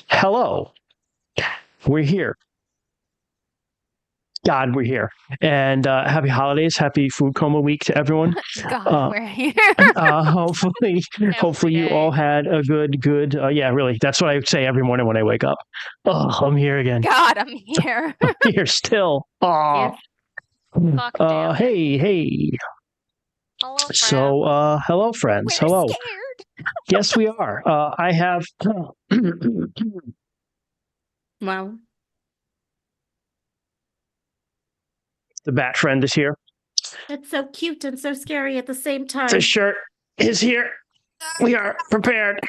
Hello. We're here. God, we're here. And happy holidays, happy food coma week to everyone. God, we're here. Hopefully you all had a good. Yeah, really. That's what I say every morning when I wake up. Oh, I'm here again. God, I'm here. I'm here still. Oh. Fuck damn it. Hey. Hello, friend. So, hello, friends. We're Hello. scared. Yes, we are. I have. Wow. The bat friend is here. It's so cute and so scary at the same time. The shirt is here. We are prepared.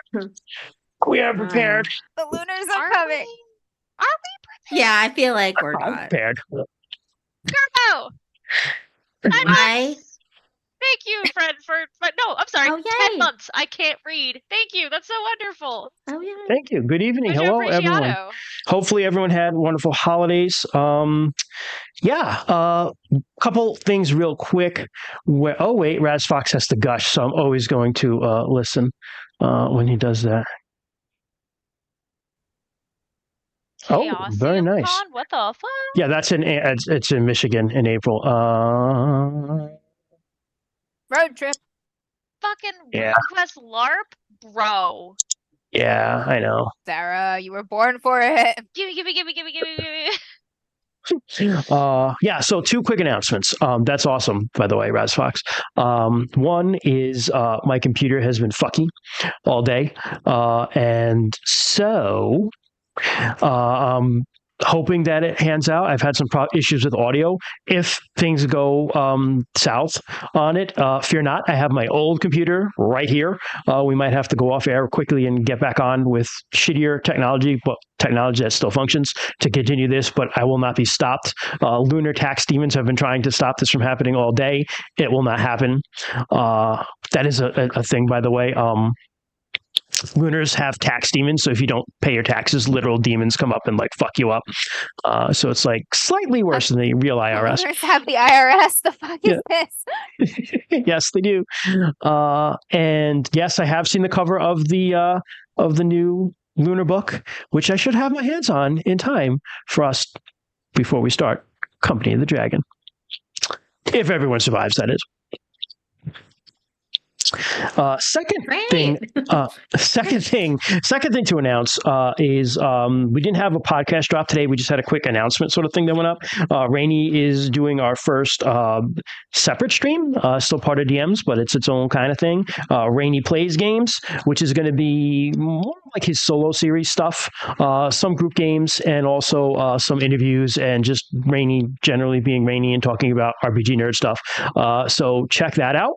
We are prepared. The Lunars Are are coming. Are we Yeah, I feel like we're I'm not. prepared. Turbo? Thank you, friend, but no, I'm sorry. Oh, 10 yay. months. I can't read. Thank you. That's so wonderful. Oh, yeah. Thank you. Good evening. Mucho Hello, everyone. appreciado. Hopefully, everyone had wonderful holidays. Couple things real quick. Oh, wait, Raz Fox has to gush, so I'm always going to listen when he does that. Oh, very nice. Con? What the fuck? Yeah, it's in Michigan in April. Road trip. Fucking Yeah. Runequest LARP? Bro. Yeah, I know. Sarah, you were born for it. Gimme. So two quick announcements. That's awesome, by the way, Raz Fox. One is my computer has been fucky all day. And so I'm hoping that it hands out. I've had some issues with audio. If things go south on it, fear not. I have my old computer right here. We might have to go off air quickly and get back on with shittier technology, but technology that still functions to continue this, but I will not be stopped. Lunar tax demons have been trying to stop this from happening all day. It will not happen. That is a thing, by the way. Lunars have tax demons, so if you don't pay your taxes, literal demons come up and like fuck you up. So it's like slightly worse than the real IRS. Lunars have the IRS. The fuck is this? Yes, they do. And yes, I have seen the cover of the new Lunar book, which I should have my hands on in time for us before we start Company of the Dragon. If everyone survives, that is. Second thing to announce is we didn't have a podcast drop today. We just had a quick announcement sort of thing that went up. Rainey is doing our first separate stream, still part of DMs, but it's its own kind of thing. Rainey Plays Games, which is going to be more like his solo series stuff, some group games, and also some interviews, and just Rainey generally being Rainey and talking about RPG nerd stuff. So check that out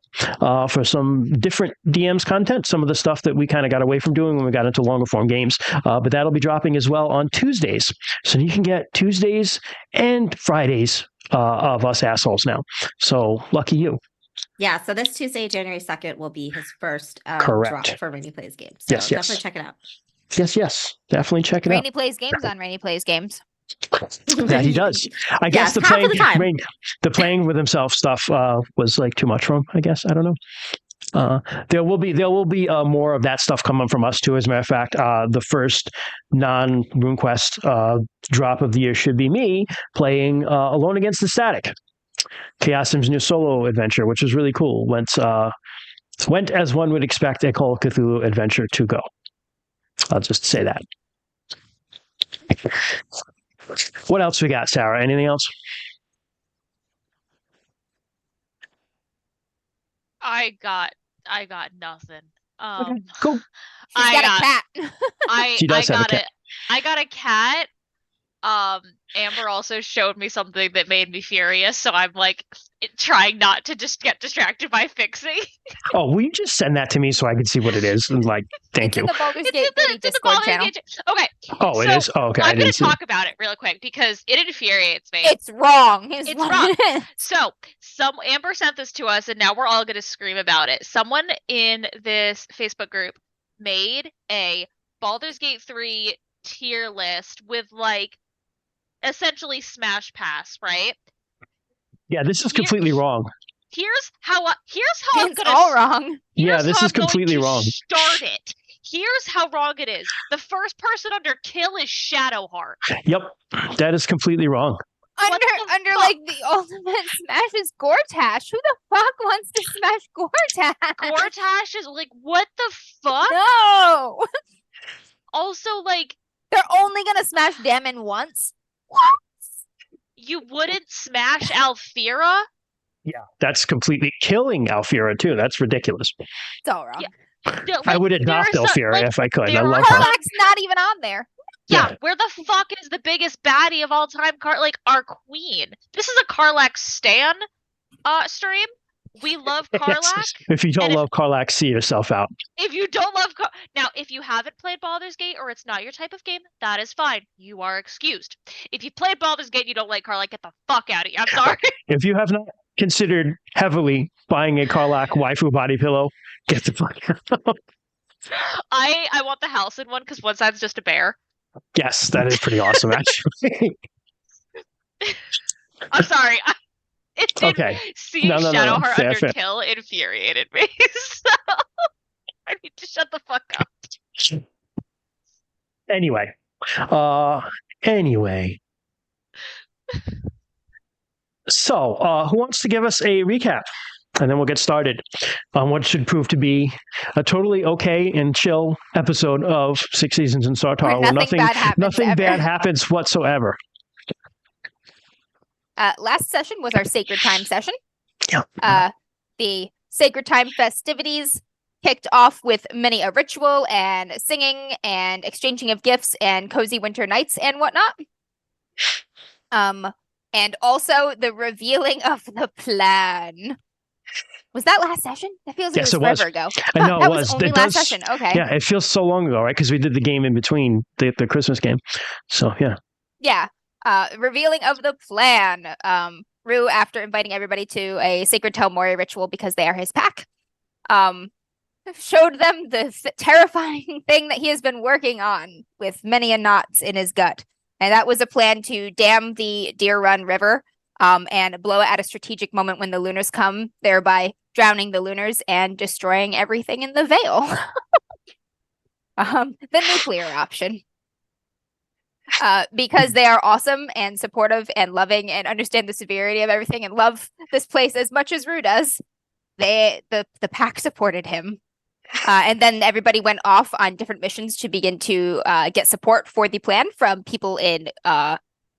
for some different DMs content, some of the stuff that we kind of got away from doing when we got into longer form games. But that'll be dropping as well on Tuesdays. So you can get Tuesdays and Fridays of us assholes now. So lucky you. Yeah, so this Tuesday, January 2nd, will be his first Correct. drop for Rainy Plays Games. So yes. Definitely check it out. Yes. Definitely check it Rainey out. Plays Games on Rainey Plays Games. That he does. I guess the playing with himself stuff was like too much for him, I guess. I don't know. There will be more of that stuff coming from us too. As a matter of fact, the first non-Runequest drop of the year should be me playing Alone Against the Static, Chaosium's new solo adventure, which is really cool. Went as one would expect a Call of Cthulhu adventure to go. I'll just say that. What else we got, Sarah? Anything else? I got nothing. Okay, cool. She's got a cat. She does have a cat. I got a cat. Amber also showed me something that made me furious, so I'm like trying not to just get distracted by fixing. Oh, will you just send that to me so I can see what it is? And like, thank you. It's in the Baldur's Gate 30 Discord channel. Okay. Oh, it is? Oh, okay. I'm going to talk about it real quick because it infuriates me. It's wrong. It's wrong. So, Amber sent this to us, and now we're all going to scream about it. Someone in this Facebook group made a Baldur's Gate 3 tier list with like essentially Smash Pass, right? Yeah, this is completely wrong. Here's how I'm it's all wrong. Yeah, this is completely wrong. Start it. Here's how wrong it is. The first person under kill is Shadowheart. Yep, that is completely wrong. What the Under fuck? like the ultimate smash is Gortash. Who the fuck wants to smash Gortash? Gortash is like, what the fuck? No, Also, like, they're only gonna smash Damon once. What? you wouldn't smash Alfira? Yeah, that's completely killing Alfira too. That's ridiculous. It's all wrong. Yeah. No, I like, would adopt there's a- Alfira like, if I could. I there love are- her. Karlach's not even on there. Yeah, where the fuck is the biggest baddie of all time? Like, our queen. This is a Karlach stan stream. We love Karlach. If you don't And if- love Karlach, see yourself out. If you don't love now, if you haven't played Baldur's Gate or it's not your type of game, that is fine. You are excused. If you played Baldur's Gate, and you don't like Karlach, get the fuck out of here. I'm sorry. If you have not considered heavily buying a Karlach waifu body pillow, get the fuck out. I want the house in one because one side's just a bear. Yes, that is pretty awesome, actually. I'm sorry. It did Okay. seeing No. Shadowheart Fair, under fair. kill infuriated me. So I need to shut the fuck up. Anyway. So, who wants to give us a recap? And then we'll get started on what should prove to be a totally okay and chill episode of Six Seasons in Sartar, Where nothing bad happens nothing ever. bad happens whatsoever. Last session was our Sacred Time session. Yeah. The Sacred Time festivities kicked off with many a ritual and singing and exchanging of gifts and cozy winter nights and whatnot. And also the revealing of the plan. Was that last session? That feels like Yes, it was forever ago. I know that it was was. only It last does- session. Okay. Yeah, it feels so long ago, right? Because we did the game in between the Christmas game. So, yeah. Yeah. Revealing of the plan. Rue, after inviting everybody to a Sacred Tell Mori ritual because they are his pack, showed them the terrifying thing that he has been working on with many a knots in his gut. And that was a plan to dam the Deer Run River and blow it at a strategic moment when the Lunars come, thereby drowning the Lunars and destroying everything in the Vale. The nuclear option. Because they are awesome and supportive and loving and understand the severity of everything and love this place as much as Rue does, the pack supported him. And then everybody went off on different missions to begin to get support for the plan from people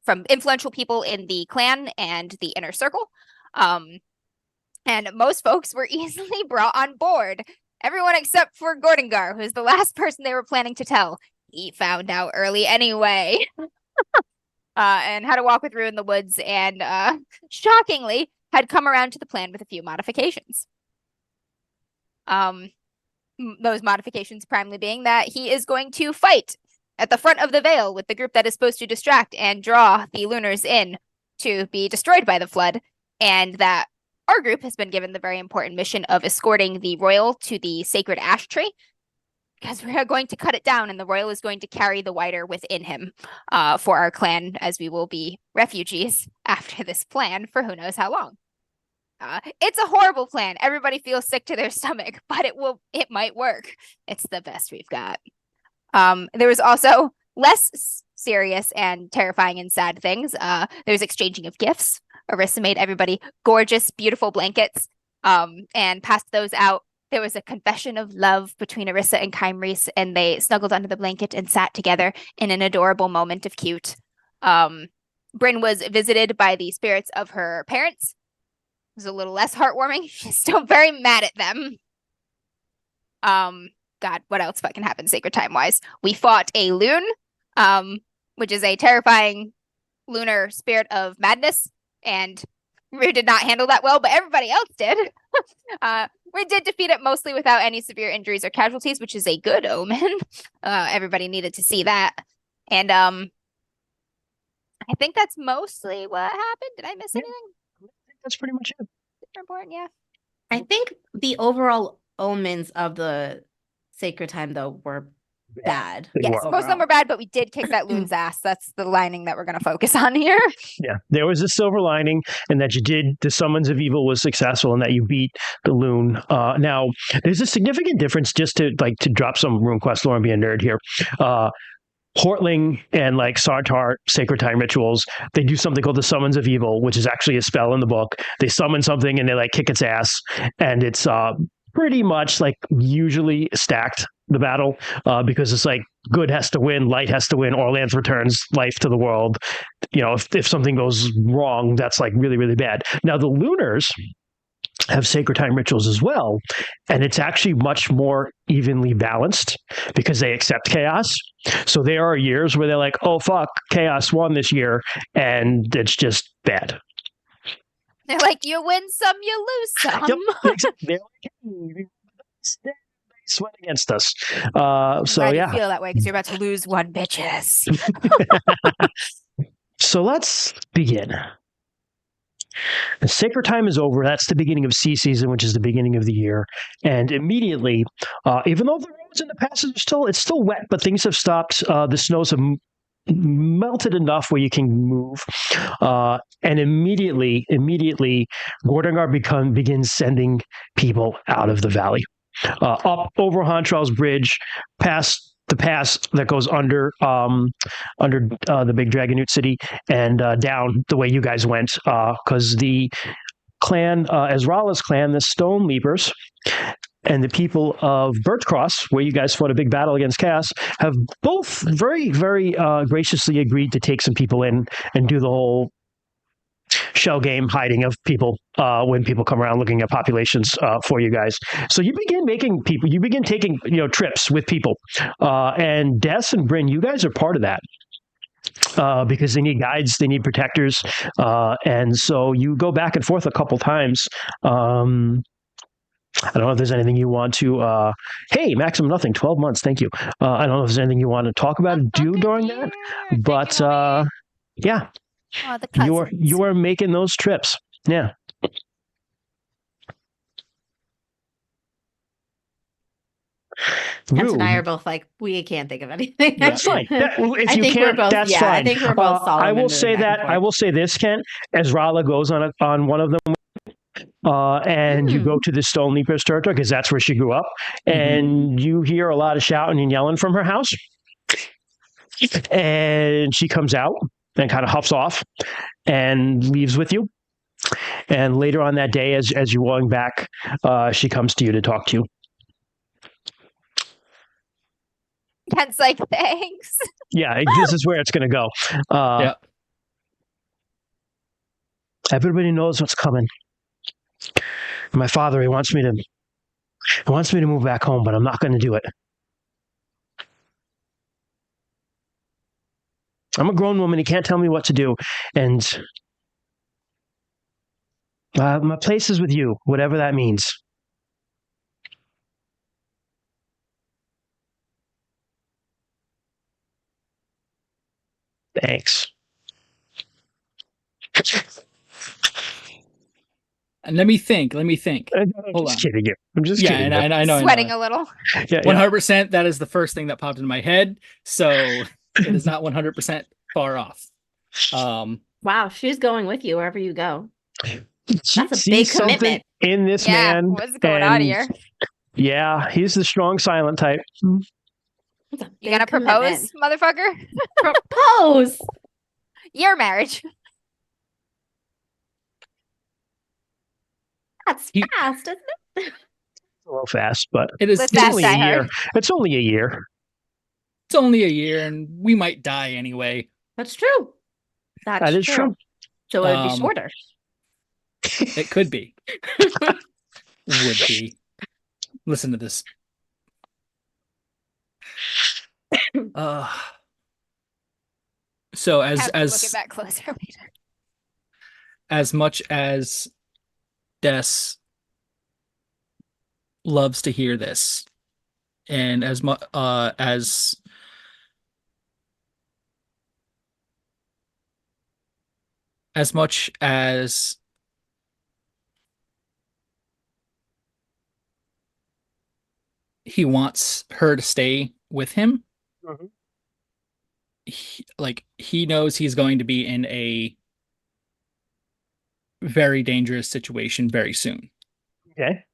from influential people in the clan and the inner circle. And most folks were easily brought on board. Everyone except for Gordengar, who's the last person they were planning to tell. He found out early anyway. And had to walk with Rue in the woods and shockingly had come around to the plan with a few modifications. Those modifications primarily being that he is going to fight at the front of the Vale with the group that is supposed to distract and draw the Lunars in to be destroyed by the flood, and that our group has been given the very important mission of escorting the royal to the sacred ash tree, because we are going to cut it down and the royal is going to carry the wider within him for our clan, as we will be refugees after this plan for who knows how long. It's a horrible plan. Everybody feels sick to their stomach, but it might work. It's the best we've got. There was also less serious and terrifying and sad things. There was exchanging of gifts. Arissa made everybody gorgeous, beautiful blankets and passed those out. There was a confession of love between Arissa and Kymreese, and they snuggled under the blanket and sat together in an adorable moment of cute. Bryn was visited by the spirits of her parents. It was a little less heartwarming. She's still very mad at them. God, what else fucking happened Sacred Time-wise? We fought a loon, which is a terrifying lunar spirit of madness, and Rue did not handle that well, but everybody else did. We did defeat it mostly without any severe injuries or casualties, which is a good omen. Everybody needed to see that. And I think that's mostly what happened. Did I miss anything? That's pretty much it. Important, yeah. I think the overall omens of the Sacred Time, though, were bad. They Yes, were. most of them were bad, but we did kick that loon's ass. That's the lining that we're going to focus on here. Yeah, there was a silver lining, and that you did the summons of evil was successful, and that you beat the loon. Now, there's a significant difference. Just to drop some RuneQuest lore and be a nerd here. Portling and like Sartar sacred time rituals, they do something called the summons of evil, which is actually a spell in the book. They summon something and they like kick its ass, and it's pretty much like usually stacked the battle because it's like good has to win, light has to win, Orlanth returns life to the world. You know, if something goes wrong, that's like really, really bad. Now the Lunars have sacred time rituals as well, and it's actually much more evenly balanced because they accept chaos. So there are years where they're like, oh fuck, chaos won this year, and it's just bad. They're like, you win some, you lose some. Yep. They're like, hey, they sweat against us. So Glad yeah. you feel that way because you're about to lose one, bitches. So let's begin. The sacred time is over. That's the beginning of sea season, which is the beginning of the year. And immediately, even though the roads and the passes it's still wet, but things have stopped. The snows have melted enough where you can move. And immediately, Gordangar begins sending people out of the valley, up over Hontrell's Bridge, past the pass that goes under the big Dragonute city, and down the way you guys went, because the clan, Ezrala's clan, the Stone Leapers, and the people of Birchcross, where you guys fought a big battle against Chaos, have both very, very graciously agreed to take some people in and do the whole shell game hiding of people when people come around looking at populations for you guys. So you begin taking trips with people, and Des and Bryn, you guys are part of that. Because they need guides, they need protectors, and so you go back and forth a couple times. I don't know if there's anything you want to. Hey, maximum nothing, 12 months, thank you. I don't know if there's anything you want to talk about or do during that, but yeah. Oh, the You are making those trips. Yeah. Kent and I are both like, we can't think of anything. That's fine. If I you think can't, we're both, that's yeah, fine. I think we're both solid. I will say that. I will say this, Kent. Ezrala goes on one of them, and you go to the Stone Leapers territory because that's where she grew up, and you hear a lot of shouting and yelling from her house, and she comes out and kind of huffs off and leaves with you. And later on that day, as you're walking back, she comes to you to talk to you. Kent's like, thanks. Yeah, this is where it's going to go. Yeah. Everybody knows what's coming. My father, he wants me to move back home, but I'm not going to do it. I'm a grown woman. He can't tell me what to do, and my place is with you, whatever that means. Thanks. And let me think. I'm Hold just on. kidding you. I'm just kidding. Yeah, and I know. Sweating a little. Yeah, 100%. That is the first thing that popped into my head. So it is not 100% far off. Wow, she's going with you wherever you go. She That's a sees big something commitment. in this Yeah, man. what's going on here? Yeah, he's the strong silent type. That's a You gonna big commitment. propose, motherfucker? Propose. Your marriage. That's He- fast, isn't it? A little fast, but It is. Let's it's fast, only I a year. heard. It's only a year. It's only a year, and we might die anyway. That's true. That's That is true. So it would be Um, shorter. It could be. Would be. Listen to this. So Have to look at as that closer later. as much as Des loves to hear this, and as much as much as he wants her to stay with him, Mhm. he knows he's going to be in a very dangerous situation very soon. Okay.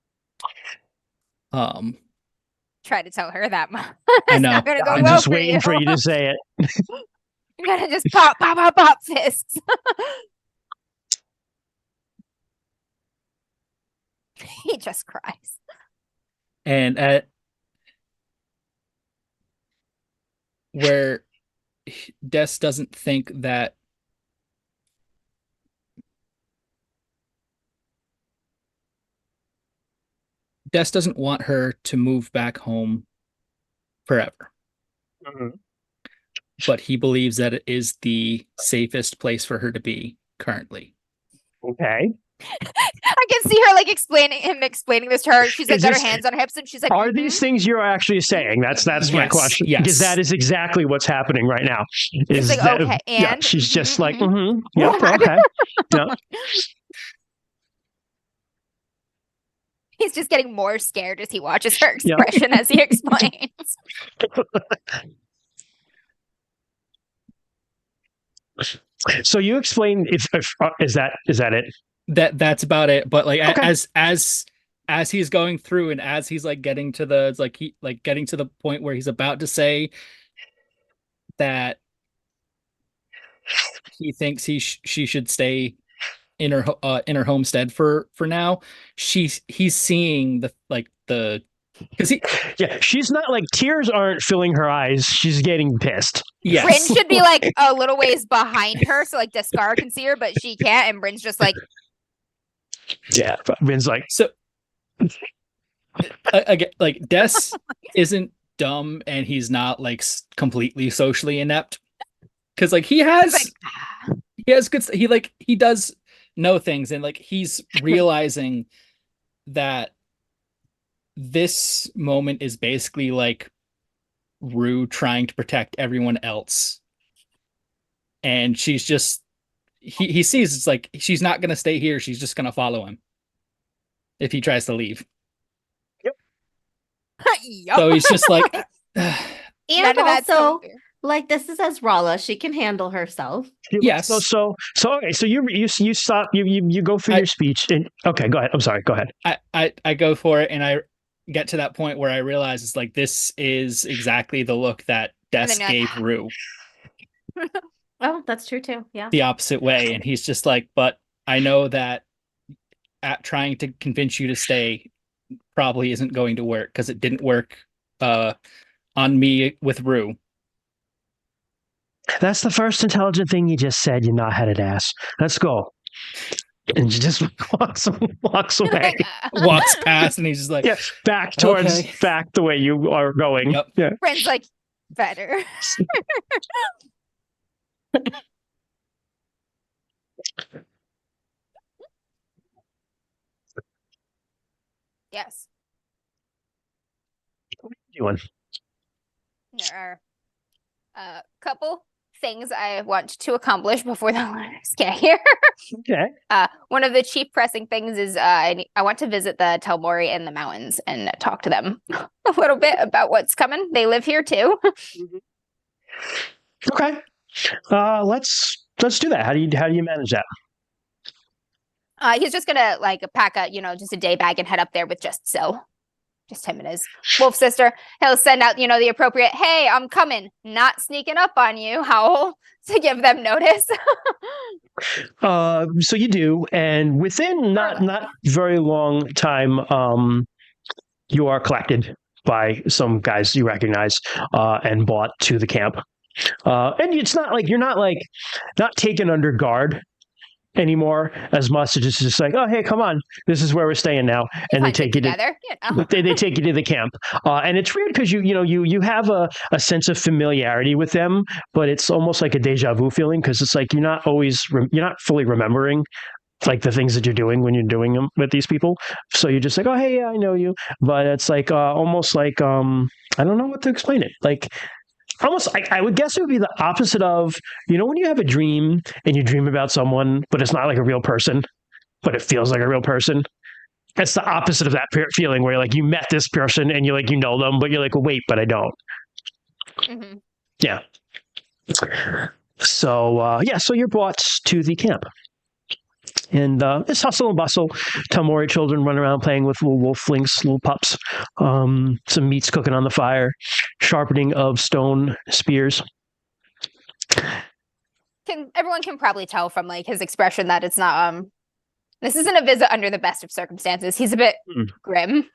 Try to tell her that, Mom. I It's know. not gonna go I'm well just for waiting you. for you to say it. You're gonna just pop, pop, pop, pop fists. He just cries. And at where Des doesn't think that Des doesn't want her to move back home forever, Mhm. but he believes that it is the safest place for her to be currently. Okay. I can see her like explaining this to her. She's like Is got her this- hands on her hips and she's like, Are these things you're actually saying? That's my Yes, question. yes. Because that is exactly what's happening right now. Is like, that, okay, yeah, and? she's just like, Mhm. yep, okay. Yeah. He's just getting more scared as he watches her Yeah. expression as he explains. So you explain if is that it? That's about it. But like Okay. as he's going through and as he's like getting to the getting to the point where he's about to say that he thinks she should stay in her homestead for now, he's seeing the because he Yeah, she's not like tears aren't filling her eyes. She's getting pissed. yes Bryn should be like a little ways behind her so like Descar can see her, but she can't, and Bryn's just like, Yeah, Vin's like, so again, like Des isn't dumb and he's not like completely socially inept because like he has good he does know things, and like he's realizing that this moment is basically like Rue trying to protect everyone else, and she's just he sees it's like she's not gonna stay here, she's just gonna follow him if he tries to leave. yup. So he's just like None And of that's also, coming through. like, this is Ezrala. She can handle herself. Yes. So okay. So you stop. You go through your speech. And, okay, go ahead. I'm sorry. Go ahead. I go for it, and I get to that point where I realize it's like this is exactly the look that Des then you're like, gave Rue Oh, that's true too. Yeah. the opposite way, and he's just like, but I know that at trying to convince you to stay probably isn't going to work because it didn't work on me with Rue. That's the first intelligent thing you just said. You knot-headed ass. Let's go. And she just walks away. Walks past, and he's just like, Yeah, back towards Okay. back the way you are going. Yep. Yeah. Bryn's like, better. Yes. Doing. There are a couple things I want to accomplish before the learners get here. Okay. One of the chief pressing things is I want to visit the Telmori in the mountains and talk to them a little bit about what's coming. They live here too. Okay. Let's do that. How do you manage that? He's just gonna like pack just a day bag and head up there with just him and his wolf sister. He'll send out, the appropriate, hey, I'm coming, not sneaking up on you, howl to give them notice. So you do, and within not very long time, you are collected by some guys you recognize and brought to the camp. And it's not like you're not taken under guard anymore as much as it's just like, oh, hey, come on, this is where we're staying now, and they take you together. they take you to the camp, and it's weird because you have a sense of familiarity with them, but it's almost like a deja vu feeling because it's like you're not fully remembering like the things that you're doing when you're doing them with these people. So you're just like, oh, hey, yeah, I know you, but it's like almost like I don't know what to explain it like. Almost, I would guess it would be the opposite of, when you have a dream and you dream about someone, but it's not like a real person, but it feels like a real person. It's the opposite of that feeling where like you met this person and you know them, but you're like, well, wait, but I don't. Mhm. Yeah. So so you're brought to the camp. And it's hustle and bustle. Tamori children run around playing with little wolflings, little pups. Some meat's cooking on the fire. Sharpening of stone spears. Everyone can probably tell from like his expression that it's not this isn't a visit under the best of circumstances. He's a bit grim.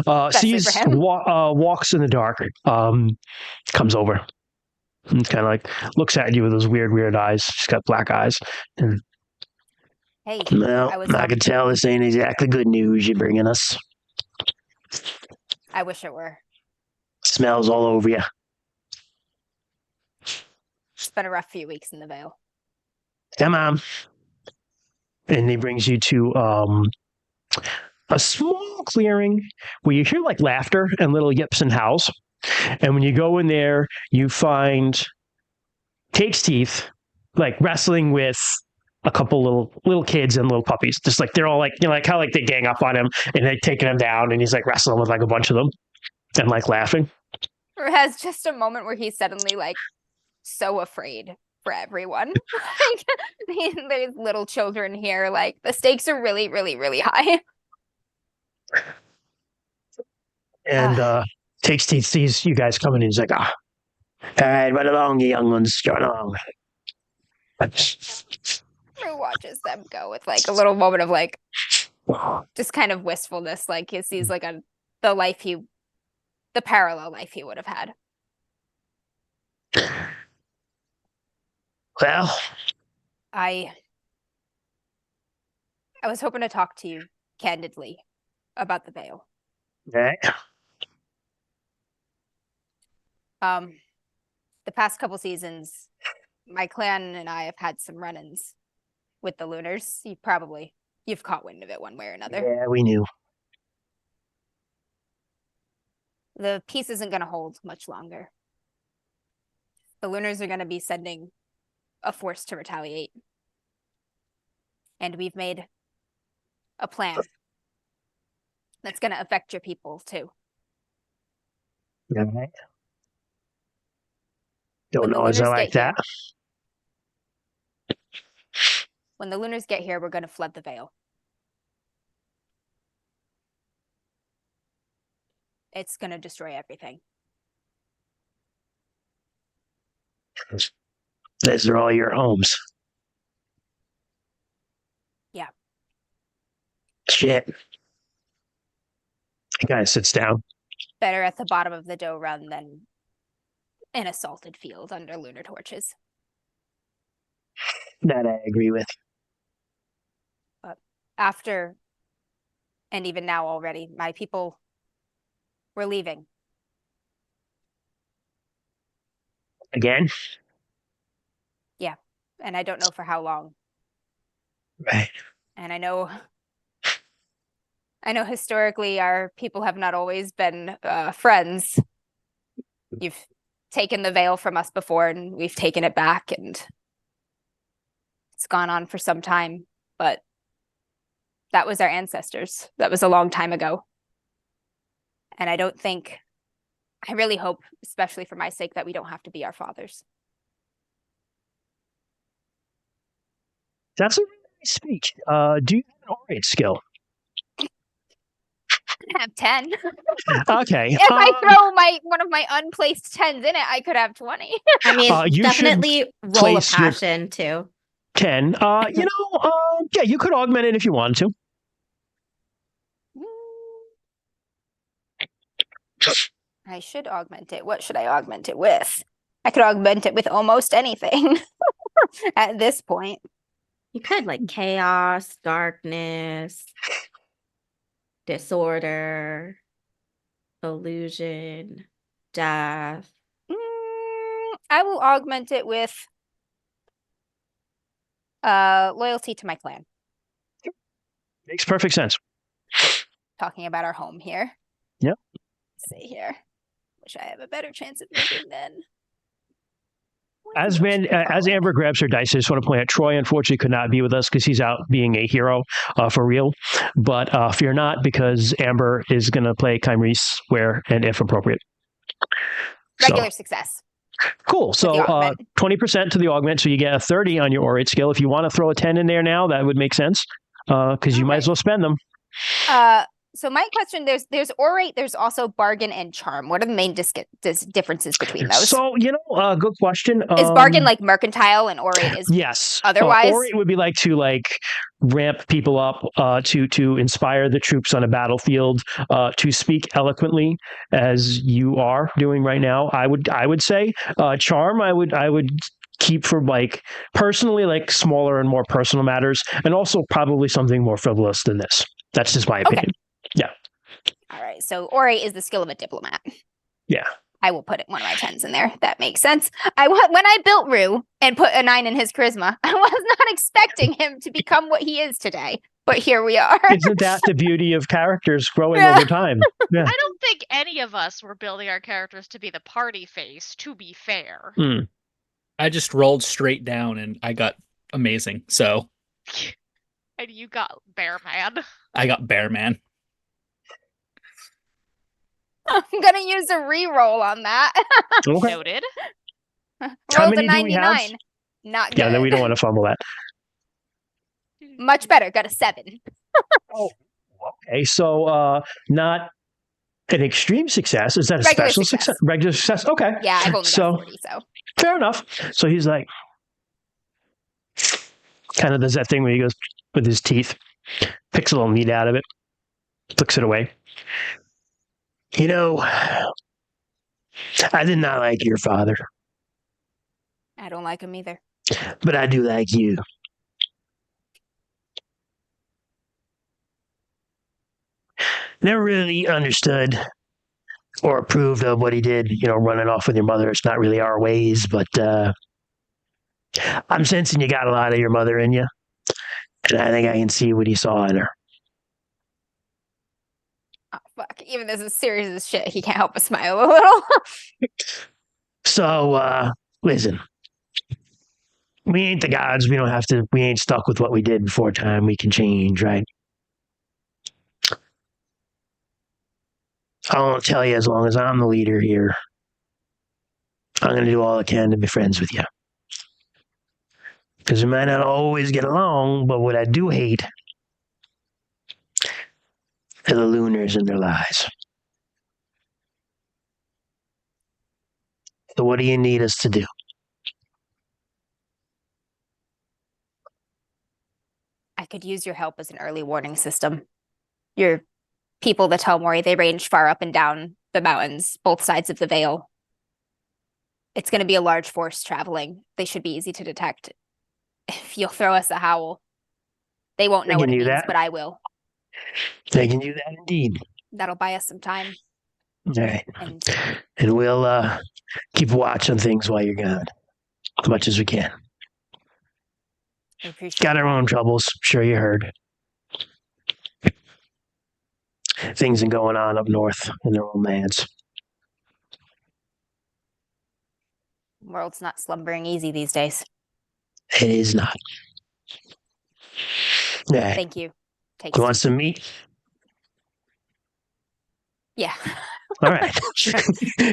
Especially Sees for him. walks in the dark. Comes over. And kind of like looks at you with those weird eyes. She's got black eyes. And Hey, well, I I can tell this ain't exactly good news you're bringing us. I wish it were. Smells all over you. It's been a rough few weeks in the Vale. Come on. And he brings you to a small clearing where you hear like laughter and little yips and howls. And when you go in there, you find Takes Teeth like wrestling with a couple little kids and little puppies. Just like they're all like, like how like they gang up on him and they're taking him down and he's like wrestling with like a bunch of them and like laughing. Or has just a moment where he's suddenly like so afraid for everyone. Like there's little children here. Like the stakes are really, really, really high. And Takes Teeth sees you guys coming and he's like, all right, run along, you young ones, run along. Who watches them go with like a little moment of like just kind of wistfulness, like he sees like the parallel life he would have had. Well, I was hoping to talk to you candidly about the Vale. right. The past couple seasons, my clan and I have had some run-ins with the Lunars. You've caught wind of it one way or another. Yeah, we knew. The peace isn't going to hold much longer. The Lunars are going to be sending a force to retaliate. And we've made a plan that's going to affect your people too. All right. Don't When the know as I Lunars like get that. When the Lunars get here, we're going to flood the Vale. It's going to destroy everything. Those are all your homes. Yeah. Shit. He kind of sits down. Better at the bottom of the dough run than an assaulted field under lunar torches. That I agree with. But after, and even now already, my people were leaving. Again? Yeah. And I don't know for how long. Right. And I know historically our people have not always been friends. You've taken the Vale from us before and we've taken it back and it's gone on for some time, but that was our ancestors. That was a long time ago. And I really hope, especially for my sake, that we don't have to be our fathers. That's a really nice speech. Do you have an orate skill? I have 10. Okay. If I throw one of my unplaced 10s in it, I could have 20. I mean, you definitely roll a place your- passion too. 10. Yeah, you could augment it if you wanted to. I should augment it. What should I augment it with? I could augment it with almost anything at this point. You could like chaos, darkness, disorder, illusion, death. I will augment it with loyalty to my clan. Makes perfect sense. Talking about our home here. Yep. Let's see here. Wish I have a better chance of moving then. As Amber grabs her dice, I just want to point out Troy unfortunately could not be with us because he's out being a hero for real. But fear not, because Amber is going to play Chimerise where and if appropriate. Regular success. Cool. the So augment. 20% to the augment. So you get a 30 on your orate skill. If you want to throw a 10 in there now, that would make sense because you might as well spend them. So my question, there's orate, there's also bargain and charm. What are the main differences between those? So, good question. Is bargain like mercantile and orate is Yes. otherwise? Orate would be like to ramp people up, to inspire the troops on a battlefield, to speak eloquently as you are doing right now. I would say charm. I would keep for personally smaller and more personal matters, and also probably something more frivolous than this. That's just my opinion. Yeah. All right. So orate is the skill of a diplomat. Yeah. I will put one of my 10s in there. That makes sense. When I built Rue and put a 9 in his charisma, I was not expecting him to become what he is today. But here we are. Isn't that the beauty of characters growing over time? Yeah. I don't think any of us were building our characters to be the party face, to be fair. I just rolled straight down and I got amazing. So And you got Bear Man. I got Bear Man. I'm going to use a reroll on that. Okay. Noted. Rolled a many do we have? 99. Not good. Yeah, then we don't want to fumble that. Much better. Got a 7. Okay, so not an extreme success. Is that a Regular special success. success? Regular success. Okay. Yeah, I've only So- got 40, so. Fair enough. So he's like, kind of does that thing where he goes with his teeth, picks a little meat out of it, flicks it away. I did not like your father, I don't like him either. but I do like you. Never really understood or approved of what he did, running off with your mother. It's not really our ways, but I'm sensing you got a lot of your mother in you. And I think I can see what he saw in her. Oh, fuck. Even this is serious as shit. He can't help but smile a little. So, listen. We ain't the gods. We ain't stuck with what we did before time. We can change, right? I won't tell you as long as I'm the leader here. I'm going to do all I can to be friends with you. Because we might not always get along, but what I do hate are the Lunars and their lies. So what do you need us to do? I could use your help as an early warning system. Your people, the Telmori, they range far up and down the mountains, both sides of the Vale. It's going to be a large force traveling. They should be easy to detect. If you'll throw us a howl, they won't know I what can it do means, that. but I will. They can do that indeed. That'll buy us some time. All right. And And we'll keep watch on things while you're gone. As much as we can. I appreciate Got our own troubles. Sure you heard. Things are going on up north in their own lands. the world's not slumbering easy these days. It is not. All right. Thank you. Take You want some meat? Yeah. All right.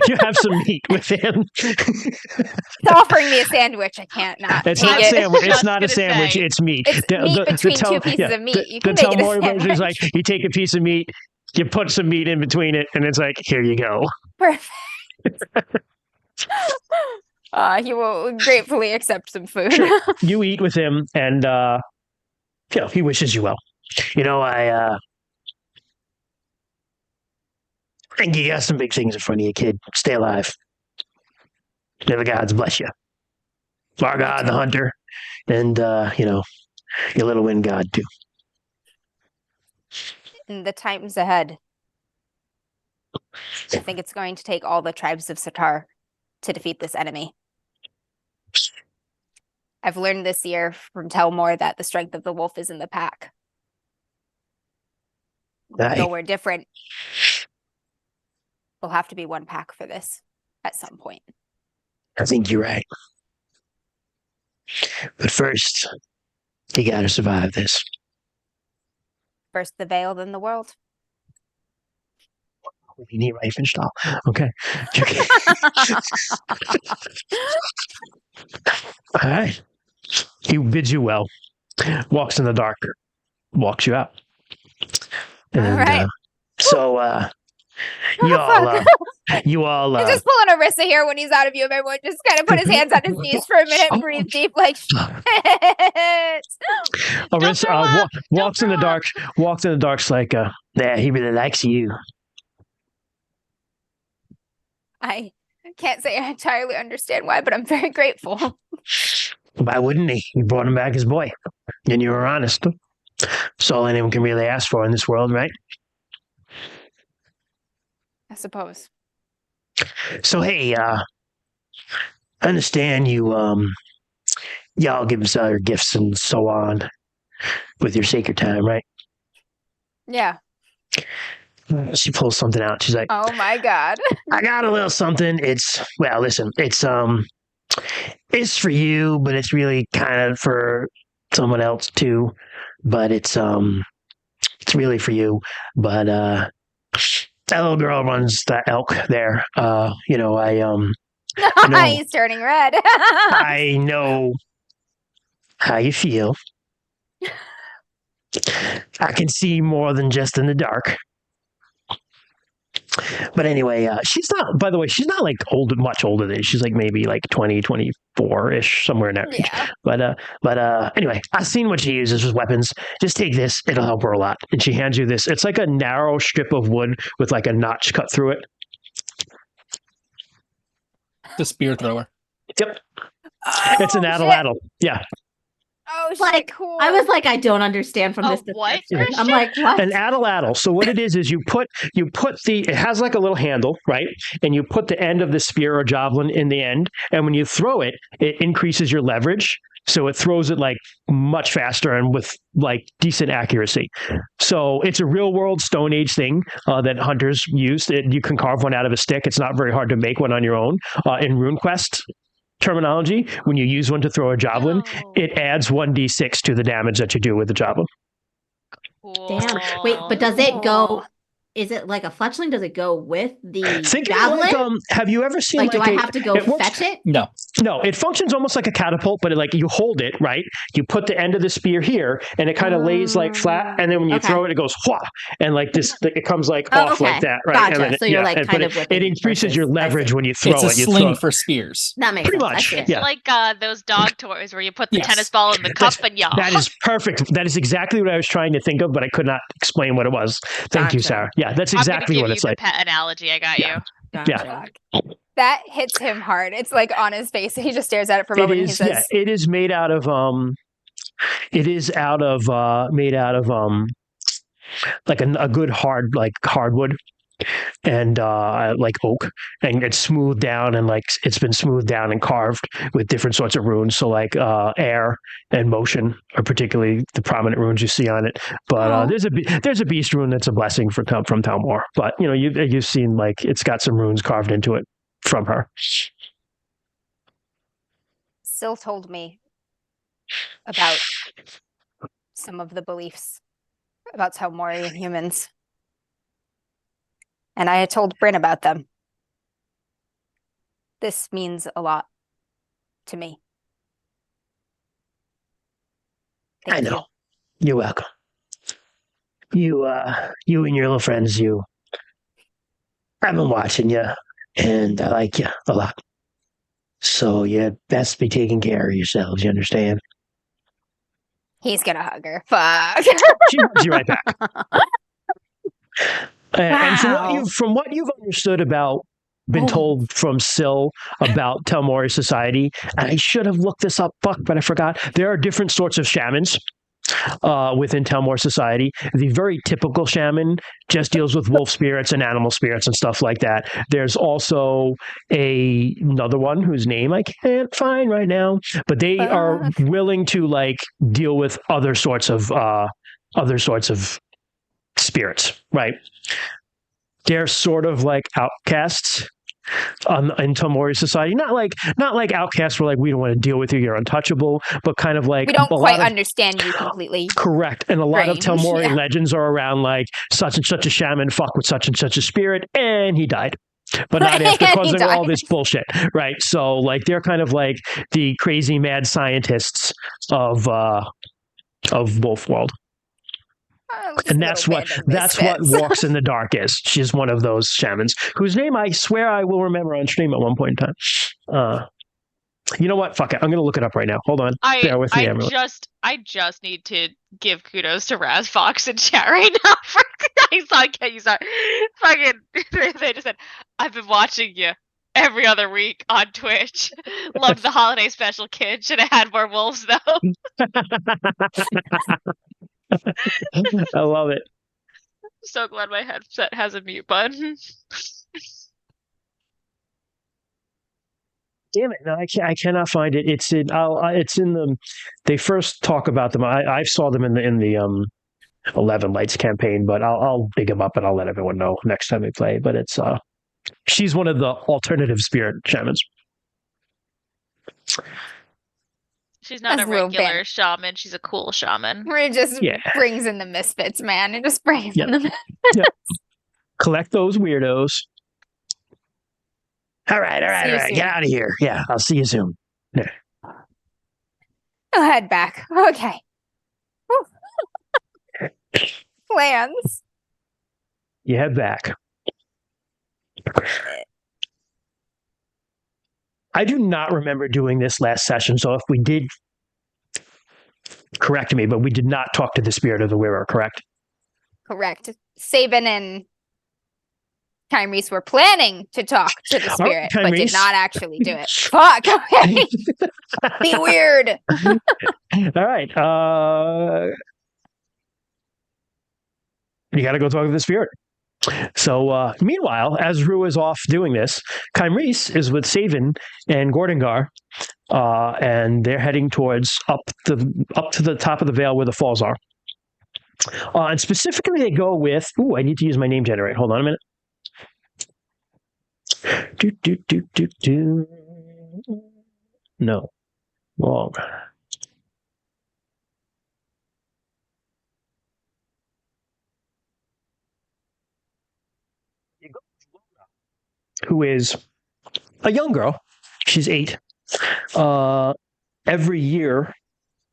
You have some meat with him. It's offering me a sandwich. I can't not It's take not a it. sandwich. It's Just not a gonna sandwich. say. It's meat. It's meat between two pieces of meat. You can the make it a Telmori version is sandwich. like you take a piece of meat, you put some meat in between it, and it's like, here you go. Perfect. He will gratefully accept some food. Sure. You eat with him, and he wishes you well. I think you got some big things in front of you, kid. Stay alive. May the gods bless you. Our god, the hunter, and your little wind god too. In the times ahead, I think it's going to take all the tribes of Sartar to defeat this enemy. I've learned this year from Telmore that the strength of the wolf is in the pack. Though we're different, we'll have to be one pack for this at some point. I think you're right. But first, you gotta survive this. First the Vale, then the world. We need Riefenstahl. Okay. All right. He bids you well. Walks in the dark. Walks you out. All right. So you all He's just pulling Arissa here when he's out of view of everyone. Just kind of put his hands on his knees for a minute, breathe deep, like shit. Arissa walks in the dark. Walks in the dark's like, yeah, he really likes you. I can't say I entirely understand why, but I'm very grateful. Why wouldn't he? You brought him back as boy, and you were honest. That's all anyone can really ask for in this world, right? I suppose. So hey, I understand you y'all give us other gifts and so on with your sacred time, right? Yeah. She pulls something out. She's like, Oh my god. I got a little something. Listen, it's for you, but it's really kind of for someone else too. But it's really for you. But that little girl runs that elk there. He's turning red. I know how you feel. I can see more than just in the dark. But anyway, she's not, by the way, she's not like much older than you. She's like maybe like 20, 24-ish, somewhere in that range. Yeah. But anyway, I've seen what she uses with weapons. Just take this. It'll help her a lot. And she hands you this. It's like a narrow strip of wood with like a notch cut through it. The spear thrower. Yep. It's an addle. Yeah. Oh, shit, Like, cool. I was like, I don't understand from this What? description. I'm like, what? An addle. So what it is you put it has like a little handle, right? And you put the end of the spear or javelin in the end. And when you throw it, it increases your leverage. So it throws it like much faster and with like decent accuracy. So it's a real world Stone Age thing that hunters use. You can carve one out of a stick. It's not very hard to make one on your own. In Runequest terminology, when you use one to throw a javelin, it adds 1d6 to the damage that you do with the javelin. Damn. Wait, but does it go? Is it like a fletchling? Does it go with the javelin? Like, have you ever seen do I have to go fetch it? No. No, it functions almost like a catapult, but you hold it, right? You put the end of the spear here, and it kind of lays like flat, and then when you throw it, it goes wha, and like this, it comes like off like that, right? Gotcha. And then so you're like kind of it increases your leverage when you throw it. It's a sling for spears. That makes pretty sense. much. It's like those dog toys where you put the Yes. tennis ball in the cup and y'all. That is perfect. That is exactly what I was trying to think of, but I could not explain what it was. Thank you, Gotcha. Sarah. Yeah, that's exactly what it's like. Pet analogy, I got you. Yeah. That hits him hard. It's like on his face. He just stares at it for a moment and he says, it is made out of made out of like a good hardwood and like oak, and it's smoothed down and like it's been smoothed down and carved with different sorts of runes. So like air and motion are particularly the prominent runes you see on it. But there's a beast rune that's a blessing from Talmor. But you've seen like it's got some runes carved into it from her. Syl told me about some of the beliefs about Talmorian humans. And I had told Bryn about them. This means a lot to me. I know. You're welcome. You and your little friends, I've been watching you, and I like you a lot. So you best be taking care of yourselves, you understand? He's gonna hug her. Fuck. She hugs you right back. And from what you've understood been told from Syl about Talmori society, and I should have looked this up, but I forgot. There are different sorts of shamans within Talmor society. The very typical shaman just deals with wolf spirits and animal spirits and stuff like that. There's also another one whose name I can't find right now, but they are willing to like deal with other sorts of spirits, right? They're sort of like outcasts in Tomori society. Not like outcasts where like we don't want to deal with you, you're untouchable, but kind of like We don't a quite lot of, understand you completely. correct. And a lot of Strange, Tomori yeah. legends are around like such and such a shaman fucked with such and such a spirit, and he died. But not after And he causing all died. this bullshit, right? So like they're kind of like the crazy mad scientists of Wolf World. Just And little band of that's what misfits. Walks in the Dark is. She's one of those shamans whose name I swear I will remember on stream at one point in time. You know what? Fuck it. I'm gonna look it up right now. Hold on. Bear with me, Emily. I just need to give kudos to Raz Fox in chat right now. I saw fucking they just said, I've been watching you every other week on Twitch. Loved the holiday special, kid. Should have had more wolves though. I love it. So glad my headset has a mute button. Damn it! No, I cannot find it. It's in. It's in the. They first talk about them. I saw them in the 11 Lights campaign, but I'll dig them up and I'll let everyone know next time we play. But it's she's one of the alternative spirit shamans. She's not That's a a little regular bit. shaman. She's a cool shaman. It just Yeah. brings in the misfits, man. It just brings Yep. in the misfits. Collect those weirdos. All right. See you soon. Get out of here. Yeah, I'll see you soon. I'll head back. Okay. Plans. You head back. I do not remember doing this last session, so if we did, correct me, but we did not talk to the spirit of the wearer, correct? Correct. Sabin and Kyrese were planning to talk to the spirit, but did Kyrese. not actually do it. Fuck. Okay. Be weird. All right. You got to go talk to the spirit. So, meanwhile, as Rue is off doing this, Kyrese is with Savin and Gordengar, and they're heading towards up to the top of the Vale where the falls are. And specifically, they go with. Ooh, I need to use my name generator. Hold on a minute. No, wrong. Who is a young girl. She's 8. Every year,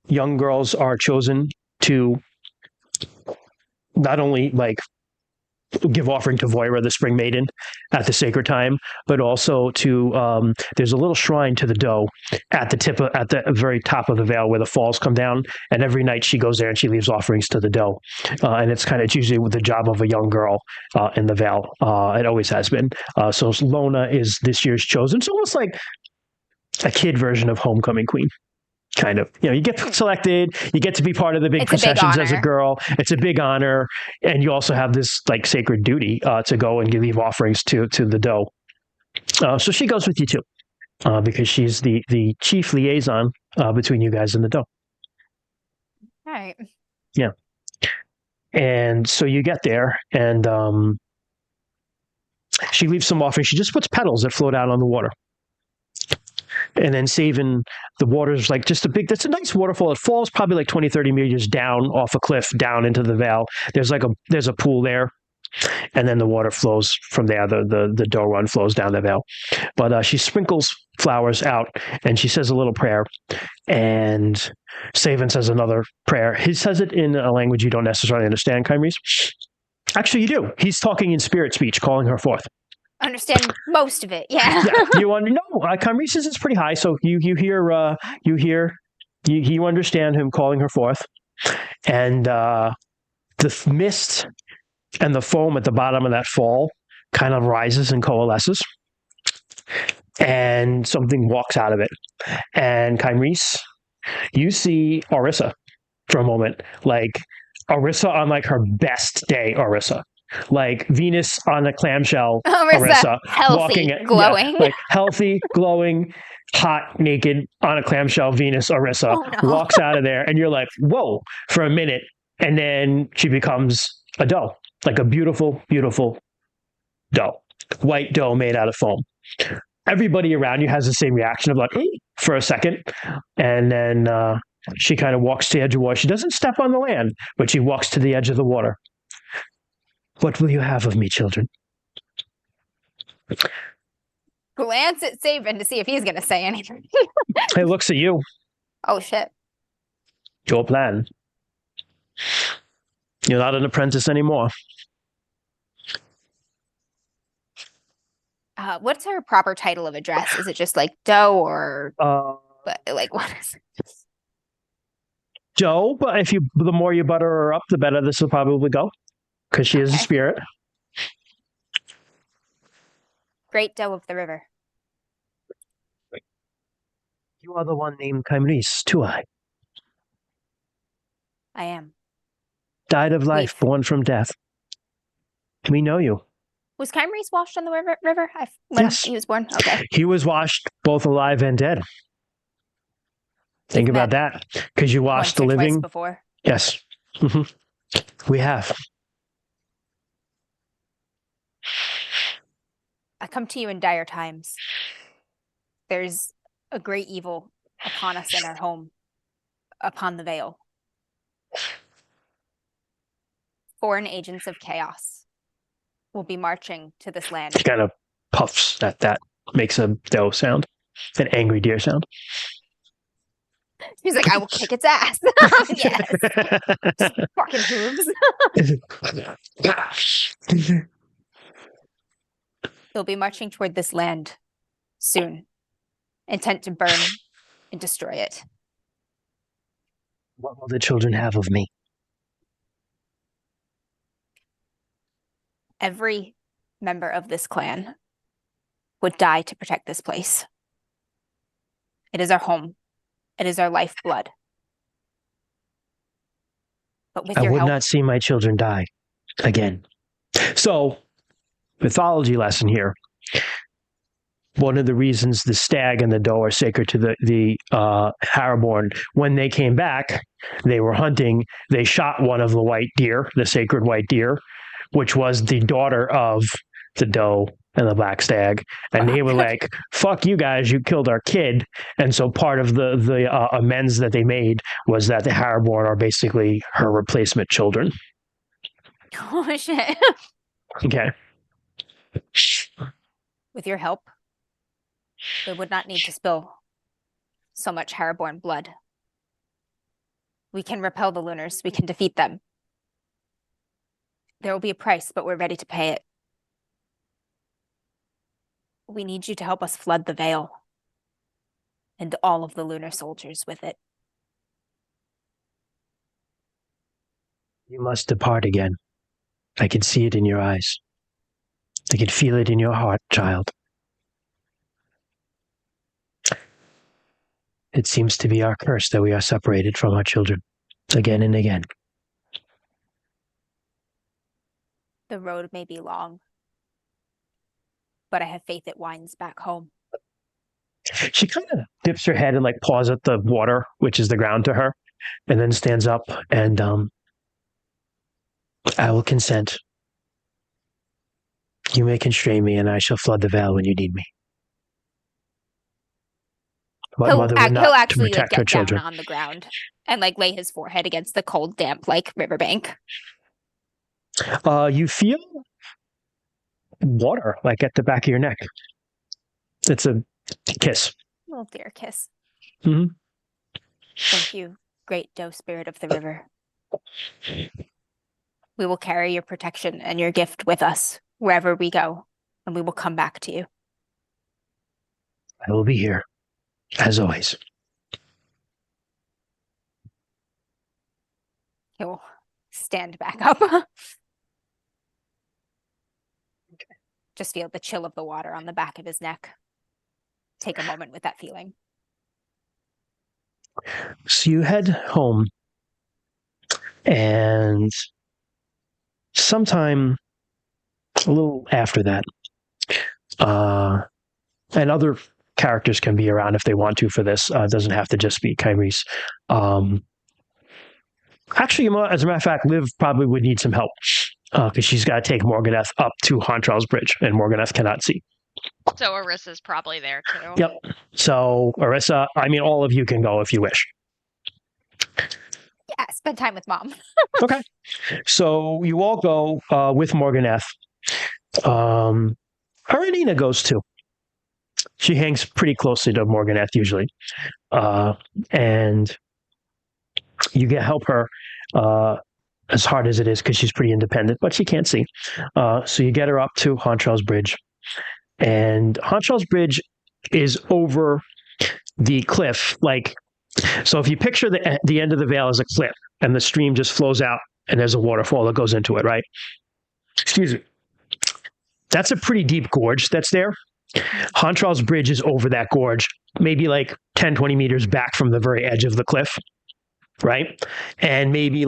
young girls are chosen to not only like give offering to Voira, the Spring Maiden, at the sacred time, but also to there's a little shrine to the doe at the very top of the Vale where the falls come down, and every night she goes there and she leaves offerings to the doe, and it's usually with the job of a young girl in the Vale. It always has been. So Lona is this year's chosen. It's almost like a kid version of Homecoming Queen. Kind of, you get selected, you get to be part of the big processions as a girl. It's a big honor, and you also have this like sacred duty to go and leave offerings to the doe. So she goes with you too, because she's the chief liaison between you guys and the doe. All right. Yeah, and so you get there, and she leaves some offerings. She just puts petals that float out on the water. And then saving the water's like just that's a nice waterfall. It falls probably like 20, 30 meters down off a cliff down into the Vale. There's a pool there. And then the water flows from there. The doe run flows down the Vale. But she sprinkles flowers out and she says a little prayer. And Savin says another prayer. He says it in a language you don't necessarily understand, Kyrese. Actually, you do. He's talking in spirit speech, calling her forth. Understand most of it. Yeah. You Kyrese is pretty high, so you understand him calling her forth, and the mist and the foam at the bottom of that fall kind of rises and coalesces, and something walks out of it. And Kyrese, you see Orissa for a moment, like Orissa on like her best day, Orissa. Like Venus on a clamshell, Orissa healthy, glowing, like healthy, glowing, hot, naked on a clamshell. Venus, Orissa walks out of there, and you're like, "Whoa!" for a minute, and then she becomes a doe, like a beautiful, beautiful doe. white dough made out of foam. Everybody around you has the same reaction of like, for a second. And then she kind of walks to the edge of water. She doesn't step on the land, but she walks to the edge of the water. What will you have of me, children? Glance at Sabin to see if he's going to say anything. He looks at you. Oh, shit. Your plan. You're not an apprentice anymore. What's her proper title of address? Is it just like Doe or like what is it? Joe, but the more you butter her up, the better this will probably go. Because she is a spirit. Great Doe of the River. You are the one named Kymris, too, I. I am. Died of life, born from death. We know you. Was Kymris washed on the river when Yes. he was born? Okay. He was washed both alive and dead. Think about that. Because you washed the Once or twice living. before. Yes. We have. I come to you in dire times. There's a great evil upon us in our home, upon the Vale. Foreign agents of chaos will be marching to this land. Kind of puffs at that. Makes a doe sound. An angry deer sound. He's like, I will kick its ass. Yes. Fucking hooves. They'll be marching toward this land soon, intent to burn and destroy it. What will the children have of me? Every member of this clan would die to protect this place. It is our home. It is our lifeblood. But with I your would help, not see my children die again. So, mythology lesson here. One of the reasons the stag and the doe are sacred to the Harraborn, when they came back, they were hunting. They shot one of the white deer, the sacred white deer, which was the daughter of the doe and the black stag. And they were like, fuck you guys, you killed our kid. And so part of the amends that they made was that the Harraborn are basically her replacement children. oh shit. Okay. With your help, we would not need to spill so much Harraborn blood. We can repel the Lunars. We can defeat them. There will be a price, but we're ready to pay it. We need you to help us flood the Vale and all of the Lunar soldiers with it. You must depart again. I can see it in your eyes. I can feel it in your heart, child. It seems to be our curse that we are separated from our children again and again. The road may be long, but I have faith it winds back home. She kind of dips her head and like paws at the water, which is the ground to her, and then stands up and I will consent. You may constrain me and I shall flood the Vale when you need me. But He'll mother would not to actually protect get her children. down on the ground and like lay his forehead against the cold, damp, like riverbank. You feel water like at the back of your neck. It's a kiss. Little dear kiss. Mhm. Thank you, great doe spirit of the river. We will carry your protection and your gift with us wherever we go, and we will come back to you. I will be here, as always. He'll stand back up. Just feel the chill of the water on the back of his neck. Take a moment with that feeling. So you head home, and sometime a little after that, and other characters can be around if they want to for this. It doesn't have to just be Kyrie's. Actually, as a matter of fact, Liv probably would need some help. because she's got to take Morganeth up to Hontrell's Bridge, and Morganeth cannot see. So Arissa's probably there too. Yep. So Arissa, I mean, all of you can go if you wish. Yeah, spend time with mom. Okay. So you all go with Morganeth. Aranina goes too. She hangs pretty closely to Morganeth usually. And you can help her as hard as it is because she's pretty independent, but she can't see. So you get her up to Hontrell's Bridge. And Hontrell's Bridge is over the cliff. So if you picture the end of the vale as a cliff and the stream just flows out and there's a waterfall that goes into it, right? Excuse me. That's a pretty deep gorge that's there. Hontrell's Bridge is over that gorge, maybe 10, 20 meters back from the very edge of the cliff, right? And maybe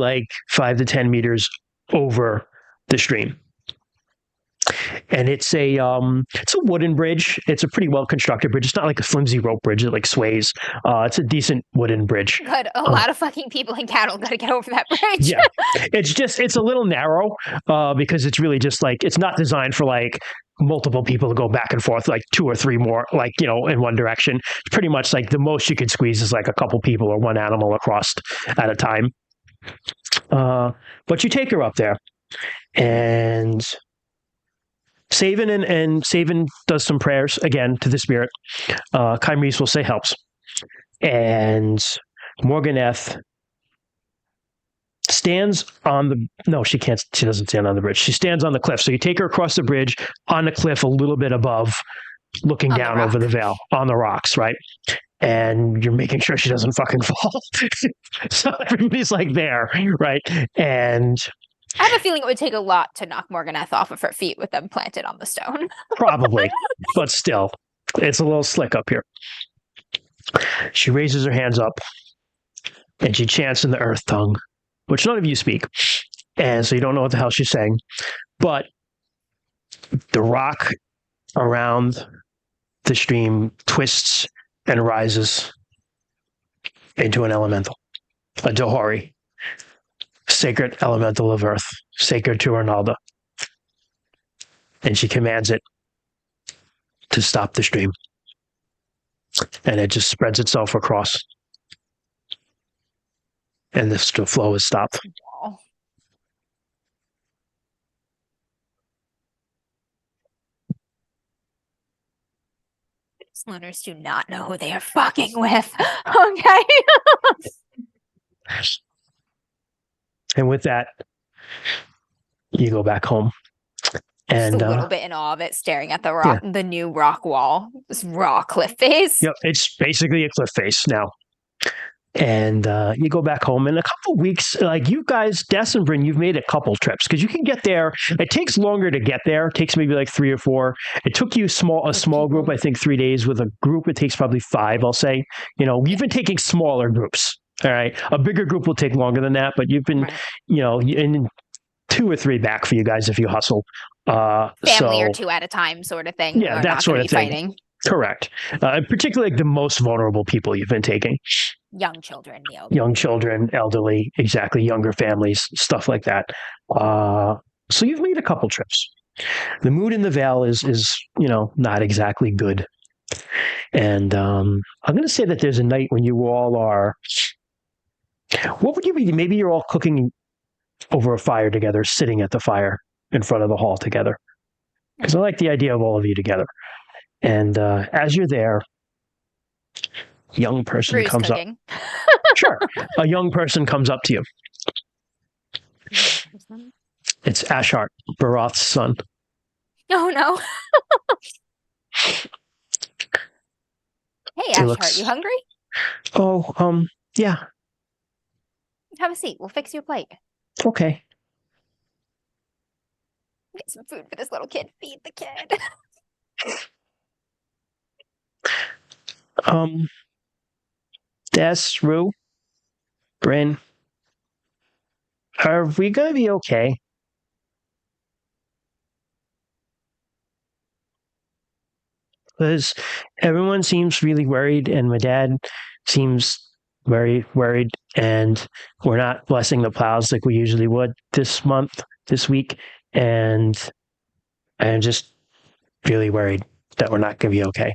5 to 10 meters over the stream. And it's a wooden bridge. It's a pretty well constructed bridge. It's not like a flimsy rope bridge that sways. It's a decent wooden bridge. But a lot of fucking people and cattle got to get over that bridge. Yeah, it's a little narrow because it's really just it's not designed for multiple people to go back and forth, 2 or 3 more, in one direction. It's pretty much the most you could squeeze is a couple people or one animal across at a time. But you take her up there, and Savan does some prayers again to the spirit. Kymrise will say helps. And Morganeth stands on the... No, she can't. She doesn't stand on the bridge. She stands on the cliff. So you take her across the bridge on the cliff a little bit above, looking down over the vale on the rocks, right? And you're making sure she doesn't fucking fall. So everybody's there, right? And I have a feeling it would take a lot to knock Morganeth off of her feet with them planted on the stone. Probably, but still, it's a little slick up here. She raises her hands up, and she chants in the earth tongue, which none of you speak, and so you don't know what the hell she's saying. But the rock around the stream twists and rises into an elemental, a Dohori. Sacred elemental of earth, sacred to Arnalda. And she commands it to stop the stream. And it just spreads itself across. And the flow is stopped. Wow. These lunars do not know who they are fucking with. Okay. And with that, you go back home. And just a little bit in awe of it, staring at the rock, the new rock wall, this raw cliff face. Yep, it's basically a cliff face now. And you go back home in a couple of weeks. You guys, Des and Bryn, you've made a couple trips because you can get there. It takes longer to get there. It takes maybe 3 or 4. It took you a small group, I think 3 days. With a group, it takes probably 5, I'll say. You've been taking smaller groups. All right. A bigger group will take longer than that, but you've been, in 2 or 3 back for you guys if you hustle. Family or 2 at a time sort of thing. Yeah, that sort of thing. Fighting. Correct. Particularly the most vulnerable people you've been taking. Young children, the elderly. Young children, elderly, exactly, younger families, stuff like that. So you've made a couple trips. The mood in the Vale is not exactly good. And I'm going to say that there's a night when you all are... What would you be? Maybe you're all cooking over a fire together, sitting at the fire in front of the hall together. Because I like the idea of all of you together. And as you're there, a young person comes up. Sure. A young person comes up to you. It's Ashart, Baroth's son. Oh, no. Hey, Ashart, you hungry? Oh, yeah. Have a seat. We'll fix your plate. Okay. Get some food for this little kid. Feed the kid. Des, Rue, Bryn, are we gonna be okay? Because everyone seems really worried, and my dad seems very worried, and we're not blessing the plows like we usually would this month. this week, and I'm just really worried that we're not going to be okay.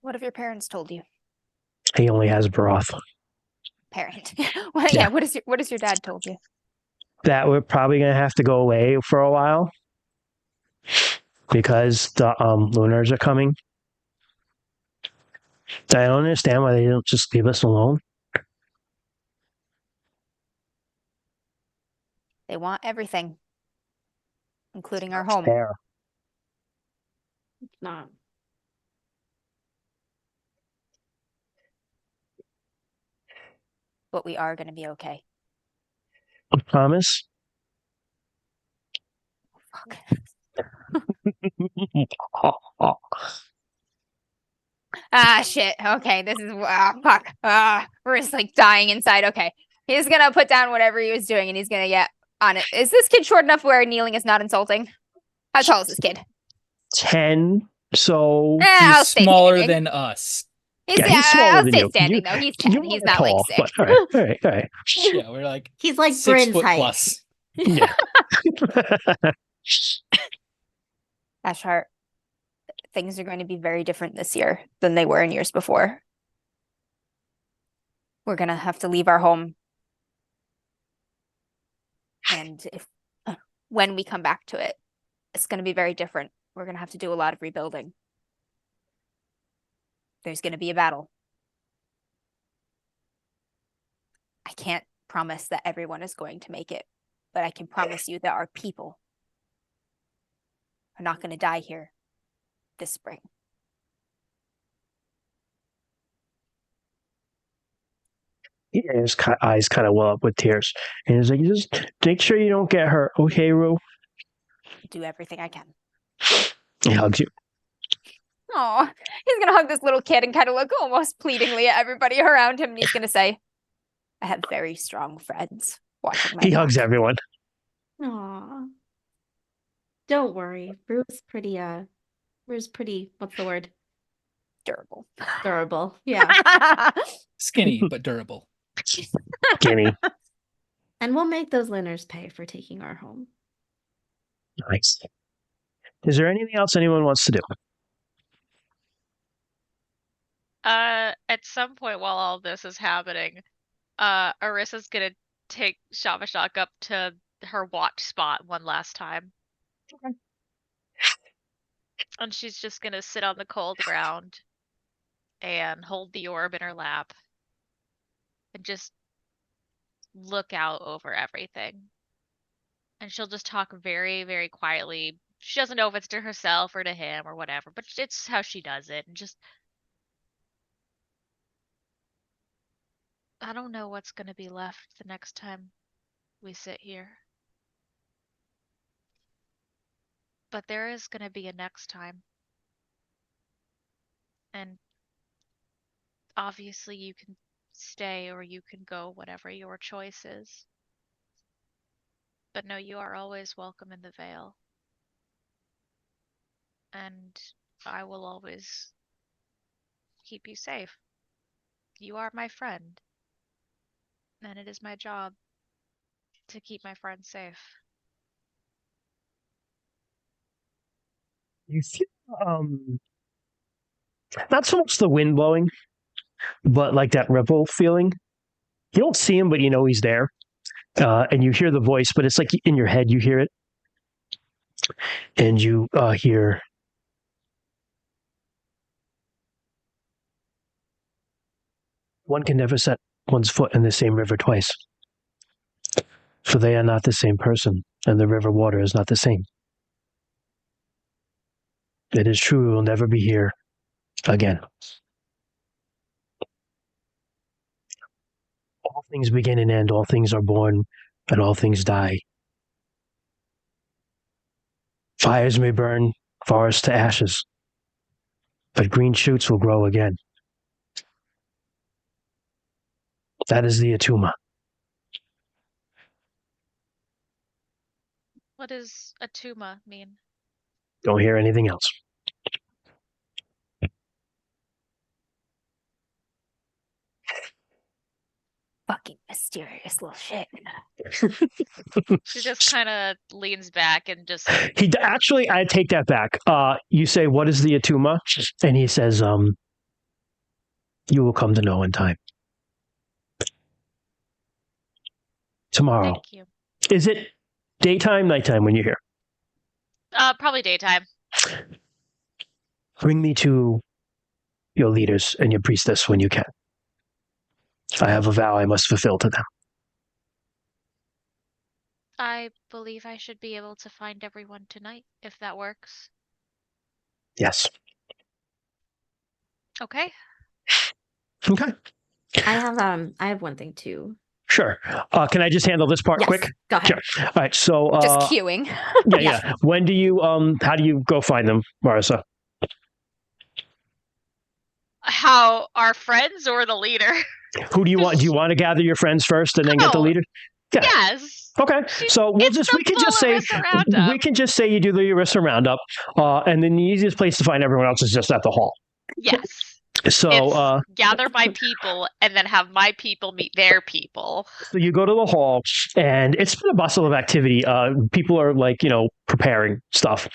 What have your parents told you? He only has broth. Parent. Well, Yeah. What has your dad told you? That we're probably going to have to go away for a while because the lunars are coming. I don't understand why they don't just leave us alone. They want everything, including our home. Fair. It's not. But we are going to be okay. Promise? Fuck. Ah, shit. Okay, this is fuck. We're just like dying inside. Okay, he's gonna put down whatever he was doing, and he's gonna get on it. Is this kid short enough where kneeling is not insulting? How tall is this kid? 10. So I'll He's stay smaller standing. than us. He's smaller I'll than stay you. standing though. He's 10. You He's are not tall, like 6. but all right. Yeah, we're like He's like 6 Bryn's foot height. plus. Yeah. Ashhart, things are going to be very different this year than they were in years before. We're gonna have to leave our home. And when we come back to it, it's gonna be very different. We're gonna have to do a lot of rebuilding. There's gonna be a battle. I can't promise that everyone is going to make it, but I can promise you that our people are not gonna die here this spring. His eyes kind of well up with tears. And he's like, just make sure you don't get hurt. Okay, Rue? Do everything I can. He hugs you. Oh, he's gonna hug this little kid and kind of look almost pleadingly at everybody around him, and he's gonna say, I have very strong friends watching my He back. hugs everyone. Aw. Don't worry. Rue's pretty, what's the word? Durable. Durable. Yeah. Skinny but durable. Gimme. And we'll make those Linners pay for taking our home. Nice. Is there anything else anyone wants to do? At some point while all this is happening, Arissa's gonna take Shavashak up to her watch spot one last time. Okay. And she's just gonna sit on the cold ground and hold the orb in her lap and just look out over everything. And she'll just talk very, very quietly. She doesn't know if it's to herself or to him or whatever, but it's how she does it. And just, I don't know what's going to be left the next time we sit here. But there is going to be a next time. And obviously you can stay or you can go, whatever your choice is. But no, you are always welcome in the Vale. And I will always keep you safe. You are my friend. And it is my job to keep my friends safe. You feel not so much the wind blowing, but like that ripple feeling. You don't see him, but you know he's there. And you hear the voice, but it's like in your head you hear it. And you hear, one can never set one's foot in the same river twice, for they are not the same person, and the river water is not the same. It is true we will never be here again. All things begin and end, all things are born, and all things die. Fires may burn forests to ashes, but green shoots will grow again. That is the Atuma. What does Atuma mean? Don't hear anything else. Fucking mistake. Mysterious little shit. She just kind of leans back and just. Actually, I take that back. You say, "What is the Atuma?" And he says, "You will come to know in time." Tomorrow. Thank you. Is it daytime, nighttime when you're here? Probably daytime. Bring me to your leaders and your priestess when you can. I have a vow I must fulfill to them. I believe I should be able to find everyone tonight, if that works. Yes. Okay. Okay. I have one thing too. Sure. Can I just handle this part Yes, quick? go ahead. Sure. All right. So, Just queuing. yeah. When do you, how do you go find them, Marissa? How our friends or the leader? Who do you want? Do you want to gather your friends first and then get the No. leader? Yeah. Yes. Okay. So we can just say you do the Arista roundup, and then the easiest place to find everyone else is just at the hall. Yes. So, It's gather my people and then have my people meet their people. So you go to the hall, and it's been a bustle of activity. People are preparing stuff.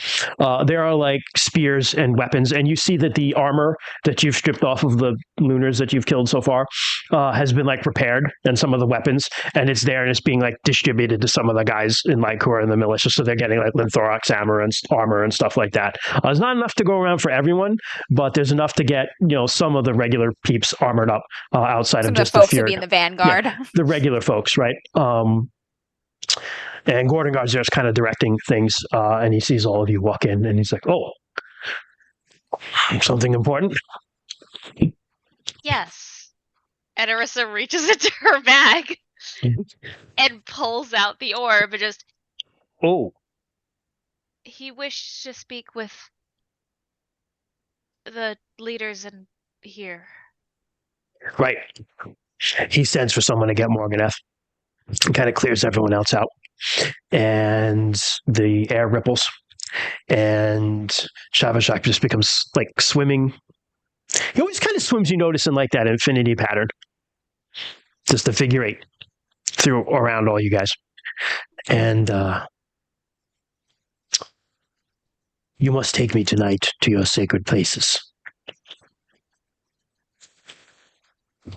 There are like spears and weapons, and you see that the armor that you've stripped off of the lunars that you've killed so far has been like prepared, and some of the weapons, and it's there, and it's being like distributed to some of the guys in like who are in the militia, so they're getting like Linthorax armor and stuff like that. There's not enough to go around for everyone, but there's enough to get some of the regular peeps armored up outside Some of of just the folks the to feared. be in the vanguard. The regular folks, right? And Gordon Guard's just kind of directing things, and he sees all of you walk in, and he's like, "Oh, something important." Yes. And Arissa reaches into her bag and pulls out the orb and just. Oh, He wished to speak with the leaders in here. right. He sends for someone to get Morganeth. Kind of clears everyone else out, and the air ripples, and Shavashak just becomes like swimming. He always kind of swims, you notice, in like that infinity pattern, just a figure eight through around all you guys, and you must take me tonight to your sacred places.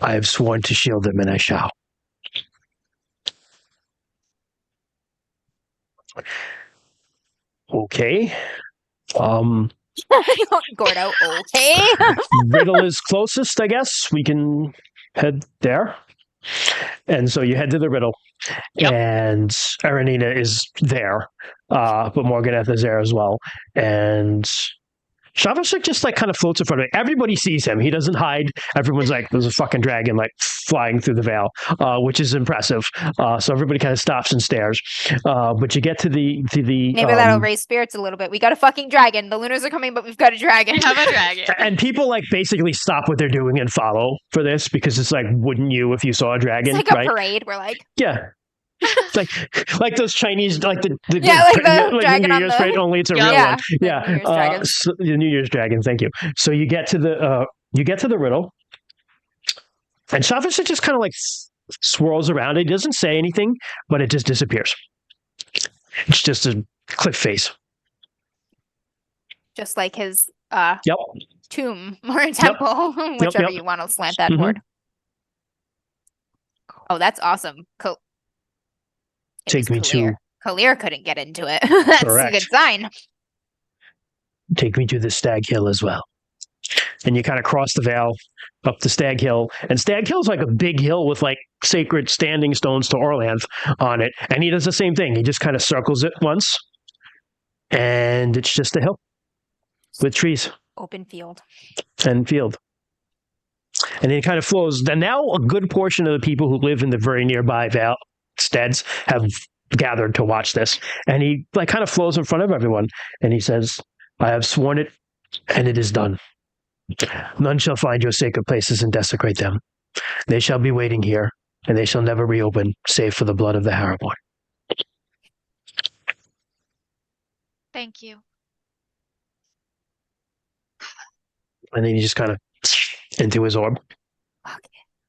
I have sworn to shield them, and I shall. Okay. Gordo, okay. Riddle is closest, I guess. We can head there. And so you head to the Riddle. Yep. And Aranina is there. But Morganeth is there as well. And Shavashik just like kind of floats in front of it. Everybody sees him. He doesn't hide. Everyone's like, there's a fucking dragon like flying through the veil, which is impressive. So everybody kind of stops and stares. But you get to the Maybe that'll raise spirits a little bit. We got a fucking dragon. The Lunars are coming, but we've got a dragon. We have a dragon. And people like basically stop what they're doing and follow for this because it's like, wouldn't you if you saw a dragon? It's like right? a parade. We're like, Yeah. It's like those Chinese, like the dragon New on Year's the... parade, only it's a real Yeah, one. Yeah, New Year's dragon. so, the New Year's dragon. Thank you. So you get to the Riddle, and Shavashik just kind of like swirls around it. He doesn't say anything, but it just disappears. It's just a cliff face. Just like his Yep. tomb or temple, whichever you want to slant that toward. Oh, that's awesome. Take me to... Kalir couldn't get into it. That's Correct. a good sign. Take me to the Stag Hill as well. And you kind of cross the veil up the Stag Hill. And Stag Hill is like a big hill with like sacred standing stones to Orlanth on it. And he does the same thing. He just kind of circles it once. And it's just a hill with trees. Open field. And field. And it kind of flows. And now a good portion of the people who live in the very nearby steads have gathered to watch this. And he like kind of flows in front of everyone. And he says, I have sworn it, and it is done. None shall find your sacred places and desecrate them. They shall be waiting here, and they shall never reopen, save for the blood of the Harraborn. Thank you. And then he just kind of into his orb. Okay.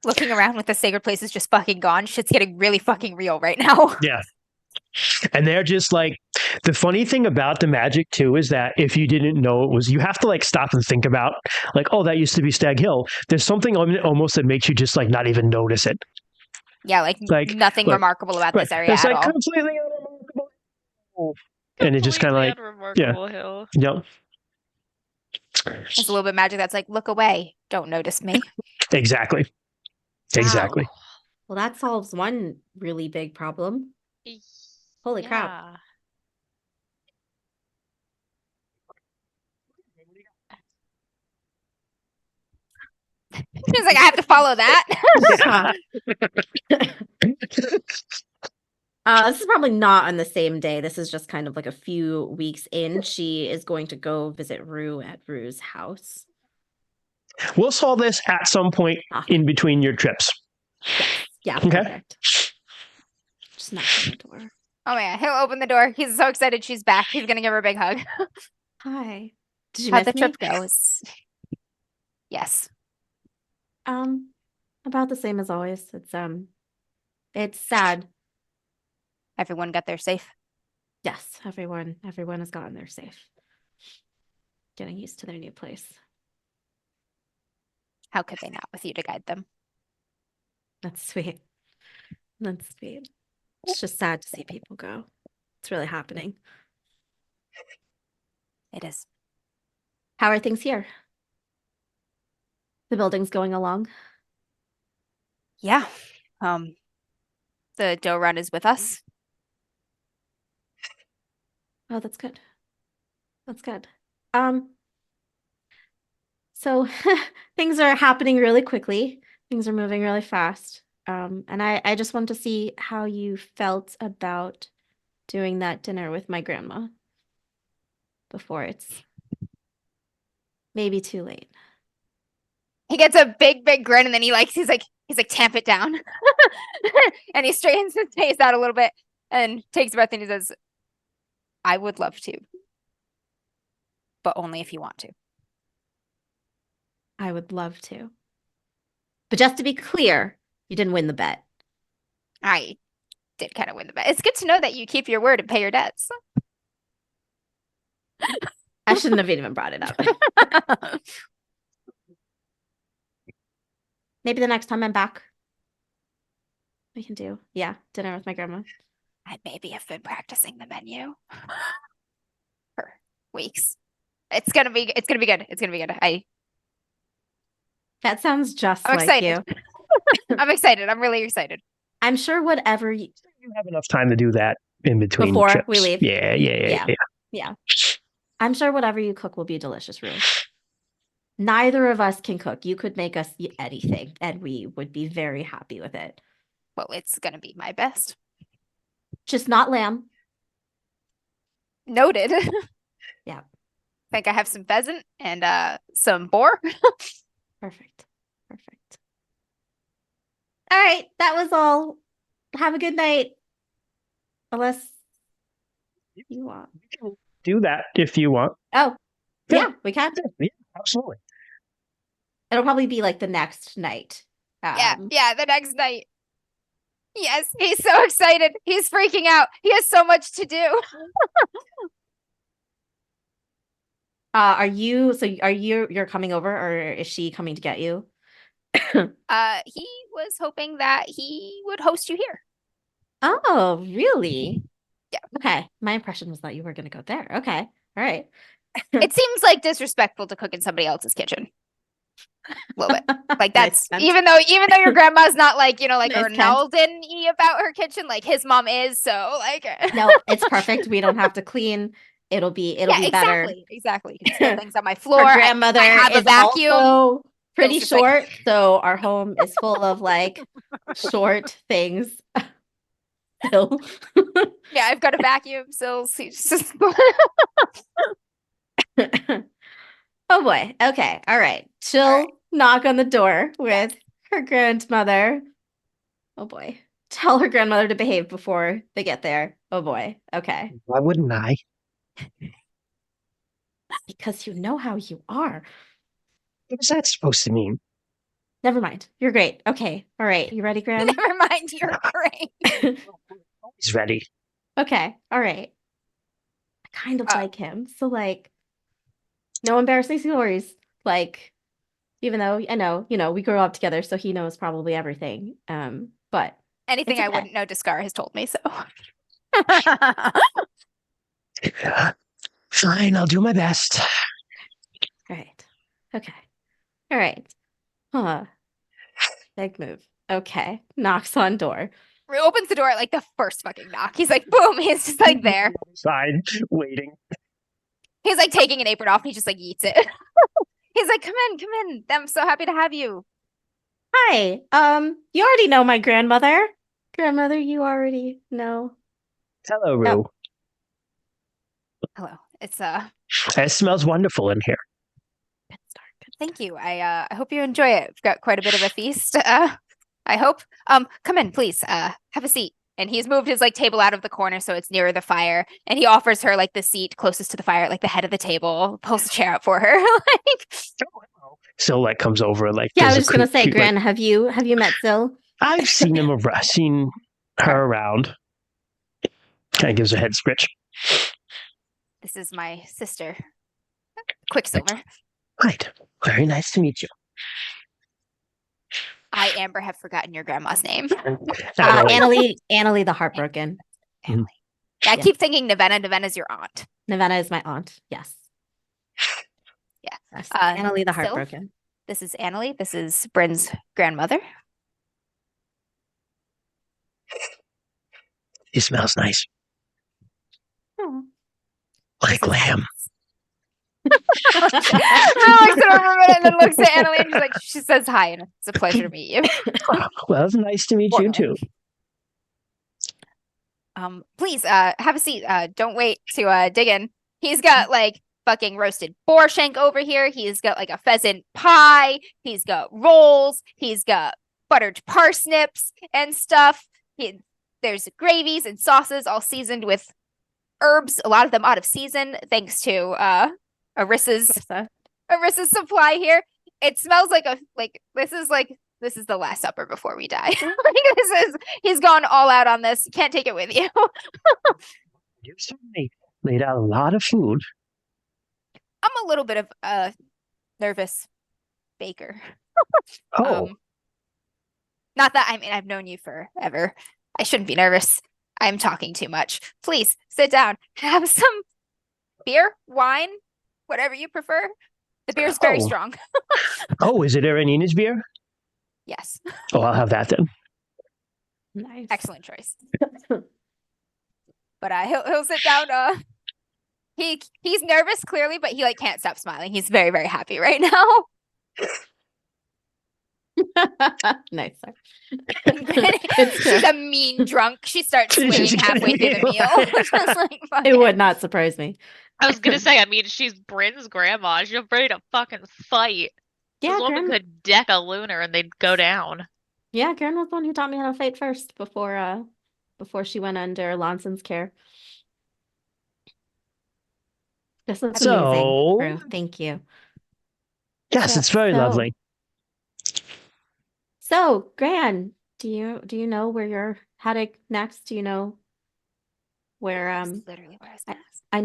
looking around with the sacred places just fucking gone. Shit's getting really fucking real right now. Yeah. And they're just like, the funny thing about the magic too is that if you didn't know it was, you have to like stop and think about like, oh, that used to be Stag Hill. There's something almost that makes you just like not even notice it. Yeah, like nothing remarkable about this area it's at like all. completely unremarkable. And it just kind of like, unremarkable hill. Yep. There's a little bit of magic that's like, look away, don't notice me. Exactly. Exactly. Wow. Well, that solves one really big problem. Holy crap. Yeah. She's like, I have to follow that. This is probably not on the same day. This is just kind of like a few weeks in. She is going to go visit Rue at Rue's house. We'll solve this at some point in between your trips. Yeah, Okay. perfect. Just knock on the door. Oh yeah, he'll open the door. He's so excited she's back. He's gonna give her a big hug. Hi. Did you How'd miss the me? trip go? Yes. About the same as always. It's sad. Everyone got there safe. Yes, everyone has gotten there safe. Getting used to their new place. How could they not with you to guide them? That's sweet. That's sweet. It's just sad to see people go. It's really happening. It is. How are things here? The building's going along? Yeah. The dough run is with us. Oh, that's good. That's good. So things are happening really quickly. Things are moving really fast. And I just want to see how you felt about doing that dinner with my grandma before it's maybe too late. He gets a big grin and then he's like tamp it down. And he straightens his face out a little bit and takes a breath and he says, I would love to. But only if you want to. I would love to. But just to be clear, you didn't win the bet. I did kind of win the bet. It's good to know that you keep your word and pay your debts. I shouldn't have even brought it up. Maybe the next time I'm back, we can do, dinner with my grandma. I maybe have been practicing the menu for weeks. It's gonna be good. It's gonna be good. That sounds just I'm like excited. you. I'm excited. I'm really excited. I'm sure whatever you have enough time to do that in between before trips. we leave. Yeah. I'm sure whatever you cook will be delicious, Rue. Neither of us can cook. You could make us eat anything, and we would be very happy with it. Well, it's gonna be my best. Just not lamb. Noted. Yeah. I think I have some pheasant and some boar. Perfect. All right, that was all. Have a good night. Unless you want. Do that if you want. Oh, yeah, we can. Yeah, absolutely. It'll probably be like the next night. Yeah, the next night. Yes, he's so excited. He's freaking out. He has so much to do. You're coming over, or is she coming to get you? He was hoping that he would host you here. Oh, really? Yeah. Okay. My impression was that you were going to go there. Okay. All right. It seems like disrespectful to cook in somebody else's kitchen. A little bit. Like that's even though your grandma's not like, like Nice Ronaldo-y about her kitchen, like his mom is, so like No, it's perfect. We don't have to clean. It'll be better. Exactly. You can steal things on my floor. Our grandmother I have a is vacuum. Also pretty just like- short, so our home is full of like short things. Still. Yeah, I've got a vacuum, so Oh boy. Okay. All right. She'll knock on the door with her grandmother. Oh boy. Tell her grandmother to behave before they get there. Oh boy. Okay. Why wouldn't I? Because you know how you are. What is that supposed to mean? Never mind. You're great. Okay. All right. You ready, Gran? Never mind, you're great. He's ready. Okay. All right. I kind of Uh, like him. So like, no embarrassing stories. Like, even though I know, we grew up together, so he knows probably everything. But Anything it's I okay. wouldn't know, Discar has told me so. Fine, I'll do my best. All right. Okay. All right. Huh. Big move. Okay. Knocks on door. Opens the door at like the first fucking knock. He's like, boom. He's just like there. Side, waiting. He's like taking an apron off and he just like eats it. He's like, come in, come in. I'm so happy to have you. Hi. You already know my grandmother. Grandmother, you already know. Hello, Rue. Hello. It's It smells wonderful in here. Good start. Good thank you. I hope you enjoy it. We've got quite a bit of a feast. I hope. Come in, please. Have a seat. And he's moved his like table out of the corner so it's nearer the fire. And he offers her like the seat closest to the fire, like the head of the table, pulls the chair up for her. Like Sil like comes over like. Yeah, I there's was a just gonna cute- say, cute, like- Gran, have you met Sil? I've seen him. Seen her around. Kind of gives a head scritch. this is my sister, Quicksilver. Right. Very nice to meet you. I, Amber, have forgotten your grandma's name. Annalie the Heartbroken. Mm. I Yeah. keep thinking Navenna. Navenna's your aunt. Navenna is my aunt. Yes. Yeah. Yes. Uh, Annalie the Sil? Heartbroken. This is Annalie. This is Bryn's grandmother. He smells nice. Oh. Like lamb. Alex looks at her and then looks at Annalie and she's like, she says hi and it's a pleasure to meet you. Well, it's nice to meet you too. Please, have a seat. Don't wait to dig in. He's got like fucking roasted boar shank over here. He's got like a pheasant pie. He's got rolls. He's got buttered parsnips and stuff. There's gravies and sauces all seasoned with herbs, a lot of them out of season, thanks to Arissa's supply here. It smells like this is the last supper before we die. He's gone all out on this. You can't take it with you. You certainly laid out a lot of food. I'm a little bit of a nervous baker. Oh, Not that I've known you forever. I shouldn't be nervous. I'm talking too much. Please sit down. Have some beer, wine, whatever you prefer. The beer's very Oh. strong. oh, is it Erenina's beer? Yes. Oh, I'll have that then. Nice. Excellent choice. But he'll sit down. He's nervous clearly, but he like can't stop smiling. He's very, very happy right now. Nice. She's a mean drunk. She starts swinging halfway through the meal. Just like, It fucking- would not surprise me. I was gonna say, I mean, she's Bryn's grandma. She's ready to fucking fight. Yeah, This woman Gran. could deck a lunar and they'd go down. Yeah, Gran was the one who taught me how to fight first before she went under Lonson's care. This is So- amazing. Rue. Thank you. Yes, it's very So- lovely. So, Gran, do you know where you're headed next? Do you know where That's literally what I was gonna ask. I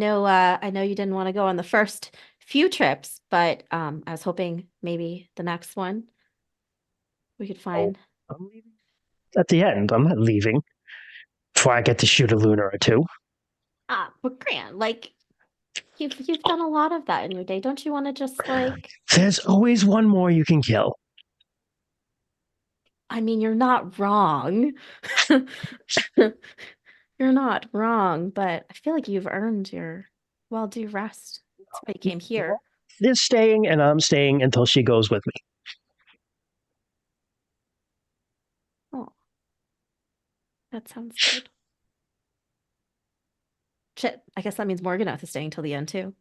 know you didn't want to go on the first few trips, but I was hoping maybe the next one we could find. I'm leaving at the end. I'm not leaving before I get to shoot a lunar or two. But Gran, like you've done a lot of that in your day. Don't you want to just like There's always one more you can kill. I mean, you're not wrong. You're not wrong, but I feel like you've earned your well-due rest. That's why you came here. They're staying, and I'm staying until she goes with me. Oh, that sounds good. Shit, I guess that means Morganoth is staying till the end too.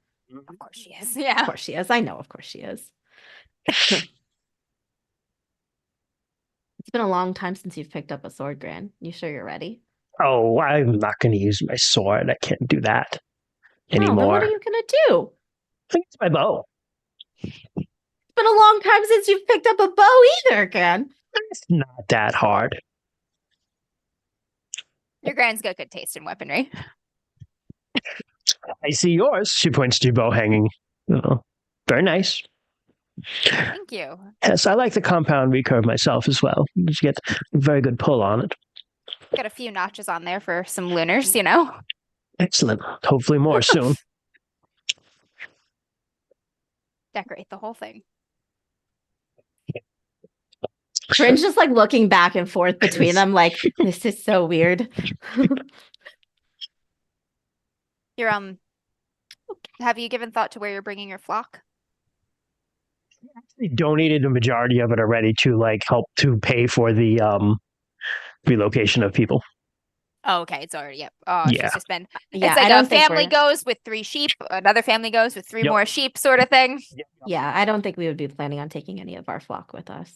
Of course she is. Of Yeah. course she is. I know, of course she is. It's been a long time since you've picked up a sword, Gran. You sure you're ready? Oh, I'm not going to use my sword. I can't do that Oh, then anymore. what are you gonna do? I think it's my bow. been a long time since you've picked up a bow either, Gran. It's not that hard. Your Gran's got good taste in weaponry. I see yours. She points to your bow hanging. Very nice. Thank you. Yes, I like the compound recurve myself as well. You get a very good pull on it. Got a few notches on there for some lunars, you know? Excellent. Hopefully more soon. Decorate the whole thing. Corinne's just like looking back and forth between them, like, this is so weird. You're have you given thought to where you're bringing your flock? They donated a majority of it already to like help to pay for the relocation of people. Oh, okay, it's already yep. Oh, Yeah. it's just been Yeah, it's like I don't a think family we're- goes with 3 sheep, another family goes with 3 Yep. more sheep, sort of thing. Yeah, I don't think we would be planning on taking any of our flock with us.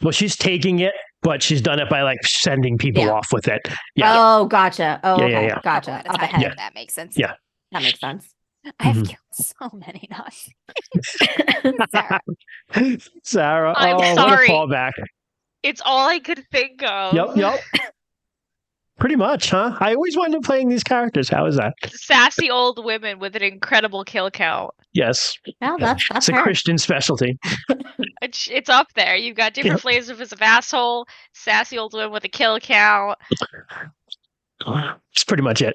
Well, she's taking it, but she's done it by like sending people Yeah. off with it. Yeah. Oh, gotcha. Oh, Yeah, okay. yeah. Gotcha. Couple at a Up time. ahead. Yeah. That makes sense. Yeah. That makes sense. I've Mhm. killed so many nuts. Sarah. Sarah, I'm what a sorry. fallback. It's all I could think of. Yep. Pretty much, huh? I always wanted playing these characters. How is that? Sassy old women with an incredible kill count. Yes. Well, that's It's a her. Christian specialty. It's up there. You've got different flavors of asshole, sassy old women with a kill count. That's pretty much it.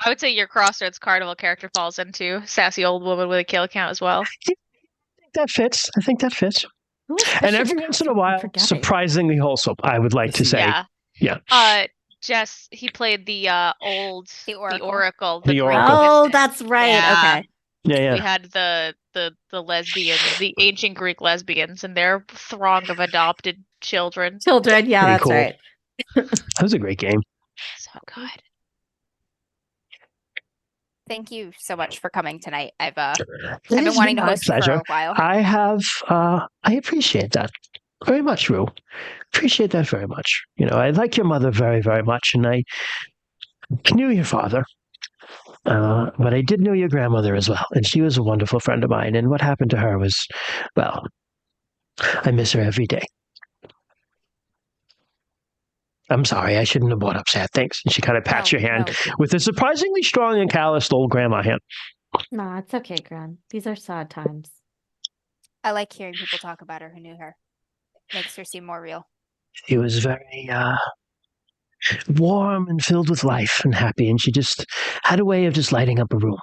I would say your Crossroads Carnival character falls into sassy old woman with a kill count as well. That fits. I think that fits. Who was And Bishop every once in a Crawford? I'm while, forgetting. surprisingly wholesome, I would like to say. Yeah. Jess, he played the Oracle. The Oracle. Oh, Mystic. that's right. Yeah. Okay. Yeah. We had the lesbians, the ancient Greek lesbians, and their throng of adopted children. Children. Yeah, Pretty that's cool. right. That was a great game. So good. Thank you so much for coming tonight. I've It been has wanting to my host you for pleasure. a while. I appreciate that very much, Rue. Appreciate that very much. I like your mother very, very much, and I knew your father. But I did know your grandmother as well, and she was a wonderful friend of mine. And what happened to her was, well, I miss her every day. I'm sorry, I shouldn't have brought up sad things. And she kind of pats No, your hand no. with a surprisingly strong and calloused old grandma hand. No, it's okay, Gran. These are sad times. I like hearing people talk about her who knew her. Makes her seem more real. She was very warm and filled with life and happy, and she just had a way of just lighting up a room.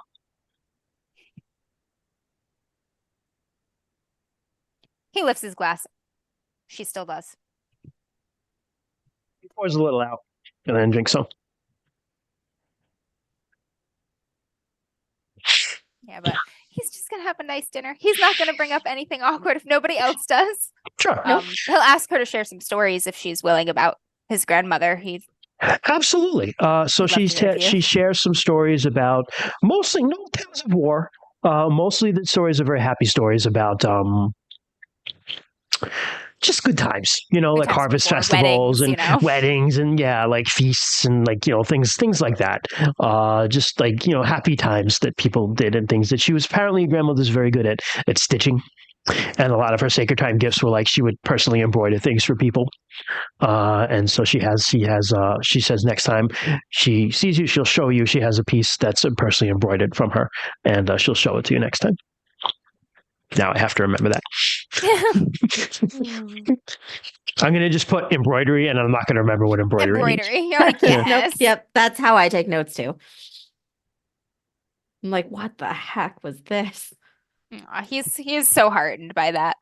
He lifts his glass. She still does. He pours a little out and then drinks some. Yeah, but he's just gonna have a nice dinner. He's not gonna bring up anything awkward if nobody else does. Sure. He'll ask her to share some stories if she's willing about his grandmother. Absolutely. So Love to hear you. she shares some stories about mostly no tales of war. Mostly the stories are very happy stories about just good times. Like times harvest before festivals weddings, and weddings and like feasts and like things like that. Just like happy times that people did and things that she was apparently grandmother's very good at stitching. And a lot of her sacred time gifts were like she would personally embroider things for people. And so she says next time she sees you, she'll show you. She has a piece that's personally embroidered from her, and she'll show it to you next time. Now I have to remember that. I'm going to just put embroidery, and I'm not going to remember what embroidery means. Embroidery. You're like, Yeah. yes. Nope. Yep. That's how I take notes too. I'm like, what the heck was this? Aw, he's so heartened by that.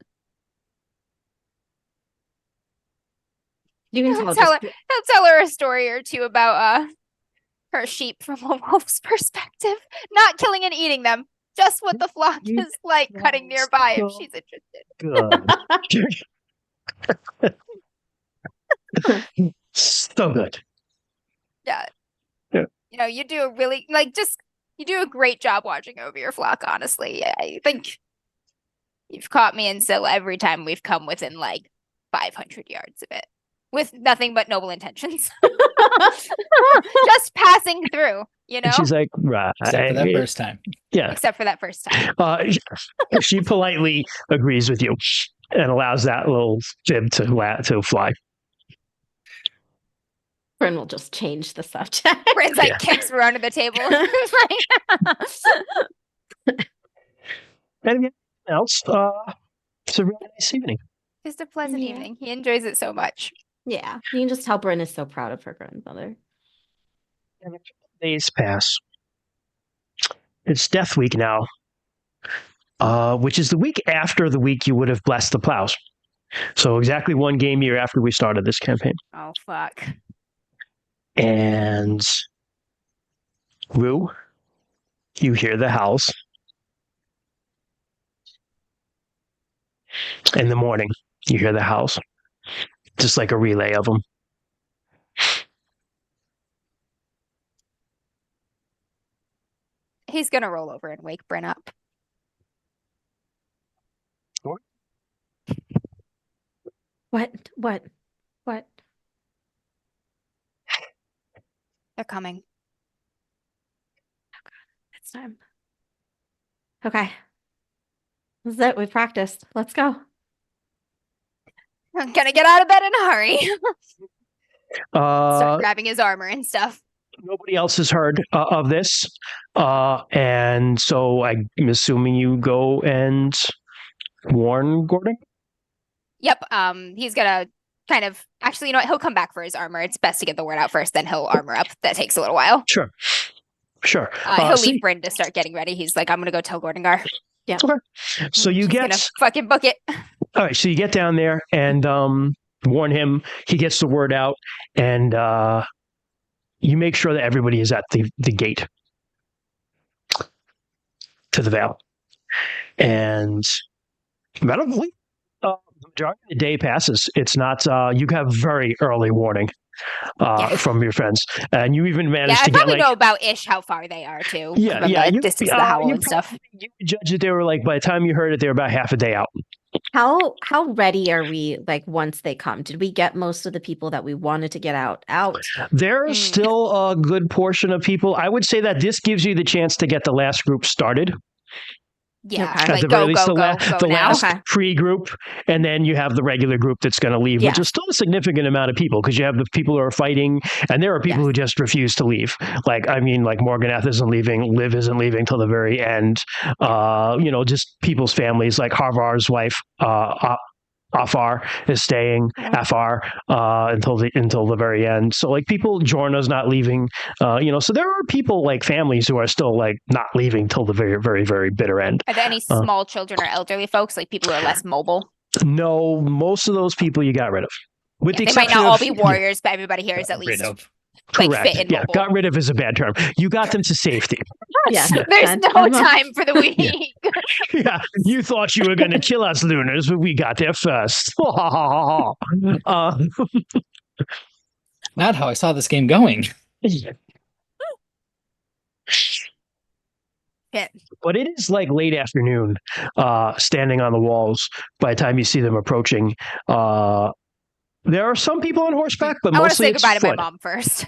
You can He'll tell. tell, Just, he'll tell her a story or two about her sheep from a wolf's perspective. Not killing and eating them. Just what the flock is like cutting nearby if she's interested. Good. So good. Yeah. Yeah. You do a really you do a great job watching over your flock, honestly. I think you've caught me in Sylla every time we've come within like 500 yards of it. with nothing but noble intentions. Just passing through, you know? And she's like, right. Except for that first time. Yeah. Except for that first time. She politely agrees with you and allows that little fib to fly. Bryn will just change the subject. Bryn's like Yeah. kicks her under the table. Anything else? It's a really nice evening. Just a pleasant Yeah. evening. He enjoys it so much. Yeah, you can just tell Bryn is so proud of her grandmother. And a couple days pass. It's Death Week now, which is the week after the week you would have blessed the plows. So exactly one game year after we started this campaign. Oh, fuck. And Rue, you hear the howls. In the morning, you hear the howls. Just like a relay of them. He's gonna roll over and wake Bryn up. What? They're coming. It's time. Okay. This is it. We practiced. Let's go. I'm gonna get out of bed in a hurry. Start Uh, grabbing his armor and stuff. nobody else has heard of this. And so I'm assuming you go and warn Gordon? Yep. He's gonna kind of actually, you know what? He'll come back for his armor. It's best to get the word out first, then he'll armor up. That takes a little while. Sure. He'll So leave Bryn to start getting ready. He's like, I'm gonna go tell Gordengar. So you He's get gonna fucking book it. all right. So you get down there and warn him. He gets the word out, and you make sure that everybody is at the gate to the Vale. And medically, the majority of the day passes. It's not. You have very early warning Yeah. from your friends, and you even Yeah, managed I to get probably like. know about ish how far they are too. Yeah, from yeah. the distance of the howl you and stuff. You would judge that they were like, by the time you heard it, they were about half a day out. How ready are we, like, once they come? Did we get most of the people that we wanted to get out? There's still a good portion of people. I would say that this gives you the chance to get the last group started. Yeah, Okay. At the like very go least, the now. last Okay. pre-group, and then you have the regular group that's going to leave, which Yes. is still a significant amount of people because you have the people who are fighting, and there are people Yes. who just refuse to leave. Like Morganath isn't leaving, Liv isn't leaving till the very end. Just people's families, like Harvar's wife, Afar is staying. Afar until the very end. So like people, Jorna's not leaving. So there are people like families who are still like not leaving till the very, very, very bitter end. Are there any small children or elderly folks, like people who are less mobile? No, most of those people you got rid of. With the They might exception not all of be warriors, but everybody here is at Rid least of. like correct. fit and Yeah, mobile. got rid of is a bad term. You got them to safety. Yes. There's and- no time for the week. Yeah, you thought you were going to kill us, Lunars, but we got there first. Not how I saw this game going. Yeah. But it is like late afternoon, standing on the walls by the time you see them approaching. There are some people on horseback, but I want to mostly say it's goodbye to my foot. mom first.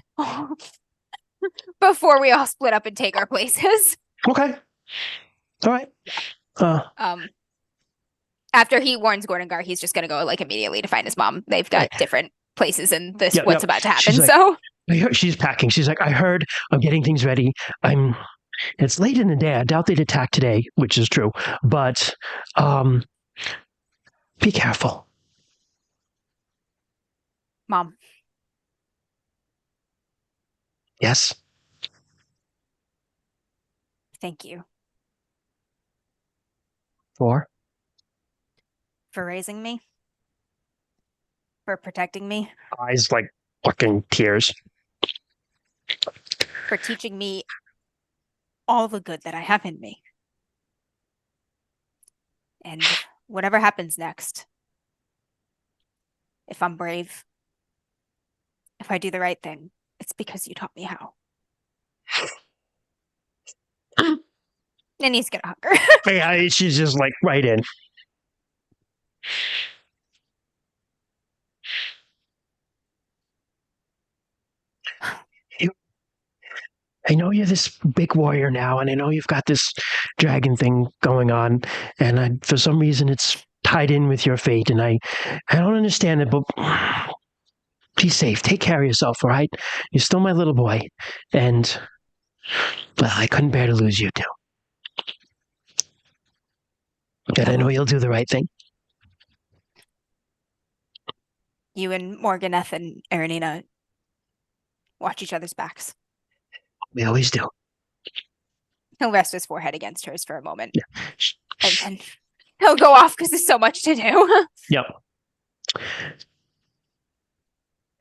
Before we all split up and take our places. Okay. All right. After he warns Gordengar, he's just gonna go like immediately to find his mom. They've got different places in this Yep, what's yep. about to happen. She's like- So I heard, she's packing. She's like, I heard I'm getting things ready. It's late in the day. I doubt they'd attack today, which is true. But be careful. Mom, Yes. thank you For for raising me. For protecting me. eyes like fucking tears. For teaching me all the good that I have in me. And whatever happens next, if I'm brave, if I do the right thing, it's because you taught me how. And he's gonna hug her. Yeah, she's just like right in. I know you're this big warrior now, and I know you've got this dragon thing going on, and for some reason it's tied in with your fate, and I don't understand it, but be safe. Take care of yourself, all right? You're still my little boy, and, well, I couldn't bear to lose you, too. And I know you'll do the right thing. You and Morganeth and Aranina watch each other's backs. We always do. He'll rest his forehead against hers for a moment. Yeah. And then he'll go off because there's so much to do. Yep.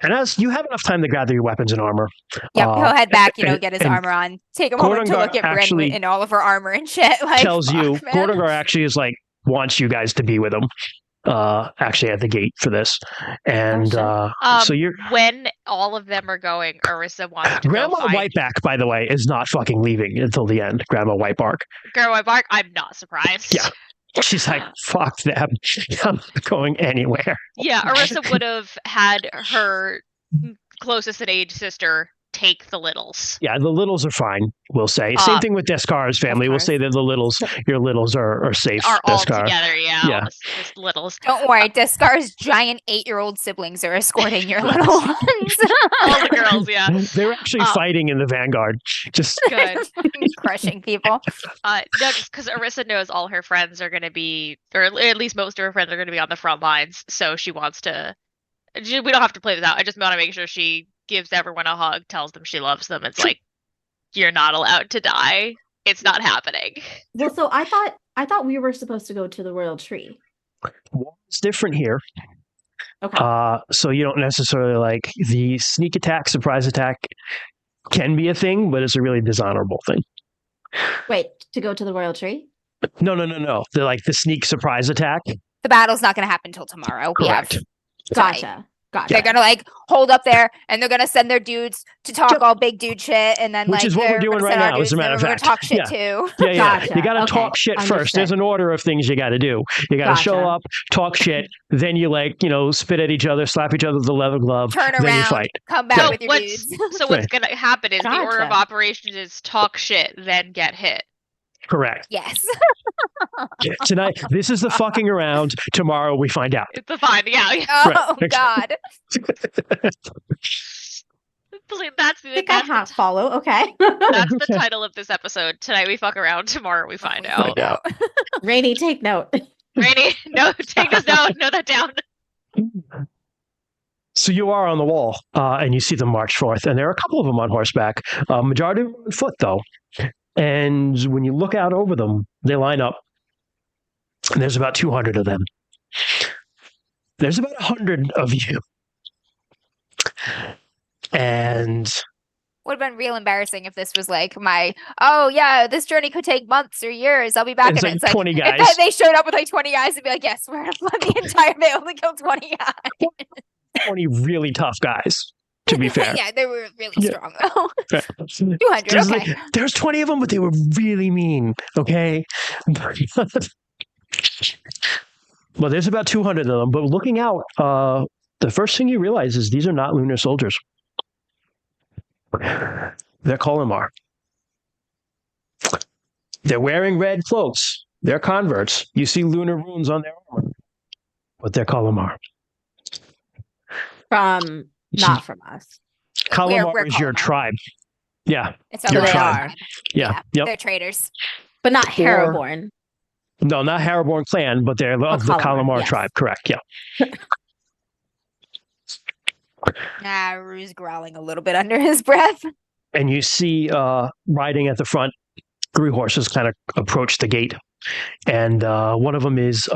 And as you have enough time to gather your weapons and armor. Yep, he'll head back, get his and armor on. Take a moment to Gordengar look at Bryn actually in all of her armor and shit. Like, tells you, man. Gordengar actually is like, wants you guys to be with him. Actually at the gate for this. And so you're when all of them are going, Orisa wants to Grandma go find Whiteback, by the way, is not fucking leaving until the end. Grandma Whitebark. Grandma Whitebark. I'm not surprised. Yeah. She's like, fuck them. I'm not going anywhere. Yeah, Orisa would have had her closest in age sister take the littles. Yeah, the littles are fine, we'll say. Same thing with Descar's family. We'll say that the littles, your littles are safe. Are all Descar. together, yeah. Yeah. All the littles. Don't worry, Descar's giant 8-year-old siblings are escorting your little ones. All the girls, yeah. They're actually fighting in the vanguard. Just Good. Crushing people. No, just because Orisa knows all her friends are going to be, or at least most of her friends are going to be on the front lines, so she wants to. We don't have to play this out. I just want to make sure she gives everyone a hug, tells them she loves them. It's like, you're not allowed to die. It's not happening. Well, so I thought we were supposed to go to the royal tree. It's different here. Okay. So you don't necessarily like the sneak attack, surprise attack can be a thing, but it's a really dishonorable thing. Wait, to go to the royal tree? No. They're like the sneak surprise attack. The battle's not going to happen until tomorrow. Correct. Gotcha. They're going to like hold up there and they're going to send their dudes to talk all big dude shit. And then which is what we're doing right now, as a matter of fact. Talk shit too. Yeah. Gotcha. You got to Okay. talk shit first. Understood. There's an order of things you got to do. You got to show up, talk shit, then you spit at each other, slap each other with the leather glove, Turn then around, you fight. come back with your dudes. So what's going to happen is the order of Gotcha. operations is talk shit, then get hit. Correct. Yes. Tonight, this is the fucking around. Tomorrow we find out. It's a fine, yeah. Oh, Right. God. That's I think I half follow. Okay. that's the title of this episode. Tonight we fuck around. Tomorrow we find out. Yeah. Rainy, take note. Rainy, no, take this down. Note that down. So you are on the wall, and you see them march forth, and there are a couple of them on horseback. Majority of them on foot, though. And when you look out over them, they line up, and there's about 200 of them. There's about 100 of you. And Would have been real embarrassing if this was like this journey could take months or years. I'll be back. it's And like it's 20 like, guys. if they showed up with like 20 guys and be like, yes, we're going to flood the entire veil to kill 20 guys. 20 really tough guys, to be fair. Yeah, they were really Yeah. strong though. 200, Just okay. like, there's 20 of them, but they were really mean, okay? Well, there's about 200 of them, but looking out, the first thing you realize is these are not lunar soldiers. They're Kolomar. They're wearing red cloaks. They're converts. You see lunar runes on their armor, but they're Kolomar. Not from us. Kolomar we're is your Kolomar. tribe. Yeah, It's Your over tribe. there. yeah, yep. They're traitors. But not Or- Harraborn. No, not Harraborn clan, but they're of the Kolomar, Kolomar yes. tribe. Correct, yeah. Rue's growling a little bit under his breath. And you see riding at the front, 3 horses kind of approach the gate. And one of them is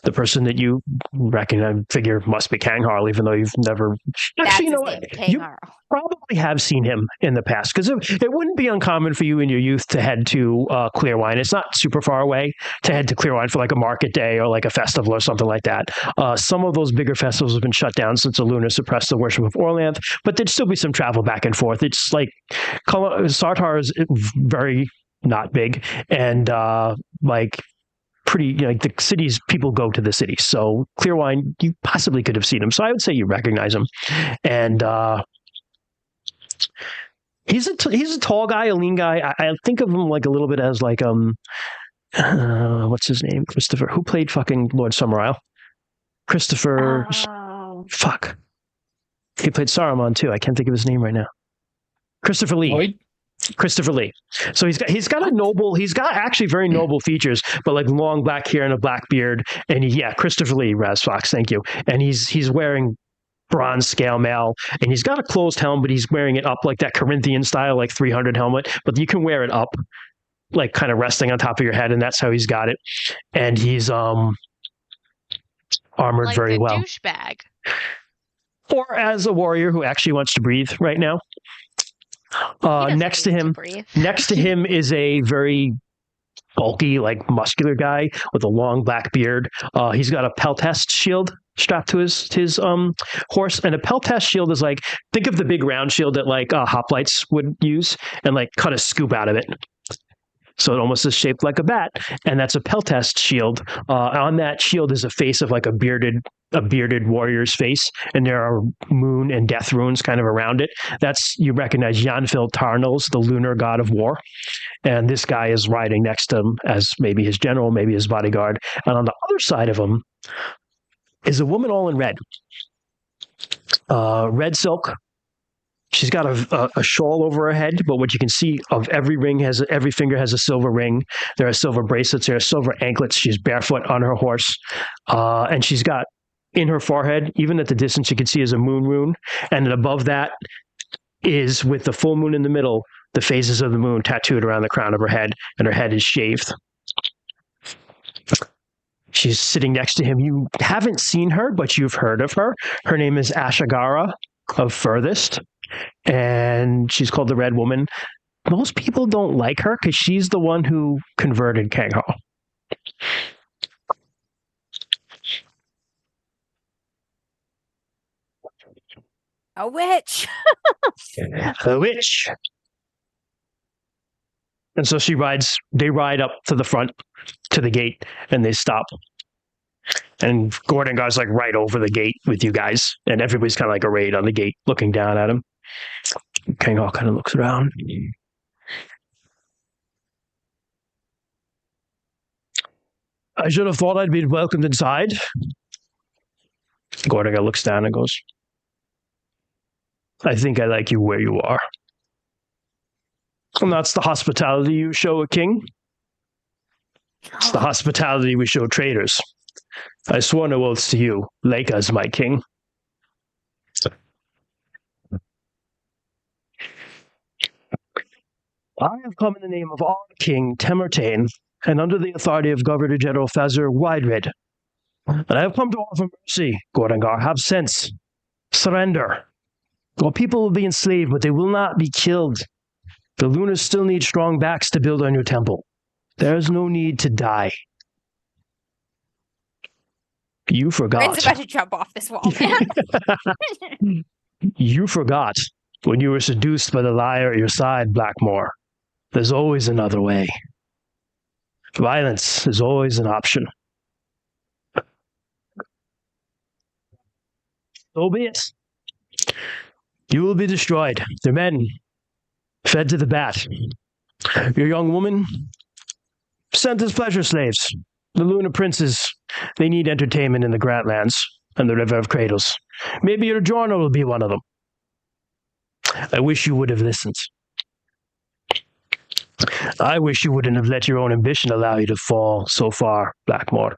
the person that you recognize, figure must be Kanghar, even though you've never... That's Actually, you his know name, what? King You Arl. probably have seen him in the past, because it wouldn't be uncommon for you in your youth to head to Clearwine. It's not super far away to head to Clearwine for like a market day or like a festival or something like that. Some of those bigger festivals have been shut down since the Lunar suppressed the worship of Orlanth, but there'd still be some travel back and forth. It's like Sartar is very not big, and like pretty, like the cities, people go to the city. So Clearwine, you possibly could have seen him. So I would say you recognize him. And He's a tall guy, a lean guy. I think of him like a little bit as like what's his name? Christopher. Who played fucking Lord Summerisle? Christopher. Oh. Fuck. He played Saruman too. I can't think of his name right now. Christopher Lee. Lloyd? Christopher Lee. So he's got a noble. He's got actually very noble features, but like long black hair and a black beard. And Christopher Lee, Raz Fox. Thank you. And he's wearing bronze scale mail, and he's got a closed helm, but he's wearing it up like that Corinthian style, like 300 helmet. But you can wear it up, like kind of resting on top of your head, and that's how he's got it. And he's armored Like very a well. douchebag. Or as a warrior who actually wants to breathe right now. He doesn't Next to need him, breathe. next to him is a very bulky, like muscular guy with a long black beard. He's got a Peltest shield strapped to his horse, and a Peltest shield is like, think of the big round shield that like hoplites would use, and like cut a scoop out of it. So it almost is shaped like a bat, and that's a Peltest shield. On that shield is a face of like a bearded warrior's face, and there are moon and death runes kind of around it. You recognize Yanfil Tarnals, the lunar god of war, and this guy is riding next to him as maybe his general, maybe his bodyguard. And on the other side of him is a woman all in red, red silk. She's got a shawl over her head, but what you can see of every finger has a silver ring. There are silver bracelets. There are silver anklets. She's barefoot on her horse, and she's got in her forehead, even at the distance you can see, is a moon rune, and then above that is, with the full moon in the middle, the phases of the moon tattooed around the crown of her head, and her head is shaved. She's sitting next to him. You haven't seen her, but you've heard of her. Her name is Ashigara of Furthest, and she's called the Red Woman. Most people don't like her because she's the one who converted Kang Ho. A witch. A witch. And so they ride up to the front, to the gate, and they stop. And Gordon goes like right over the gate with you guys, and everybody's kind of like arrayed on the gate, looking down at him. Kang Ho kind of looks around. I should have thought I'd been welcomed inside. Gordon looks down and goes, I think I like you where you are. And that's the hospitality you show a king. It's the hospitality we show traders. I swore no oaths to you. Leica is my king. I have come in the name of our king, Temertain, and under the authority of Governor General Fazur Widered. And I have come to offer mercy, Gordangar. Have sense. Surrender. Well, people will be enslaved, but they will not be killed. The Lunars still need strong backs to build a new temple. There is no need to die. You forgot. Bryn's about to jump off this wall, man. You forgot when you were seduced by the liar at your side, Blackmore. There's always another way. Violence is always an option. So be it. You will be destroyed. Your men fed to the bat. Your young woman sent as pleasure slaves. The Lunar princes, they need entertainment in the Grantlands and the River of Cradles. Maybe your Jorno will be one of them. I wish you would have listened. I wish you wouldn't have let your own ambition allow you to fall so far, Blackmore.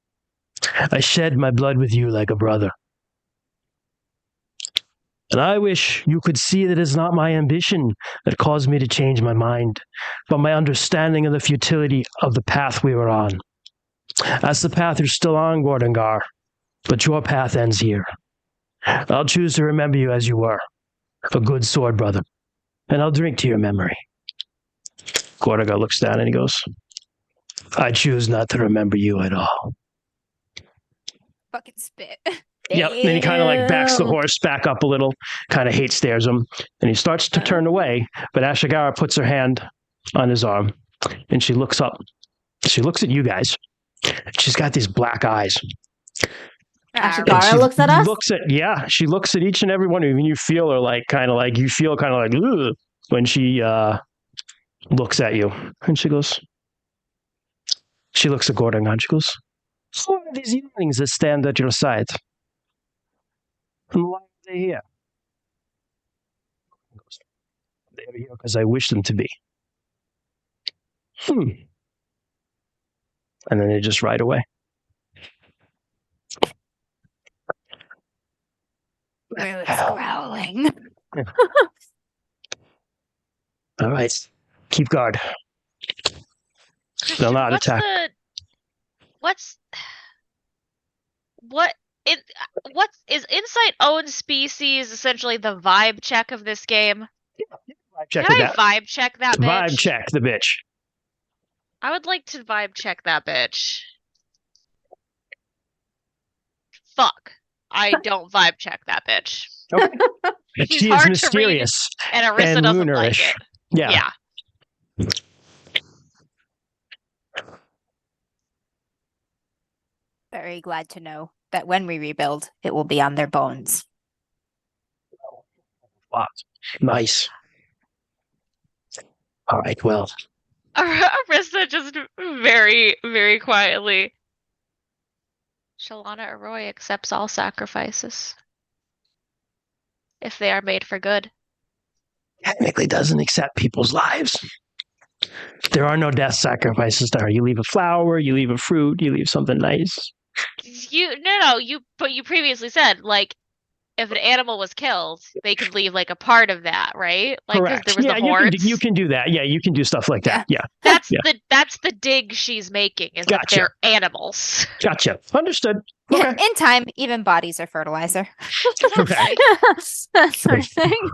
I shed my blood with you like a brother. And I wish you could see that it is not my ambition that caused me to change my mind, but my understanding of the futility of the path we were on. That's the path you're still on, Gordangar, but your path ends here. I'll choose to remember you as you were, a good sword brother, and I'll drink to your memory. Gordangar looks down and he goes, I choose not to remember you at all. Fucking spit. Yep, then he kind of like backs the horse back up a little, kind of hate stares him, and he starts to turn away, but Ashigara puts her hand on his arm, and she looks up. She looks at you guys. She's got these black eyes. Ashigara looks at us? She looks at each and every one of you, and you feel her like, kind of like, ugh. when she looks at you, and she looks at Gordon and she goes, "Who are these younglings that stand at your side? And why are they here?" "They're here because I wish them to be." And then they just ride away. Moon's growling. All right. Keep guard. They'll not attack. What is Insight own species essentially the vibe check of this game? Vibe check Can I that. vibe check that bitch? Vibe check the bitch. I would like to vibe check that bitch. Fuck. I don't vibe check that bitch. Okay. She's She is hard to read, mysterious and Arissa and doesn't like lunarish. it. Yeah. Very glad to know that when we rebuild, it will be on their bones. Wow. Nice. All right, well. Arissa just very, very quietly. Shalana Arroy accepts all sacrifices. If they are made for good. Technically doesn't accept people's lives. There are no death sacrifices to her. You leave a flower, you leave a fruit, you leave something nice. But you previously said, like, if an animal was killed, they could leave like a part of that, right? Like, because Correct. there was Yeah, the hordes. you can do that. Yeah, you can do stuff like that. Yeah. That's Yeah. the dig she's making, is Gotcha. that they're animals. Gotcha. Understood. Okay. In time, even bodies are fertilizer. Okay. That sort of thing.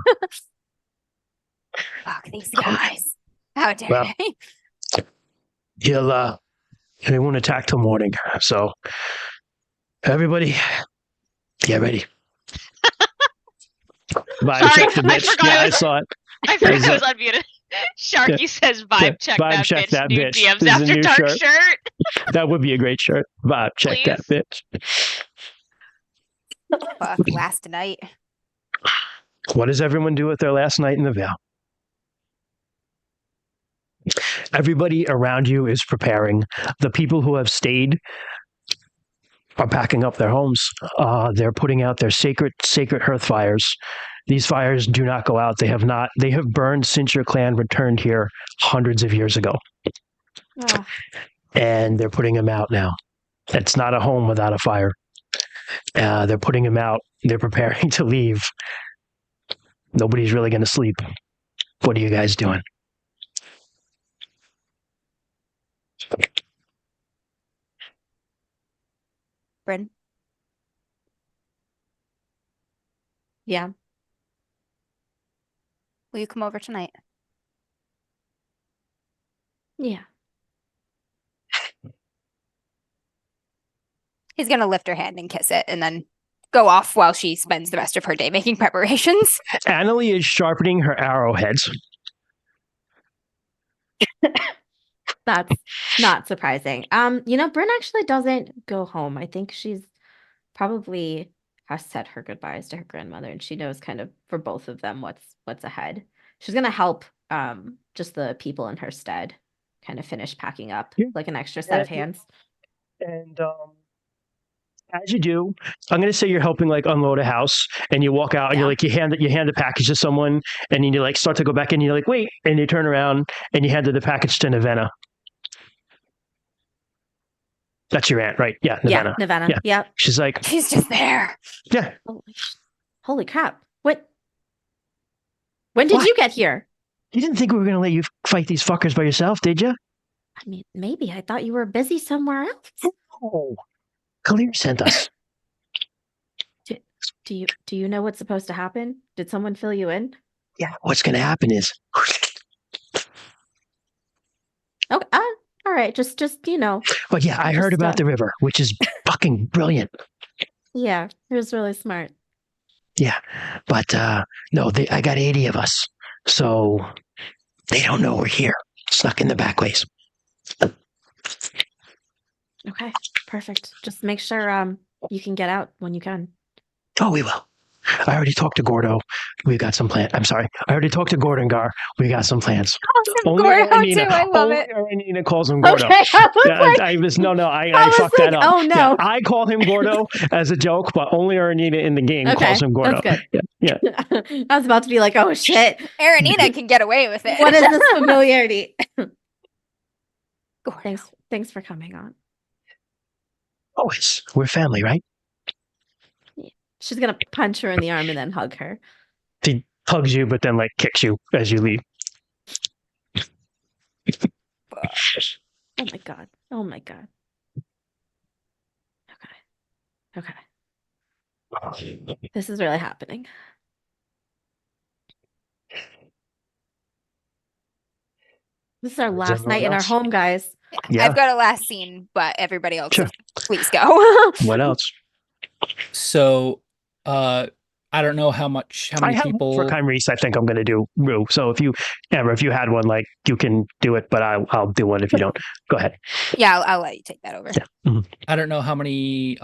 Fuck these guys. How dare Well. they? They won't attack till morning. So everybody get ready. Vibe Sorry, check the I bitch. forgot Yeah, I I was- saw it. I forgot Is I it- was unmuted. Sharky says vibe check Vibe that check bitch. that New bitch. DMs This is a after new dark shirt. shirt. That would be a great shirt. Vibe check that bitch. Fuck, last night. What does everyone do with their last night in the Vale? Everybody around you is preparing. The people who have stayed are packing up their homes. They're putting out their sacred hearth fires. These fires do not go out. They have burned since your clan returned here hundreds of years ago. Oh, And they're putting them out now. It's not a home without a fire. They're putting them out. They're preparing to leave. Nobody's really going to sleep. What are you guys doing? Bryn, yeah. will you come over tonight? Yeah. He's gonna lift her hand and kiss it and then go off while she spends the rest of her day making preparations. Annalie is sharpening her arrowheads. That's not surprising. Bryn actually doesn't go home. I think she's probably has said her goodbyes to her grandmother, and she knows kind of for both of them what's ahead. She's gonna help just the people in her stead kind of finish packing up, Yeah. like an extra set of hands. And as you do, I'm going to say you're helping like unload a house, and you walk out and you're like, you hand the package to someone, and you like start to go back and you're like, wait, and you turn around and you handed the package to Navenna. That's your aunt, right? Yeah, Navenna. Yeah, Navenna. Yeah. Yep. She's like, She's just there. yeah, Holy crap. When did What? you get here? you didn't think we were going to let you fight these fuckers by yourself, did you? I mean, maybe I thought you were busy somewhere else. Oh, Kalir sent us. Do you know what's supposed to happen? Did someone fill you in? Yeah, what's going to happen is, Okay. All right. Just but yeah, I heard Just, about the river, which is fucking brilliant. yeah, it was really smart. Yeah, but no, I got 80 of us, so they don't know we're here, snuck in the back ways. Okay, perfect. Just make sure you can get out when you can. Oh, we will. I already talked to Gordo. We got some plans. I'm sorry. I already talked to Gordengar. We got some plans. Calls him Only Gordo Aranina- too. I love only it. Aranina calls him Gordo. Okay, I was Yeah, like, I was fucked that like, up. oh, no. Yeah, I call him Gordo as a joke, but only Aranina in the game calls him Gordo. that's good. Yeah. I was about to be like, oh shit, Aranina can get away with it. what is this familiarity? Gordo. Thanks for coming on. Always. We're family, right? She's gonna punch her in the arm and then hug her. He hugs you, but then like kicks you as you leave. Oh my god. Oh my god. Okay. This is really happening. This is our Is last everyone night in our else? home, guys. Yeah. I've got a last scene, but everybody else, Sure. please go. What else? So, I don't know how I many have people. for Reese. I think I'm going to do Rue. So if you had one, like you can do it, but I'll do one if you don't. Go ahead. Yeah, I'll let you take that over. Yeah. I don't know how many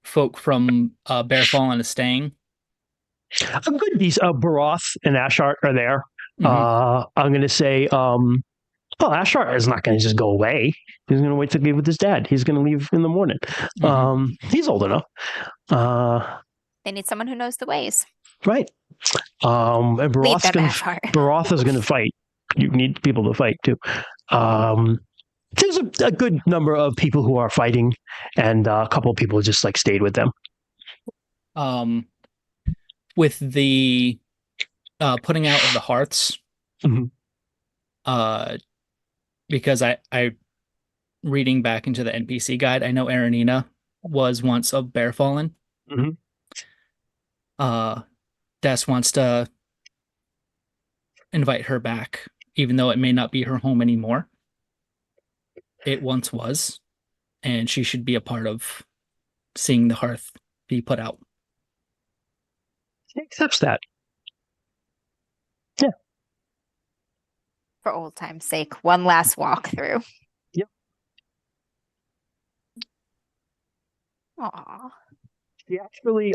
folk from Bear Fallen is staying. A good piece. Baroth and Ashart are there. Mhm. I'm going to say, Ashart is not going to just go away. He's going to wait to be with his dad. He's going to leave in the morning. He's old enough. They need someone who knows the ways. Right. And Lead Baroth's them, going Ashar. Baroth is going to fight. You need people to fight too. There's a good number of people who are fighting, and a couple of people just like stayed with them. With the putting out of the hearths, Mhm. because I reading back into the NPC guide, I know Aranina was once of Bear Fallen. Mhm. Des wants to invite her back, even though it may not be her home anymore. It once was, and she should be a part of seeing the hearth be put out. He accepts that. For old time's sake, one last walkthrough. Yep. Aw. She actually,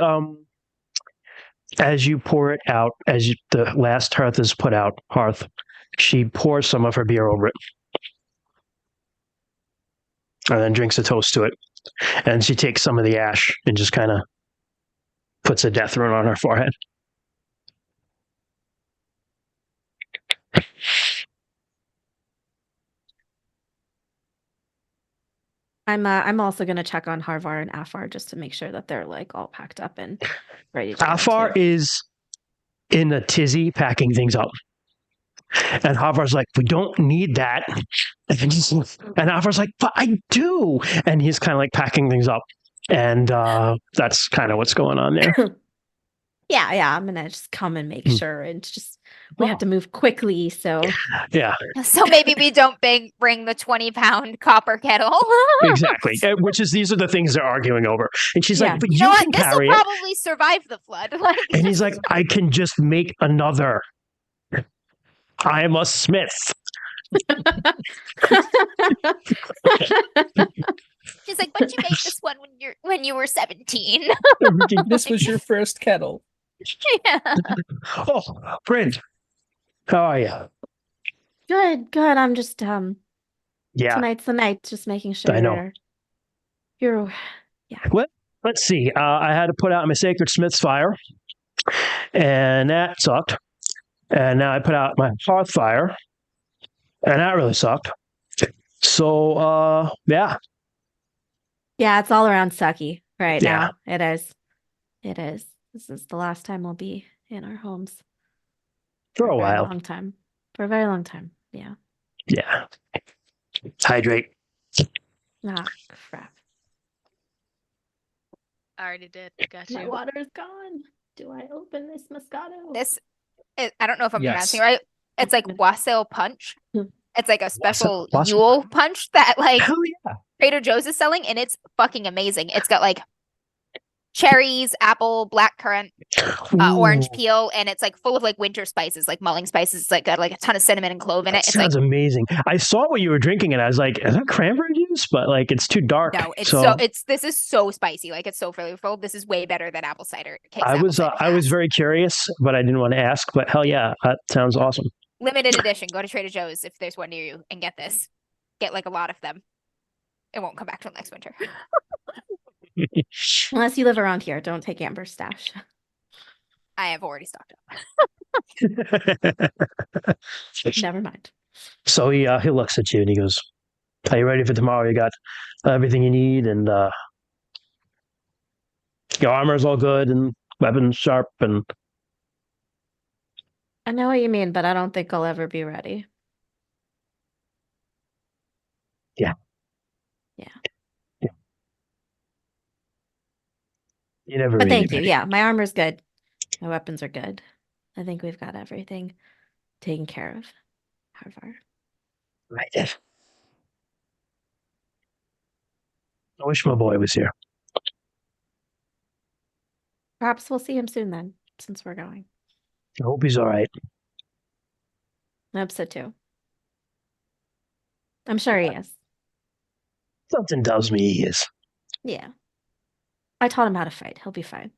as you pour it out, the last hearth is put out, she pours some of her beer over it, and then drinks a toast to it. And she takes some of the ash and just kind of puts a death rune on her forehead. I'm also gonna check on Harvar and Afar just to make sure that they're like all packed up and ready to go Afar too. is in a tizzy packing things up. And Harvar's like, we don't need that. And Afar's like, but I do. And he's kind of like packing things up. And that's kind of what's going on there. Yeah, I'm gonna just come and make sure, and just we have Well. to move quickly. So Yeah, So maybe we don't bring the 20-pound copper kettle. exactly. Which is, these are the things they're arguing over. And she's Yeah. like, but You you know what? can This will carry it. probably survive the flood. Like, And he's like, I can just make another. I am a smith. she's like, but you made this one when you were 17. This was your first kettle. Yeah. Oh, Bryn, how are you? good. I'm just Yeah. tonight's the night. Just making sure I know. you're Let's see. I had to put out my Sacred Smith's fire, and that sucked. And now I put out my Hearth fire, and that really sucked. So, yeah. Yeah, it's all around sucky right Yeah. now. It is. This is the last time we'll be in our homes For a very while. long time. For a very long time. Yeah. Yeah. Hydrate. Ah, crap. I already did. Got My you. water is gone. Do I open this Moscato? I don't know if I'm Yes. pronouncing it right. It's like wassail punch. It's like a special wassail Yule punch that like Hell yeah. Trader Joe's is selling, and it's fucking amazing. It's got like cherries, apple, blackcurrant, orange Ooh, peel, and it's like full of like winter spices, like mulling spices. It's like got like a ton of cinnamon and clove in that it. It's like sounds amazing. I saw what you were drinking, and I was like, "Is that cranberry juice?" But like, it's too dark. no, it's so this is so spicy. Like it's so flavorful. This is way better than apple cider. Case I apple was cider I was fast. very curious, but I didn't want to ask. But hell yeah, that sounds awesome. Limited edition. Go to Trader Joe's if there's one near you and get this. Get like a lot of them. It won't come back till next winter. Unless you live around here, don't take Amber's stash. I have already stocked up. Never mind. So he looks at you and he goes, "Are you ready for tomorrow? You got everything you need, and your armor's all good, and weapons sharp, and I know what you mean, but I don't think I'll ever be ready. Yeah. Yeah. you never But really thank you. ready." Yeah, my armor's good. My weapons are good. I think we've got everything taken care of. Harvar. Right. I wish my boy was here. Perhaps we'll see him soon then, since we're going. I hope he's all right. I hope so too. I'm sure he is. Something tells me he is. Yeah. I taught him how to fight. He'll be fine.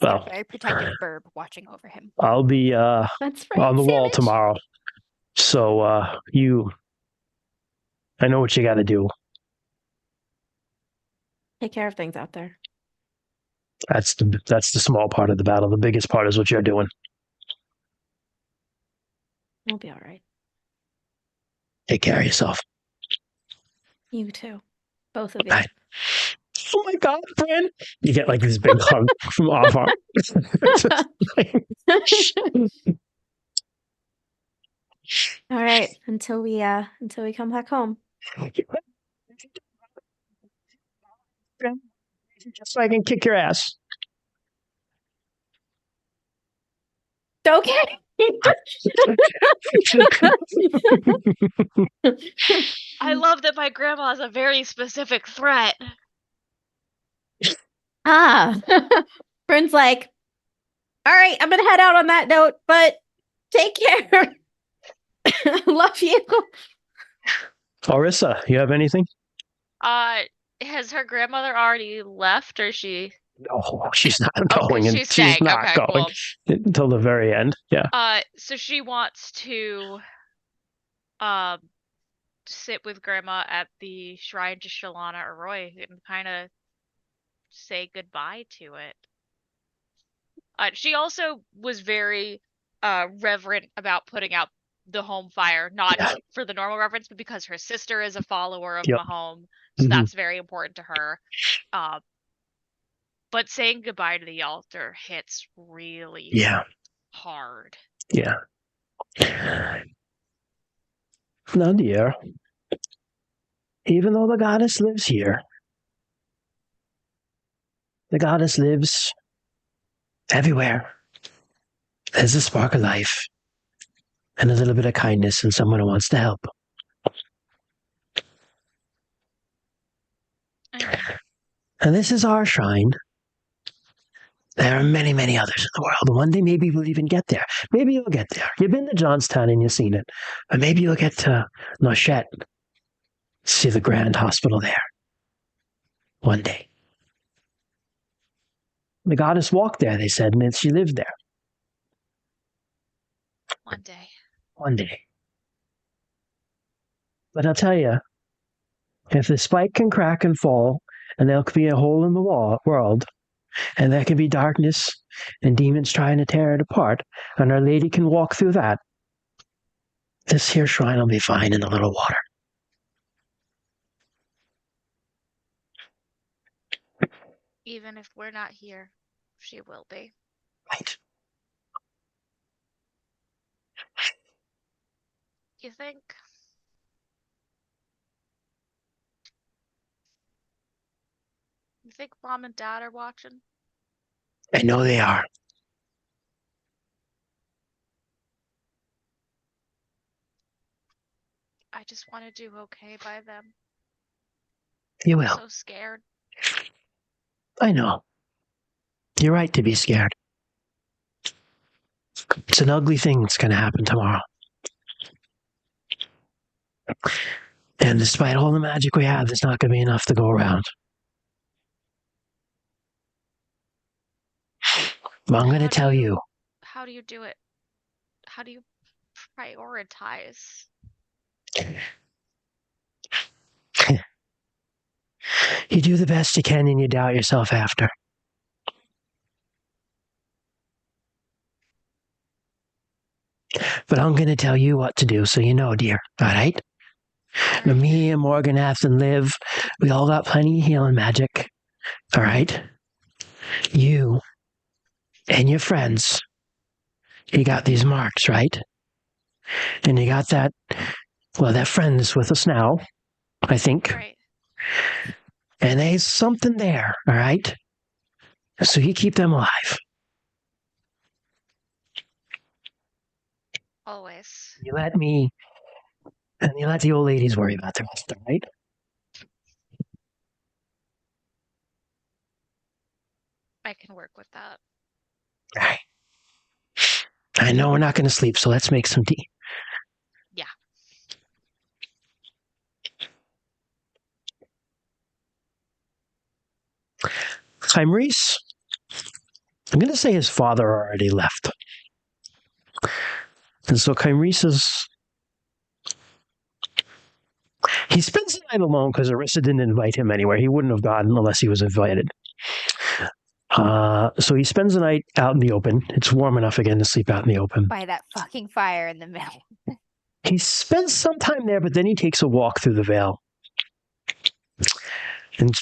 Well, A very protective burb watching over him. I'll be That's right. on the wall Sandwich. tomorrow. So I know what you got to do. Take care of things out there. That's the small part of the battle. The biggest part is what you're doing. We'll be all right. Take care of yourself. You too. Both of you. Night. Oh my God, Fran! You get like this big hug from off arm. All right. Until we come back home. Just so I can kick your ass. Okay. I love that my grandma has a very specific threat. Bryn's like, all right, I'm gonna head out on that note, but take care. Love you. Orissa, you have anything? Has her grandmother already left, or she? No, she's not Okay, going. And she's she's staying. not Okay, going cool. until the very end. Yeah. So she wants to, sit with grandma at the shrine to Shalana Arroy and kind of say goodbye to it. She also was very reverent about putting out the home fire, not Yeah. for the normal reverence, but because her sister is a follower of Yep. Mahome, so Mhm. that's very important to her. But saying goodbye to the altar hits really Yeah. hard. Yeah. Now, dear, even though the goddess lives here, the goddess lives everywhere. There's a spark of life and a little bit of kindness in someone who wants to help. And this is our shrine. There are many, many others in the world. One day maybe we'll even get there. Maybe you'll get there. You've been to Johnstown and you've seen it. Or maybe you'll get to Noshette. See the grand hospital there. One day. The goddess walked there, they said, and she lived there. One day. One day. But I'll tell you, if the spike can crack and fall, and there could be a hole in the world, and there can be darkness and demons trying to tear it apart, and Our Lady can walk through that, this here shrine will be fine in a little water. Even if we're not here, she will be. Right. You think? You think Mom and Dad are watching? I know they are. I just want to do okay by them. You I'm will. so scared. I know. You're right to be scared. It's an ugly thing that's going to happen tomorrow. And despite all the magic we have, there's not going to be enough to go around. But I'm going to tell you. How do you do it? How do you prioritize? You do the best you can and you doubt yourself after. But I'm going to tell you what to do so you know, dear. All right? Now, me and Morganath and Liv, we all got plenty of healing magic. All right? You and your friends, you got these marks, right? And you got that, well, that friend is with us now, I think. Right. And there's something there, all right? So you keep them alive. Always. You let me, and you let the old ladies worry about the rest, all right? I can work with that. All right. I know we're not going to sleep, so let's make some tea. Yeah. Reese, I'm going to say his father already left. And so Reese he spends the night alone because Arissa didn't invite him anywhere. He wouldn't have gone unless he was invited. So he spends the night out in the open. It's warm enough again to sleep out in the open. By that fucking fire in the middle. He spends some time there, but then he takes a walk through the Vale. And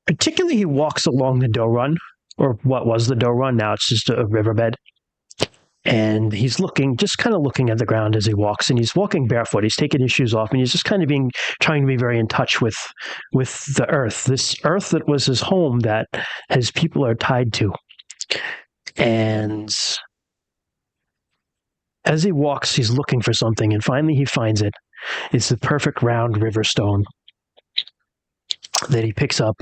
particularly he walks along the dough run, or what was the dough run. Now it's just a riverbed. And he's just kind of looking at the ground as he walks, and he's walking barefoot. He's taking his shoes off, and he's just kind of trying to be very in touch with the earth, this earth that was his home, that his people are tied to. And as he walks, he's looking for something, and finally he finds it. It's the perfect round river stone that he picks up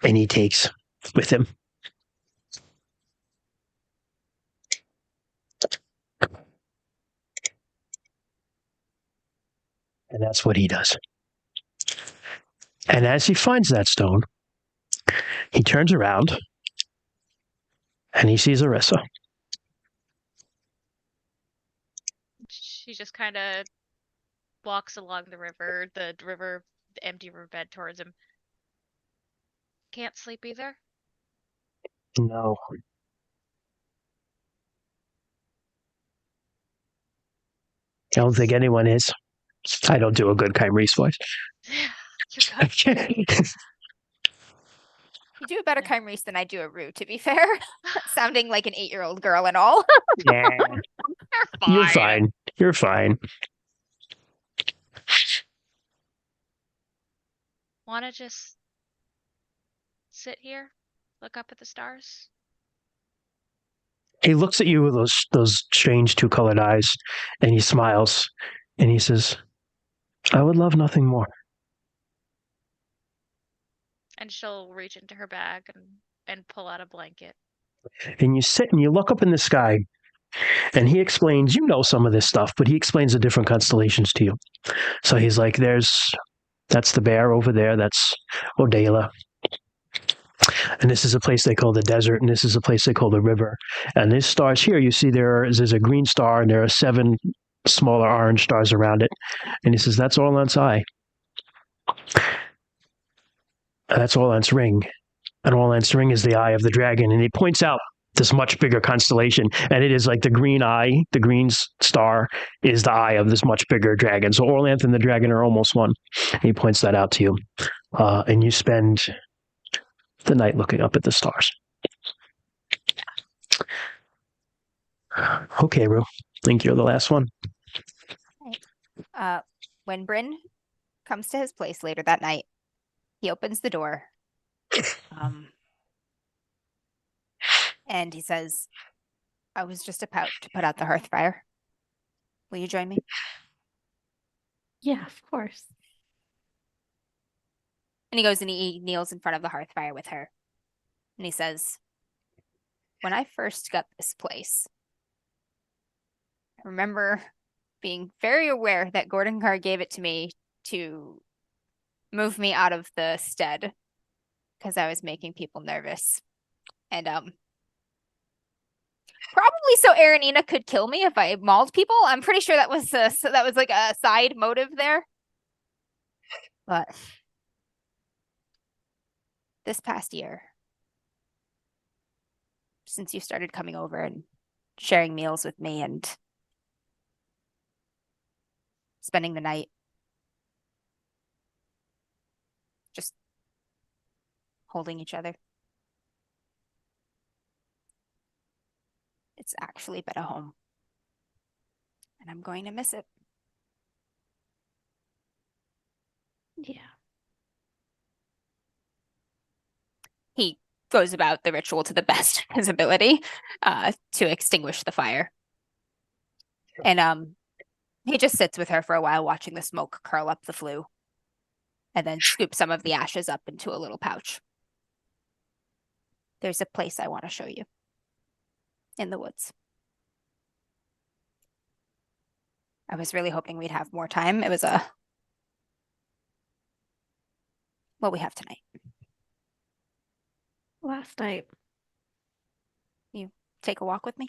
and he takes with him. And that's what he does. And as he finds that stone, he turns around and he sees Arissa. She just kind of walks along the empty riverbed towards him. Can't sleep either? No. I don't think anyone is. I don't do a good Reese voice. You're good. You do a better Reese than I do a Rue, to be fair. Sounding like an 8-year-old girl and all. Yeah. You're fine. You're fine. Wanna just sit here? Look up at the stars? He looks at you with those strange two-colored eyes, and he smiles, and he says, I would love nothing more. And she'll reach into her bag and pull out a blanket. And you sit and you look up in the sky, and he explains, you know some of this stuff, but he explains the different constellations to you. So he's like, that's the bear over there, that's Odela. And this is a place they call the desert, and this is a place they call the river. And these stars here, you see there's a green star, and there are 7 smaller orange stars around it. And he says, that's Orlant's eye. That's Orlant's ring. And Orlant's ring is the eye of the dragon. And he points out this much bigger constellation, and it is like the green eye, the green star is the eye of this much bigger dragon. So Orlanth and the dragon are almost one. And he points that out to you. And you spend the night looking up at the stars. Okay, Rue. I think you're the last one. When Bryn comes to his place later that night, he opens the door. And he says, I was just about to put out the hearth fire. Will you join me? Yeah, of course. And he goes and he kneels in front of the hearth fire with her. And he says, when I first got this place, I remember being very aware that Gordon Carr gave it to me to move me out of the stead because I was making people nervous. And probably so Aranina could kill me if I mauled people. I'm pretty sure that was like a side motive there. But this past year, since you started coming over and sharing meals with me and spending the night, just holding each other, it's actually been a home. And I'm going to miss it. Yeah. He goes about the ritual to the best of his ability to extinguish the fire. And he just sits with her for a while, watching the smoke curl up the flue, and then scoops some of the ashes up into a little pouch. There's a place I want to show you in the woods. I was really hoping we'd have more time. It was what we have tonight. Last night. You take a walk with me?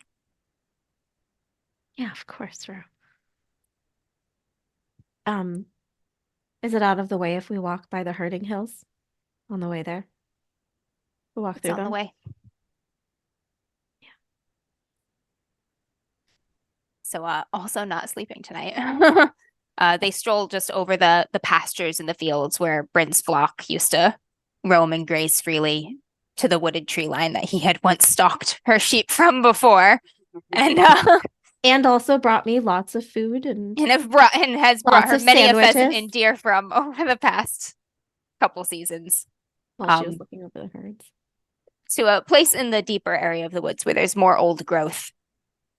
Yeah, of course, Rue. Is it out of the way if we walk by the herding hills on the way there? We'll walk It's through on the them. way. So also not sleeping tonight. They stroll just over the pastures and the fields where Bryn's flock used to roam and graze freely to the wooded tree line that he had once stalked her sheep from before. And also brought me lots of food and has brought her many a pheasant and deer from over the past couple seasons. While she was looking over the herds. To a place in the deeper area of the woods where there's more old growth.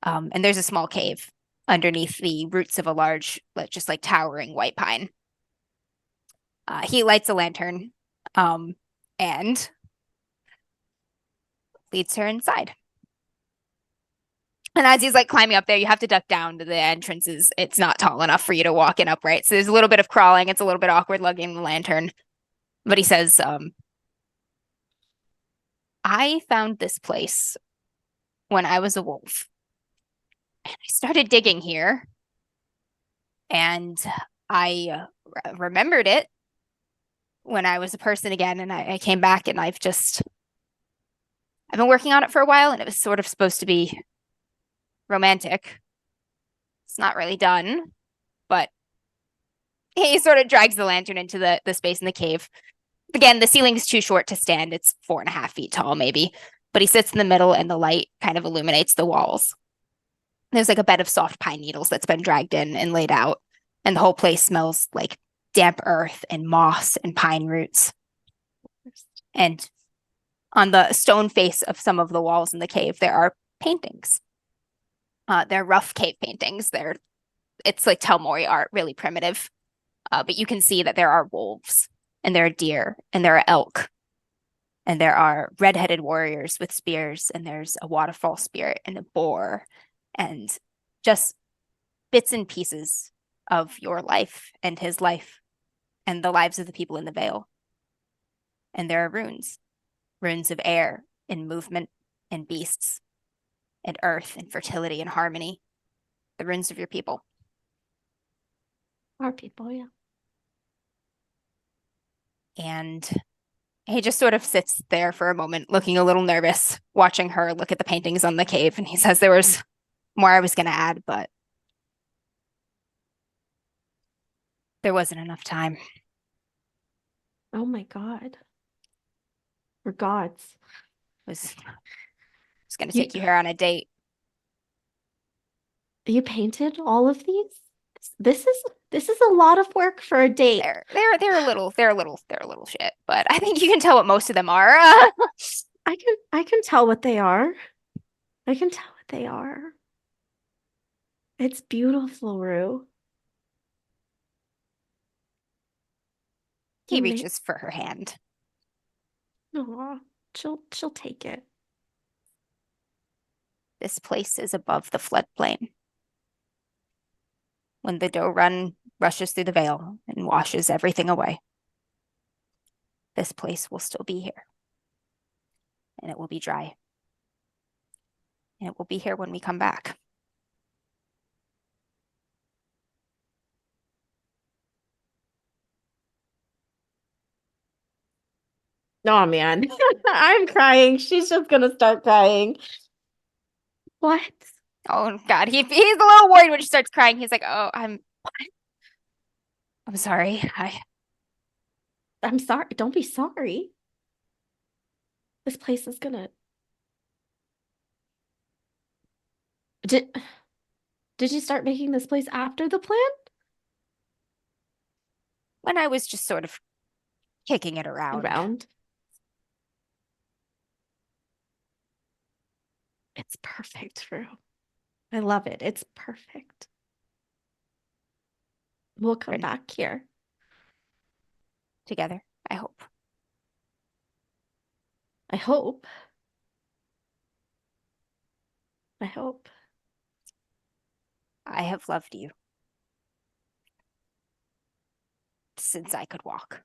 And there's a small cave underneath the roots of a large, just like towering white pine. He lights a lantern and leads her inside. And as he's like climbing up there, you have to duck down to the entrances. It's not tall enough for you to walk in upright. So there's a little bit of crawling. It's a little bit awkward lugging the lantern. But he says, I found this place when I was a wolf. And I started digging here. And I remembered it when I was a person again. And I came back and I've been working on it for a while. And it was sort of supposed to be romantic. It's not really done, but he sort of drags the lantern into the space in the cave. Again, the ceiling's too short to stand. It's 4.5 feet tall, maybe. But he sits in the middle and the light kind of illuminates the walls. There's like a bed of soft pine needles that's been dragged in and laid out. And the whole place smells like damp earth and moss and pine roots. And on the stone face of some of the walls in the cave, there are paintings. They're rough cave paintings. It's like Telmori art, really primitive. But you can see that there are wolves, and there are deer, and there are elk, and there are red-headed warriors with spears, and there's a waterfall spirit and a boar, and just bits and pieces of your life and his life and the lives of the people in the Vale. And there are runes of air and movement and beasts and earth and fertility and harmony, the runes of your people. Our people, yeah. And he just sort of sits there for a moment, looking a little nervous, watching her look at the paintings on the cave. And he says there was more I was going to add, but there wasn't enough time. Oh my God. We're gods. Was going to take you here on a date. You painted all of these? This is a lot of work for a date. They're a little shit, but I think you can tell what most of them are. I can tell what they are. I can tell what they are. It's beautiful, Rue. He You may- reaches for her hand. Aw, she'll take it. This place is above the floodplain. When the dough run rushes through the veil and washes everything away, this place will still be here. And it will be dry. And it will be here when we come back. Oh man, I'm crying. She's just gonna start crying. What? Oh God, he's a little worried when she starts crying. He's like, "Oh, I'm sorry. I'm sorry. Don't be sorry. This place is gonna. Did you start making this place after the plan? When I was just sort of kicking it around. It's perfect, Rue. I love it. It's perfect. We'll come Right. back here. Together, I hope. I hope. I hope. I have loved you since I could walk.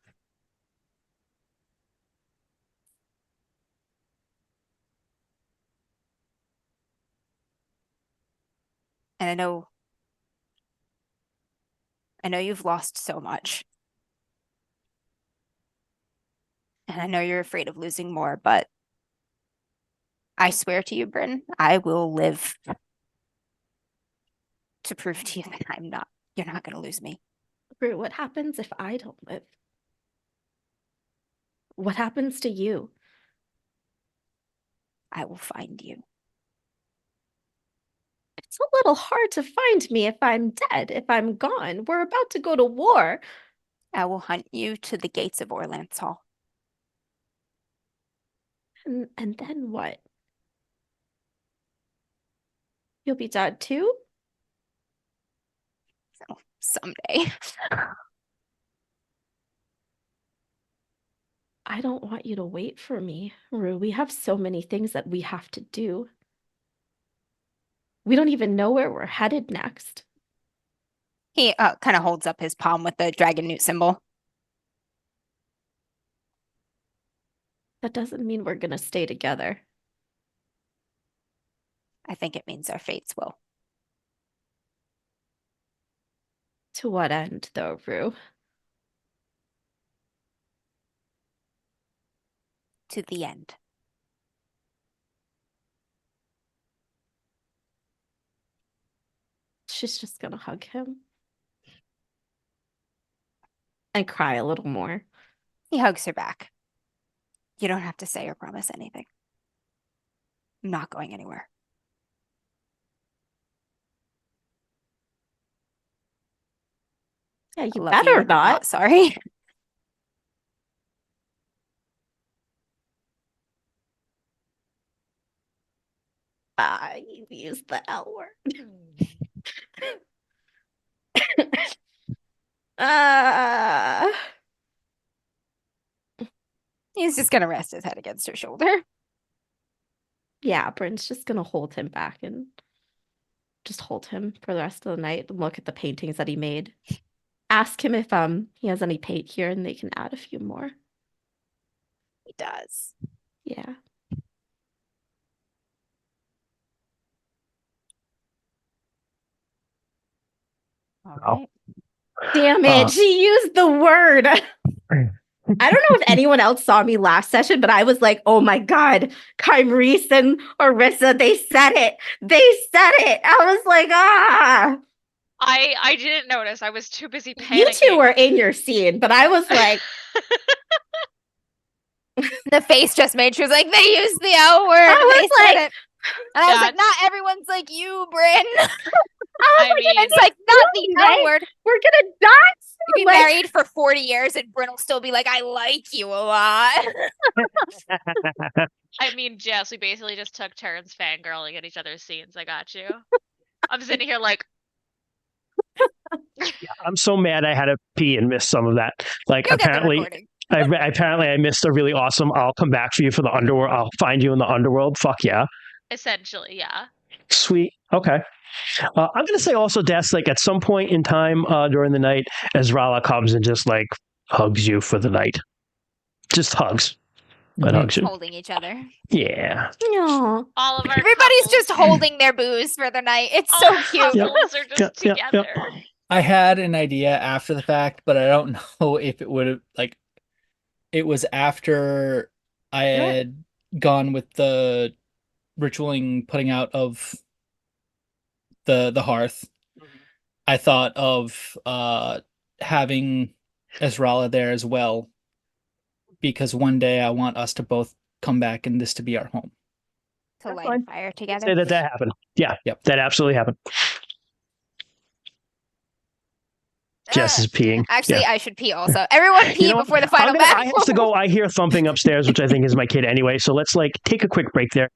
And I know you've lost so much. And I know you're afraid of losing more, but I swear to you, Bryn, I will live to prove to you that you're not going to lose me. Rue, what happens if I don't live? What happens to you? I will find you. It's a little hard to find me if I'm dead, if I'm gone. We're about to go to war. I will hunt you to the gates of Orlance Hall. And then what? You'll be dead too? So, someday. I don't want you to wait for me, Rue. We have so many things that we have to do. We don't even know where we're headed next. He kind of holds up his palm with the dragon newt symbol. That doesn't mean we're gonna stay together. I think it means our fates will. To what end, though, Rue? To the end. She's just gonna hug him and cry a little more. He hugs her back. You don't have to say or promise anything. I'm not going anywhere. Yeah, I you love better you and I'm not. sorry. You used the L word. uh, He's just gonna rest his head against her shoulder. yeah, Bryn's just gonna hold him back and just hold him for the rest of the night and look at the paintings that he made. Ask him if he has any paint here and they can add a few more. He does. Yeah. All Oh. right. Damn it, she used the word. I don't know if anyone else saw me last session, but I was like, oh my God, Kymreese and Orissa, they said it. They said it. I was like, ah. I didn't notice. I was too busy panicking. You two were in your scene, but I was like, The face just made. She was like, they used the L word. I was They said like- it. And I was like, That's- not everyone's like you, Bryn. I mean, It's like not the right? L word. we're gonna die. You've been Like- married for 40 years and Bryn will still be like, I like you a lot. I mean, Jess, we basically just took turns fangirling at each other's scenes. I got you. I'm sitting here like, I'm so mad I had to pee and miss some of that. Like You'll get the apparently, recording. apparently I missed a really awesome. I'll come back for you for the underworld. I'll find you in the underworld. Fuck yeah, Essentially, yeah. sweet. Okay. I'm gonna say also, Des, like at some point in time during the night, Ezrala comes and just like hugs you for the night. Just hugs. And hugs you. Holding each other. Yeah. No. All of our Everybody's couples, just holding their booze for the night. It's all so our cute. couples are just Yep, yep, yep. together. I had an idea after the fact, but I don't know if it would have like it was after I had gone with the ritualing putting out of the hearth. I thought of having Ezrala there as well, because one day I want us to both come back and this to be our home. To That's light fine. a fire Say together. that happened. Yeah. Yep. That absolutely happened. Jess is peeing. Actually, Yeah. I should pee also. Everyone pee You know, before the final I battle. have to go. I hear thumping upstairs, which I think is my kid anyway. So let's like take a quick break there.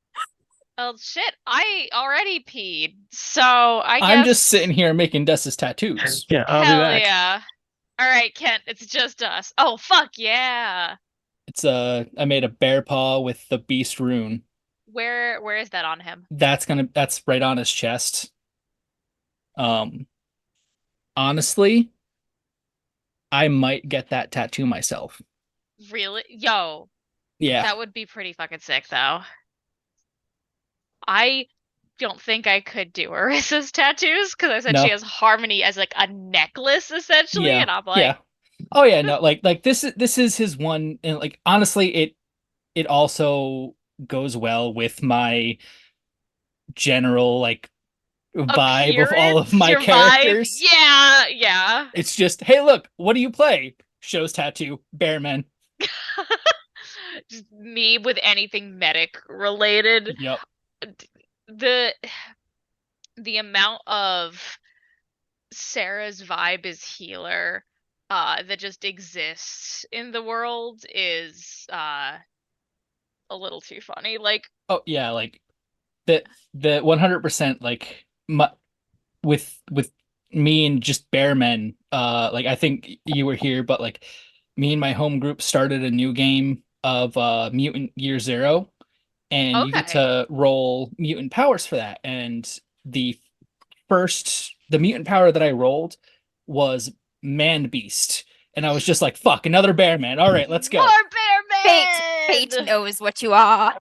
Well, shit, I already peed, so I guess. I'm just sitting here making Dus's tattoos. Yeah, I'll Hell be back. yeah! All right, Kent, it's just us. Oh fuck yeah! It's I made a bear paw with the beast rune. Where is that on him? That's right on his chest. Honestly, I might get that tattoo myself. Really? Yo, Yeah. that would be pretty fucking sick, though. I don't think I could do Arissa's tattoos because I said No. she has harmony as like a necklace essentially, Yeah. and I'm like, Yeah. Oh yeah, no, like this is his one, and like honestly, it also goes well with my general like vibe of all of appearance, my your characters. vibe. Yeah, yeah. It's just, hey, look, what do you play? Shows tattoo, Bearman. Just me with anything medic related. Yep. The amount of Sarah's vibe is healer that just exists in the world is a little too funny. Like, Oh yeah, like the 100% like with me and just Bearmen. Like I think you were here, but like me and my home group started a new game of Mutant Year Zero, and you get Okay. to roll mutant powers for that. And the mutant power that I rolled was Man Beast, and I was just like, "Fuck, another bear man! All right, let's go." More bear Fate man! knows what you are.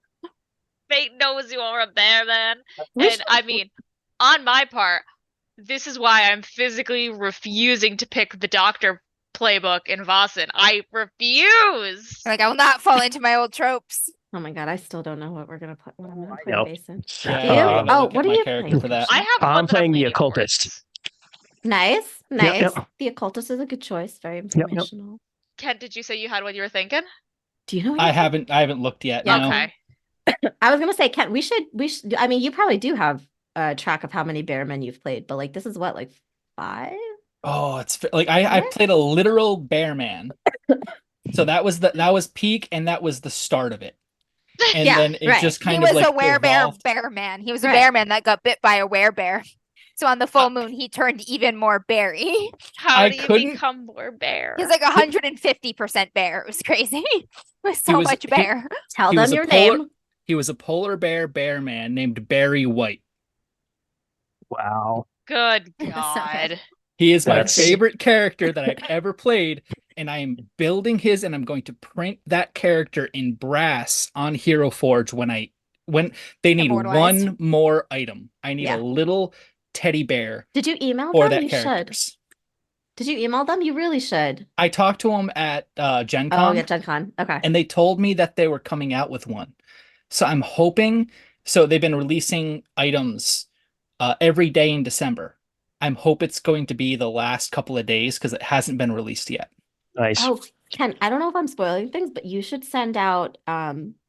Fate knows you are a bear man. And I mean, on my part, this is why I'm physically refusing to pick the doctor playbook in Vossen. I refuse. Like, I will not fall into my old tropes. Oh my god, I still don't know what we're gonna play. What I'm gonna I play know. Basin. Yeah, Do you? I gotta Oh, look at what are my you character playing? for that? I have I'm one that playing the leaning occultist. towards. Nice, nice. yep. The occultist is a good choice. Very yep. informational. Kent, did you say you had what you were thinking? Do you know? What I you're haven't looked yet. Yeah, No. Okay. I was gonna say, Kent, we should. I mean, you probably do have a track of how many Bearmen you've played, but like, this is what, like 5? Oh, it's like I What? played a literal bear man. So that was peak, and that was the start of it. And Yeah, then it right. just He kind was of like a werebear evolved. bear man. He was a Right. bear man that got bit by a werebear. So on the full moon, he turned even more berry. How I do you couldn't- become more bear? He was like 150% bear. It was crazy. It was so was- much he- bear. Tell He them was a your polar- name. He was a polar bear man named Barry White. Wow. Good So good. God. He is my That's- favorite character that I've ever played, and I am building his, and I'm going to print that character in brass on Hero Forge when they need Immortalized. one more item. I need Yeah. a little teddy bear Did you email for them? that You should. characters. Did you email them? You really should. I talked to him at Gen Oh, Con, yeah, Gen Con. Okay. and they told me that they were coming out with one. So I'm hoping. So they've been releasing items every day in December. I'm hope it's going to be the last couple of days because it hasn't been released yet. Nice. Oh, Ken, I don't know if I'm spoiling things, but you should send out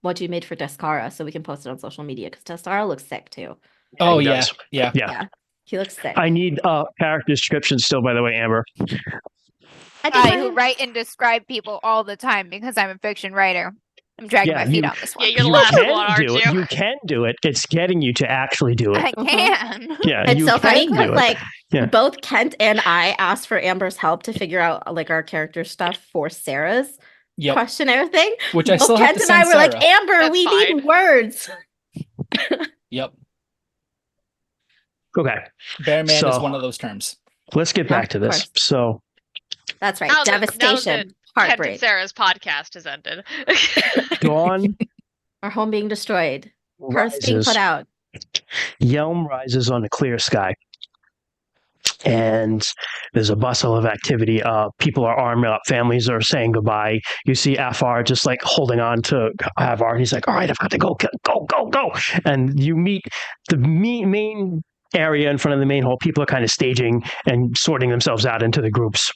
what you made for Descara so we can post it on social media because Descara looks sick too. Oh he yeah, does. yeah. Yeah. He looks sick. I need character descriptions still, by the way, Amber. I did I mine. who write and describe people all the time because I'm a fiction writer. I'm dragging Yeah, my feet you- on this one. Yeah, you're the You last can one, aren't do it. you? You can do it. It's getting you to actually do it. I can. Yeah, It's you so funny can because do it. like Yeah. both Kent and I asked for Amber's help to figure out like our character stuff for Sarah's Yep. questionnaire thing. Which I Both still have Kent to and I send were like, Sarah. Amber, That's we fine. need words. Yep. Okay, Bearman is So- one of those terms. let's get Yeah, back to of this. course. So, That's right. Now that Devastation. Kent and Heartbreak. Sarah's podcast has ended. Dawn Our home being destroyed. Hearth being rises. put out. Yelm rises on a clear sky. And there's a bustle of activity. People are arming up. Families are saying goodbye. You see Afar just like holding on to Avar. And he's like, all right, I've got to go. And you meet the main area in front of the main hall. People are kind of staging and sorting themselves out into the groups.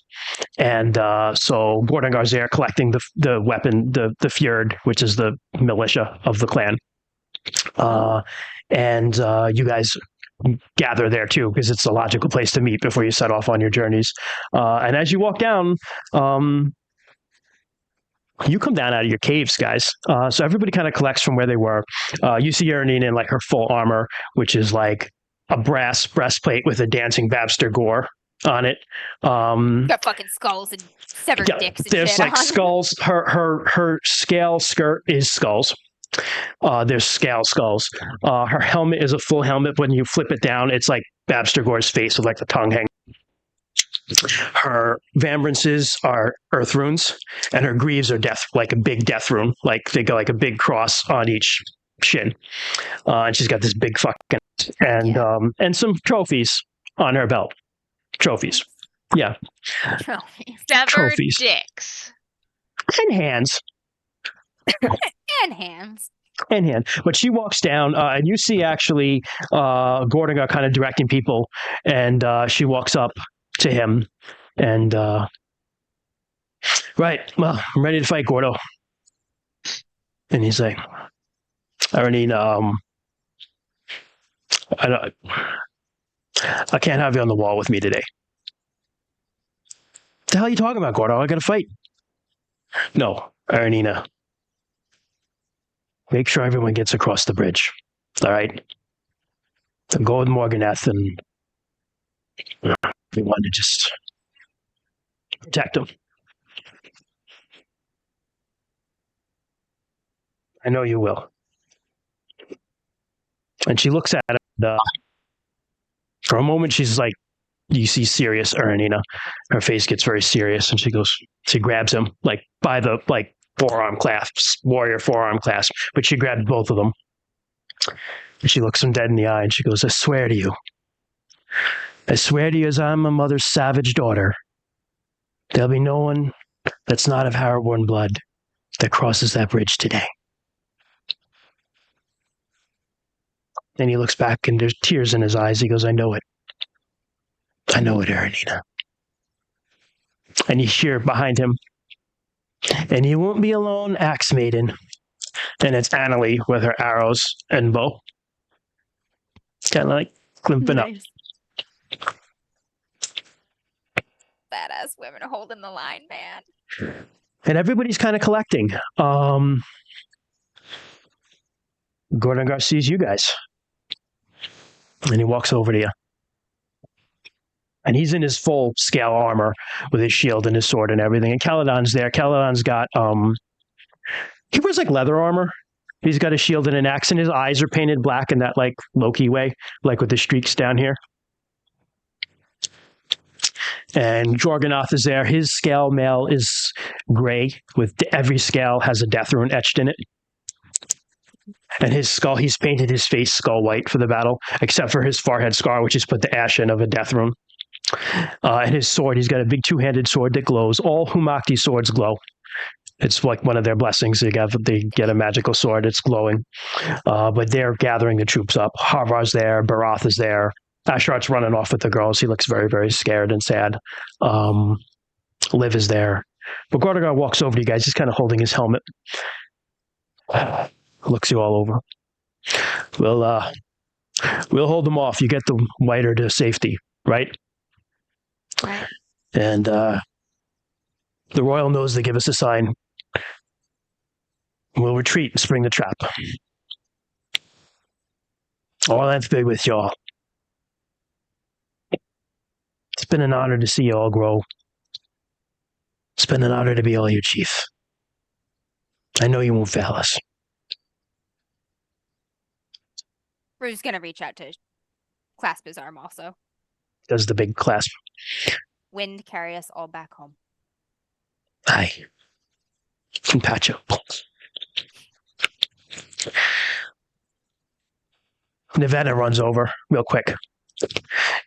And so Gordon Garzier collecting the weapon, the Fjord, which is the militia of the clan. And you guys gather there too, because it's a logical place to meet before you set off on your journeys. And as you walk down, you come down out of your caves, guys. So everybody kind of collects from where they were. You see Ernine in like her full armor, which is like a brass breastplate with a dancing Babster gore on it. Got fucking skulls and severed Yeah, dicks and there's shit like on. skulls. Her scale skirt is skulls. There's scale skulls. Her helmet is a full helmet. When you flip it down, it's like Babster Gore's face with like the tongue hanging. Her vambrances are earth runes, and her greaves are death, like a big death rune. Like they go like a big cross on each shin. And she's got this big fucking and some trophies on her belt. Trophies. Yeah. Trophies. Severed Trophies. dicks. And hands. And hands. In hand. But she walks down, and you see actually Gordon kind of directing people, and she walks up to him, and right, well, I'm ready to fight, Gordo. And he's like, Irene, I can't have you on the wall with me today. The hell are you talking about, Gordo? I gotta fight. No, Aranina. Make sure everyone gets across the bridge. All right? So go with Morganeth and everyone to just protect him. I know you will. And she looks at him. For a moment, she's like, you see serious Aranina. Her face gets very serious, and she grabs him like by the forearm clasps, warrior forearm clasp, but she grabbed both of them. And she looks him dead in the eye, and she goes, I swear to you as I'm my mother's savage daughter, there'll be no one that's not of Harraborn blood that crosses that bridge today. And he looks back, and there's tears in his eyes. He goes, I know it, Aranina. And you hear behind him, and you won't be alone, Axe Maiden. And it's Annalie with her arrows and bow. Kind of like glimping up. Nice. Badass women are holding the line, man. And everybody's kind of collecting. Gordon Gar sees you guys. And he walks over to you. And he's in his full scale armor with his shield and his sword and everything. And Caledon's there. Caledon's got he wears like leather armor. He's got a shield and an axe, and his eyes are painted black in that like Loki way, like with the streaks down here. And Jorganoth is there. His scale mail is gray, with every scale has a death rune etched in it. And his skull, he's painted his face skull white for the battle, except for his forehead scar, which is put the ash in of a death rune. And his sword, he's got a big two-handed sword that glows. All Humakti swords glow. It's like one of their blessings. They get a magical sword. It's glowing. But they're gathering the troops up. Harvar's there. Barath is there. Ashart's running off with the girls. He looks very, very scared and sad. Liv is there. But Gordogar walks over to you guys. He's kind of holding his helmet. Looks you all over. We'll hold them off. You get the whiter to safety, right? Right. And the royal knows they give us a sign. We'll retreat and spring the trap. All that's big with y'all. It's been an honor to see you all grow. It's been an honor to be all your chief. I know you won't fail us. Rue's gonna reach out to clasp his arm also. Does the big clasp. Wind carry us all back home. Aye. From Pacho. Nevada runs over real quick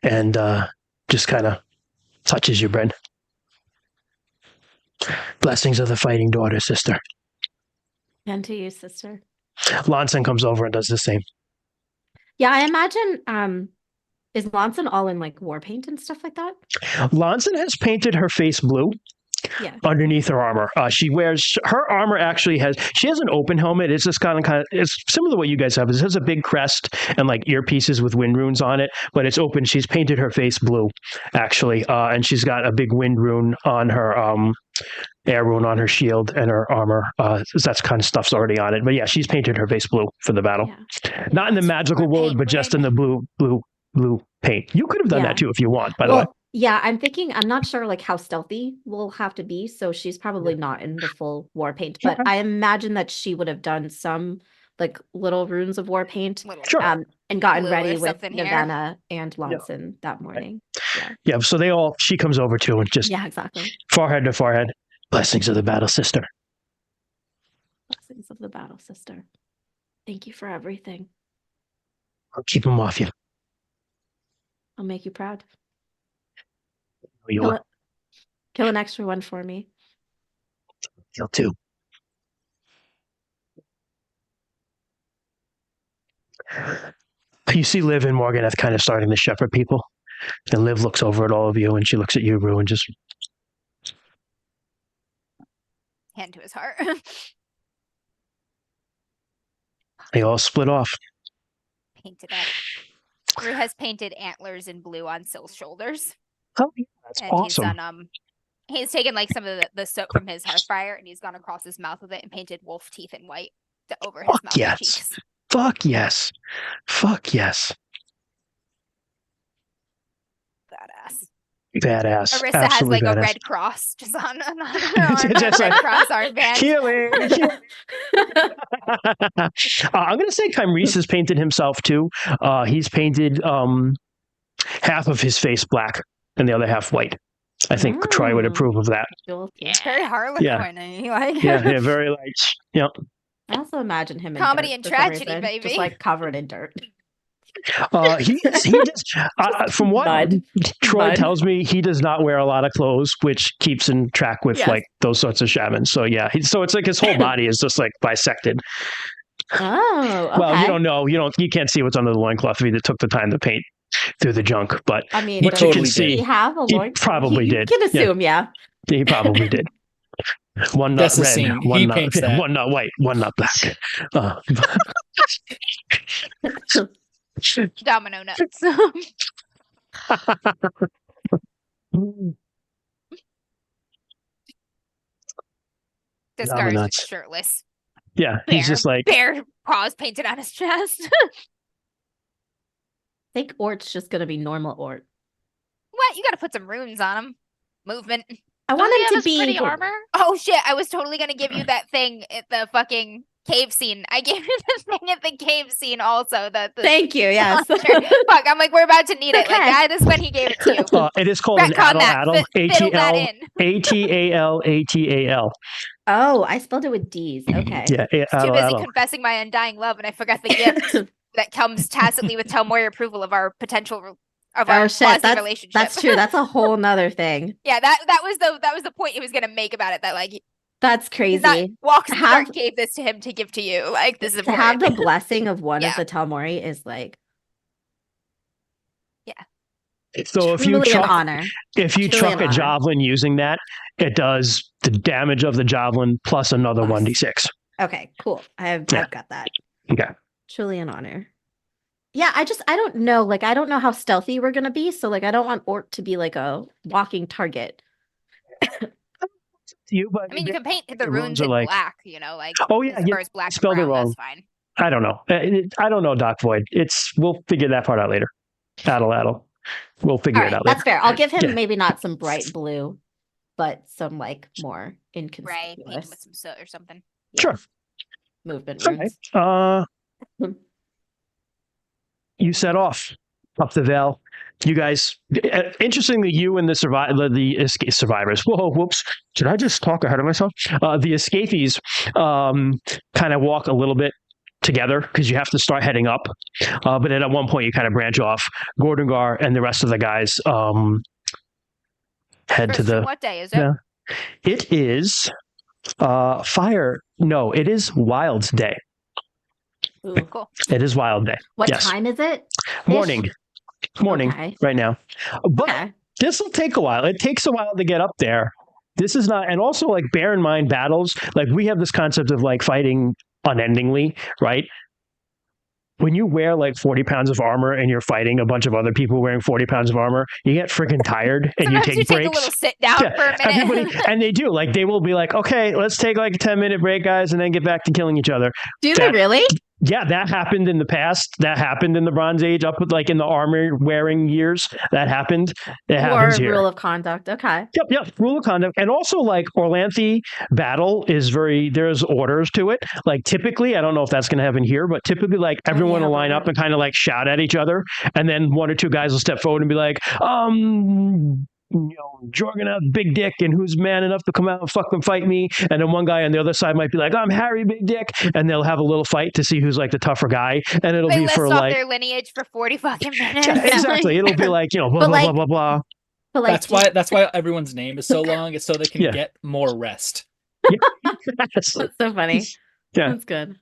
and just kind of touches you, Bryn. Blessings of the fighting daughter, sister. And to you, sister. Lonson comes over and does the same. Yeah, I imagine is Lonson all in like war paint and stuff like that? Lonson has painted her face blue. Yeah. Underneath her armor. She wears her armor actually she has an open helmet. It's just kind of it's similar to what you guys have. It has a big crest and like earpieces with wind runes on it, but it's open. She's painted her face blue actually. And she's got a big wind rune on her air rune on her shield and her armor. That's kind of stuff's already on it. But yeah, she's painted her face blue for the battle. Yeah. Not in the magical war world, paint, but just in Bryn. the blue paint. You could have done Yeah. that too if you want, by the way. Yeah, I'm not sure like how stealthy we'll have to be, so she's probably not in the full war paint, but Okay. I imagine that she would have done some like little runes of war paint Little Sure. and gotten glue ready or with something here. Nirvana and Lonson that morning. Yeah, so she comes over too and just Yeah, exactly. forehead to forehead. Blessings of the battle, sister. Blessings of the battle, sister. Thank you for everything. I'll keep them off you. I'll make you proud. You'll Kill an extra one for me. kill two. You see Liv and Morganeth kind of starting to shepherd people. And Liv looks over at all of you and she looks at you, Rue, and just Hand to his heart. they all split off. Painted up. Rue has painted antlers in blue on Syl's shoulders. Oh, yeah, that's And awesome. he's done he's taken like some of the soap from his hearth fire and he's gone across his mouth with it and painted wolf teeth in white over his Fuck mouth yes. and cheeks. Fuck yes. Fuck yes. Badass. Badass. Arissa has Absolutely like badass. a red cross just on her Just red like- cross armband. Healing. I'm going to say Kymreese has painted himself too. He's painted half of his face black and the other half white. I think Troy would approve of that. It's very Harlequin-y. Like Yeah, very light. Yeah. I also imagine him in Comedy dirt and for some tragedy, reason, baby. just like covered in dirt. He just from what Mud. Troy Mud. tells me, he does not wear a lot of clothes, which keeps in track with Yes. like those sorts of shamans. So yeah, so it's like his whole body is just like bisected. Oh, okay. Well, you don't know, you can't see what's under the loincloth if he took the time to paint through the junk, but I mean, He does totally he did. have a He loin? probably You did. can assume, yeah. he probably did. One nut That's the red, scene. one He nut, paints that. one nut white, one nut black. domino nuts. This Domino guy's nuts. shirtless. Yeah, he's just like, bare paws painted on his chest. I think Ort's just gonna be normal Ort. What? You gotta put some runes on him. Movement. I want Doesn't he him have to his be pretty armor? Oh shit, I was totally gonna give you that thing at the fucking cave scene. I gave you the thing at the cave scene also. The Thank you. Yes. Fuck, I'm like, we're about to need it. Like Okay. that is when he gave it to you. it is called an Retcon that. addle, Fiddle that in. ATAL. Oh, I spelled it with D's. Okay. Yeah, Too addle, busy addle. confessing my undying love, and I forgot the gift that comes tacitly with Telmoy approval of our potential of our Oh shit, quasi relationship. that's true. That's a whole nother thing. Yeah, that was the point he was gonna make about it. That like That's he's not crazy. walks in the dark Have- gave this to him to give to you. Like this is To have important. the blessing of one Yeah. of the Talmori is like So if you truly an chuck, honor. if you truly chuck an a honor. javelin using that, it does the damage of the javelin plus another Plus. 1d6. Okay, cool. I've Yeah. got that. Okay. Truly an honor. Yeah, I don't know. Like, I don't know how stealthy we're gonna be. So, like, I don't want Ort to be like a walking target. you, but I mean, you can paint the runes are in like, black, you know, like oh yeah, as you far as black and spelled it brown, wrong. that's fine. I don't know. I don't know, Doc Void. We'll figure that part out later. Addle. We'll figure All it right, out later. that's fair. I'll give him Yeah. maybe not some bright blue, but some like more Right, paint inconspicuous with some soot or something. Sure. movement Okay. runes. You set off up the Vale. You guys, interestingly, you and the survivors. Whoa, whoops! Did I just talk ahead of myself? The escapees kind of walk a little bit together because you have to start heading up. But then at one point, you kind of branch off. Gordengar and the rest of the guys head to the. What day is it? Yeah. It is fire. No, it is Wild Day. Ooh. Cool. It is Wild Day. What Yes. time is it? Morning. Okay. Right now. But Okay. this will take a while. It takes a while to get up there. This is not, and also like bear in mind battles. Like we have this concept of like fighting unendingly, right? When you wear like 40 pounds of armor and you're fighting a bunch of other people wearing 40 pounds of armor, you get freaking tired and Sometimes you take breaks. a little sit down for a minute. Everybody, and they do. Like they will be like, okay, let's take like a 10-minute break, guys, and then get back to killing each other. Do they really? Yeah, that happened in the past. That happened in the Bronze Age, up with like in the armor wearing years. That happened. It happens here. Rule of conduct. Okay. Yep. Rule of conduct. And also like Orlanthe battle is there's orders to it. Like typically, I don't know if that's going to happen here, but typically like everyone will line up and kind of like shout at each other. And then one or two guys will step forward and be like, Jorgen, big dick, and who's man enough to come out and fucking fight me? And then one guy on the other side might be like, I'm Harry, big dick, and they'll have a little fight to see who's like the tougher guy, and it'll be for like their lineage for 40 fucking minutes. Yeah, exactly. It'll be like blah blah blah blah blah. But like, that's why everyone's name is so long. It's so they can get more rest. That's so funny. Yeah, that's good.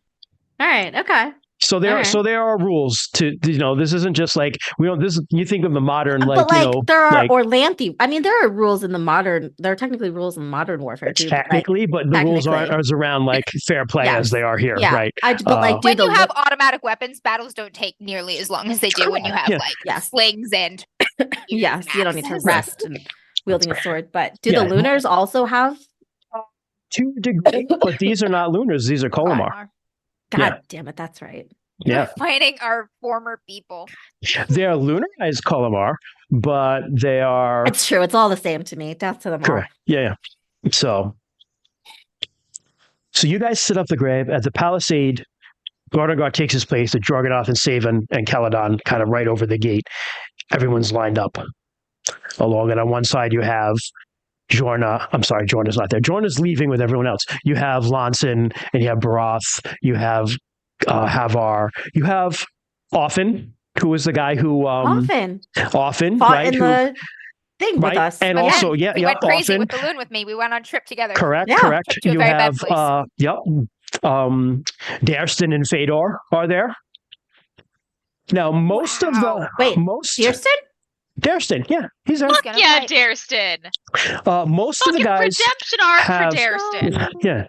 All right. Okay. So there are rules to this isn't just like you think of the modern there are Orlanthe. I mean, there are rules in the modern. There are technically rules in modern warfare too. Technically, but the rules aren't as around like fair play as they are here, right? But when you have automatic weapons, battles don't take nearly as long as they do when you have slings and yes, you don't need to rest and wielding a sword. But do the Lunars also have? To a degree, but these are not Lunars. These are Colomar. God damn it, that's right. Yeah. We're fighting our former people. They're lunarized Colomar, but they are... It's true. It's all the same to me. Death to them all. Yeah. So you guys sit up the grave. At the palisade, Gordengar takes his place. The Jorgenoth and Savan and Caledon kind of right over the gate. Everyone's lined up along. And on one side, you have Jorna. I'm sorry, Jorna's not there. Jorna's leaving with everyone else. You have Lanson and you have Barath. You have Havar. You have Offen, who is the guy who Offen, fought right? In the thing with us, and also he went crazy Offen. with the loon with me. We went on a trip together. Correct. You have Darston and Fedor are there. Now most of the Darston, yeah, he's there. Darston. Most of the guys redemption arc for Darston. Yeah,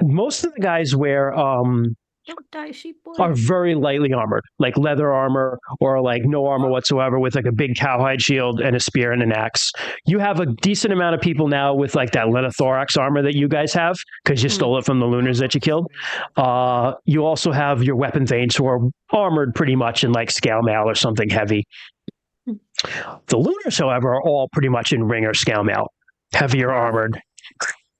most of the guys wear Don't die, sheep boy. are very lightly armored, like leather armor or like no armor whatsoever, with like a big cowhide shield and a spear and an axe. You have a decent amount of people now with like that lenothorax armor that you guys have because you stole it from the Lunars that you killed. You also have your weapon thanes who are armored pretty much in like scale mail or something heavy. The Lunars, however, are all pretty much in ring or scale mail, heavier armored,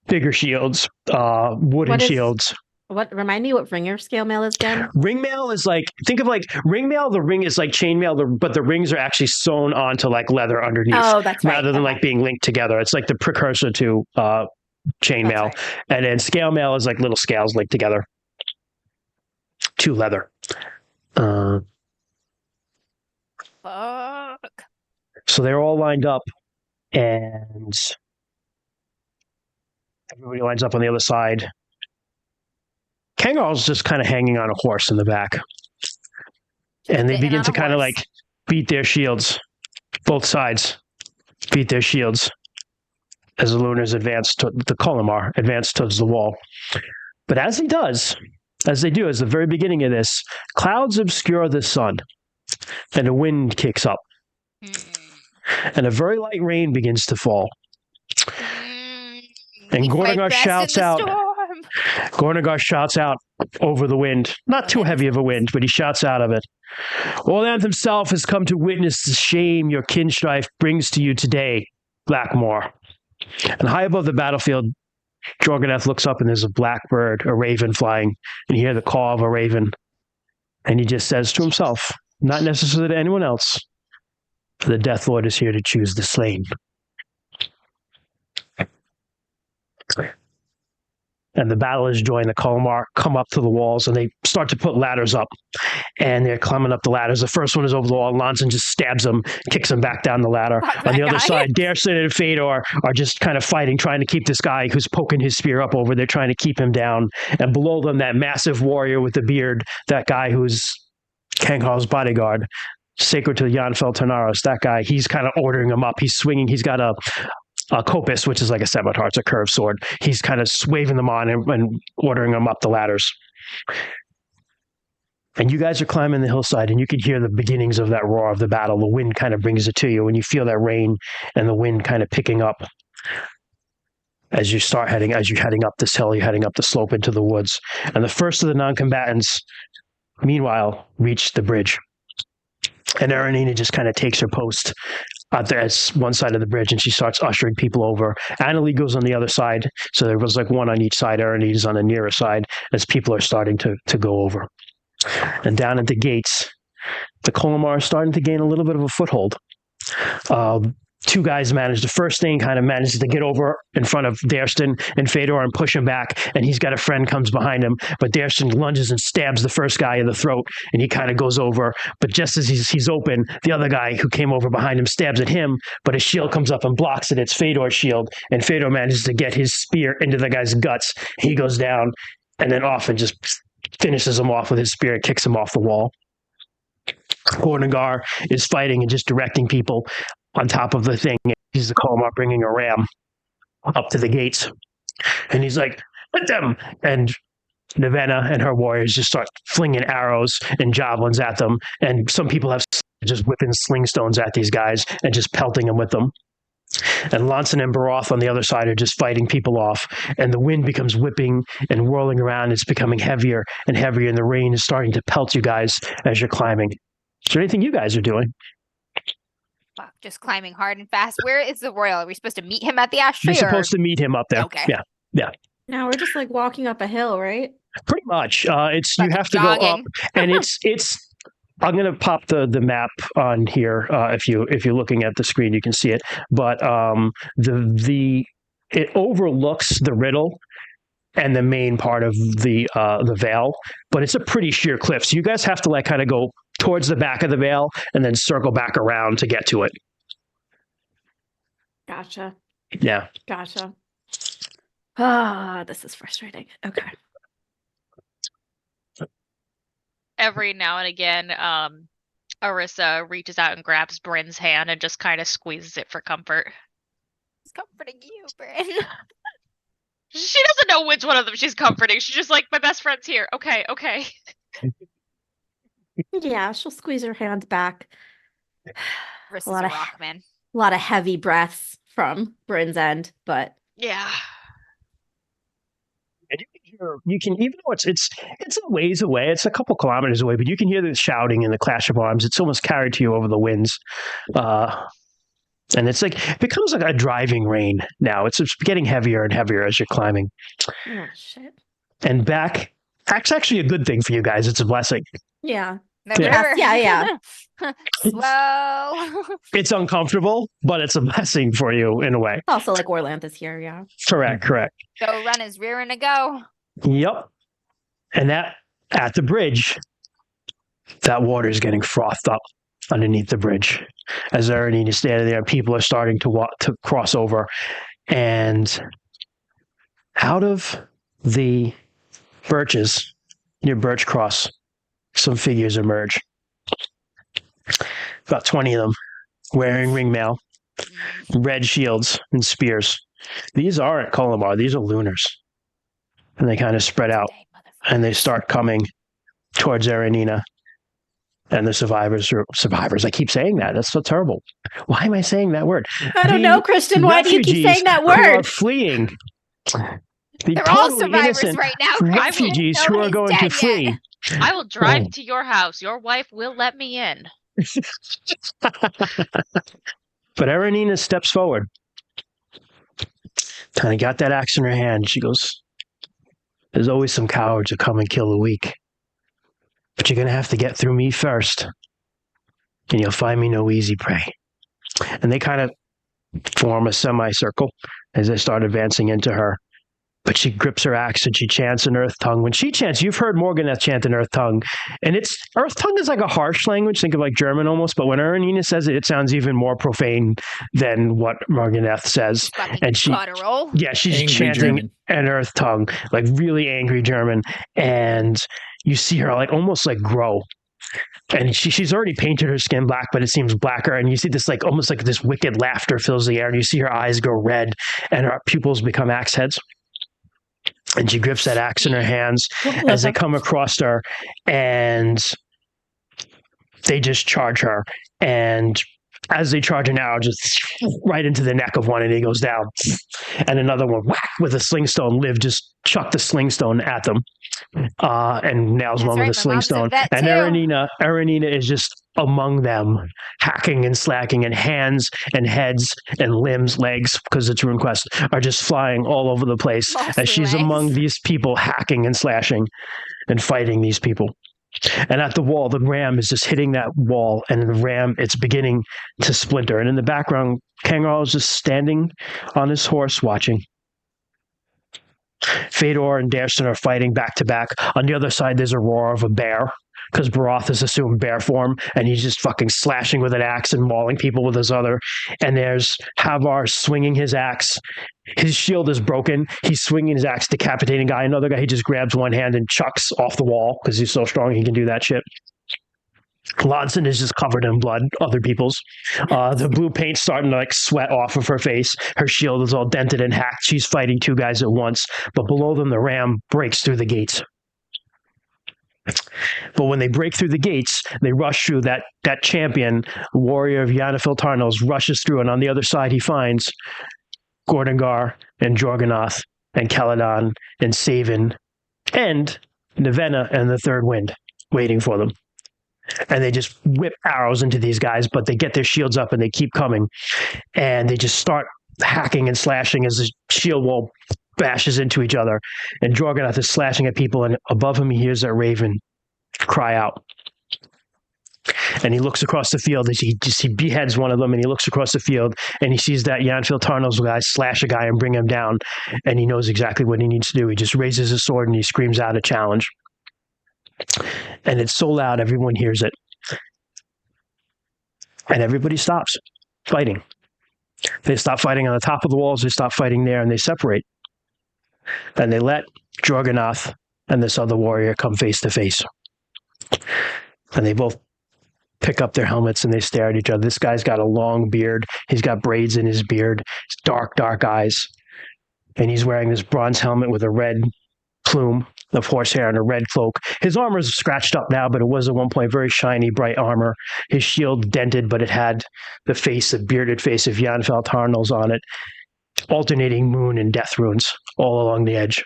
bigger shields, wooden shields. What remind me what ringer scale mail is again? Ring mail is like, think of like ring mail. The ring is like chain mail, but the rings are actually sewn onto like leather underneath. Oh, that's right. Rather than like being linked together. It's like the precursor to chain mail. Right. And then scale mail is like little scales linked together to leather. Fuck. So they're all lined up, and everybody lines up on the other side. Kangarl's just kind of hanging on a horse in the back. And they begin to kind of like beat their shields. Both sides beat their shields as the Lunars advance to the Colomar advance towards the wall. But as they do, as the very beginning of this, clouds obscure the sun and a wind kicks up. And a very light rain begins to fall. And Gornagar shouts out. Storm. Gornagar shouts out over the wind. Not too heavy of a wind, but he shouts out of it. Orlanth himself has come to witness the shame your kin strife brings to you today, Blackmore. And high above the battlefield, Jorganath looks up and there's a black bird, a raven flying, and you hear the caw of a raven. And he just says to himself, not necessarily to anyone else, the Death Lord is here to choose the slain. And the battlers join the Colmar, come up to the walls, and they start to put ladders up. And they're climbing up the ladders. The first one is over the wall. Lanson just stabs him, kicks him back down the ladder. On the other side, Darson and Fedor are just kind of fighting, trying to keep this guy who's poking his spear up over. They're trying to keep him down. And below them, that massive warrior with the beard, that guy who's Kanghar's bodyguard, sacred to Yanfel Tanaros, that guy, he's kind of ordering him up. He's swinging. He's got a kopis, which is like a scimitar. It's a curved sword. He's kind of waving them on and ordering them up the ladders. And you guys are climbing the hillside, and you can hear the beginnings of that roar of the battle. The wind kind of brings it to you, and you feel that rain and the wind kind of picking up as you're heading up this hill. You're heading up the slope into the woods. And the first of the non-combatants, meanwhile, reach the bridge. And Aranina just kind of takes her post out there at one side of the bridge, and she starts ushering people over. Annalie goes on the other side, so there was like one on each side. Aranina's on the nearer side as people are starting to go over. And down at the gates, the Colmar are starting to gain a little bit of a foothold. Two guys manage. The first thing kind of manages to get over in front of Darston and Fedor and push him back, and he's got a friend comes behind him, but Darston lunges and stabs the first guy in the throat, and he kind of goes over, but just as he's open, the other guy who came over behind him stabs at him, but his shield comes up and blocks it. It's Fedor's shield, and Fedor manages to get his spear into the guy's guts. He goes down, and then off and just finishes him off with his spear and kicks him off the wall. Gornagar is fighting and just directing people on top of the thing. He's the Colmar bringing a ram up to the gates. And he's like, hit them! And Navenna and her warriors just start flinging arrows and javelins at them. And some people have just whipping sling stones at these guys and just pelting them with them. And Lanson and Baroth on the other side are just fighting people off. And the wind becomes whipping and whirling around. It's becoming heavier and heavier. And the rain is starting to pelt you guys as you're climbing. Is there anything you guys are doing? Fuck, just climbing hard and fast. Where is the royal? Are we supposed to meet him at the ash tree? You're supposed to meet him up there. Okay. Yeah. Now we're just like walking up a hill, right? Pretty much. It's Like you have to go up, jogging. and it's. I'm gonna pop the map on here. If you're looking at the screen, you can see it. But it overlooks the Riddle and the main part of the Vale, but it's a pretty sheer cliff. So you guys have to like kind of go towards the back of the Vale and then circle back around to get to it. Gotcha. Yeah. Gotcha. Ah, this is frustrating. Okay. Every now and again, Arissa reaches out and grabs Bryn's hand and just kind of squeezes it for comfort. It's comforting you, Bryn. She doesn't know which one of them she's comforting. She's just like, my best friend's here. Okay. Yeah, she'll squeeze her hand back. Versus A lot a of- rock man. A lot of heavy breaths from Bryn's end, but Yeah. And you can even though it's a ways away, it's a couple kilometers away, but you can hear the shouting and the clash of arms. It's almost carried to you over the winds. And it's like it becomes like a driving rain now. It's getting heavier and heavier as you're climbing. oh shit. And back's actually a good thing for you guys. It's a blessing. Yeah. No, Yeah. river. Yeah. Slow. It's uncomfortable, but it's a blessing for you in a way. Also like Orlanth is here, yeah. Correct. Go run is rearing to go. Yep. And that at the bridge, that water is getting frothed up underneath the bridge. As Aranine is standing there, people are starting to cross over. And out of the birches near Birch Cross, some figures emerge. About 20 of them, wearing ringmail, red shields, and spears. These aren't Colomar, these are Lunars. And they kind of spread out, and they start coming towards Aranina. And the survivors. I keep saying that. That's so terrible. Why am I saying that word? I don't know, Christian. Why do you keep saying that Who are word? fleeing The They're all totally survivors innocent right now, Chrissy. refugees who are Nobody's going to dead flee. yet. I will drive to your house. Your wife will let me in. But Erenina steps forward. Kind of got that axe in her hand. She goes, there's always some cowards who come and kill the weak. But you're going to have to get through me first. And you'll find me no easy prey. And they kind of form a semicircle as they start advancing into her. But she grips her axe and she chants in Earth Tongue. When she chants, you've heard Morganeth chant in Earth Tongue. And Earth Tongue is like a harsh language, think of like German almost. But when Erenina says it, it sounds even more profane than what Morganeth says. And she's Angry chanting German. in Earth Tongue, like really angry German. And you see her like almost like grow. And she's already painted her skin black, but it seems blacker. And you see this like almost like this wicked laughter fills the air. And you see her eyes go red and her pupils become axe heads. And she grips that axe in her hands as they come across her, and they just charge her. And as they charge an arrow just right into the neck of one, and he goes down. And another one, whack, with a sling stone. Liv just chucked the sling stone at them, and nails one with a sling stone. And Erenina is just among them, hacking and slacking, and hands and heads and limbs, legs, because it's Runequest, are just flying all over the place as she's among these people, hacking and slashing and fighting these people. And at the wall, the ram is just hitting that wall, and the ram, it's beginning to splinter. And in the background, Kangaroo is just standing on his horse watching. Fedor and Darston are fighting back to back. On the other side, there's a roar of a bear, because Baroth has assumed bear form, and he's just fucking slashing with an axe and mauling people with his other. And there's Havar swinging his axe. His shield is broken. He's swinging his axe, decapitating a guy. Another guy, he just grabs one hand and chucks off the wall, because he's so strong he can do that shit. Lonson is just covered in blood, other people's. The blue paint's starting to like sweat off of her face. Her shield is all dented and hacked. She's fighting two guys at once. But below them, the ram breaks through the gates. But when they break through the gates, they rush through. That champion, warrior of Yennefer Tarnals, rushes through. And on the other side, he finds Gordengar and Jorganoth and Caledon and Savin and Navenna and the Third Wind waiting for them. And they just whip arrows into these guys, but they get their shields up and they keep coming. And they just start hacking and slashing as the shield wall bashes into each other. And Jorganoth is slashing at people, and above him he hears that raven cry out. And he looks across the field as he beheads one of them, and he looks across the field and he sees that Yennefer Tarnals guy slash a guy and bring him down. And he knows exactly what he needs to do. He just raises his sword and he screams out a challenge. And it's so loud, everyone hears it. And everybody stops fighting. They stop fighting on the top of the walls, they stop fighting there, and they separate. And they let Jorganoth and this other warrior come face to face. And they both pick up their helmets and they stare at each other. This guy's got a long beard. He's got braids in his beard. Dark, dark eyes. And he's wearing this bronze helmet with a red plume of horsehair and a red cloak. His armor is scratched up now, but it was at one point very shiny, bright armor. His shield dented, but it had the bearded face of Yennefer Tarnals on it, alternating moon and death runes all along the edge.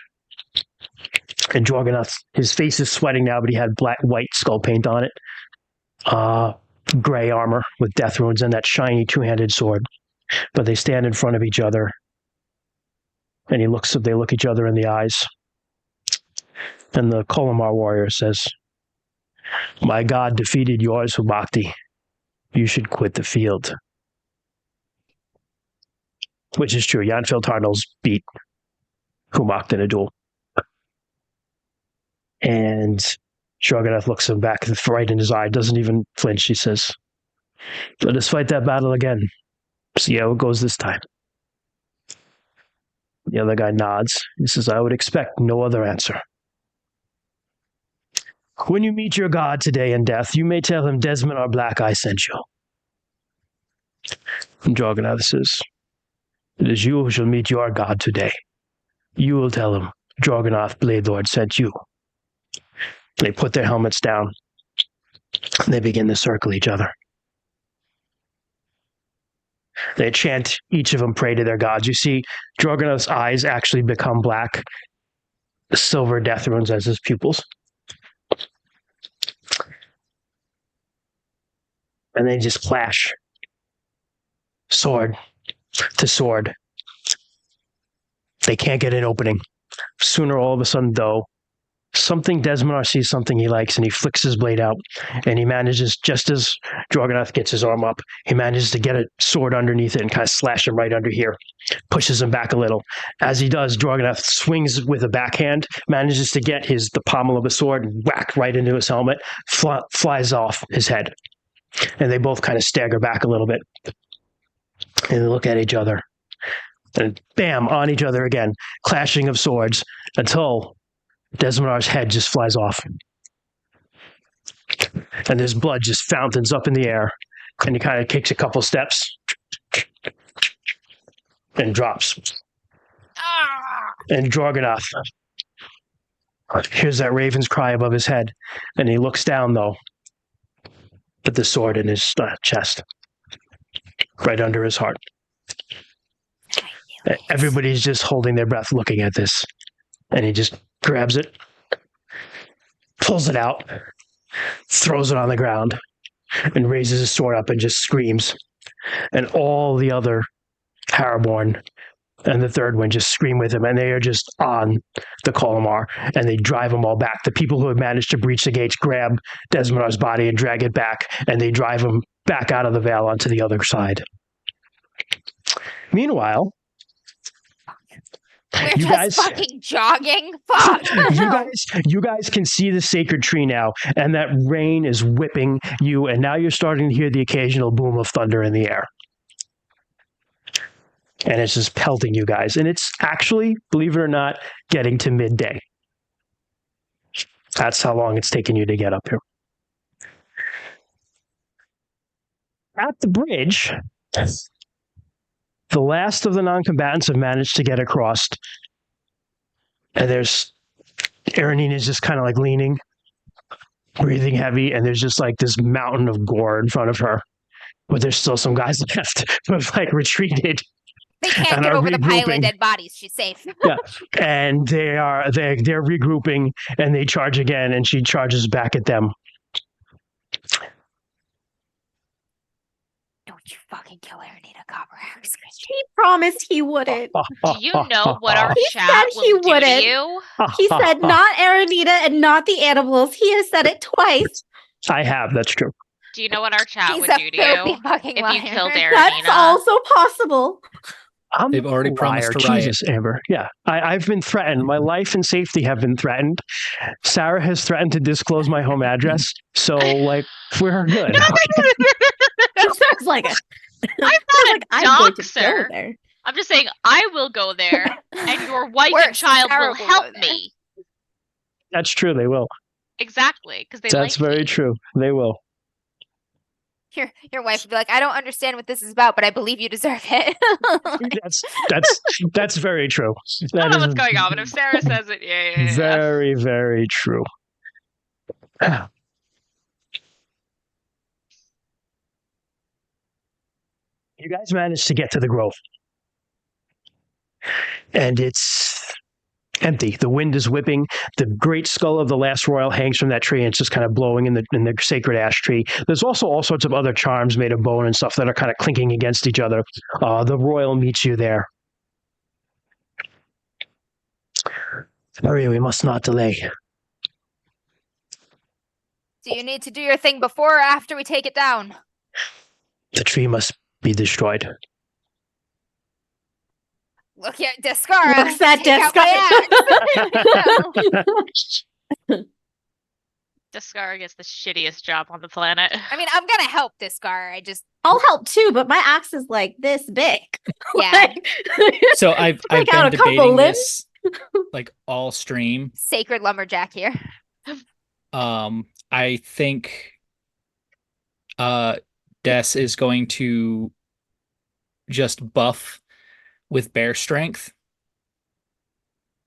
And Jorganoth, his face is sweating now, but he had white skull paint on it. Gray armor with death runes and that shiny two-handed sword. But they stand in front of each other, and they look each other in the eyes. And the Kolomar warrior says, "My God defeated yours, Humakti. You should quit the field." Which is true. Yennefer Tarnals beat Humakti in a duel. And Jorganoth looks him back right in his eye, doesn't even flinch. He says, "Let us fight that battle again. See how it goes this time." The other guy nods. He says, "I would expect no other answer. When you meet your god today in death, you may tell him Desmond or Black Eye sent you." And Jorganoth says, "It is you who shall meet your god today. You will tell him Jorganoth Blade Lord sent you." They put their helmets down. And they begin to circle each other. They chant, each of them pray to their gods. You see Drogonoth's eyes actually become black, silver death runes as his pupils. And they just clash. Sword to sword. They can't get an opening. Sooner, all of a sudden, though, Desmondar sees something he likes, and he flicks his blade out, and he manages, just as Drogonoth gets his arm up, he manages to get a sword underneath it and kind of slash him right under here, pushes him back a little. As he does, Drogonoth swings with a backhand, manages to get the pommel of a sword, whack right into his helmet, flies off his head. And they both kind of stagger back a little bit. And they look at each other. And bam, on each other again. Clashing of swords until Desmondar's head just flies off. And his blood just fountains up in the air. And he kind of takes a couple steps. And drops. And Drogonoth hears that raven's cry above his head. And he looks down, though, at the sword in his chest. Right under his heart. Everybody's just holding their breath looking at this. And he just grabs it, pulls it out, throws it on the ground, and raises his sword up and just screams. And all the other Harraborn and the third one just scream with him, and they are just on the Colomar, and they drive them all back. The people who have managed to breach the gates grab Desmondar's body and drag it back, and they drive him back out of the Vale onto the other side. Meanwhile, We're you just guys, fucking jogging. Fuck. you guys can see the sacred tree now, and that rain is whipping you, and now you're starting to hear the occasional boom of thunder in the air. And it's just pelting you guys. And it's actually, believe it or not, getting to midday. That's how long it's taken you to get up here. At the bridge, the last of the non-combatants have managed to get across. And there's Erenina's just kind of like leaning, breathing heavy, and there's just like this mountain of gore in front of her. But there's still some guys left who have like retreated. They can't And get are over the pile of regrouping. dead bodies. She's safe. Yeah, and they're regrouping, and they charge again, and she charges back at them. Don't you fucking kill Aranita Copperhead. He promised he wouldn't. Do you know what our He chat said he will do to wouldn't. you? He said not Aranita and not the animals. He has said it twice. I have. That's true. Do you know what our chat He's would a do to filthy you fucking if liar. you killed That's Aranina? also possible. I'm They've already a promised liar. to riot. Jesus, Amber. Yeah, I've been threatened. My life and safety have been threatened. Sarah has threatened to disclose my home address. So, like, we're good. Sounds like it. I'm not a I'm going to go doxer. there. I'm just saying I will go there, and your wife Worse, and child Sarah will will help go there. me. That's true. They will. Exactly, because they That's like very me. true. They will. Your wife would be like, I don't understand what this is about, but I believe you deserve it. That's very true. I That don't know is what's going on, but if Sarah says it, yeah. very, very true. You guys managed to get to the grove. And it's empty. The wind is whipping. The great skull of the last royal hangs from that tree, and it's just kind of blowing in the sacred ash tree. There's also all sorts of other charms made of bone and stuff that are kind of clinking against each other. The royal meets you there. Hurry, we must not delay. Do you need to do your thing before or after we take it down? The tree must be destroyed. Look at Descara. Looks at Take out my axe. Descara gets the shittiest job on the planet. I mean, I'm gonna help Descara. I just I'll help too, but my axe is like this big. Yeah. Like, So I've break been out a couple debating limbs. this like all stream. sacred lumberjack here. I think Des is going to just buff with bear strength,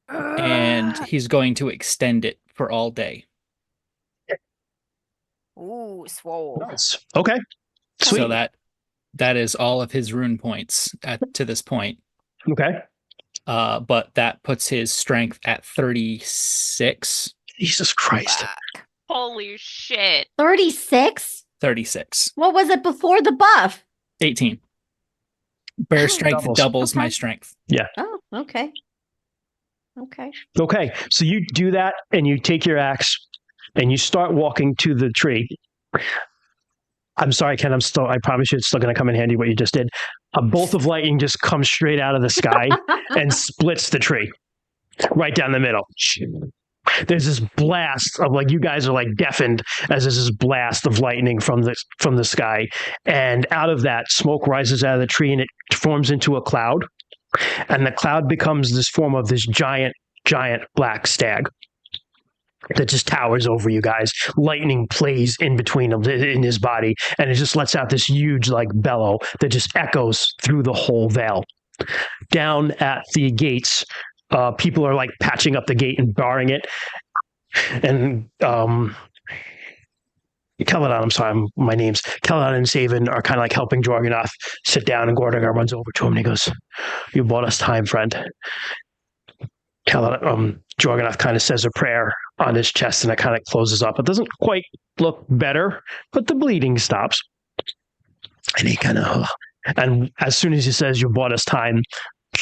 and he's going to extend it for all day. Ooh, swole. Nice. Okay. Sweet. So that That is all of his rune points to this point. Okay. But that puts his strength at 36. Jesus Christ. Fuck. Holy shit. 36? 36. What was it before the buff? 18. Bear strength doubles my Okay. strength. Oh, okay. Okay. Okay. So you do that and you take your axe and you start walking to the tree. I'm sorry, Ken. I promise you it's still going to come in handy what you just did. A bolt of lightning just comes straight out of the sky and splits the tree right down the middle. There's this blast of you guys are deafened as there's this blast of lightning from the sky, and out of that smoke rises out of the tree and it forms into a cloud, and the cloud becomes this form of this giant black stag that just towers over you guys. Lightning plays in between him in his body, and it just lets out this huge bellow that just echoes through the whole vale. Down at the gates, people are patching up the gate and barring it. And Celadon, I'm sorry, my name's Celadon and Savan are kind of helping Jorganoth sit down, and Gordigar runs over to him and he goes, "You bought us time, friend." Jorganoth kind of says a prayer on his chest and it kind of closes up. It doesn't quite look better, but the bleeding stops. And he and as soon as he says, "You bought us time,"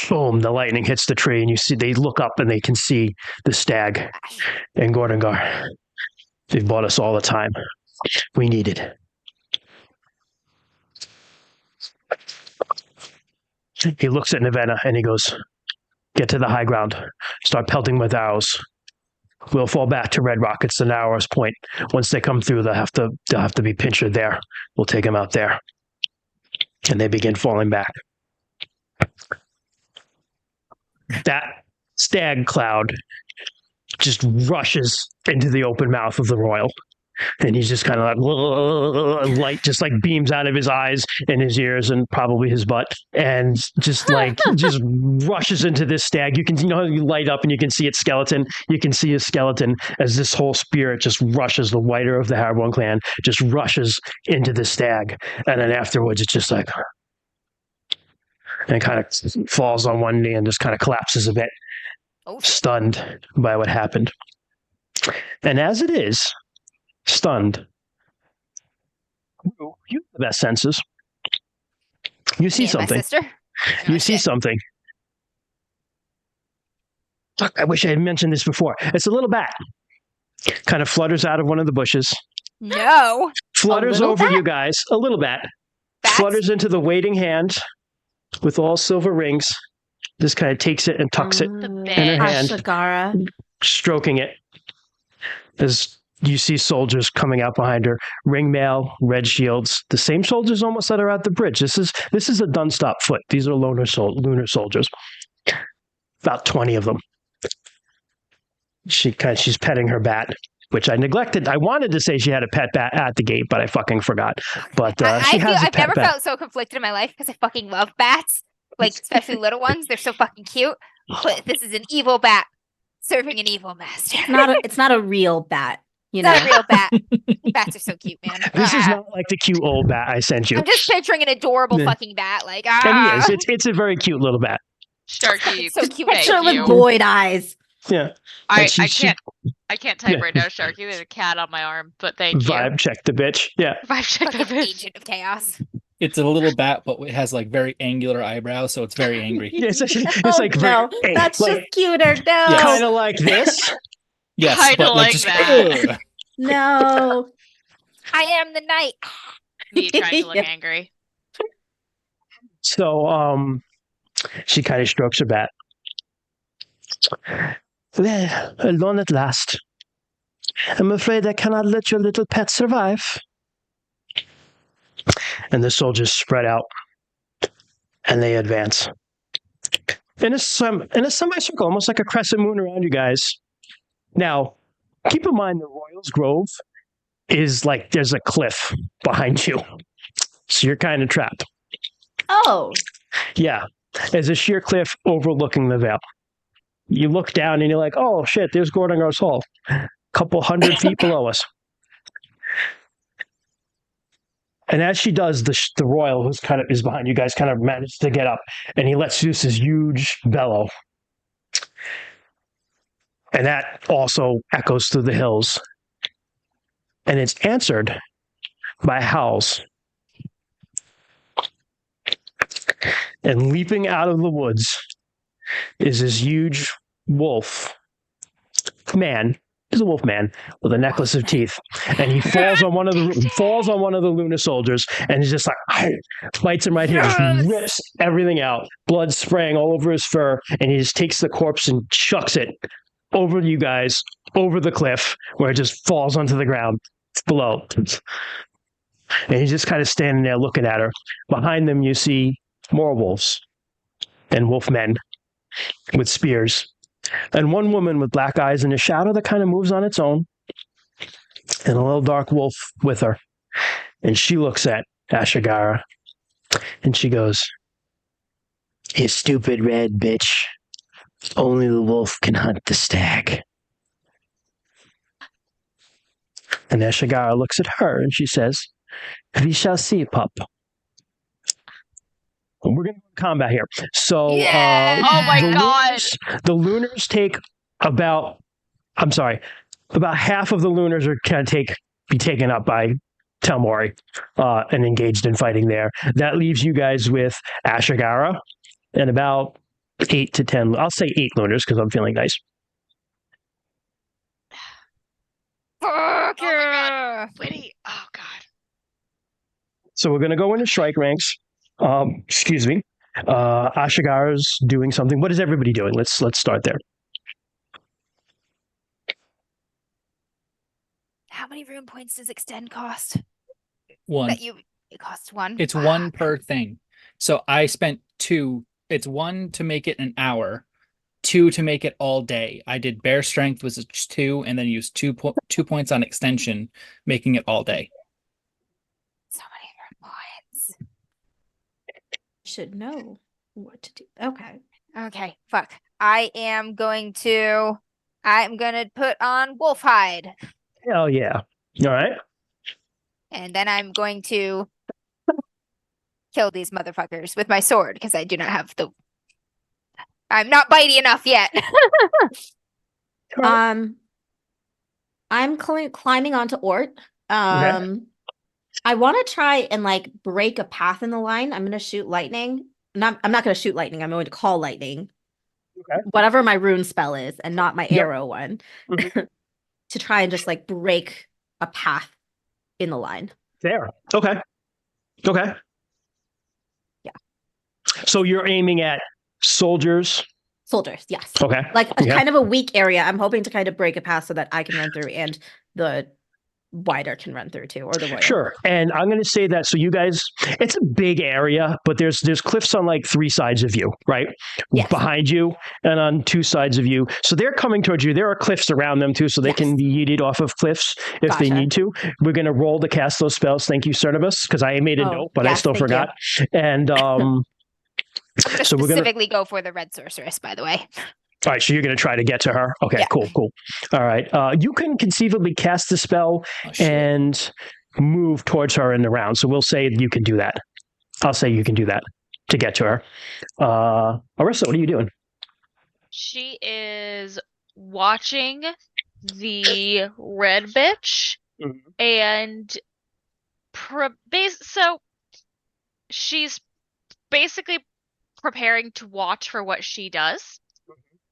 boom, the lightning hits the tree, and they look up and they can see the stag and Gordigar. "They've bought us all the time we needed." He looks at Navenna and he goes, "Get to the high ground. Start pelting with arrows. We'll fall back to Red Rock. It's the narrowest point. Once they come through, they'll have to be pinchered there. We'll take them out there." And they begin falling back. That stag cloud just rushes into the open mouth of the royal. And he's just kind of light just beams out of his eyes and his ears and probably his butt. And just just rushes into this stag. You can how you light up and you can see its skeleton. You can see his skeleton as this whole spirit just rushes, the whiter of the Harraborn clan, just rushes into the stag. And then afterwards it's just and kind of falls on one knee and just kind of collapses a bit, stunned by what happened. And as it is, stunned, you have the best senses. You see something. My sister? You see something. Fuck, I wish I had mentioned this before. It's a little bat. Kind of flutters out of one of the bushes. No. Flutters little over bat? you guys. A little bat. Bats? Flutters into the waiting hand with all silver rings. Just kind of takes it and tucks it in her hand. Ashigara. Stroking it. As you see soldiers coming out behind her, ringmail, red shields, the same soldiers almost that are at the bridge. This is a Dunstop foot. These are lunar soldiers. About 20 of them. She's petting her bat, which I neglected. I wanted to say she had a pet bat at the gate, but I fucking forgot. But she has a I've pet never bat. felt so conflicted in my life because I fucking love bats. Especially little ones. They're so fucking cute. But this is an evil bat serving an evil master. It's not a real bat. It's not a real bat. Bats are so cute, man. This is not like the cute old bat I sent you. I'm just picturing an adorable Yeah. fucking bat. And he is. It's a very cute little bat. Sharky, So cute. thank Picture you. with void eyes. Yeah. I she- can't type Yeah. right now, Sharky. There's a cat on my arm, but thank you. Vibe check the bitch. Yeah. Vibe check the Fucking bitch. agent of chaos. It's a little bat, but it has very angular eyebrows, so it's very angry. Yeah, it's Oh, very, no, that's just cuter. No, Yes. kind of like this. Yes, Kinda but like just, that. ugh. no. I am the knight. Me trying to look Yeah. angry. So, she kind of strokes her bat. Well, alone at last. I'm afraid I cannot let your little pet survive. And the soldiers spread out, and they advance in a semicircle, almost like a crescent moon around you guys. Now, keep in mind the Royals Grove is there's a cliff behind you, so you're kind of trapped. Oh, Yeah, there's a sheer cliff overlooking the vale. You look down and you're like, oh shit, there's Gordigar's Hall. A couple 100 feet below us. And as she does, the royal, who's kind of is behind you guys, kind of manages to get up, and he lets loose this huge bellow, and that also echoes through the hills, and it's answered by howls. And leaping out of the woods is this huge wolf man. He's a wolf man with a necklace of teeth, and he falls on one of the Luna soldiers, and he's just like bites him right here, just rips everything out, blood spraying all over his fur, and he just takes the corpse and chucks it over you guys, over the cliff, where it just falls onto the ground below. And he's just kind of standing there looking at her. Behind them, you see more wolves and wolf men with spears. And one woman with black eyes and a shadow that kind of moves on its own. And a little dark wolf with her. And she looks at Ashigara and she goes, "You stupid red bitch. Only the wolf can hunt the stag." And Ashigara looks at her and she says, "We shall see, pup." We're going to go combat here. So, Yeah! Oh my God. The Lunars take about half of the Lunars are going to be taken up by Telmori and engaged in fighting there. That leaves you guys with Ashigara and about 8 to 10. I'll say 8 Lunars because I'm feeling nice. Fuck Oh my yeah! God. Witty. Oh God. So we're going to go into strike ranks. Excuse me. Ashigara's doing something. What is everybody doing? Let's start there. How many rune points does extend cost? One. It costs 1. It's 1 per thing. So I spent 2. It's 1 to make it an hour, 2 to make it all day. I did bear strength was 2, and then used 2 points on extension, making it all day. So many rune points. Should know what to do. Okay. Okay, fuck. I'm going to put on wolf hide. Hell yeah. All right. And then I'm going to kill these motherfuckers with my sword because I do not have I'm not bitey enough yet. I'm climbing onto Ort. Okay. I want to try and like break a path in the line. I'm going to shoot lightning. I'm not going to shoot lightning. I'm going to call lightning. Okay. Whatever my rune spell is, and not my Yep. arrow one, to try and just like break a path in the line. There. Okay. Okay. Yeah. So you're aiming at soldiers. Soldiers, yes. Okay. Like a Yeah. kind of a weak area. I'm hoping to kind of break a path so that I can run through and the wider can run through too, or the royal. Sure. And I'm going to say that so you guys, it's a big area, but there's cliffs on like 3 sides of you, right? Yes. Behind you and on 2 sides of you. So they're coming towards you. There are cliffs around them too, so they Yes. can be yeeted off of cliffs if they Gotcha. need to. We're going to roll to cast those spells. Thank you, Cernibus, because I made a Oh, note, but I yes, still thank you. forgot. And I'm going to So we're gonna- specifically go for the red sorceress, by the way. all right, so you're going to try to get to her. Okay, Yeah. cool. All right. You can conceivably cast the spell Oh, shit. and move towards her in the round. So we'll say you can do that. I'll say you can do that to get to her. Arissa, what are you doing? She is watching the red bitch Mhm. and so she's basically preparing to watch for what she does.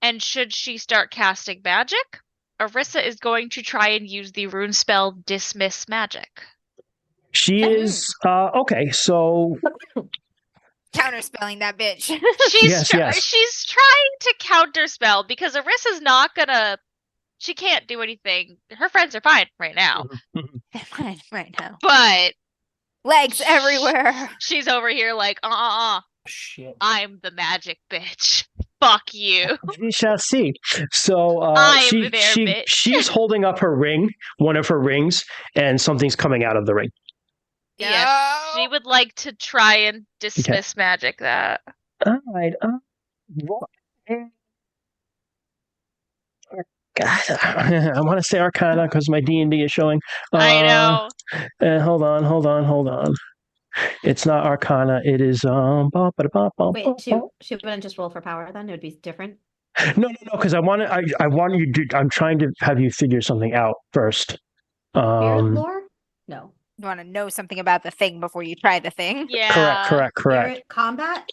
And should she start casting magic, Arissa is going to try and use the rune spell Dismiss Magic. She is okay. So Counterspelling that bitch. She's Yes. she's trying to counterspell because Arissa's not gonna. She can't do anything. Her friends are fine right now, right now. but Legs everywhere. she's over here like, Shit. I'm the magic bitch. Fuck you. we shall see. So I'm there, bitch. she's holding up her ring, one of her rings, and something's coming out of the ring. Yes, she would like to try and dismiss magic that. All right. God, I want to say Arcana because my D&D is showing. I know. Hold on. It's not Arcana. It is Wait, she wouldn't just roll for power then? It would be different. No, because I want you to. I'm trying to have you figure something out first. Spirit lore? No. You want to know something about the thing before you try the thing. Yeah. Correct. Spirit combat?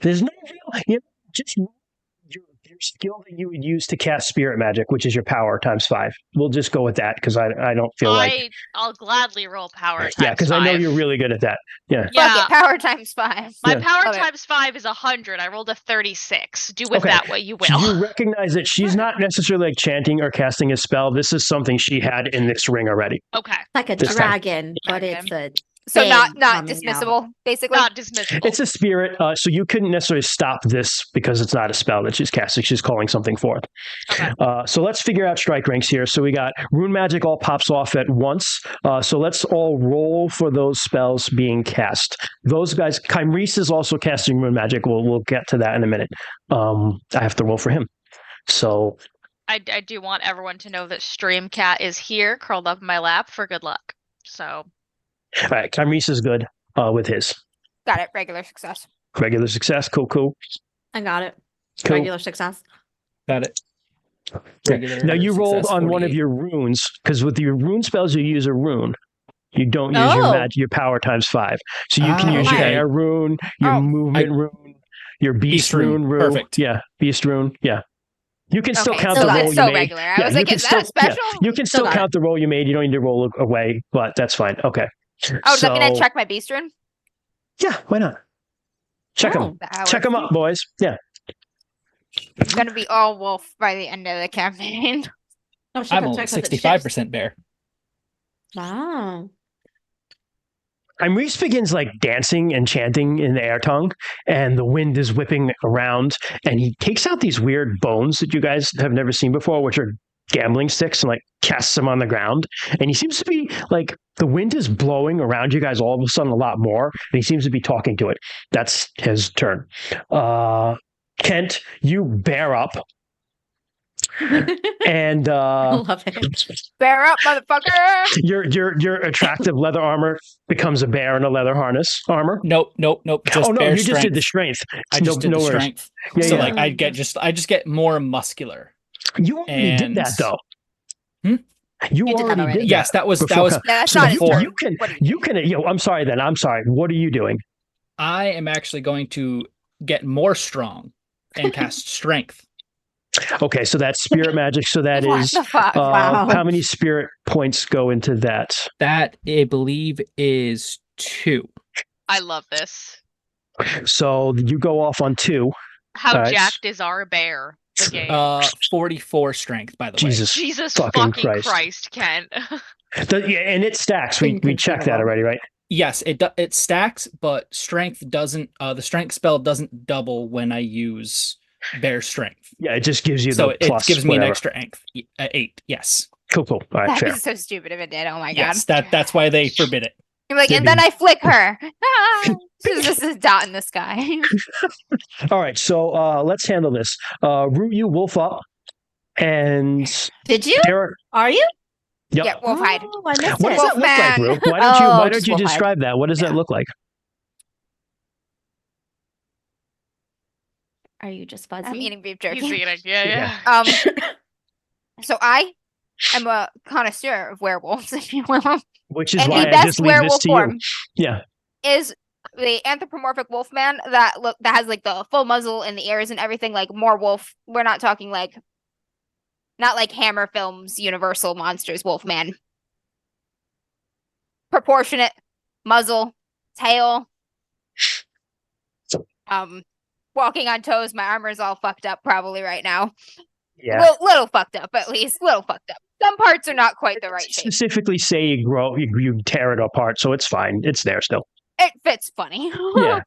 There's no real, just your skill that you would use to cast spirit magic, which is your power times 5. We'll just go with that because I don't feel like. I'll gladly roll power times 5. Yeah, because I know you're 5. really good at that. Yeah. Yeah. Fuck it, power times 5. My Yeah. power Okay. times 5 is 100. I rolled a 36. Do with Okay. that what you will. So you recognize that she's not necessarily like chanting or casting a spell. This is something she had in this ring already. Okay. Like a This time. dragon, but it's a So thing not coming dismissible, basically. Not dismissible. It's a spirit, so you couldn't necessarily stop this because it's not a spell that she's casting. She's calling something forth. Okay. So let's figure out strike ranks here. So we got rune magic all pops off at once. So let's all roll for those spells being cast. Those guys, Kymreese is also casting rune magic. We'll get to that in a minute. I have to roll for him. So I do want everyone to know that Streamcat is here, curled up in my lap for good luck. So. all right, Kymreese is good with his Got it. Regular success. regular success. Cool. I got it. Cool. Regular success. Got it. Yeah. Regular Now you rolled success, on one of 48. your runes because with your rune spells you use a rune. You don't use your power times 5, so you can use your okay. air rune, your movement rune, your beast rune. Perfect. Yeah, beast rune. Yeah, you can still Okay, count so the roll that's you so made. regular. I Yeah, was you like, can is that a special? you can still got count the roll you made. You don't need to roll away, but that's fine. Okay. Oh, does that mean I So- check my beast rune? Yeah, why not? Check them. That Check them works. up, boys. Yeah. It's gonna be all wolf by the end of the campaign. Oh, she I'm can only check 'cause it 65% bear. shifts. Wow. Reese begins like dancing and chanting in the air tongue, and the wind is whipping around, and he takes out these weird bones that you guys have never seen before, which are gambling sticks, and like casts them on the ground. And he seems to be like the wind is blowing around you guys all of a sudden a lot more, and he seems to be talking to it. That's his turn. Kent, you bear up. And I love it. Bear up, motherfucker! your attractive leather armor becomes a bear in a leather harness armor. Nope. Just bear you strength. just did the strength. I just did the worries. strength. Yeah, So yeah. like I just get more muscular. You already did that though. Hmm? You You did that already already. did Yes, that was before. No, that's So not his before- turn. You can. I'm sorry. Then I'm sorry. What are you doing? I am actually going to get more strong and cast strength. Okay, so that's spirit magic. So that What is the fuck? Wow. how many spirit points go into that? That I believe is 2. I love this. So you go off on 2. How Alright. jacked is our bear? The game. 44 strength, by the way. Jesus. Jesus fucking fucking Christ. Christ, Ken. And it stacks. We checked that Inconceivable. already, right? Yes, it stacks, but strength doesn't. The strength spell doesn't double when I use bear strength. Yeah, it just gives you So the it plus. gives me an whatever. extra 8. Yes, Cool. All right, That fair. is so stupid if it did. Oh my yes. god. That's why they forbid it. You're like, and then I flick her. Ah, this is dot in the sky. All right, so let's handle this. Root you wolf up, and Did you? Derek. Are you? Yep. Yeah, wolf hide. Oh, I missed What it. does that look like, Wolfman. Rue? Why Oh, don't just you wolf hide. describe that? What does that Yeah. look like? Are you just fuzzy? I'm eating beef He's jerky. eating. Yeah. Yeah. So I am a connoisseur of werewolves, if you will. Which is And why the I best just leave this werewolf to form you. Yeah. is the anthropomorphic wolfman that has like the full muzzle and the ears and everything, like more wolf. We're not talking like not like Hammer Films Universal Monsters Wolfman. Proportionate muzzle, tail. Walking on toes, my armor's all fucked up probably right now. Yeah. Little fucked up at least. Little fucked up. Some parts are not quite the right shape. Specifically say you tear it apart, so it's fine. It's there still. It fits funny. Yeah.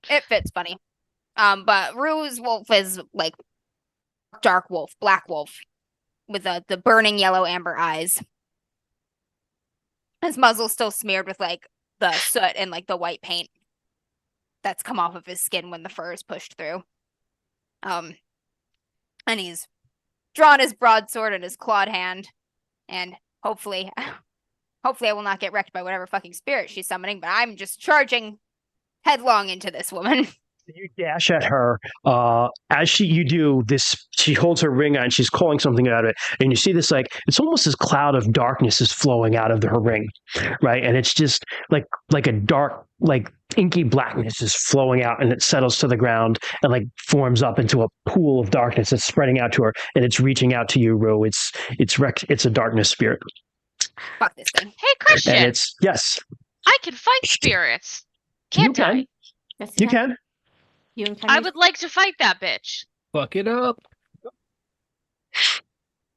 It fits funny. But Rue's wolf is like dark wolf, black wolf, with the burning yellow amber eyes. His muzzle's still smeared with like the soot and like the white paint. that's come off of his skin when the fur is pushed through. And he's drawn his broadsword in his clawed hand, and hopefully I will not get wrecked by whatever fucking spirit she's summoning, but I'm just charging headlong into this woman. You dash at her. As you do this, she holds her ring on. She's calling something out of it, and you see this it's almost this cloud of darkness is flowing out of her ring, right? And it's just like a dark, inky blackness is flowing out, and it settles to the ground and forms up into a pool of darkness that's spreading out to her, and it's reaching out to you, Rue. It's a darkness spirit. Fuck this thing. Hey, Christian. And it's yes. I can fight spirits. Can't You can. I? Yes, You can. You and I would like to fight that bitch. Fuck it up.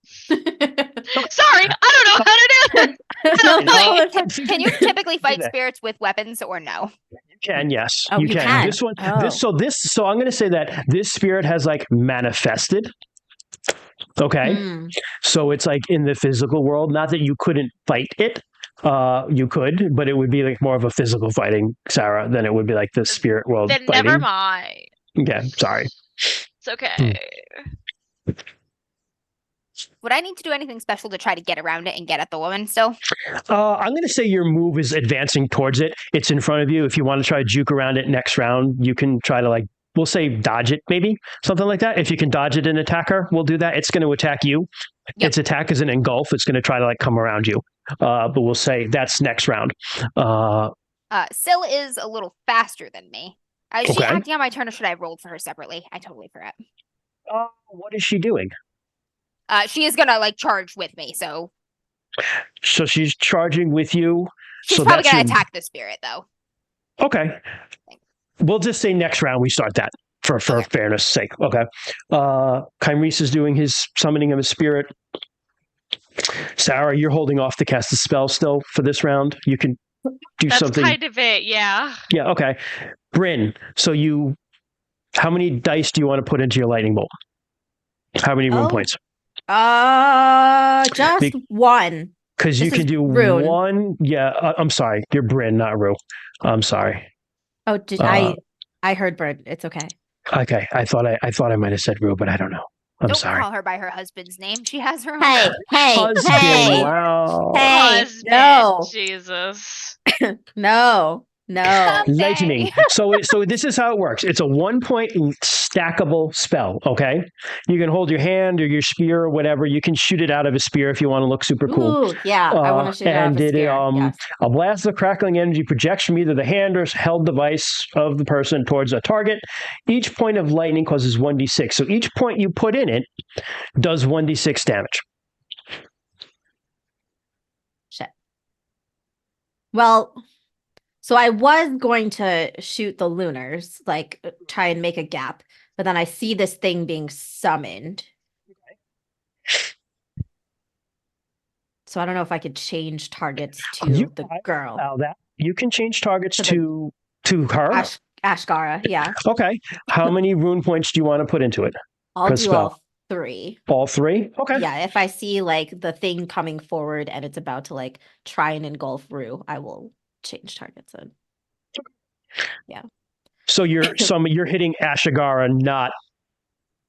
Sorry, I don't know how to do it. No, Wait, no. can you typically fight that. spirits with weapons or no? You can, yes. Oh, you can. This one, Oh. so I'm going to say that this spirit has manifested. Okay. Mm. So it's in the physical world. Not that you couldn't fight it. You could, but it would be more of a physical fighting, Sarah, than it would be the spirit world Then fighting. never mind. Okay, sorry. It's okay. Would I need to do anything special to try to get around it and get at the woman still? I'm going to say your move is advancing towards it. It's in front of you. If you want to try to juke around it next round, you can try to we'll say dodge it, maybe something like that. If you can dodge it and attack her, we'll do that. It's going to attack you. Yep. Its attack is an engulf. It's going to try to come around you. But we'll say that's next round. Syl is a little faster than me. Is she Okay. acting on my turn, or should I have rolled for her separately? I totally forgot. What is she doing? She is gonna charge with me, so So she's charging with you. she's So probably that's gonna your- attack the spirit, though. Okay. We'll just say next round we start that for Okay. fairness' sake. Okay. Kymreese is doing his summoning of his spirit. Sarah, you're holding off to cast the spell still for this round. You can do That's something. kind of it, yeah. Yeah, okay. Bryn, so how many dice do you want to put into your lightning bolt? How many rune Oh. points? Just Be- one. Because you This can is do rune. one. Yeah, I'm sorry. You're Bryn, not Rue. I'm sorry. Oh, did Uh, I heard bird. It's okay. Okay, I thought I might have said Rue, but I don't know. I'm Don't sorry. call her by her husband's name. She has her own. Hey, hey, Husband, hey, wow. hey, Husband, no. Jesus. no. Lightning. So this is how it works. It's a 1-point stackable spell. Okay, you can hold your hand or your spear or whatever. You can shoot it out of a spear if you want to look super cool. Ooh, yeah, I want to shoot it out of and a it, spear. Yes. a blast of crackling energy projects from either the hand or held device of the person towards a target. Each point of lightning causes 1d6. So each point you put in it does 1d6 damage. Shit. Well, so I was going to shoot the lunars, try and make a gap, but then I see this thing being summoned. So I don't know if I could change targets to the girl. Now that you can change targets To to her. Ashkara, yeah. Okay. How many rune points do you want to put into it? I'll Per do spell. all 3. All 3? Okay. Yeah, if I see the thing coming forward and it's about to try and engulf Rue, I will change targets. So you're hitting Ashigara, not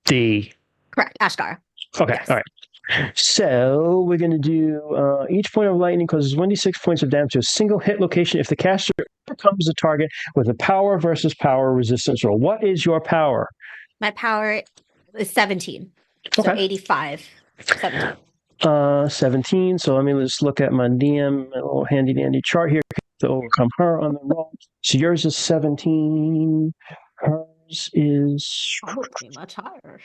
the. Correct, Ashkara. Okay. Yes. All right. So we're going to do each point of lightning causes 1d6 points of damage to a single hit location if the caster overcomes the target with a power versus power resistance roll. What is your power? My power is 17. So Okay. 85. 17. 17. So let me just look at my DM, my little handy dandy chart here to overcome her on the roll. So yours is 17. Hers is Oh, it'd be much higher.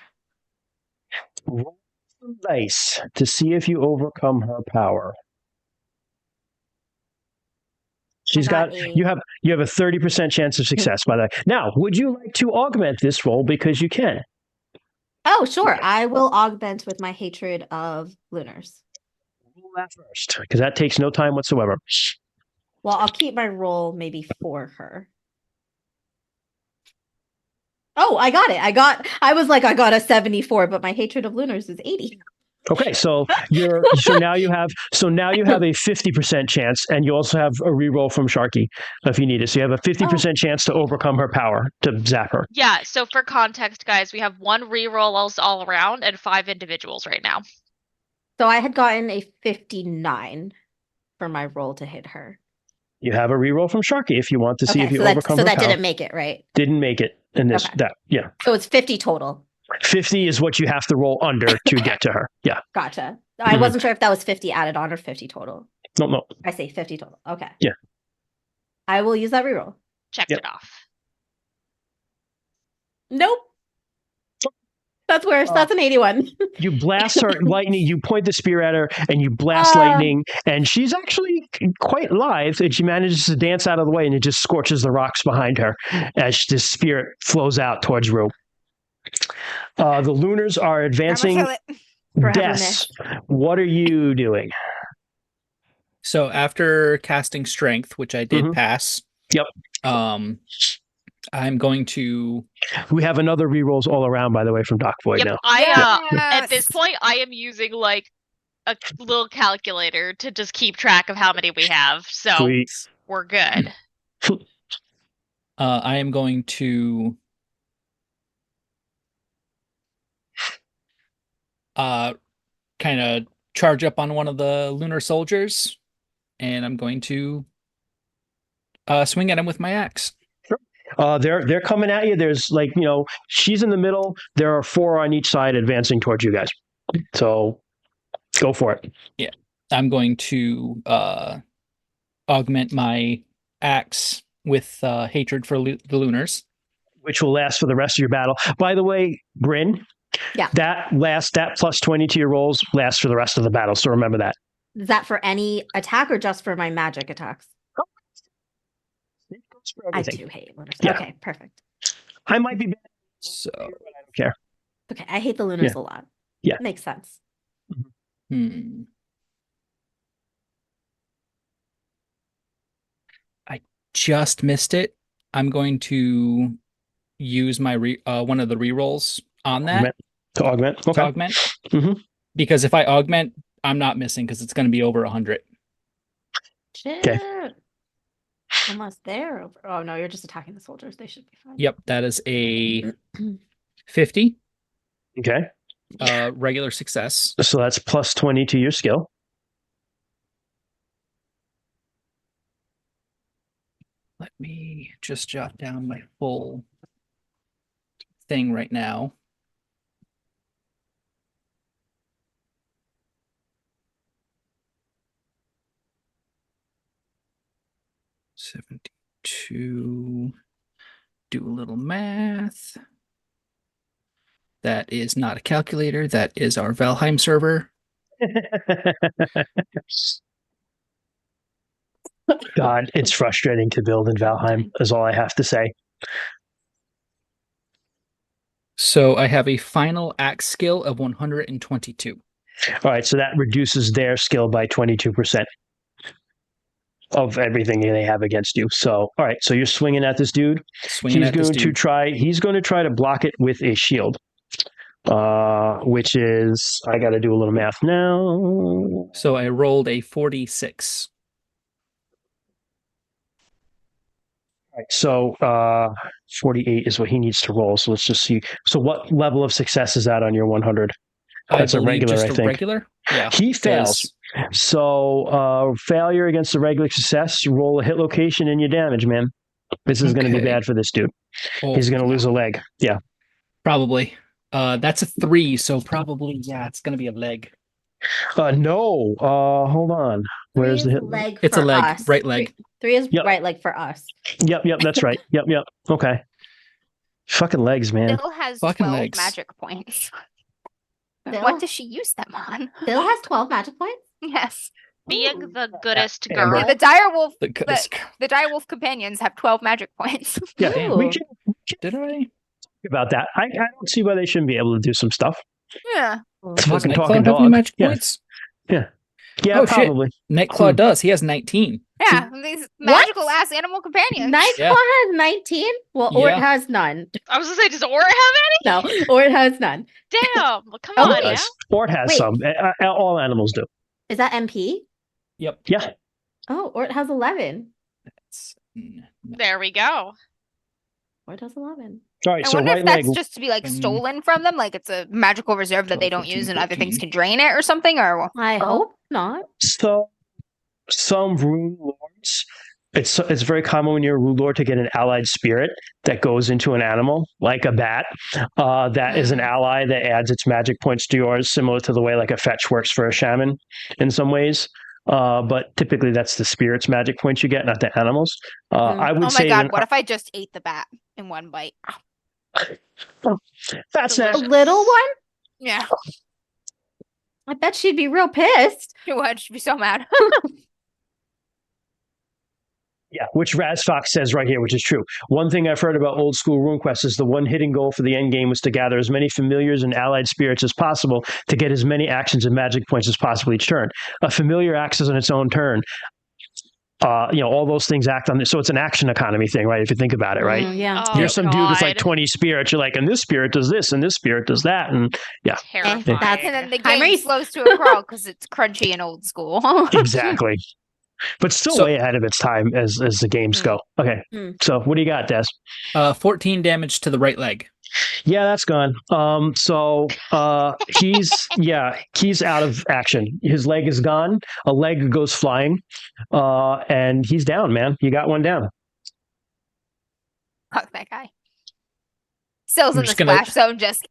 roll some dice to see if you overcome her power. She's got got a- you have a 30% chance of success, by the way. Now, would you like to augment this roll because you can? Oh, sure. I will augment with my hatred of lunars. Roll that first, because that takes no time whatsoever. Well, I'll keep my roll maybe for her. Oh, I got it. I got a 74, but my hatred of lunars is 80. Okay, so now you have a 50% chance, and you also have a reroll from Sharky if you need it. So you have a 50% chance to overcome her power to zap her. Yeah, so for context, guys, we have 1 reroll all around and 5 individuals right now. So I had gotten a 59 for my roll to hit her. You have a reroll from Sharky if you want to see if you overcome her so that power. didn't make it, right? Didn't make it in this. Okay. Yeah. So it's 50 total. 50 is what you have to roll under to get to her. Yeah. Gotcha. I wasn't sure if that was 50 added on or 50 total. No. I say 50 total. Okay. Yeah. I will use that reroll. Checked it off. Nope. That's worse. That's an 81. You blast her lightning. You point the spear at her, and you blast lightning. And she's actually quite lithe, and she manages to dance out of the way, and it just scorches the rocks behind her as the spirit flows out towards Rue. The Lunars are advancing. Yes. What are you doing? So after casting Strength, which I did pass. Yep. I'm going to. We have another rerolls all around, by the way, from Doc Void now. At this point, I am using like a little calculator to just keep track of how many we have. So Sweet. We're good. I am going to kind of charge up on one of the lunar soldiers, and I'm going to swing at him with my axe. They're coming at you. There's she's in the middle. There are 4 on each side advancing towards you guys. So go for it. Yeah. I'm going to augment my axe with hatred for the Lunars, which will last for the rest of your battle. By the way, Bryn, that plus 20 to your rolls lasts for the rest of the battle. So remember that. Is that for any attack or just for my magic attacks? I do hate Lunars. Yeah. Okay, perfect. I might be bad, so but I don't care. Okay, I hate the Lunars a lot. Yeah. Makes sense. I just missed it. I'm going to use my one of the rerolls on that. To augment? Okay. To augment. Because if I augment, I'm not missing because it's going to be over 100. Okay. Unless they're over. Oh, no, you're just attacking the soldiers. They should be fine. Yep, that is a 50. Okay. Regular success. So that's plus 20 to your skill. Let me just jot down my full thing right now. $72. Do a little math. That is not a calculator. That is our Valheim server. God, it's frustrating to build in Valheim, is all I have to say. So I have a final axe skill of 122. All right, so that reduces their skill by 22% of everything they have against you. So, all right, so you're swinging at this dude. He's going to try to block it with a shield. Which is, I got to do a little math now. So I rolled a 46. All right, so 48 is what he needs to roll. So let's just see. So what level of success is that on your 100? That's a regular, I think. Regular? Yeah. He fails. So failure against a regular success, you roll a hit location and your damage, man. This is going to be bad for this dude. He's going to lose a leg. Yeah. Probably. That's a 3, so probably, it's going to be a leg. No. Hold on. Where's the hit? Leg it's a leg, us. right leg. 3 is right leg for us. Yep, that's right. Yep. Okay. Fucking legs, man. Bill has Fucking 12 legs. magic points. Bill? What does she use them on? Bill has 12 magic points? Yes. Being the goodest Amber. girl. Yeah, the direwolf. The The direwolf companions have 12 magic points. Yeah, Ooh. we can Did I? about that. I don't see why they shouldn't be able to do some stuff. Yeah. It's fucking Does talking Nightclub have any dog. magic Yeah. points? Yeah. Yeah, Oh, shit. probably. Nightclaw does. He has 19. Yeah, these magical ass animal companions. Nightclaw Yeah. has 19? Well, Ort Yeah. has none. I was gonna say, does Aura have No, Ort has none. any? Damn. Well, come Oh, on wait. now. Does. Ort has Wait. some. All animals do. Is that MP? Yep. Yeah. Oh, Ort has 11. There we go. Ort has 11. All right, I so wonder right if that's leg. just to be like Um, stolen from them, like it's a magical reserve that they 12, don't use 13, and other things 14. can drain it or something, or I hope not. So some rune lords, it's very common when you're a rune lord to get an allied spirit that goes into an animal, like a bat. That is an ally that adds its magic points to yours, similar to the way like a fetch works for a shaman in some ways. But typically that's the spirit's magic points you get, not the animals. I would oh my say god, what if I just ate the bat in one bite? that's A Delicious. little one? Yeah, I bet she'd be real pissed. you would. She'd be so mad. Yeah, which Razfox says right here, which is true. One thing I've heard about old school RuneQuest is the one hidden goal for the end game was to gather as many familiars and allied spirits as possible to get as many actions and magic points as possible each turn. A familiar acts on its own turn. All those things act on it. So it's an action economy thing, right? If you think about it, right? Yeah. Oh, You're some dude with like God. 20 spirits. You're like, and this spirit does this, and this spirit does that. And Terrifying. that's- And then the Hi, game Maurice. slows to a crawl because it's crunchy and old school. exactly. But still So- way ahead of its time as the games go. Okay. So what do you got, Des? 14 damage to the right leg. Yeah, that's gone. He's out of action. His leg is gone. A leg goes flying, and he's down. Man, you got one down. Fuck that guy. Still's I'm in the just gonna- splash zone, just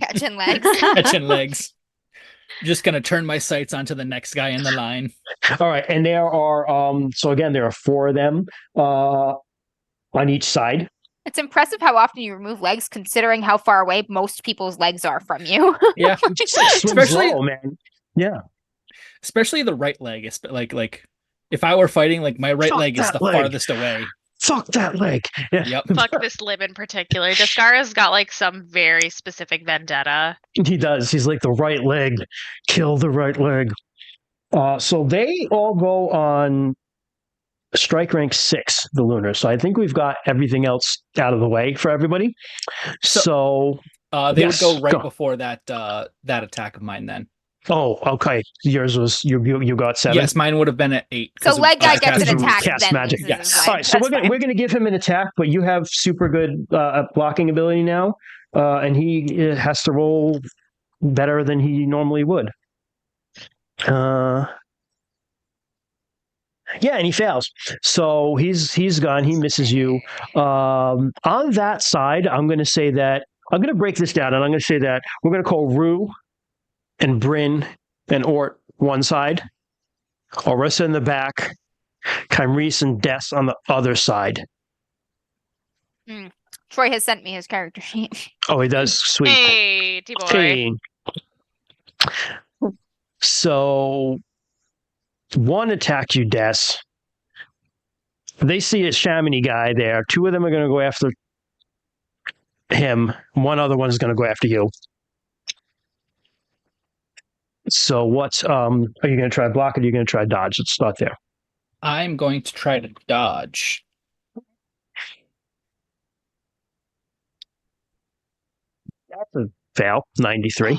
catching legs. Catching legs. Just gonna turn my sights onto the next guy in the line. All right, and there are there are 4 of them on each side. It's impressive how often you remove legs, considering how far away most people's legs are from you. Yeah. Just like swim Especially- slow, man. Yeah. Especially the right leg. It's like if I were fighting, like my right Fuck leg is that the leg. farthest away. Fuck that leg. Yeah. Yep. Fuck this limb in particular. Descara's got like some very specific vendetta. He does. He's like the right leg. Kill the right leg. So they all go on strike rank 6, the Lunars. So I think we've got everything else out of the way for everybody. So They Yes, would go right go. before that attack of mine then. oh, okay. Yours was you got 7. Yes, mine would have been at 8. So 'cause leg guy I gets an cast attack, cast then magic, loses yes. his leg. All right, so That's fine. we're gonna give him an attack, but you have super good blocking ability now, and he has to roll better than he normally would. Yeah, and he fails. So he's gone. He misses you. On that side, I'm going to say that I'm going to break this down, and I'm going to say that we're going to call Rue and Bryn and Ort one side, Orissa in the back, Kymreese and Des on the other side. Troy has sent me his character sheet. Oh, he does. Sweet. Hey, T-boy. Hey. So one attacked you, Des. They see a shamany guy there. 2 of them are going to go after him. One other one is going to go after you. So what's are you going to try block or are you going to try dodge? Let's start there. I'm going to try to dodge. That's a fail. 93.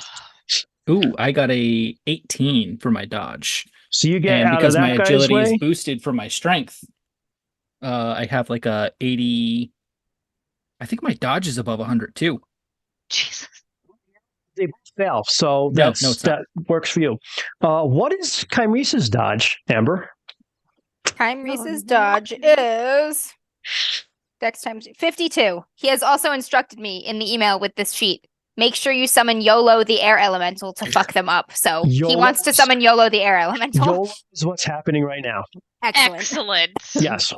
Ooh, I got a 18 for my dodge. So you get And out because of my that guy's agility way. is boosted for my strength, I have like a 80. I think my dodge is above 100 too. Jesus. They both fail. So No, that's, no, it's not. that works for you. What is Kymrese's dodge, Amber? Kymrese's dodge is Dex times 52. He has also instructed me in the email with this sheet. Make sure you summon YOLO the air elemental to fuck them up. So he YOLO? wants to summon YOLO the air elemental. YOLO is what's happening right now. Excellent. Excellent. Yes.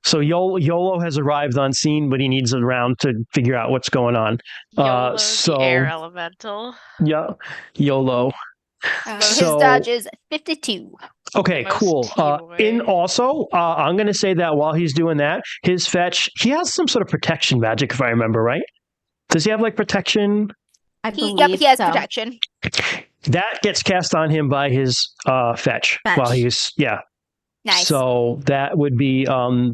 So YOLO has arrived on scene, but he needs a round to figure out what's going on. YOLO, so- the air elemental. Yeah, YOLO. His So- dodge is 52. Okay, Most cool. T-boy. In also, I'm going to say that while he's doing that, his fetch, he has some sort of protection magic, if I remember right. Does he have like protection? I He believe has so. protection. That gets cast on him by his fetch while he's Nice. So that would be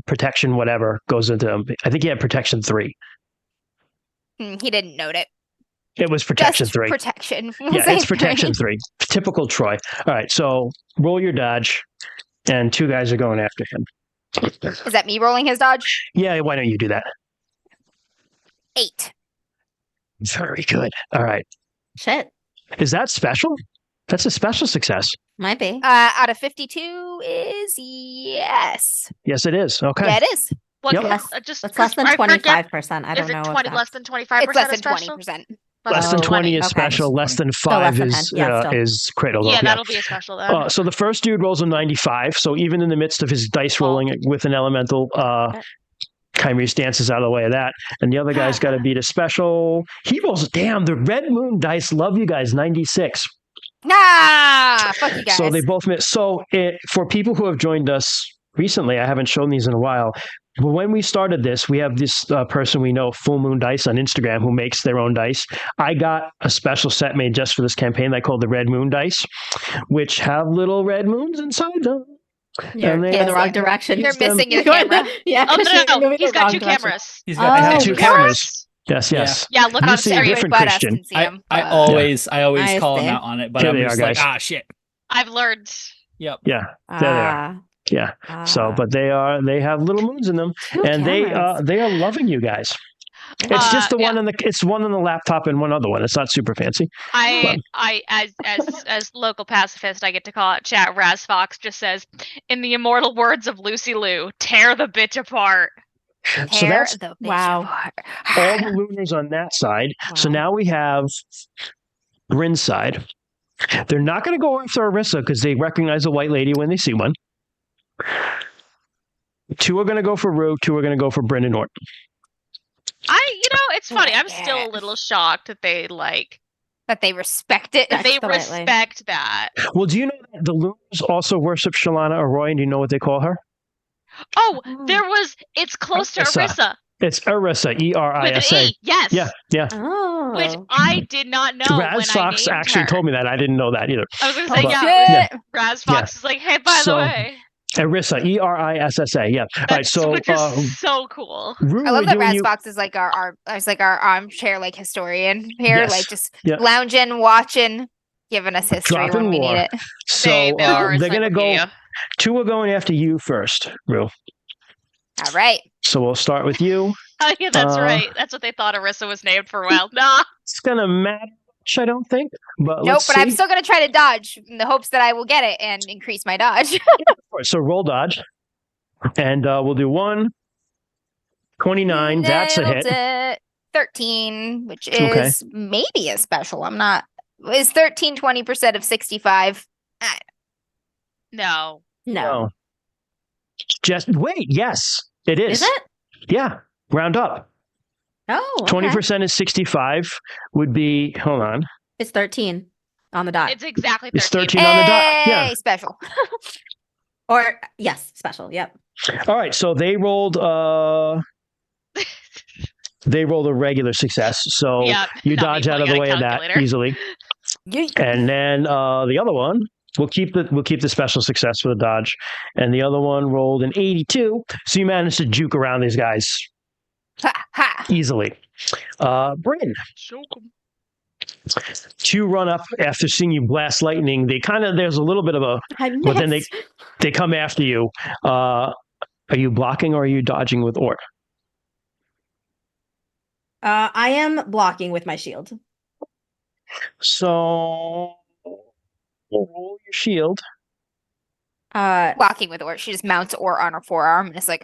protection, whatever goes into him. I think he had protection 3. He didn't note it. It was protection Just 3. protection. Yeah, it's protection 3. Typical Troy. All right, so roll your dodge, and 2 guys are going after him. Is that me rolling his dodge? Yeah, why don't you do that? 8. Very good. All right. Shit. Is that special? That's a special success. Might be. Out of 52 is yes. Yes, it is. Okay. Yeah, it is. What, Yep. just It's less than I forget- 25%. I don't Is it know. 20 if less that's- than 25%? It's less than special? 20%. Less than 20 is okay. special. Less than less 5 than is 10. Yeah, still. is critical. Yeah, that'll be a special then. So the first dude rolls a 95. So even in the midst of his dice rolling with an elemental, Chimera dances out of the way of that. And the other guy's got to beat a special. He rolls, damn, the Red Moon dice love you guys, 96. Fuck you guys. So they both miss. So for people who have joined us recently, I haven't shown these in a while. But when we started this, we have this person we know, Full Moon Dice on Instagram, who makes their own dice. I got a special set made just for this campaign that I called the Red Moon Dice, which have little red moons inside them. You're And they- in the wrong direction. You're them- missing your You're going camera. the- yeah. Oh, you're no, moving he's the got wrong 2 direction. cameras. He's Oh, got I have 2 what? cameras. Yes. Yeah, look You on see a Everybody different but us Christian. can see him, I but- always I call him see. out on it, but Here I'm they just are, like, guys. shit. I've learned. Yep. Yeah, there they are. Yeah. So, Ah. but they have little moons in them, 2 and cameras. they are loving you guys. It's just the one yeah. on it's one on the laptop and one other one. It's not super fancy. As local pacifist, I get to call it chat. Raz Fox just says, in the immortal words of Lucy Liu, tear the bitch apart. So Tear that's the bitch Wow. apart. all the lunars on that side. So Wow. now we have Bryn's side. They're not going to go after Arissa because they recognize a white lady when they see one. 2 are going to go for Rue. 2 are going to go for Bryn and Norton. It's funny. I'm still a Yeah. little shocked that they That they respect it. That's they the right way. respect that. Well, do you know that the lunars also worship Shalana Arroy? And do you know what they call her? Oh, it's close to Arissa. Arissa It's Arissa, with an Erisa. E. Yes. Yeah. Oh. Which I did not know when Raz I Fox named actually her. told me that. I didn't know that either. I was going to Oh, say, But- yeah. shit. Raz Fox is like, hey, by So- the way. Arissa, Erissa. Yeah. All right. So, Which is so cool. Rue, I love we're that doing Raz you- Fox is like our armchair like historian here, Yes. like just Yeah. lounging, watching, giving us history Dropping when we lore. need it. So They are they're going to go. encyclopedia. 2 are going after you first, Rue. All right. So we'll start with you. Oh, yeah, that's Uh, right. That's what they thought Arissa was named for a while. Nah. It's going to matter much, I don't think. But Nope, let's but see. I'm still gonna try to dodge in the hopes that I will get it and increase my dodge. So roll dodge, and we'll do 1. 29. That's a Nailed hit. it. 13, which Okay. is maybe a special. I'm not. Is 13 20% of 65? No. No. Just wait. Yes, it is. Is it? Yeah. Round up. Oh. Okay. 20% is 65. Would be. Hold on. It's 13 on the dot. It's exactly 13. It's 13 on the dot. Yeah. Hey, special. Or yes, special. Yep. All right. So they rolled. They rolled a regular success. So Yeah, you not me dodge out of the pulling way out of a that calculator. easily. And then the other one, we'll keep the special success for the dodge. And the other one rolled an 82. So you managed to juke around these guys Ha, ha. easily. Bryn, 2 run up after seeing you blast lightning. There's a little bit of a, I but then missed. they come after you. Are you blocking or are you dodging with Ort? I am blocking with my shield. So roll your shield. Walking with Or. She just mounts Or on her forearm and it's like,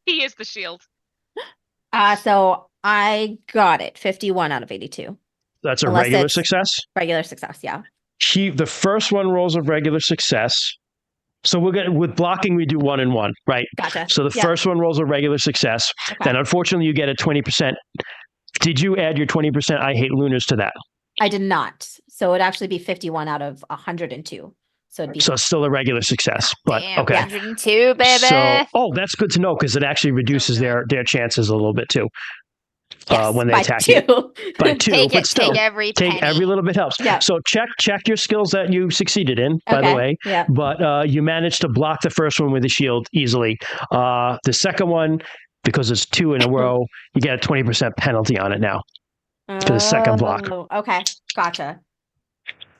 He is the shield. So I got it. 51 out of 82. That's a Unless regular it's- success. Regular success. Yeah. The first one rolls a regular success. So with blocking, we do 1 and 1, right? Gotcha. So the Yeah. first one rolls a regular success. Okay. Then unfortunately, you get a 20%. Did you add your 20% I hate lunars to that? I did not. So it'd actually be 51 out of 102. So it'd be So it's still a regular success. But damn, okay. 102, baby. So, that's good to know because it actually reduces their chances a little bit too. Yes, when they by attack you. two. By two, Take but it. still, Take every penny. every little bit helps. Yeah. So check your skills that you succeeded in, by the Okay, way. yeah. But you managed to block the first one with a shield easily. The second one, because it's 2 in a row, you get a 20% penalty on it now for the second block. Okay, gotcha.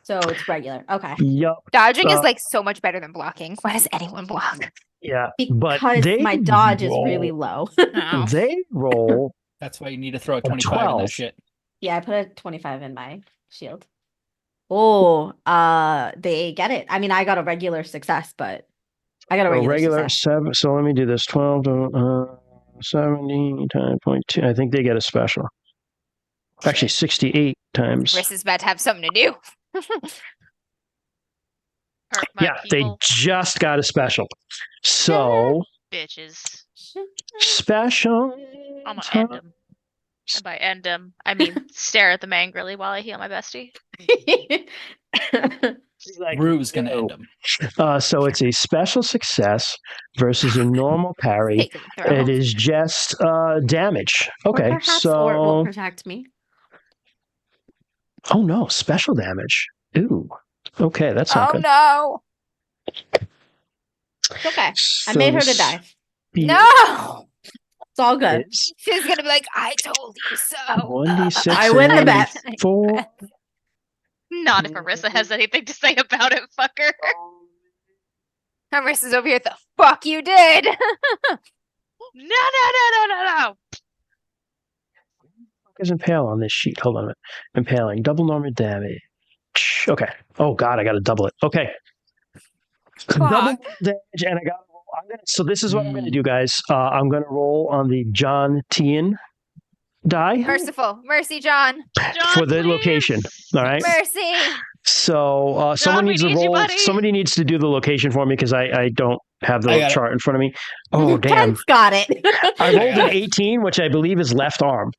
So it's regular. Okay. Yep. Dodging is Uh, like so much better than blocking. Why does anyone block? Yeah. But Because they my dodge is roll- really low. Oh. They roll That's why you need to throw a A 25 in 12. that shit. Yeah, I put a 25 in my shield. Oh, they get it. I mean, I got a regular success, but I got a regular success. 7. So let me do this. 12 to 70 times 0.2. I think they get a special. Actually, 68 times. Chris is about to have something to do. Hurt my Yeah, they people, just got a special. So bitches. special. I'm gonna end him. And by end him, I mean stare at them angrily while I heal my bestie. He's like, Rue's gonna "No." end him. So it's a special success versus a normal parry. Take a throw. It is just damage. Okay, Or perhaps so or will protect me. oh no, special damage. Ooh, okay, that's not Oh good. no! It's okay. I made her to die. No! It's all good. She's gonna be like, I told you so. 1d6. I win the bet. 4. Not if Marissa has anything to say about it, fucker. Marissa's over here. The fuck you did? No. Is impale on this sheet. Hold on a minute. Impaling. Double normal damage. Okay. Oh god, I gotta double it. Okay. Double Fuck. damage, and I got. So this is what I'm gonna do, guys. I'm gonna roll on the John Tien die Merciful. Mercy, John. John, for the please. location. All right. Mercy. So someone we needs to need you, roll. buddy. Somebody needs to do the location for me because I don't have I the got it. chart in front of me. Oh damn! Kent's got it. I rolled an 18, which I believe is left arm.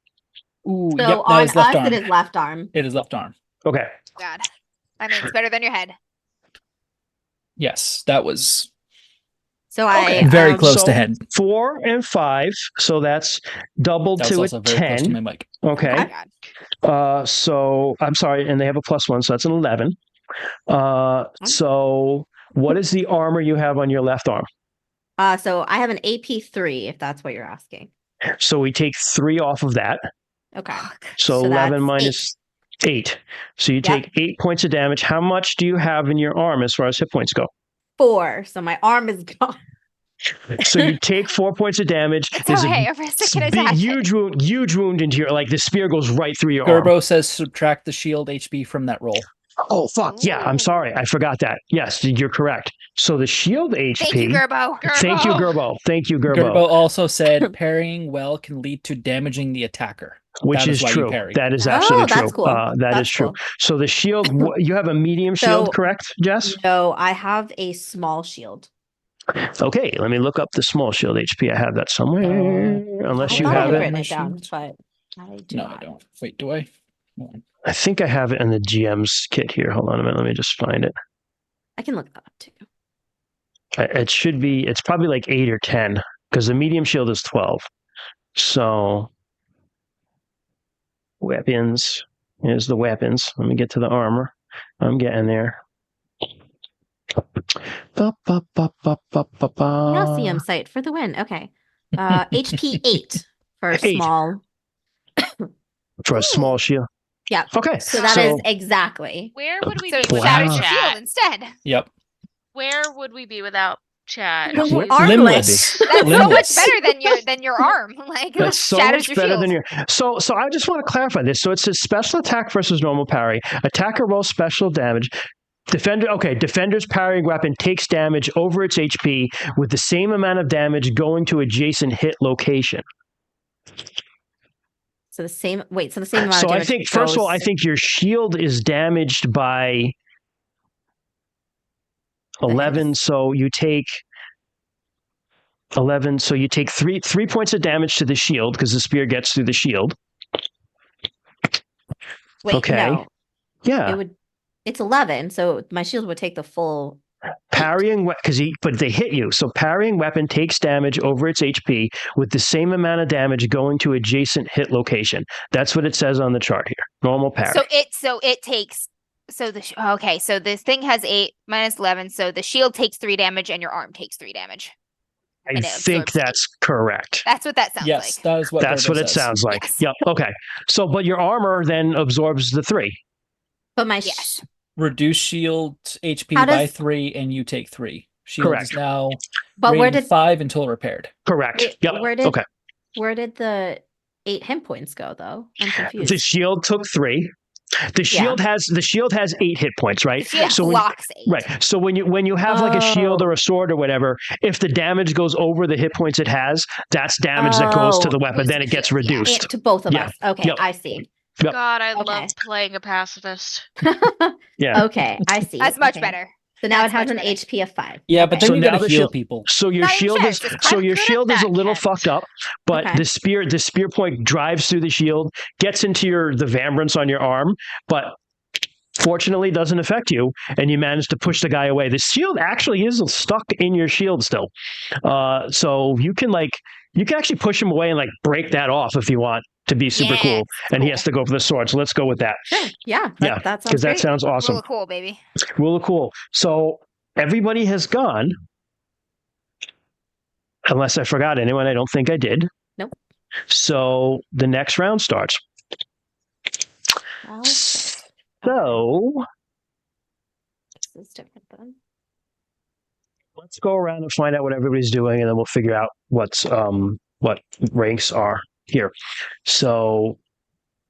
Ooh, So yep, that on is left us, arm. it is left arm. It is left arm. Okay. God. I mean, it's better than your head. Yes, that was So Okay. I very close So to head. 4 and 5. So that's doubled That was to a also very close to 10. my mic. Okay. Oh, God. So I'm sorry, and they have a +1, so that's an 11. So what is the armor you have on your left arm? So I have an AP3, if that's what you're asking. So we take 3 off of that. Okay. So So 11 that's minus 8. So you Yep. take 8 points of damage. How much do you have in your arm as far as hit points go? 4. So my arm is gone. So you take 4 points of damage. It's There's okay. a Arista can big, attack huge wound into your, like the spear goes right through your arm. Gerbo says subtract the shield HP from that roll. Oh, fuck. Yeah, I'm Ooh. sorry. I forgot that. Yes, you're correct. So the shield HP. Thank you, Gerbo. Thank you, Gerbo. Thank you, Gerbo. Gerbo also said parrying well can lead to damaging the attacker. Which That is is why you true. parry. That is absolutely that's true. cool. That That's is true. cool. So the shield, you have a medium shield, So- correct, Jess? No, I have a small shield. Okay, let me look up the small shield HP. I have that somewhere. Unless I you thought I have had it. written it down, but I do No, not. I don't. Wait, do I? Hold on. I think I have it in the GM's kit here. Hold on a minute. Let me just find it. I can look that up too. It should be, it's probably like 8 or 10 because the medium shield is 12. So, weapons. Here's the weapons. Let me get to the armor. I'm getting there. Nelsium site for the win. Okay. HP 8 for 8. small. For a small shield. Yeah. Okay. So that is exactly. Where would we So be it Wow. without shatters your shield chat? instead. Yep. Where would we be without chat? No, Jeez. armless. Limbless. That's so much Limbless. better than your arm. Like That's so shatters much your better shield. than your. So I just want to clarify this. So it's a special attack versus normal parry. Attacker rolls special damage. Defender's parrying weapon takes damage over its HP with the same amount of damage going to adjacent hit location. So the same. Wait. So the same amount So of I damage. think, first of all, I goes- think your shield is damaged by 11. So you take 11. So you take three points of damage to the shield because the spear gets through the shield. Wait, okay. no. Yeah. It would. It's 11, so my shield would take the full. Parrying but they hit you. So parrying weapon takes damage over its HP with the same amount of damage going to adjacent hit location. That's what it says on the chart here. Normal parry. So it takes. So so this thing has 8 minus 11. So the shield takes 3 damage and your arm takes 3 damage. I think that's correct. That's what that sounds Yes, like. that's what it sounds like. Yes. Yep. Okay. So, but your armor then absorbs the 3. But my Yes. Reduce shield HP How by does- 3, and you take 3. Shield Correct. is now but where rated did 5 until repaired. Correct. wait, Yep. where did the 8 hit points go though? I'm confused. The shield took 3. The shield has 8 hit points, right? The shield So blocks 8. right. So when you have like a shield or a sword or whatever, if the damage goes over the hit points it has, that's damage that goes to the weapon. Then it gets reduced. To both of Yeah. us. Okay, Yep. I see. Yep. God, I Okay. love playing a pacifist. Yeah. Okay, I see. That's much Okay. better. So now That's it has much an better. HP of 5. Yeah, but Okay. then So you now gotta the heal shield- people. So your Not even shield sure, is just so I'm your good at shield is a that, little Kent. fucked up, but Okay. the spear point drives through the shield, gets into the vambrance on your arm, but fortunately doesn't affect you, and you manage to push the guy away. The shield actually is stuck in your shield still, so you can actually push him away and like break that off if you want to be super Yeah, cool. it's And he cool. has to go for the sword. So let's go with that. Sure. Yeah. Yeah, That sounds because that great. sounds awesome. Rule of cool, baby. Rule of cool. So everybody has gone. Unless I forgot anyone, I don't think I did. Nope. So the next round starts. Oh, shit. So This is different then. let's go around and find out what everybody's doing, and then we'll figure out what ranks are here. So,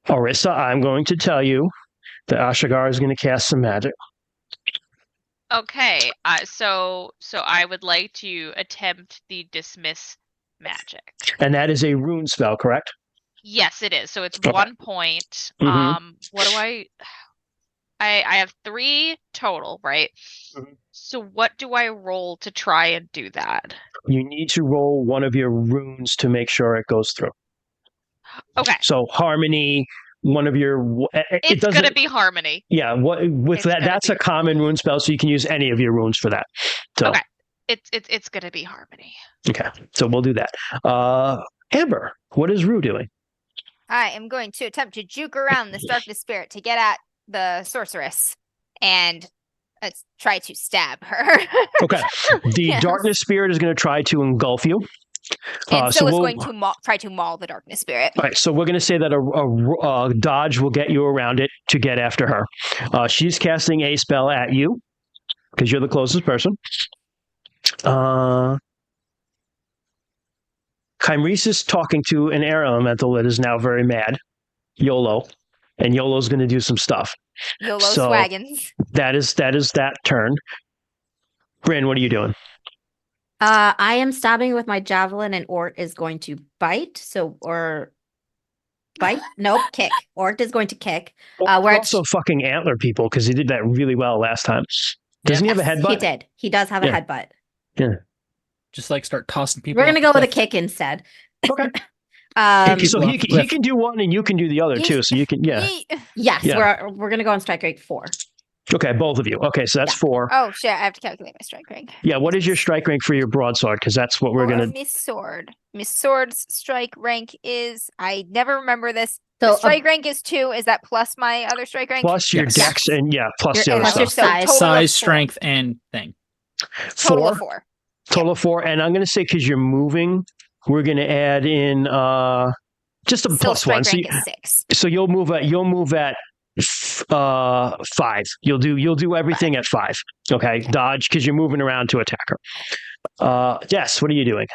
Orissa, I'm going to tell you that Ashigar is going to cast some magic. Okay, so I would like to attempt the dismiss magic. And that is a rune spell, correct? Yes, it is. So it's Okay. 1 point. Mhm. What do I have 3 total, right? Mhm. So what do I roll to try and do that? You need to roll one of your runes to make sure it goes through. Okay, So harmony, one of your it it's doesn't. gonna be harmony. Yeah, with It's that, gonna that's be a common rune spell, so you can use any of your runes for that. So, Okay. It's gonna be harmony. okay, so we'll do that. Amber, what is Rue doing? I am going to attempt to juke around this darkness spirit to get at the sorceress and try to stab her. Okay, the Yes. darkness spirit is going to try to engulf you. And so so is we'll- going to try to maul the darkness spirit. All right, so we're going to say that a dodge will get you around it to get after her. She's casting a spell at you because you're the closest person. Chimerice is talking to an air elemental that is now very mad, YOLO, and YOLO's going to do some stuff. YOLO So- swaggins. That is that turn. Bryn, what are you doing? I am stabbing with my javelin, and Ort is going to bite. Bite? Nope, kick. Ort is going to kick. Where We're it's- also fucking antler people because he did that really well last time. Doesn't he have a Yes, headbutt? He did. He does have Yeah. a headbutt. Just like start tossing people. We're gonna off go the with a cliff. kick instead. Okay. People So off he the can cliff. do one and you can do the other too. So you can, yeah. Yeet. Yes, Yeah. we're gonna go on strike rate 4. Okay, both of you. Okay, so that's Yeah. 4. Oh shit! I have to calculate my strike rank. Yeah, what is your strike rank for your broadsword? Because that's what we're For gonna. Miss Sword. Miss Sword's strike rank is. I never remember this. So The strike rank is 2. Is that plus my other strike rank? Plus your Yes. dex and plus the Your- other plus your stuff. So size. total of Size, 4. strength, and thing. Total 4. of 4. Total of 4. And I'm gonna say because you're moving, we're gonna add in just a Still plus strike 1. rank is 6. So you'll move at 5. You'll do everything at 5. Okay, dodge because you're moving around to attack her. Yes. What are you doing?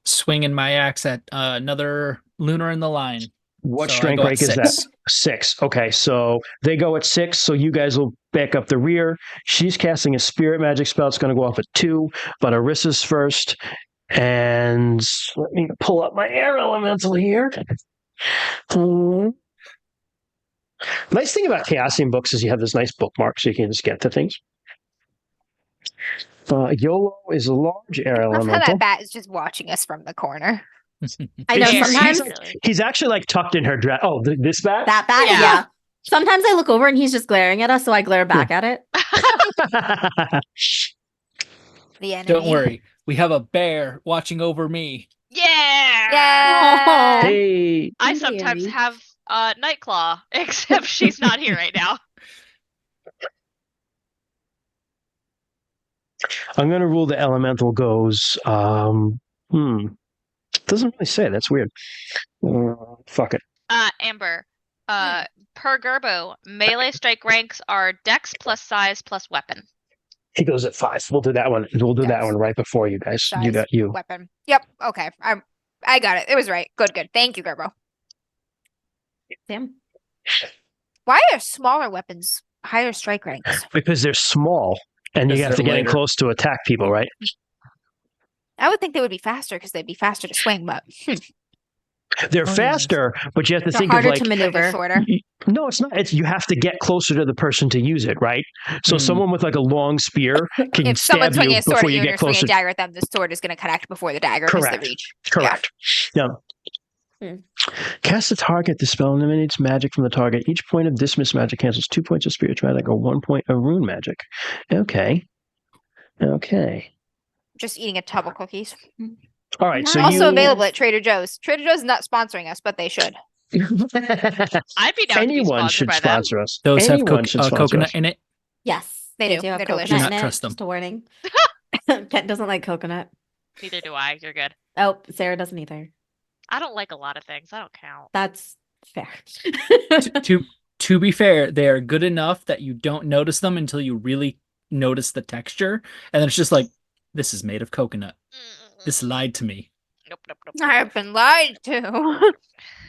Swinging my axe at another lunar in the line. What So I strength go at rank is 6. that? 6. Okay, so they go at 6, so you guys will back up the rear. She's casting a spirit magic spell. It's going to go off at 2, but Orissa's first. And let me pull up my air elemental here. Nice thing about Chaosium books is you have this nice bookmark so you can just get to things. YOLO is a large air Love how elemental. that bat is just watching us from the corner. I know He's- sometimes He's actually like tucked in her dress. Oh, this bat? that bat, Yeah. yeah. Sometimes I look over and he's just glaring at us, so I glare back at it. The enemy. Don't worry, we have a bear watching over me. Yeah. Yeah. Hey, I In sometimes theory. have Nightclaw, except she's not here right now. I'm going to rule the elemental goes. Doesn't really say. That's weird. Fuck it. Amber. Per Gerbo, melee strike ranks are Dex plus size plus weapon. He goes at 5. We'll do that one. We'll do that Yes. one right before you guys. You Size, got you. weapon. Yep. Okay. I got it. It was right. Good. Thank you, Gerbo. Sam? Why are smaller weapons higher strike ranks? Because they're small and you Because have to they're get in lighter. close to attack people, right? I would think they would be faster because they'd be faster to swing, but They're Oh, yes. faster, but you have to They're think of harder like to they're maneuver. shorter. No, it's not. It's you have to get closer to the person to use it, right? So Hmm. someone with like a long spear can If stab someone's swinging you a sword before at you you and get you're swinging closer. a dagger at them, the sword is going to connect before the dagger misses Correct. the reach. Correct. Yeah. Cast a target. The spell eliminates magic from the target. Each point of dismiss magic cancels 2 points of spiritual magic or 1 point of rune magic. Okay. Just eating a tub of cookies. All right. So Also you available at Trader Joe's. Trader Joe's is not sponsoring us, but they should. I'd be down to be Anyone sponsored should by them. sponsor us. Those have Anyone should sponsor coconut us. in it. Yes, They do. do have They're coconut delicious. Do in not it. trust them. Just a warning. Kent doesn't like coconut. Neither do I. You're good. Oh, Sarah doesn't either. I don't like a lot of things. I don't count. That's fair. To be fair, they are good enough that you don't notice them until you really notice the texture, and then it's just like, this is made of coconut. This lied to me. Nope. I've been lied to.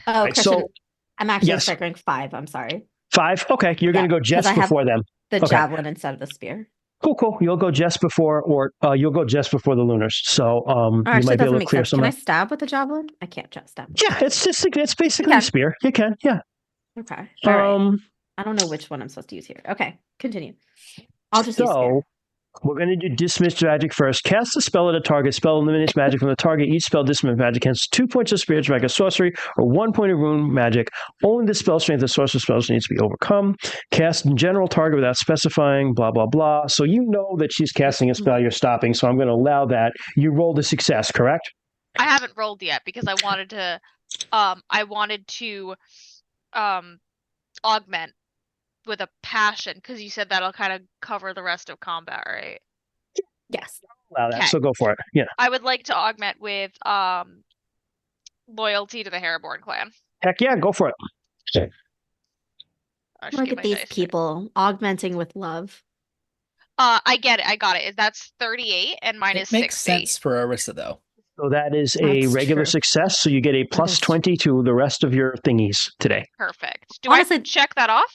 Oh, Right, Christian, so- I'm actually yes. strike rank 5. I'm sorry. 5. Okay. You're going to go 'cause just I have before them. the Okay. javelin instead of the spear. Cool. You'll go just before, or you'll go just before the lunars. So Oh, you actually, might it be able doesn't to make clear sense. some. Can I of stab with the javelin? I can't just stab. with Yeah, it's basically can. a spear. You can. Yeah. Okay. All right. Um. I don't know which one I'm supposed to use here. Okay, continue. I'll just use spear. So we're going to do dismiss magic first. Cast a spell at a target. Spell eliminates magic from the target. Each spell dismiss magic cancels 2 points of spiritual magic or sorcery or 1 point of rune magic. Only the spell strength of sorcerer spells needs to be overcome. Cast in general target without specifying, blah, blah, blah. So you know that she's casting a spell you're stopping, so I'm going to allow that. You rolled a success, correct? I haven't rolled yet because I wanted to augment with a passion because you said that'll kind of cover the rest of combat, right? Yes. Allow that. Okay. So go for it. Yeah. I would like to augment with loyalty to the Harraborn clan. Heck yeah, go for it. I should Look get at my these dice. people augmenting with love. I get it. I got it. That's 38 and mine It is makes 60. sense for Arissa, though. So that is a That's regular true. success. So you get a plus is 20 to the rest of your thingies today. Perfect. Do I Honestly- check that off?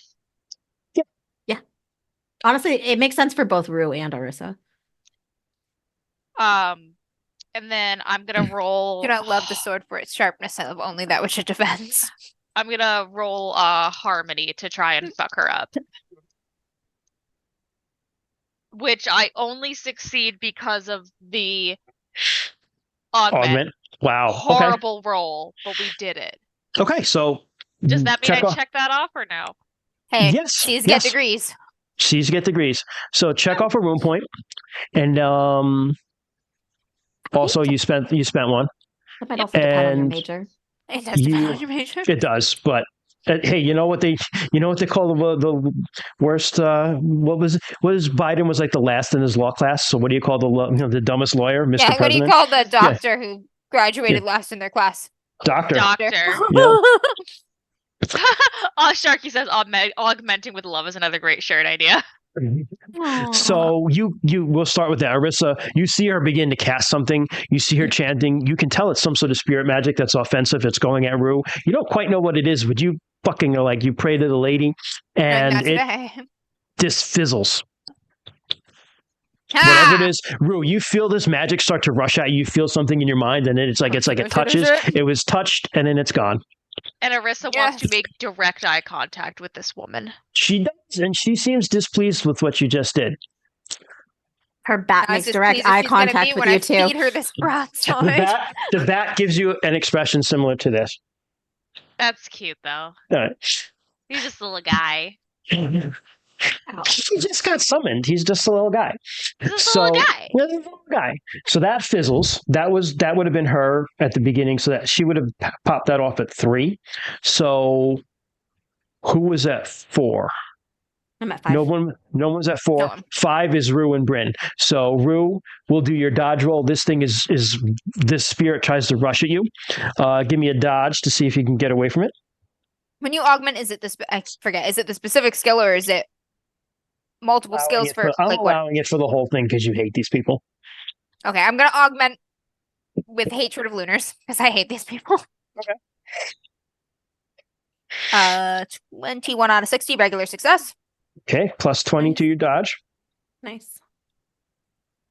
Honestly, it makes sense for both Rue and Arissa. And then I'm gonna roll. Do not love the sword for its sharpness. I love only that which it defends. I'm gonna roll Harmony to try and fuck her up. Which I only succeed because of the Augment. Wow. Okay. horrible roll, but we did it. Okay. So Does that mean check I off. check that off or no? Hey, Yes, she's yes. get degrees. She's get degrees. So check off a rune point, and also you spent one. That might also depend on your And- major. It does depend You- on your major. It does, but hey, you know what they call the worst? What was Biden was like the last in his law class? So what do you call the dumbest lawyer, Mr. Yeah, what do you President? call the doctor who graduated last in their class? Doctor. Doctor. Yeah. Sharky says augmenting with love is another great shirt idea. So you will start with that. Arissa, you see her begin to cast something. You see her chanting. You can tell it's some sort of spirit magic that's offensive. It's going at Rue. You don't quite know what it is, but you fucking are like, you pray to the lady, and Not it today. just fizzles. Ah! Whatever it is, Rue, you feel this magic start to rush at you. You feel something in your mind, and then it's like it touches. It was touched, and then it's gone. And Arissa wants to make direct eye contact with this woman. She does, and she seems displeased with what you just did. Her bat I was makes just direct pleased if eye she's gonna contact be with when you I too. feed her this broadsword. The bat gives you an expression similar to this. That's cute though. All right. He's just a little guy. He just got summoned. He's just a little guy. This is a little guy. Yeah, he's a little guy. So that fizzles. That would have been her at the beginning. So that she would have popped that off at 3. So who was at 4? I'm at 5. No one's at 4. No one. 5 is Rue and Bryn. So Rue will do your dodge roll. This thing is this spirit tries to rush at you. Give me a dodge to see if you can get away from it. When you augment, is it I forget, is it the specific skill or is it multiple skills I'm like what? allowing it for the whole thing because you hate these people. Okay, I'm gonna augment with hatred of lunars because I hate these people. Okay. 21 out of 60, regular success. Okay, plus 20 to your dodge. Nice.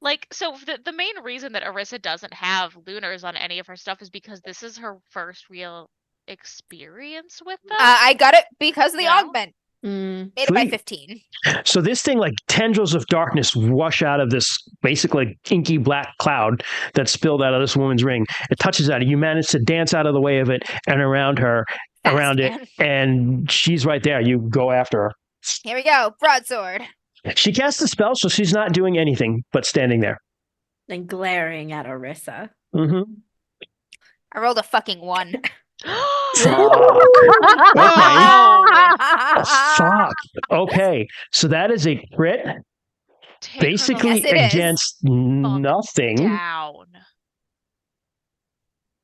Like, so the main reason that Orisa doesn't have lunars on any of her stuff is because this is her first real experience with them. I got it because of the Yeah. augment. Mm. Made it by Sweet. 15. So this thing, like tendrils of darkness, rush out of this basically inky black cloud that spilled out of this woman's ring. It touches at it. You manage to dance out of the way of it and around her, Fast, around man. it, and she's right there. You go after her. Here we go. Broadsword. She casts a spell, so she's not doing anything but standing there. And glaring at Orisa. Mm-hmm. I rolled a fucking 1. Fuck. Okay, so that is a crit, Take her the basically Yes, it is. against nothing. down.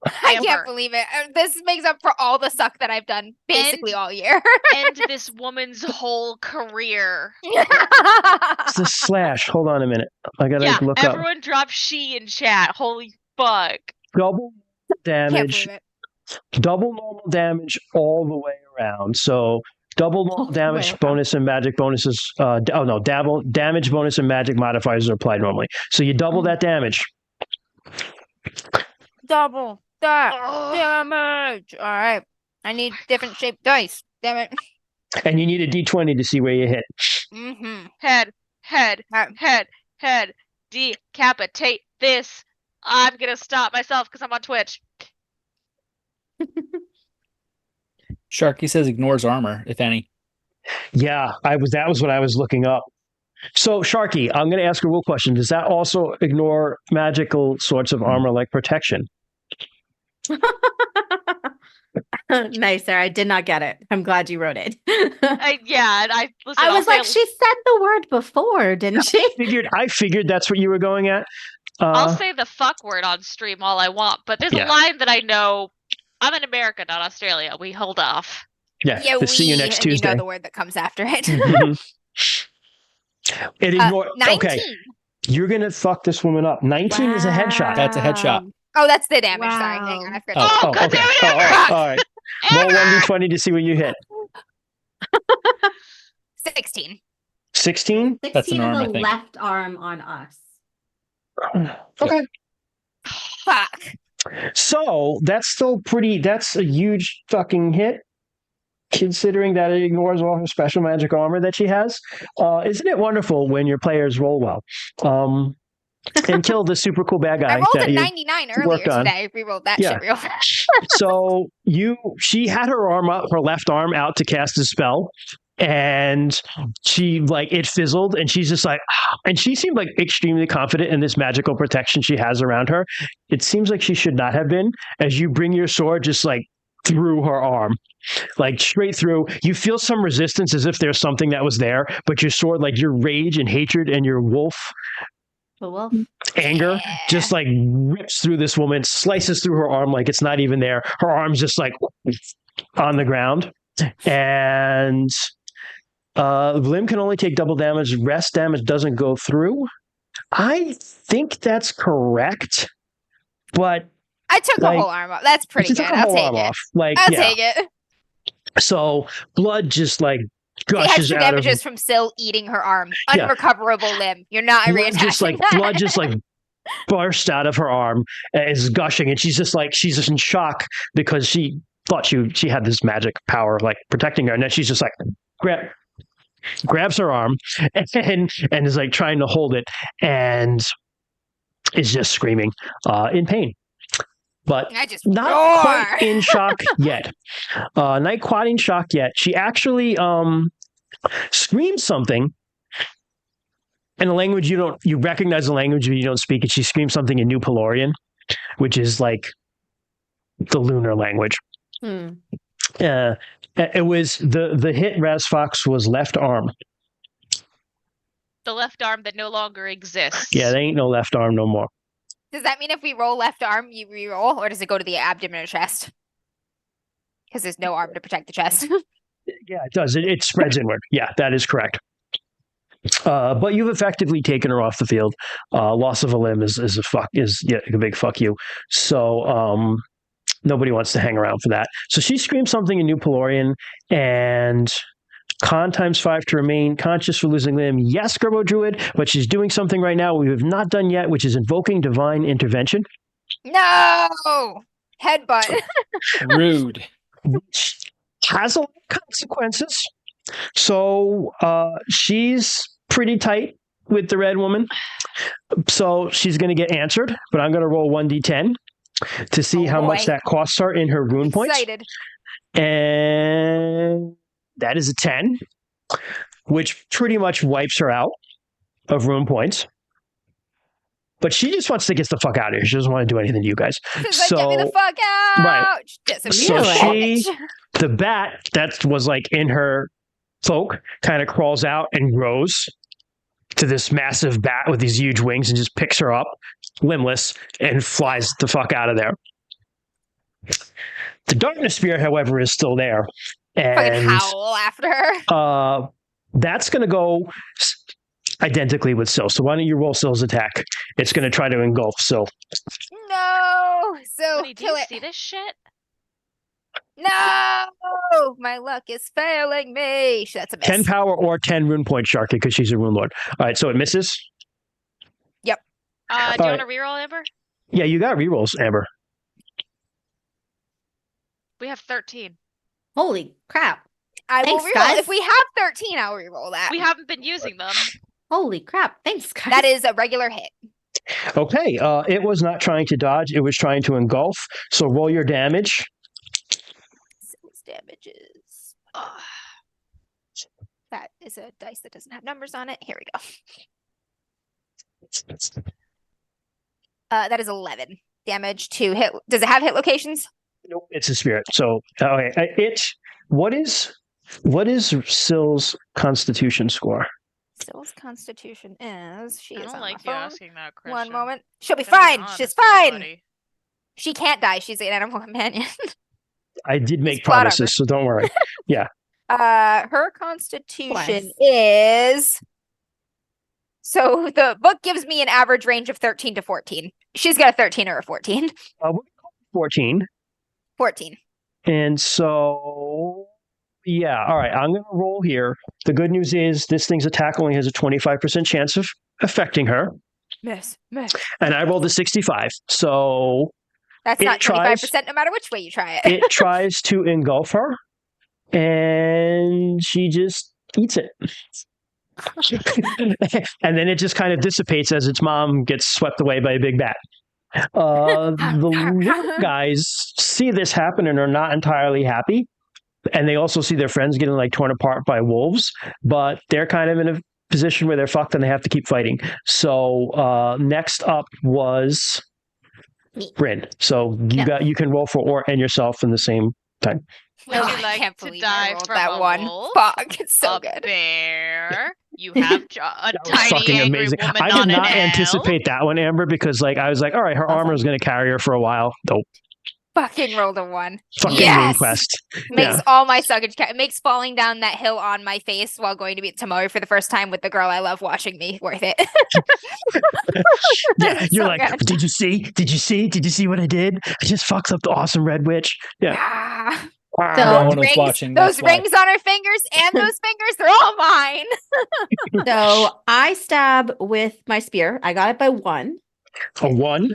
I can't Amber. believe it. This makes up for all the suck that I've done basically all year. End this woman's whole career. It's a slash. Hold on a minute. I gotta Yeah, look up. everyone drop she in chat. Holy fuck. Double Can't damage. believe it. Double normal damage all the way around. So double normal All the damage way around. bonus and magic bonuses. Damage bonus and magic modifiers are applied normally. So you double that damage. Double that Ugh. damage. All right. I need different shaped dice. Damn it. And you need a d20 to see where you hit. Mm-hmm. Head, head, Ah. head. Decapitate this. I'm gonna stop myself because I'm on Twitch. Sharky says ignores armor, if any. Yeah, that was what I was looking up. So Sharky, I'm going to ask a real question. Does that also ignore magical sorts of armor like protection? Nice, Sarah. I did not get it. I'm glad you wrote it. Listen, I was I'll like, say, she said the word before, didn't she? I figured that's what you were going at. I'll say the fuck word on stream all I want, but there's Yeah. a line that I know. I'm in America, not Australia. We hold off. Yeah, Yeah, see you next and Tuesday. you know the word that comes after it. Mhm. It ignore. 19. Okay, you're going to fuck this woman up. 19 is a headshot. That's a headshot. Oh, that's the damage. Sorry. Hang on. I forgot. Oh, God damn it, All Amber! right. All right. Roll Amber! 1d20 to see what you hit. 16. 16? That's an 16 arm, of I the think. left arm on us. Okay. Fuck. So that's still that's a huge fucking hit, considering that it ignores all her special magic armor that she has. Isn't it wonderful when your players roll well? And kill the super cool bad guy I rolled that a you 99 worked earlier on. today. I rerolled that Yeah. shit real fast. So she had her left arm out to cast a spell, and she it fizzled, and she's just like, and she seemed like extremely confident in this magical protection she has around her. It seems like she should not have been, as you bring your sword just through her arm, straight through. You feel some resistance as if there's something that was there, but your sword, your rage and hatred and your wolf The wolf. anger Yeah. just rips through this woman, slices through her arm like it's not even there. Her arm's just on the ground. And Lim can only take double damage. Rest damage doesn't go through. I think that's correct. But I took the whole arm off. That's pretty she good. took her I'll whole take arm it. off. I'll take it. So blood just The gushes extra out of damages from Syl eating her arm. Yeah. Unrecoverable limb. You're not reattaching that. blood just burst out of her arm and is gushing, and she's just in shock because she thought she had this magic power protecting her, and then she's just grabs her arm and is trying to hold it and is just screaming in pain, but I just not roar. quite in shock yet. Not quite in shock yet. She actually screams something in a language you recognize the language but you don't speak it. She screams something in New Pelorian, which is like the lunar language. It was the hit Razfox was left arm. The left arm that no longer exists. Yeah, there ain't no left arm no more. Does that mean if we roll left arm, you re-roll, or does it go to the abdomen or chest? Because there's no arm to protect the chest. Yeah, it does. It spreads inward. Yeah, that is correct. But you've effectively taken her off the field. Loss of a limb is a big fuck you. So nobody wants to hang around for that. So she screams something in New Pelorian, and con ×5 to remain conscious for losing limb. Yes, Gerbo Druid, but she's doing something right now we have not done yet, which is invoking divine intervention. No! Headbutt. Rude. Which has a lot of consequences. So she's pretty tight with the red woman. So she's going to get answered, but I'm going to roll 1d10 to see how much that costs her in her rune points. Excited. And that is a 10, which pretty much wipes her out of rune points. But she just wants to get the fuck out of here. She doesn't want to do anything to you guys. She's like, get me the fuck out! Right. So the bat that was like in her cloak kind of crawls out and grows to this massive bat with these huge wings and just picks her up, limbless, and flies the fuck out of there. The darkness spear, however, is still there. And fucking howl after her. That's going to go identically with Syl. So why don't you roll Syl's attack? It's going to try to engulf Syl. No! So Honey, do kill you it. see this shit? No! My luck is failing me. That's a miss. 10 power or 10 rune point Sharky because she's a rune lord. All right, so it misses. Yep. Do you right. want to reroll, Amber? Yeah, you got rerolls, Amber. We have 13. Holy crap. I will Thanks, reroll. guys. If we have 13, I'll reroll that. We haven't been using them. Holy crap. Thanks, guys. That is a regular hit. Okay, it was not trying to dodge. It was trying to engulf. So roll your damage. Syl's damages. That is a dice that doesn't have numbers on it. Here we go. That is 11 damage to hit. Does it have hit locations? Nope, it's a spirit. So okay, what is Syl's Constitution score? Syl's constitution is I don't on like my you phone. asking that question. One moment. She'll be Gotta be fine. honest She's with fine. everybody. She can't die. She's an animal companion. I did make It's plot promises, so don't worry. Her constitution Twice. is. So the book gives me an average range of 13 to 14. She's got a 13 or a 14. We're gonna call it 14. 14. And so, yeah, all right, I'm going to roll here. The good news is this thing's attack only has a 25% chance of affecting her. Miss. And I rolled a 65. So That's It not 25% tries- no matter which way you try it. it tries to engulf her, and she just eats it. And then it just kind of dissipates as its mom gets swept away by a big bat. The little guys see this happen and are not entirely happy. And they also see their friends getting like torn apart by wolves, but they're kind of in a position where they're fucked and they have to keep fighting. So next up was Me. Bryn. So Yeah. you can roll for Or and yourself in the same time. Would you I like can't to believe die I rolled from that a one. wolf? Fuck, it's so A good. bear. You have a That was tiny fucking angry amazing. woman I on did an not elf. anticipate that one, Amber, because like I was like, all right, her Awesome. armor is going to carry her for a while. Nope. Fucking rolled a 1. Fucking Yes! Runequest. Makes Yeah. all my suckage. It makes falling down that hill on my face while going to meet Tamori for the first time with the girl I love watching me worth it. Yeah, It's you're so like, good. did you see? Did you see? Did you see what I did? I just fucked up the awesome red witch. Yeah. Ah. Wow. So- No Those one was rings, watching, those that's why. rings on her fingers and those fingers, they're all mine. So I stab with my spear. I got it by 1. A 1.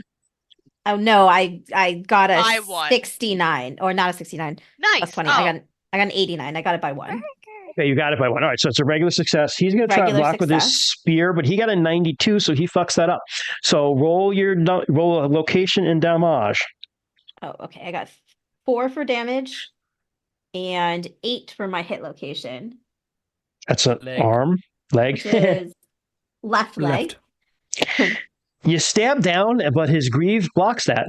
Oh no, I got a I won. 69 or not a 69. Nice. Plus 20. Oh, I got an 89. I got it by 1. Okay, you got it by 1. All right, so it's a regular success. He's going to try to Regular block with his success. spear, but he got a 92, so he fucks that up. So roll a location and damage. Oh, okay. I got 4 for damage and 8 for my hit location. That's an Leg. arm, leg. which is left leg. Left. You stab down, but his greave blocks that.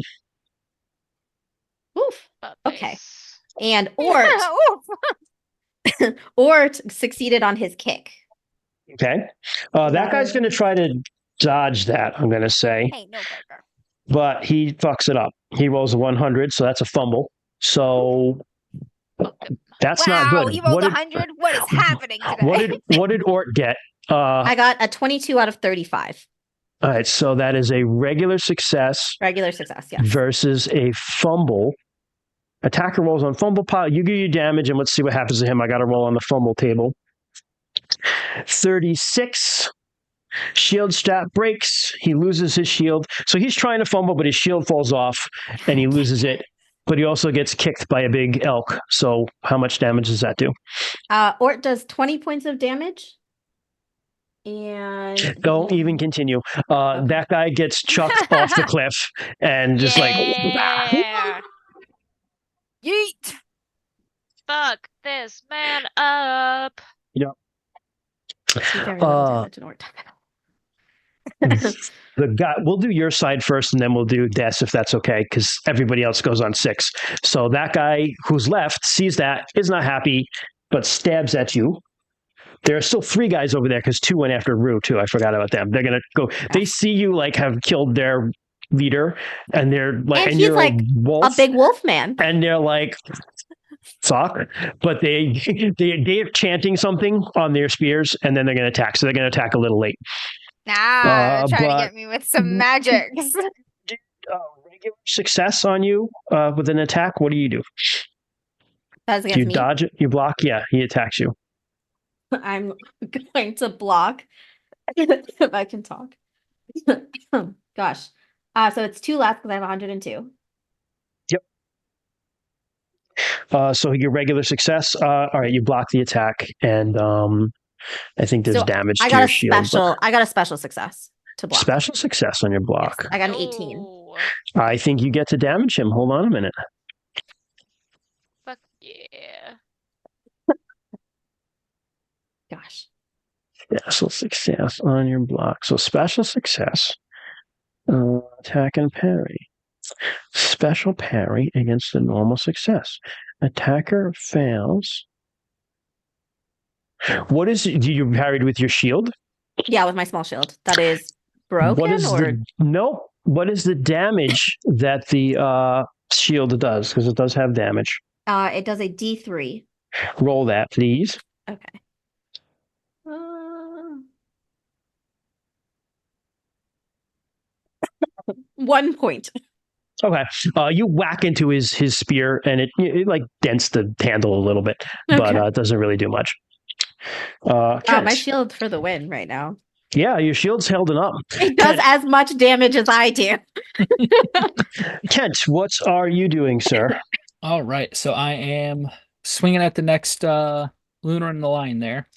Oof. But Okay. nice. And Ort succeeded on his kick. Okay. That guy's going to try to dodge that, I'm going to say. Hey, no burger. But he fucks it up. He rolls a 100, so that's a fumble. So that's not Wow, good. he rolled 100. What is happening today? What did Ort get? I got a 22 out of 35. All right, so that is a regular success Regular success, yes. versus a fumble. Attacker rolls on fumble pile. You give your damage, and let's see what happens to him. I got to roll on the fumble table. 36. Shield strap breaks. He loses his shield. So he's trying to fumble, but his shield falls off, and he loses it. But he also gets kicked by a big elk. So how much damage does that do? Ort does 20 points of damage. And Don't even continue. That guy gets chucked off the cliff and just Yeah. Yeet. Fuck this man up. very little damage in Ort. the guy. We'll do your side first, and then we'll do Des if that's okay, because everybody else goes on 6. So that guy who's left sees that, is not happy, but stabs at you. There are still 3 guys over there because 2 went after Rue too. I forgot about them. They're gonna go. They see you like have killed their leader, and they're like, and he's you're like a wolf, a big wolf man. and they're like, fuck. But they're chanting something on their spears, and then they're gonna attack. So they're gonna attack a little late. Nah, trying but- to get me with some magics. Regular success on you with an attack. What do you do? That's Do against you me. dodge it? You block? Yeah, he attacks you. I'm going to block if I can talk. Gosh. So it's 2 left because I have 102. So your regular success. All right, you block the attack, and I think there's So damage I to got your a shield. but- special. I got a special success to block. Special success on your Yes, block. I got an 18. Ooh, I think you get to damage him. Hold on a minute. fuck yeah. Gosh. Special success on your block. So special success. Attack and parry. Special parry against the normal success. Attacker fails. What is it? You parried with your shield? Yeah, with my small shield. That is broken What is or no? What is the damage that the shield does? Because it does have damage. it does a D3. Roll that, please. Okay. 1 point. Okay. You whack into his spear, and it like dents the handle a little bit, but Okay. it doesn't really do much. My Kent. shield for the win right now. Yeah, your shield's held up. It does as much damage as I do. Kent, what are you doing, sir? All right, so I am swinging at the next lunar in the line there.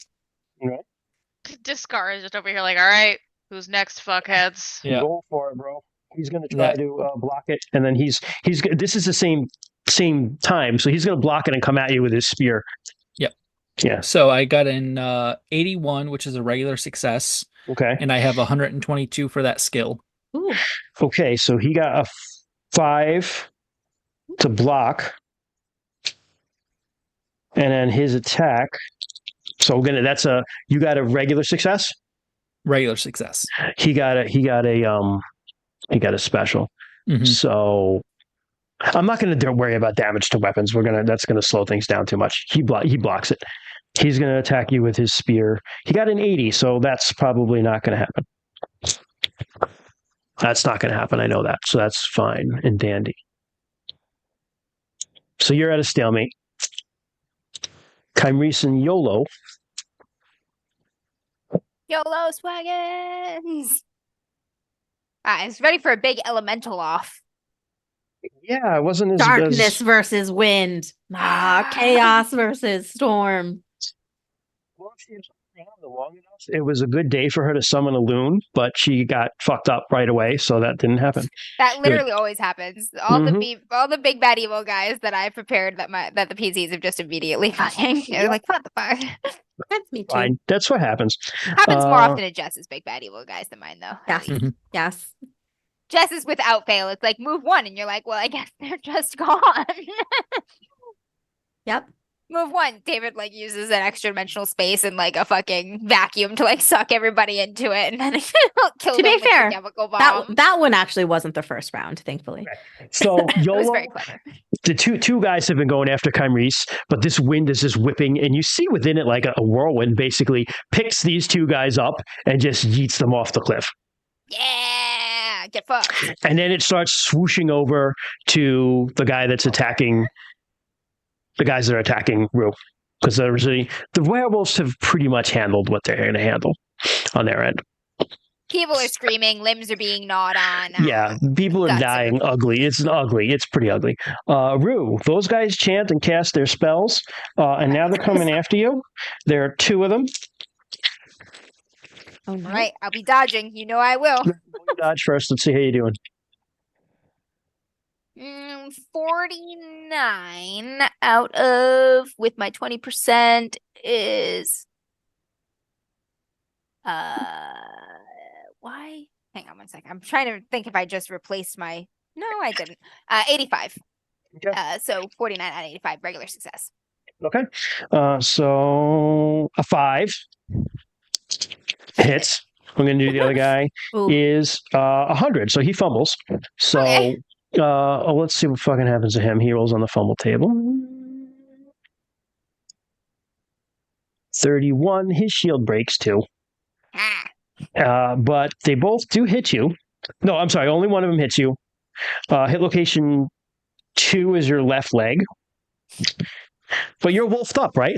Discar is just over here like, all right, who's next, fuckheads? Yeah. Roll for it, bro. He's going to try Yeah. to block it, and then he's. This is the same time, so he's going to block it and come at you with his spear. Yep. Yeah. So I got an 81, which is a regular success, Okay. and I have 122 for that skill. Ooh. Okay, so he got a 5 to block, and then his attack. So we're gonna. You got a regular success. Regular success. He got a special. Mhm. So I'm not going to worry about damage to weapons. That's going to slow things down too much. He blocks it. He's going to attack you with his spear. He got an 80, so that's probably not going to happen. That's not going to happen. I know that. So that's fine and dandy. So you're at a stalemate. Kymreese and YOLO. YOLO Swaggins. It's ready for a big elemental off. Yeah, it wasn't as Darkness versus wind. Chaos versus storm. Well, long enough, it was a good day for her to summon a loon, but she got fucked up right away, so that didn't happen. That literally always happens. All Mhm. the big bad evil guys that I prepared that the PCs have just immediately fucking. They're like, what the fuck? That's me too. Fine, that's what happens. Happens more often to Jess's big bad evil guys than mine, though. at Yes. least. Mhm. Yes. Jess is without fail. It's like move one, and you're like, well, I guess they're just gone. Yep. Move one, David like uses an extra dimensional space and like a fucking vacuum to like suck everybody into it, and then kill To them be with the fair, chemical bomb. That one actually wasn't the first round, thankfully. So It was YOLO, very clever. the two guys have been going after Kymrese, but this wind is just whipping, and you see within it like a whirlwind basically picks these two guys up and just yeets them off the cliff. Yeah, get fucked. And then it starts swooshing over to the guy that's attacking the guys that are attacking Rue. Because the werewolves have pretty much handled what they're going to handle on their end. People are screaming, limbs are being gnawed on. Yeah, people are Guts dying ugly. It's ugly. It's pretty ugly. Rue, those guys chant and cast their spells, and now they're coming after you. There are two of them. Oh no. All right, I'll be dodging. You know I will. Dodge first. Let's see how you're doing. 49 out of, with my 20% is, why? Hang on one second. I'm trying to think if I just replaced my, no, I didn't. 85. Okay. So 49 out of 85, regular success. Okay. So a 5 hits. I'm going to do the other guy Ooh. is 100. So he fumbles. So Okay. let's see what fucking happens to him. He rolls on the fumble table. 31. His shield breaks too. But they both do hit you. No, I'm sorry. Only one of them hits you. Hit location 2 is your left leg. But you're wolfed up, right?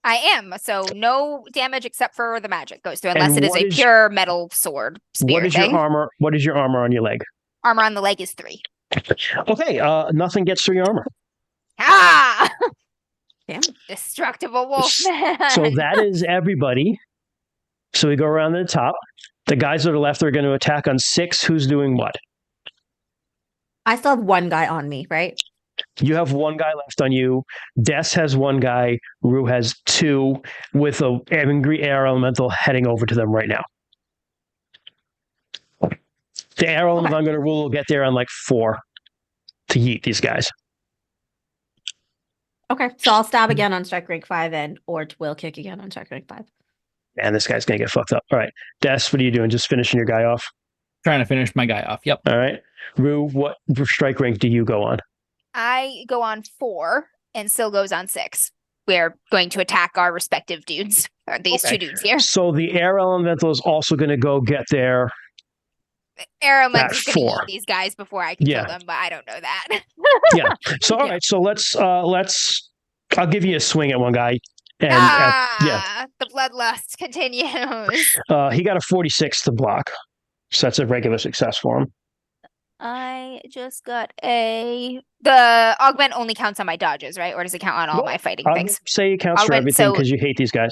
I am. So no damage except for the magic goes through, And unless it is what a is- pure metal sword spear What is thing. your armor? What is your armor on your leg? Armor on the leg is 3. Okay, nothing gets through your armor. Ah! Damn. Destructible wolfman. So that is everybody. So we go around to the top. The guys that are left are going to attack on 6. Who's doing what? I still have one guy on me, right? You have one guy left on you. Des has one guy. Rue has 2, with a angry air elemental heading over to them right now. The air elemental I'm going to rule will get there on like 4 to yeet these guys. Okay. So I'll stab again on strike rank 5 and Ort will kick again on strike rank 5. And this guy's going to get fucked up. All right. Des, what are you doing? Just finishing your guy off? Trying to finish my guy off. Yep. All right. Rue, what strike rank do you go on? I go on 4 and Syl goes on 6. We're going to attack our respective dudes, or these Okay. two dudes here. So the air elemental is also going to go get their... Aeroman's is going to 4. eat these guys before I can Yeah. kill them, but I don't know that. Yeah. So, all Yeah. right. So let's, I'll give you a swing at one guy. And The bloodlust continues. he got a 46 to block. So that's a regular success for him. I just got the augment only counts on my dodges, right? Or does it count on all Well, my fighting I'll things? say it counts for Augment, everything so- because you hate these guys.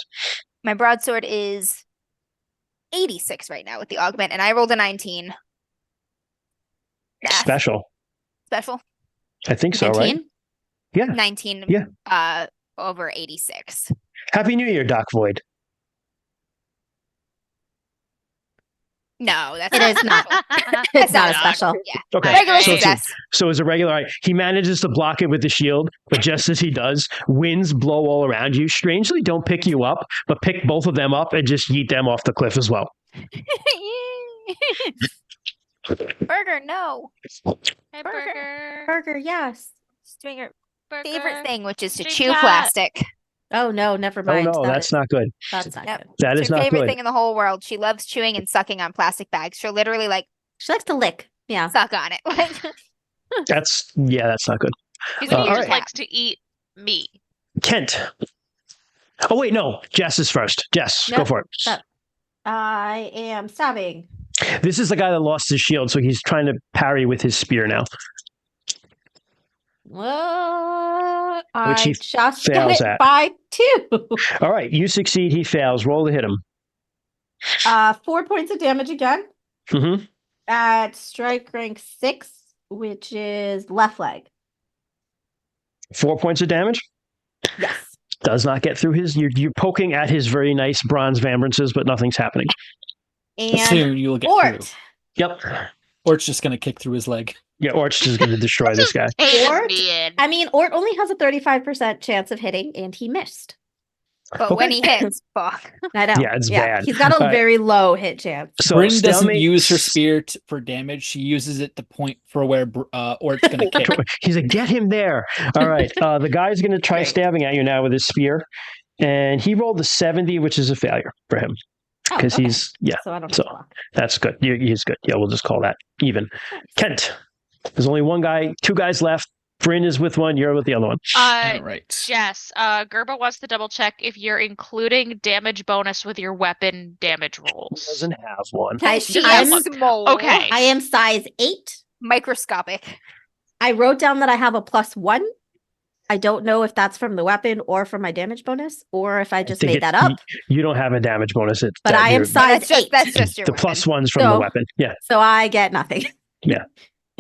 My broadsword is 86 right now with the augment, and I rolled a 19. Yes. Special. Special. I think so, right? 19? Yeah. 19 Yeah. Over 86. Happy New Year, Doc Void. No, that's It is not. That's It's not a not special. Yeah. Okay. Regular So- success. So as a regular, he manages to block it with the shield, but just as he does, winds blow all around you. Strangely, don't pick you up, but pick both of them up and just yeet them off the cliff as well. Burger, no. Hey, Burger. Burger. Burger, yes. She's doing her Burger. favorite thing, which is to Street chew cat. plastic. Oh no, never Oh mind. no, that's not good. That's not Yep. good. That It's is her not favorite good. thing in the whole world. She loves chewing and sucking on plastic bags. She'll literally like She likes to lick. Yeah. suck on it. That's not good. She's He a all just huge right. likes to eat meat. Kent. Oh wait, no. Jess is first. Jess, go Nope. for it. Stop. I am stabbing. This is the guy that lost his shield, so he's trying to parry with his spear now. Well, Which he I just fails got it at. by 2. All right, you succeed. He fails. Roll to hit him. 4 points of damage again Mm-hmm. at strike rank 6, which is left leg. 4 points of damage. Yes. Does not get through his. You're poking at his very nice bronze vambrances, but nothing's happening. And Soon you will get Ort. through. Yep. Or it's just gonna kick through his leg. Yeah, Ort's just going to destroy this guy. Pays Ort? me in. I mean, Ort only has a 35% chance of hitting, and he missed. But when Okay. he hits, fuck. I know. Yeah, it's bad. He's got a All right. very low hit chance. So Bryn doesn't stalemate- use her spear for damage. She uses it to point for where Ort's gonna kick. He's like, get him there. All right. The guy's going to try Great. stabbing at you now with his spear. And he rolled a 70, which is a failure for him. Oh, Because okay. he's, yeah, So I don't so- have to block. that's good. He's good. Yeah, we'll just call that even. Nice. Kent, there's only two guys left. Bryn is with one, you're with the other one. All right. Jess, Gerba wants to double check if you're including damage bonus with your weapon damage He rolls. doesn't have one. She I'm- is small. Okay. I am size 8. Microscopic. I wrote down that I have a +1. I don't know if that's from the weapon or from my damage bonus, or if I just think made it- that up. You don't have a damage bonus. It's But that I am you're- size 8. That's just your the weapon. plus one's from the So- weapon. Yeah. So I get nothing.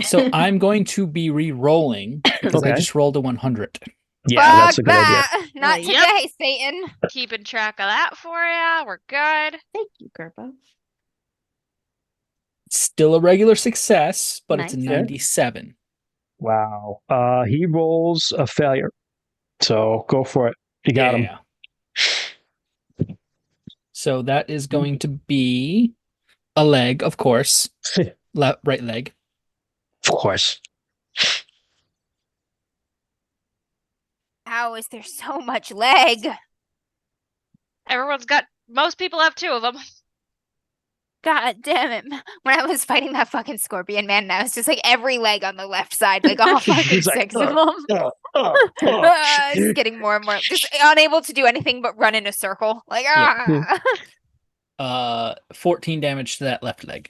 So I'm going to be re-rolling because I Okay. just rolled a 100. Yeah, Fuck that's a good idea. that. Not Yep. today, Satan. Keeping track of that for ya. We're good. Thank you, Gerbo. Still a regular success, but it's a Nice. 97. Wow. He rolls a failure. So go for it. You got him. Yeah. So that is going to be a leg, of course. Right leg. Of course. How is there so much leg? Most people have 2 of them. God damn it. When I was fighting that fucking scorpion man, I was just like every leg on the left side, like all fucking He's like, 6 of them. Just getting more and more, just unable to do anything but run in a circle. Like, Yeah. 14 damage to that left leg.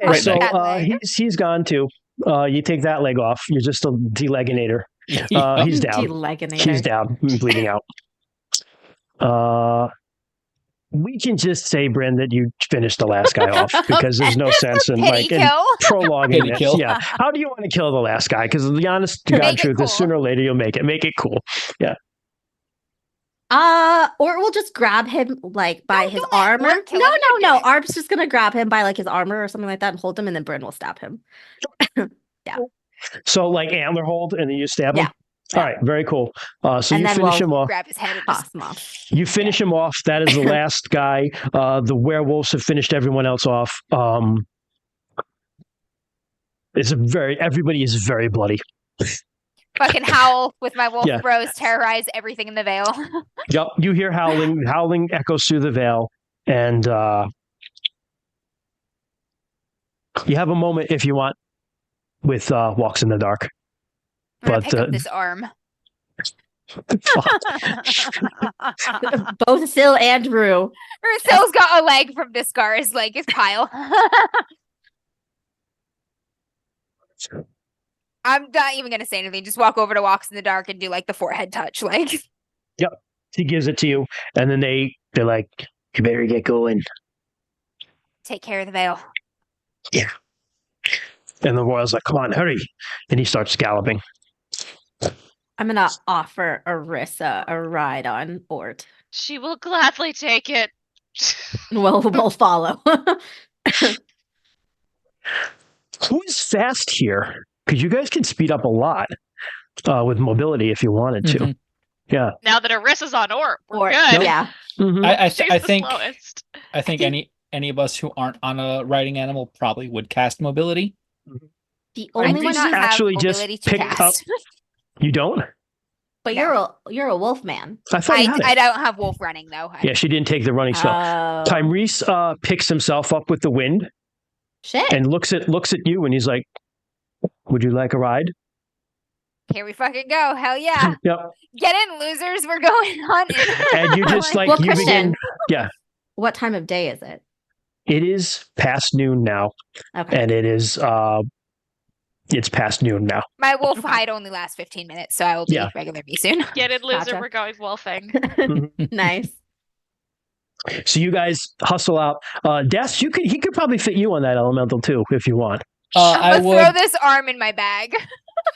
Right, so That leg. he's gone too. You take that leg off. You're just a deleginator. He's down. Deleginator. She's down, bleeding out. We can just say, Bryn, that you finished the last guy off because there's no sense in Pity in kill. prologuing Pity it. kill. Yeah. How do you want to kill the last guy? Because the honest to God Make it truth cool. is sooner or later you'll make it. Make it cool. Or we'll just grab him like by No, his don't let armor. Ort kill No, him. no, You no. did it. Arb's just gonna grab him by like his armor or something like that and hold him, and then Bryn will stab him. So like antler hold and then you stab him? Yeah. All right, very cool. So And you then finish we'll him off. Grab his head and Toss just him off. You finish him off. That is the last guy. The werewolves have finished everyone else off. Everybody is very bloody. fucking howl with my wolf Yeah. bros, terrorize everything in the Vale. Yep, you hear howling echoes through the veil, and you have a moment if you want with walks in the dark. I'm gonna But, pick up this arm. Both Sil and Rue. Ursil's got a leg from this Discar's like his pile. I'm not even gonna say anything. Just walk over to walks in the dark and do like the forehead touch. Like He gives it to you, and then they're like, "You better get going." take care of the Vale. And the royal's like, "Come on, hurry!" And he starts galloping. I'm gonna offer Arissa a ride on Ort. She will gladly take it. We'll follow. Who's fast here? Because you guys can speed up a lot with mobility if you wanted to. Mhm. Yeah. Now that Arissa's on Orb, we're Ort, good. yeah. Mhm. She's I the think slowest. I think any of us who aren't on a riding animal probably would cast mobility. The I only do one not who have actually just mobility to picked cast. You don't? but No. you're a wolf man. I thought you had it. I don't have wolf running though. Yeah, she didn't take the running spell. Oh, Tyrese picks himself up with the wind shit. and looks at you, and he's like, "Would you like a ride?" Here we fucking go. Hell yeah. Yep. Get in, losers. We're going on. And you just like Well, you begin. Christian, what time of day is it? It is past noon now, Okay. and it is It's past noon now. My wolf hide only lasts 15 minutes, so I will be Yeah. regular me soon. Get it, loser. Gotcha. We're going wolfing. Nice. So you guys hustle out. Des, he could probably fit you on that elemental too if you want. I I'm gonna throw would. this arm in my bag.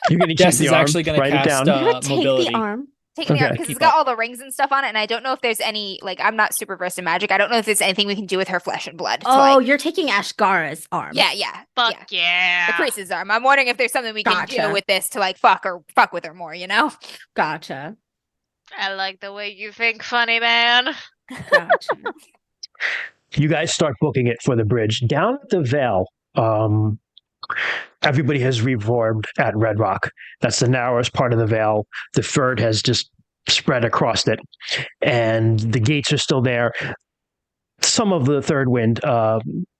You're gonna keep Jess the is arm. actually going to Write it cast down. I'm gonna take mobility. the arm. Taking the arm Okay. because it's Keep got up. all the rings and stuff on it, and I don't know if there's any like I'm not super versed in magic. I don't know if there's anything we can do with her flesh and blood. To, Oh, like, you're taking Ashgara's arm. yeah. Fuck yeah. The priest's arm. I'm wondering if there's something we can do Gotcha. with this to like fuck with her more, you know? Gotcha. I like the way you think, funny man. Gotcha. You guys start booking it for the bridge. Down at the Vale, everybody has reformed at Red Rock. That's the narrowest part of the Vale. The Ferd has just spread across it, and the gates are still there. Some of the Third Wind,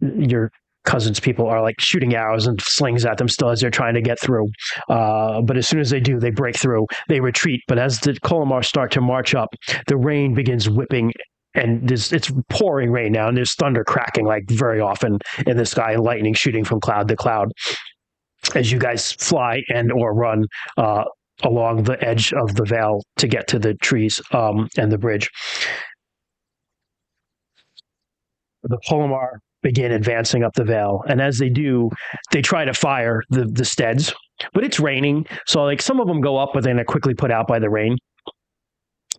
your cousin's people, are like shooting arrows and slings at them still as they're trying to get through. But as soon as they do, they break through. They retreat. But as the Colomar start to march up, the rain begins whipping. And it's pouring rain now, and there's thunder cracking like very often in the sky, and lightning shooting from cloud to cloud as you guys fly and or run along the edge of the Vale to get to the trees and the bridge. The Polymar begin advancing up the Vale, and as they do, they try to fire the steads, but it's raining, so like some of them go up, but then they're quickly put out by the rain.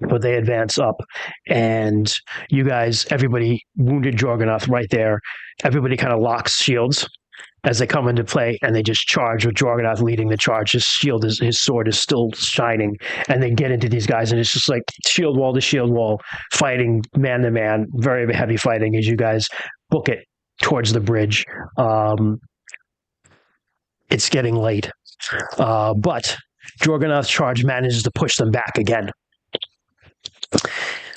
But they advance up, and you guys, everybody, wounded Jorganoth right there. Everybody kind of locks shields as they come into play, and they just charge with Jorganoth leading the charge. His shield, his sword is still shining, and they get into these guys, and it's just like shield wall to shield wall, fighting man to man, very heavy fighting as you guys book it towards the bridge. It's getting late, but Jorganoth's charge manages to push them back again.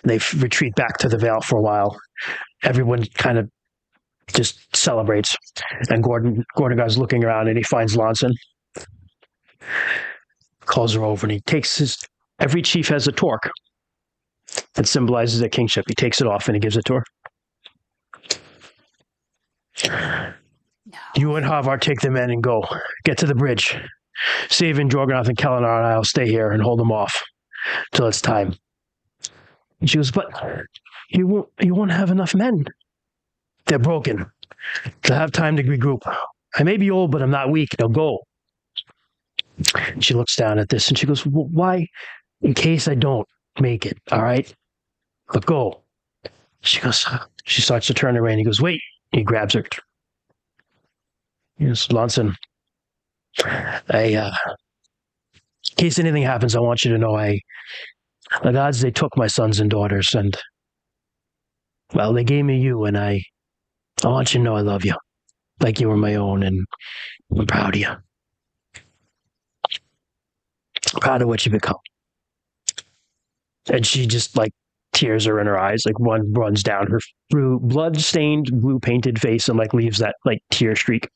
They retreat back to the Vale for a while. Everyone kind of just celebrates. And Gornigar's looking around, and he finds Lonson. Calls her over, and he takes his... Every chief has a torque that symbolizes their kingship. He takes it off, and he gives it to her. No. You and Havar take the men and go. Get to the bridge. Saving Jorganoth and Kelenar and I'll stay here and hold them off till it's time. And she goes, but you won't have enough men. They're broken. They'll have time to regroup. I may be old, but I'm not weak. They'll go. And she looks down at this and she goes, well, why? In case I don't make it, all right? But go. She goes, she starts to turn away and he goes, wait. He grabs her. He goes, Lonson, in case anything happens, I want you to know the gods, they took my sons and daughters, and, well, they gave me you, and I want you to know I love you, like you were my own, and I'm proud of you. I'm proud of what you become. And she just, like, tears are in her eyes, like, one runs down her blood-stained, blue-painted face and, like, leaves that, like, tear streak.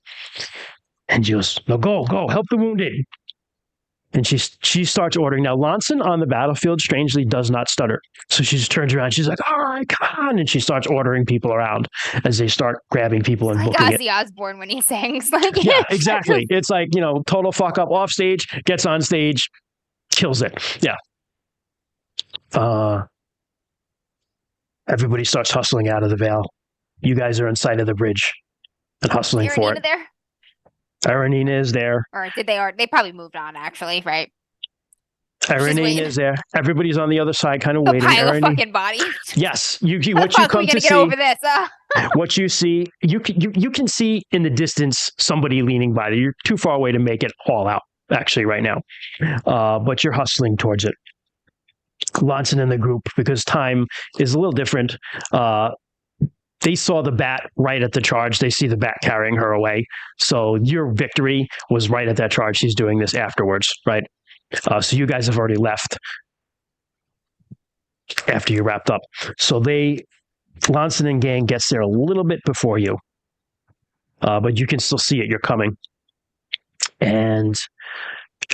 And she goes, no, go, help the wounded. And she starts ordering. Now, Lonson on the battlefield, strangely, does not stutter. So she just turns around. She's like, all right, come on. And she starts ordering people around as they start grabbing people and Like booking it. Ozzy Osbourne when he sings. Like, Yeah, exactly. It's like, total fuck up off stage, gets on stage, kills it. Yeah. Everybody starts hustling out of the Vale. You guys are in sight of the bridge and hustling for it. there? Aranina is there. Or did they? Or they probably moved on, actually, right? Aranina waiting. is there. Everybody's on the other side, kind of A waiting. pile of Aranina- fucking bodies. Yes, what How you the fuck are come we to gonna get see. over this? What you see, you can see in the distance somebody leaning by. You're too far away to make it all out, actually, right now. But you're hustling towards it. Lonson and the group, because time is a little different. They saw the bat right at the charge. They see the bat carrying her away. So your victory was right at that charge. She's doing this afterwards, right? So you guys have already left after you wrapped up. So Lonson and gang gets there a little bit before you. But you can still see it. You're coming. And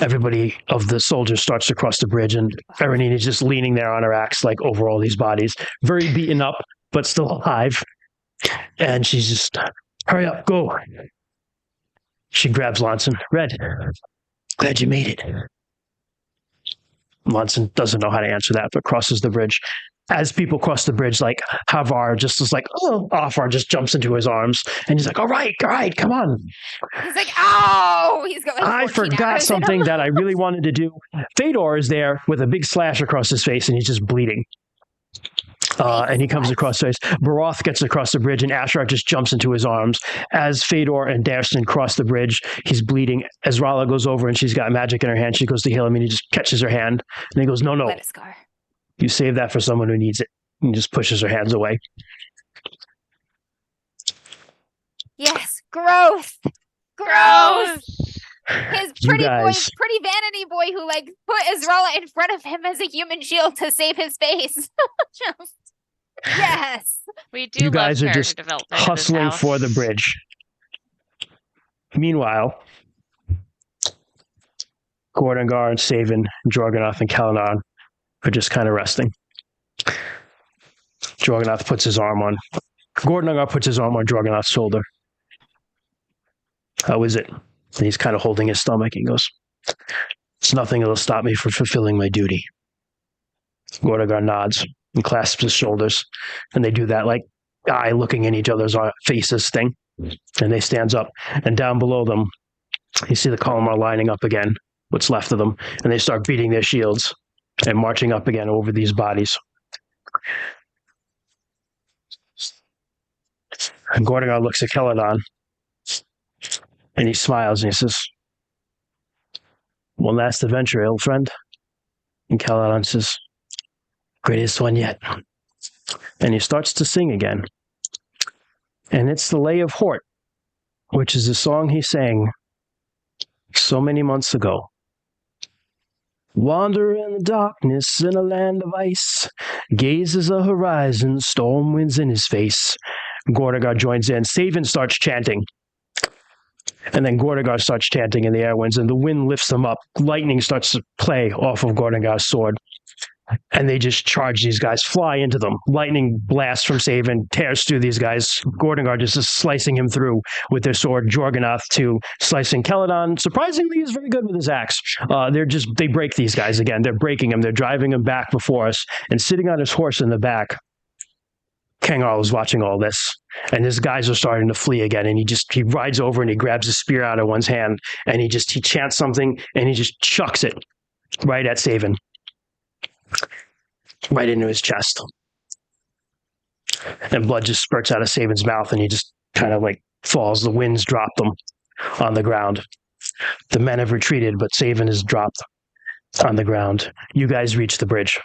everybody of the soldiers starts to cross the bridge, and Aranina is just leaning there on her axe, like over all these bodies. Very beaten up, but still alive. And she's just, hurry up, go. She grabs Lonson. Red, glad you made it. Lonson doesn't know how to answer that, but crosses the bridge. As people cross the bridge, like Havar just is like, oh, Afar just jumps into his arms, and he's like, all right, come on. He's like, oh, he's got like I 14 forgot arrows in something him. that I really wanted to do. Fedor is there with a big slash across his face, and he's just bleeding. And he comes across the face. Baroth gets across the bridge, and Ashraf just jumps into his arms. As Fedor and Darston cross the bridge, he's bleeding. Ezrala goes over, and she's got magic in her hand. She goes to heal him, and he just catches her hand. And he goes, no, Let it scar. you save that for someone who needs it. And just pushes her hands away. Yes, growth. His pretty vanity boy who like put Ezrala in front of him as a human shield to save his face. Just, yes. We do. You guys love are just development in this hustling house. for the bridge. Meanwhile, Gordangar and Savin, Jorganoth and Kalanan are just kind of resting. Jorganoth puts his arm on. Gordangar puts his arm on Jorganoth's shoulder. How is it? And he's kind of holding his stomach. He goes, it's nothing that'll stop me from fulfilling my duty. Gordangar nods and clasps his shoulders. And they do that like eye looking in each other's faces thing. And they stands up. And down below them, you see the Kalmar lining up again, what's left of them. And they start beating their shields and marching up again over these bodies. And Gordangar looks at Keladon. And he smiles and he says, one last adventure, old friend. And Keladon says, greatest one yet. And he starts to sing again. And it's the Lay of Hort, which is a song he sang so many months ago. Wander in the darkness in a land of ice, gazes a horizon, storm winds in his face. Gordangar joins in. Savin starts chanting. And then Gordangar starts chanting in the air winds, and the wind lifts them up. Lightning starts to play off of Gordangar's sword. And they just charge these guys, fly into them. Lightning blasts from Savin, tears through these guys. Gordangar just is slicing him through with their sword. Jorganoth too, slicing Keladon. Surprisingly, he's very good with his axe. They break these guys again. They're breaking him. They're driving him back before us. And sitting on his horse in the back, Kengar is watching all this. And his guys are starting to flee again. And he rides over and he grabs a spear out of one's hand. And he chants something and he just chucks it right at Savin. Right into his chest. And blood just spurts out of Savin's mouth and he just kind of like falls. The winds drop them on the ground. The men have retreated, but Savin is dropped on the ground. You guys reach the bridge.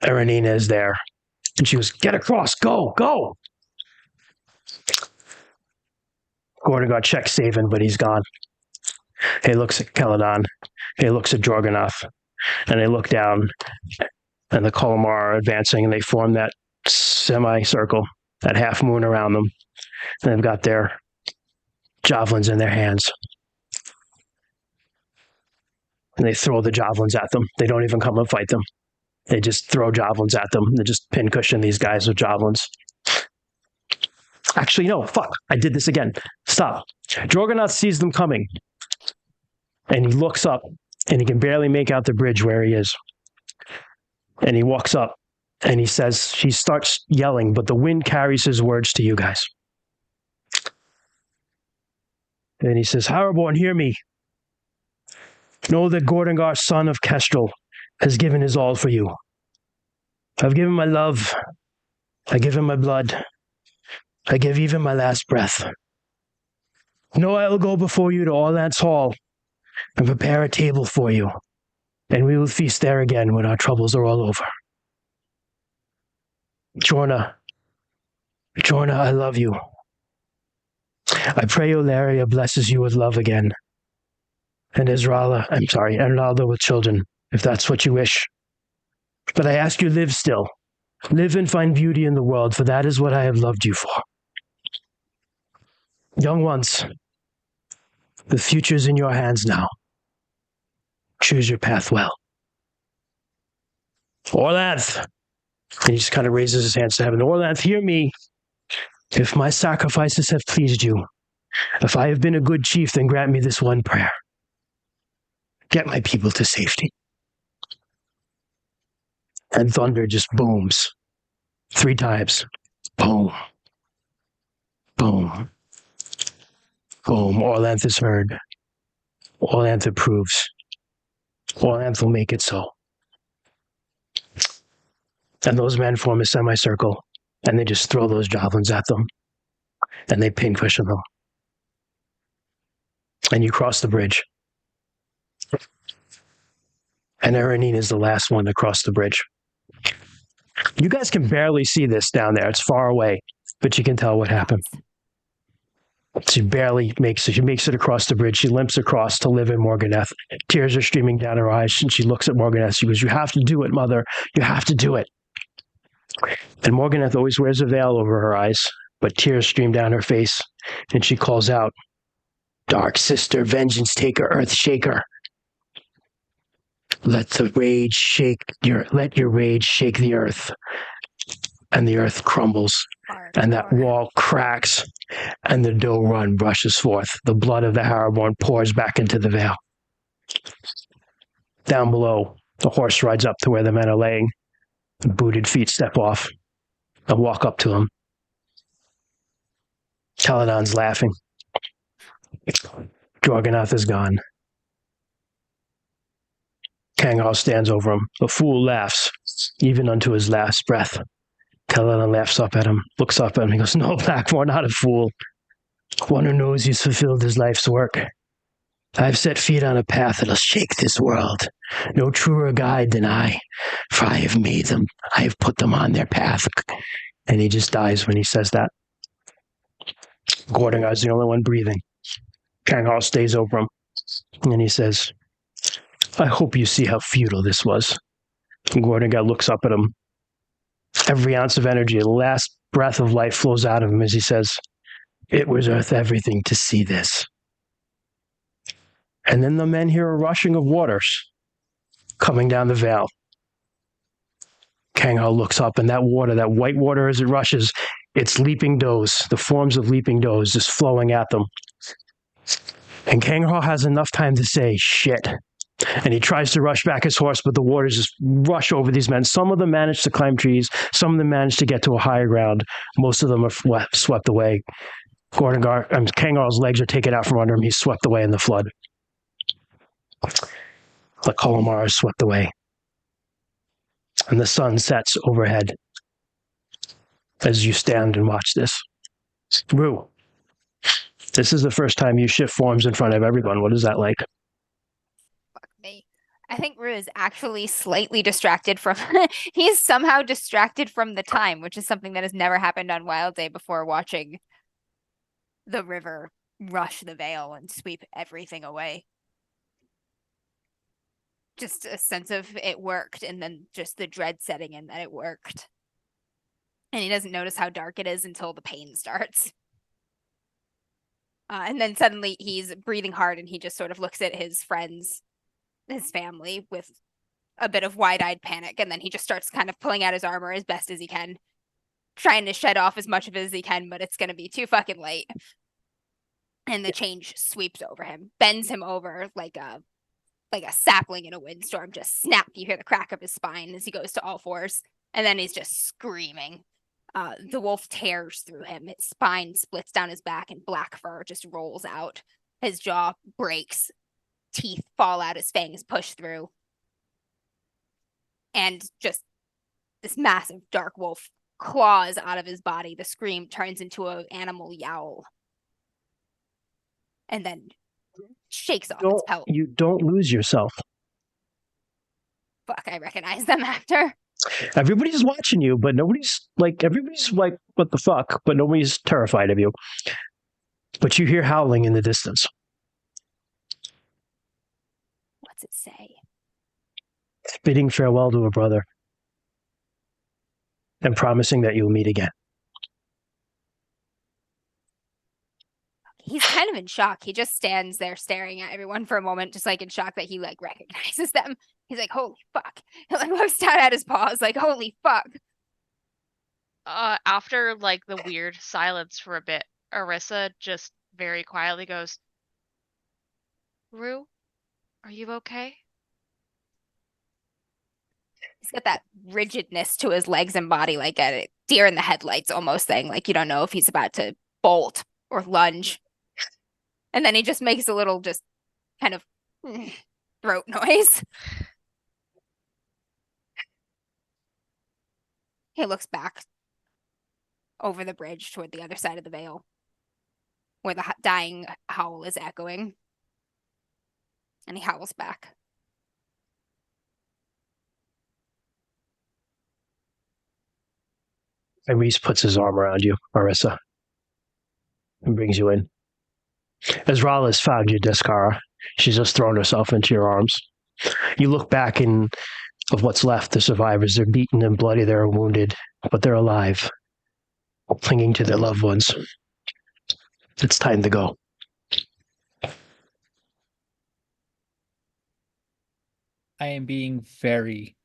Erenina is there. And she goes, get across, go. Gordangar checks Savin, but he's gone. He looks at Keladon. He looks at Jorganoth. And they look down, and the Kalmar are advancing, and they form that semicircle, that half moon around them. And they've got their javelins in their hands. And they throw the javelins at them. They don't even come and fight them. They just throw javelins at them. They just pincushion these guys with javelins. Actually, no, fuck. I did this again. Stop. Jorganoth sees them coming. And he looks up, and he can barely make out the bridge where he is. And he walks up, and he starts yelling, but the wind carries his words to you guys. And he says, Harraborn, hear me. Know that Gordangar, son of Kestrel, has given his all for you. I've given my love. I give him my blood. I give even my last breath. Know I will go before you to Orlant's Hall and prepare a table for you, and we will feast there again when our troubles are all over. Jorna, I love you. I pray Olaria blesses you with love again, and Arnaldo with children, if that's what you wish. But I ask you, live still. Live and find beauty in the world, for that is what I have loved you for. Young ones, the future's in your hands now. Choose your path well. Orlanth, And he just kind of raises his hands to heaven. Orlanth, hear me. If my sacrifices have pleased you, if I have been a good chief, then grant me this one prayer. Get my people to safety. And thunder just booms 3 times. Boom. Boom. Boom. Orlanth is heard. Orlanth approves. Orlanth will make it so. And those men form a semicircle, and they just throw those javelins at them, and they pincushion them. And you cross the bridge. And Erenine is the last one to cross the bridge. You guys can barely see this down there. It's far away, but you can tell what happened. She barely makes it. She makes it across the bridge. She limps across to live in Morganeth. Tears are streaming down her eyes, and she looks at Morganeth. She goes, "You have to do it, Mother. You have to do it." And Morganeth always wears a veil over her eyes, but tears stream down her face, and she calls out, "Dark sister, vengeance taker, earth shaker. Let your rage shake the earth." And the earth crumbles, and that wall cracks, and the doe run rushes forth. The blood of the Harraborn pours back into the vale. Down below, the horse rides up to where the men are laying. The booted feet step off and walk up to him. Caledon's laughing. Jorganath is gone. Kangal stands over him. The fool laughs, even unto his last breath. Caledon laughs up at him, looks up at him, he goes, "No, Blackmore, not a fool. One who knows he's fulfilled his life's work. I've set feet on a path that'll shake this world. No truer guide than I, for I have made them. I have put them on their path." And he just dies when he says that. Gordengar's the only one breathing. Kangal stays over him, and he says, "I hope you see how futile this was." And Gordengar looks up at him. Every ounce of energy, the last breath of life flows out of him as he says, "It was worth everything to see this." And then the men hear a rushing of waters coming down the vale. Kangal looks up, and that water, that white water as it rushes, it's leaping does, the forms of leaping does just flowing at them. And Kangal has enough time to say, "Shit." And he tries to rush back his horse, but the waters just rush over these men. Some of them manage to climb trees. Some of them manage to get to a higher ground. Most of them are swept away. Kangal's legs are taken out from under him. He's swept away in the flood. The Colomar is swept away. And the sun sets overhead as you stand and watch this. Rue, this is the first time you shift forms in front of everyone. What is that like? Fuck me. I think Rue is actually slightly distracted from he's somehow distracted from the time, which is something that has never happened on Wild Day before, watching the river rush the Vale and sweep everything away. Just a sense of it worked, and then just the dread setting in that it worked. And he doesn't notice how dark it is until the pain starts. And then suddenly he's breathing hard, and he just sort of looks at his friends, his family, with a bit of wide-eyed panic, and then he just starts kind of pulling out his armor as best as he can, trying to shed off as much of it as he can, but it's going to be too fucking late. And the change sweeps over him, bends him over like a sapling in a windstorm. Just snap, you hear the crack of his spine as he goes to all fours, and then he's just screaming. The wolf tears through him. His spine splits down his back, and black fur just rolls out. His jaw breaks. Teeth fall out. His fangs push through. And just this massive dark wolf claws out of his body. The scream turns into an animal yowl. And then shakes off its pelt. You don't lose yourself. Fuck, I recognize them after. Everybody's watching you, but everybody's like, what the fuck? But nobody's terrified of you. But you hear howling in the distance. What's it say? It's bidding farewell to a brother and promising that you'll meet again. He's kind of in shock. He just stands there staring at everyone for a moment, just like in shock that he like recognizes them. He's like, "Holy fuck." He like looks down at his paws like, "Holy fuck." after like the weird silence for a bit, Arissa just very quietly goes, Rue, are you okay? He's got that rigidness to his legs and body, like a deer in the headlights almost thing. Like you don't know if he's about to bolt or lunge. And then he just makes a little just kind of throat noise. He looks back over the bridge toward the other side of the Vale, where the dying howl is echoing. And he howls back. Reese puts his arm around you, Marissa, and brings you in. As Rala's found you, Descara, she's just thrown herself into your arms. You look back and of what's left, the survivors. They're beaten and bloody, they're wounded, but they're alive, clinging to their loved ones. It's time to go. I am being very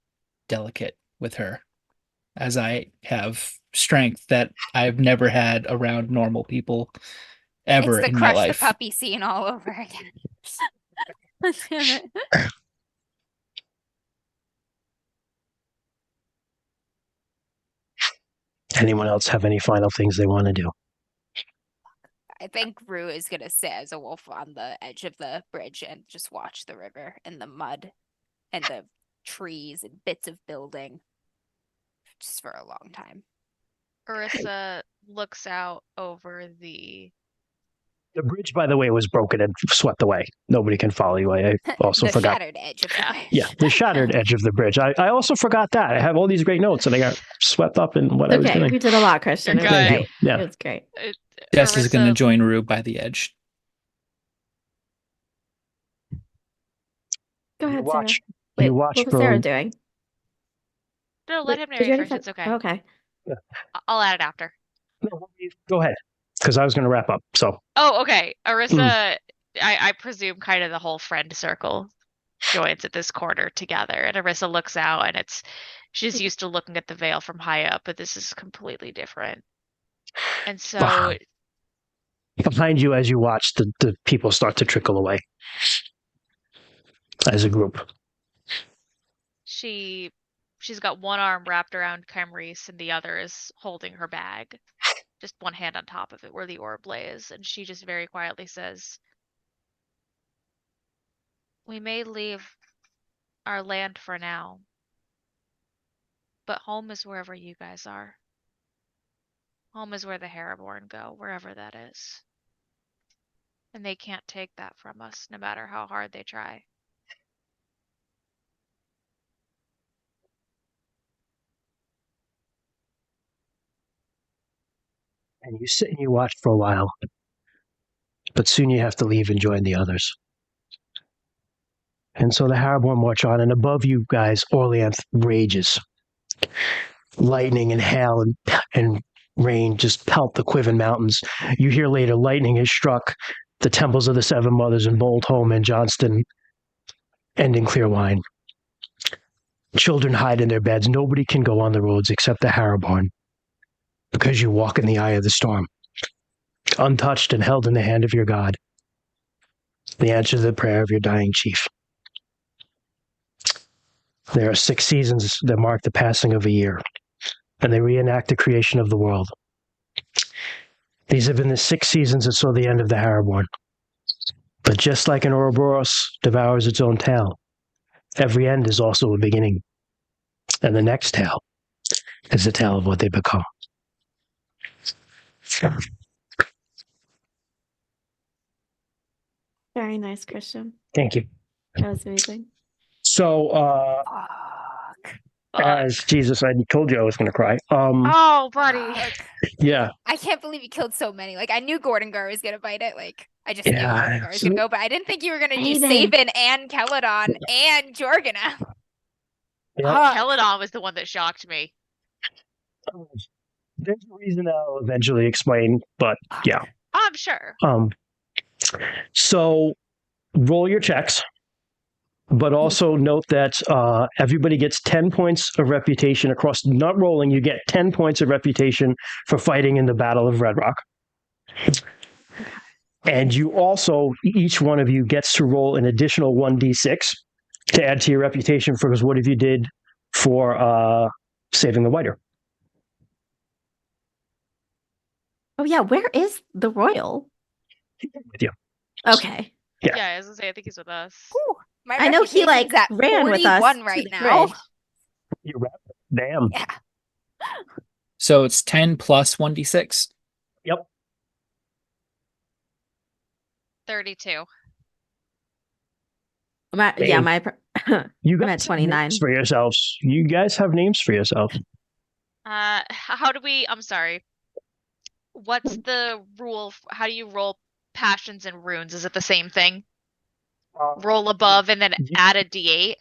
delicate with her, as I have strength that I've never had around normal people ever It's the in my crush the life. puppy scene all over again. Damn it. Anyone else have any final things they want to do? I think Rue is going to sit as a wolf on the edge of the bridge and just watch the river and the mud and the trees and bits of building just for a long time. Arissa looks out over the The bridge, by the way, was broken and swept away. Nobody can follow you. I also the forgot. shattered edge of the bridge. Yeah, the shattered edge of the bridge. I also forgot that. I have all these great notes and I got swept up in what I was Okay, doing. you did a lot, Christian. It was Thank you. great. Yeah. It was great. Jess is going to Arissa- join Rue by the edge. Go ahead, Sarah. watch- Wait, you watch what was Sarah from- doing? No, Wait, let him did you narrate already first. fin- It's okay. Oh, okay. I'll add it after. No, go ahead, because I was going to wrap up. So Oh, okay. Arissa, I presume kind of the whole friend circle joins at this corner together, and Arissa looks out, and she's used to looking at the veil from high up, but this is completely different. And so Wow. Behind you, as you watch, the people start to trickle away as a group. she's got one arm wrapped around Camrys and the other is holding her bag. Just one hand on top of it where the orb lays, and she just very quietly says, "We may leave our land for now, but home is wherever you guys are. Home is where the Harraborn go, wherever that is. And they can't take that from us, no matter how hard they try." And you sit and you watch for a while, but soon you have to leave and join the others. And so the Harraborn march on, and above you guys, Orleanth rages. Lightning and hail and rain just pelt the Quiven Mountains. You hear later, lightning has struck the temples of the Seven Mothers in Boldholm and Johnston and in Clearwine. Children hide in their beds. Nobody can go on the roads except the Harraborn, because you walk in the eye of the storm, untouched and held in the hand of your God, the answer to the prayer of your dying chief. There are 6 seasons that mark the passing of a year, and they reenact the creation of the world. These have been the 6 seasons that saw the end of the Harraborn. But just like an Ouroboros devours its own tail, every end is also a beginning. And the next tale is the tale of what they become. Very nice, Christian. Thank you. That was amazing. So, Fuck. as Jesus, I told you I was going to cry. Oh, buddy. Fuck. Yeah. I can't believe you killed so many. Like, I knew Gordengar was going to bite it. Like, I just knew Yeah, Gordengar was going to go, but I didn't think you were going to do Aiden. Sabin and Celadon and Jorgana. Yeah. Celadon was the one that shocked me. There's a reason I'll eventually explain, but yeah. I'm sure. So roll your checks. But also note that everybody gets 10 points of reputation across not rolling. You get 10 points of reputation for fighting in the Battle of Red Rock. And you also, each one of you gets to roll an additional 1d6 to add to your reputation for what if you did for saving the Whiter. Oh yeah, where is the royal? With you. Okay. Yeah. Yeah, I was gonna say, I think he's with us. Whew, my I know he reputation's at ran with us 41 to right the now. bridge. You're right. Damn. Yeah. So it's 10 plus 1d6. Yep. 32. Damn. You I'm guys at have names 29. for yourselves. You guys have names for yourselves. How do we? I'm sorry. What's the rule? How do you roll passions and runes? Is it the same thing? Roll above and then add a d8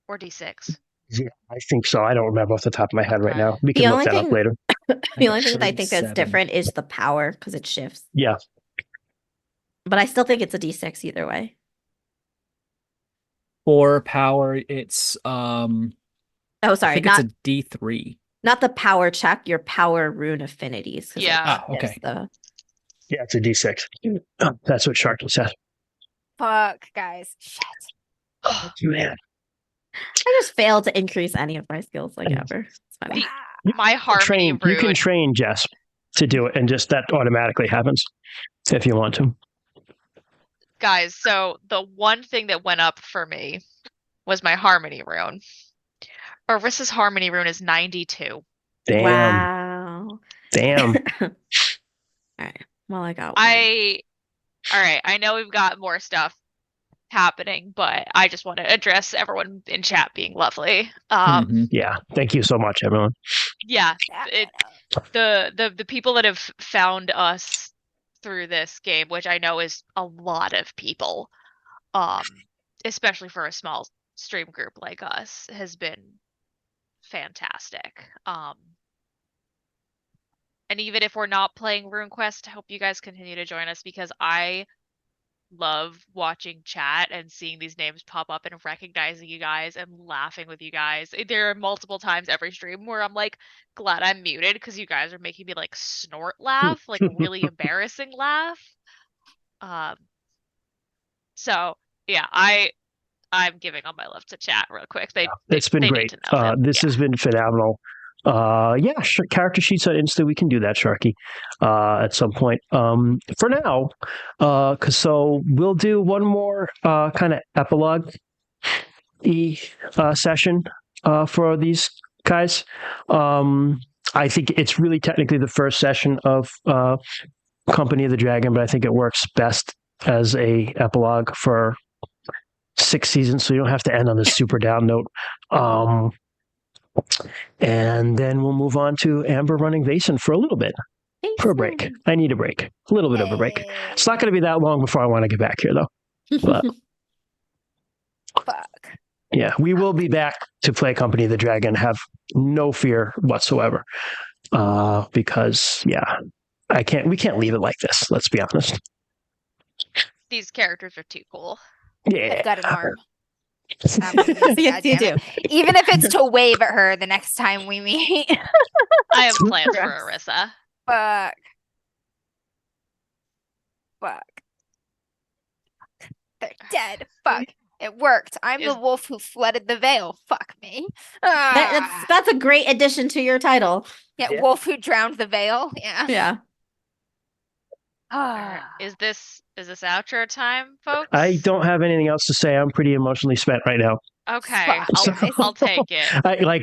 or d6? Yeah, I think so. I don't remember off the top of my head right Okay. now. We The can look only that up thing- later. The only thing that I think that's 37. different is the power because it shifts. Yeah. But I still think it's a D6 either way. For power, it's Oh, I sorry, think not it's a D3. not the power check, your power rune affinities. 'cause it Yeah. Ah, okay. shifts the- Yeah, it's a D6. That's what Sharky said. Fuck, guys. Shit. Oh, man. I just failed to increase any of my skills like ever. It's funny. The- my harmony You rune. can train Jess to do it, and just that automatically happens if you want to. Guys, so the one thing that went up for me was my harmony rune. Orissa's harmony rune is 92. Damn. Wow. Damn. All right. Well, I got one. All right, I know we've got more stuff happening, but I just want to address everyone in chat being lovely. Mhm. Yeah. Thank you so much, everyone. Yeah, That it- went up. the people that have found us through this game, which I know is a lot of people, especially for a small stream group like us, has been fantastic. And even if we're not playing RuneQuest, I hope you guys continue to join us because I love watching chat and seeing these names pop up and recognizing you guys and laughing with you guys. There are multiple times every stream where I'm like glad I'm muted because you guys are making me like snort laugh, like really embarrassing laugh. So yeah, I'm giving all my love to chat real quick. It's been they great. Need to know that. This has been phenomenal. Yeah, character sheets on Insta. We can do that, Sharky, at some point. For now, so we'll do one more kind of epilogue session for these guys. I think it's really technically the first session of Company of the Dragon, but I think it works best as a epilogue for 6 seasons, so you don't have to end on this super down note. And then we'll move on to Amber running Vason for a little bit. For a break. Jason. I need a break. A little bit of a break. It's not going to be that long before I want to get back here, though. But Fuck. yeah, we will be back to play Company of the Dragon. Have no fear whatsoever. Because, yeah, we can't leave it like this. Let's be honest. These characters are too cool. Yeah. I've got an arm. Yes, you do. Even if it's to wave at her the next time we meet. I have plans for Gross. Orissa. Fuck. Fuck. They're dead. Fuck. It worked. I'm the wolf who flooded the veil. Fuck me. That's a great addition to your title. Yeah, wolf who drowned the veil. Yeah. Yeah. Alright, Is this outro time, folks? I don't have anything else to say. I'm pretty emotionally spent right now. Okay, Fuck. I'll take it.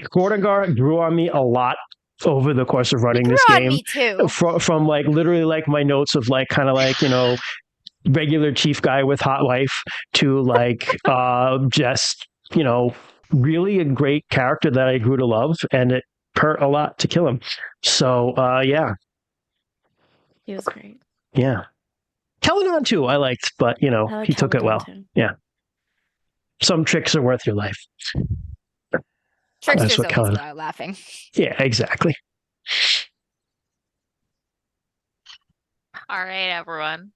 Gordagar grew on me a lot over the course of running this Grew on game. me too. From like literally like my notes of like kind of like, you know, regular chief guy with hot wife to like just, you know, really a great character that I grew to love, and it hurt a lot to kill him. So yeah. He was great. Yeah. Telenon too, I liked, but you know, he took it well. Too. Yeah. Some tricks are worth your life. Trickster's what always Kellen- loud laughing. Yeah, exactly. All right, everyone.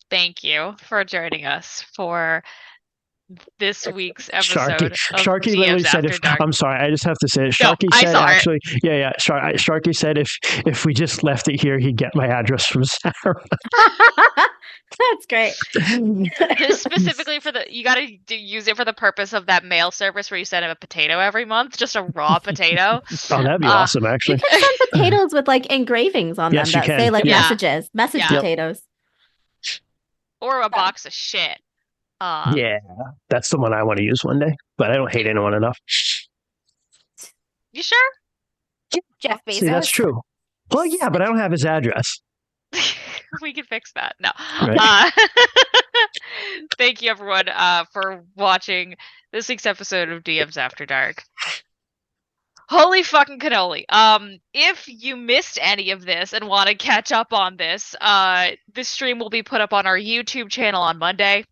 Thank you for joining us for this week's episode Sharky, of Sharky literally DMs said, After "If Dark. I'm sorry, I just have to say, it. No, Sharky I said saw it. actually, yeah. Sharky said if we just left it here, he'd get my address from Sarah." That's great. Just specifically for you got to use it for the purpose of that mail service where you send him a potato every month, just a raw potato. Oh, that'd be awesome, You actually. can send potatoes with like engravings on Yes, them you that say can. like Yeah. message Yeah. potatoes. Or a box of shit. Yeah, that's the one I want to use one day, but I don't hate anyone enough. You sure? Jeff Bezos. See, that's true. Well, yeah, but I don't have his address. We can fix that. No. Right. Thank you, everyone, for watching this week's episode of DMs After Dark. Holy fucking cannoli. If you missed any of this and want to catch up on this, this stream will be put up on our YouTube channel on Monday.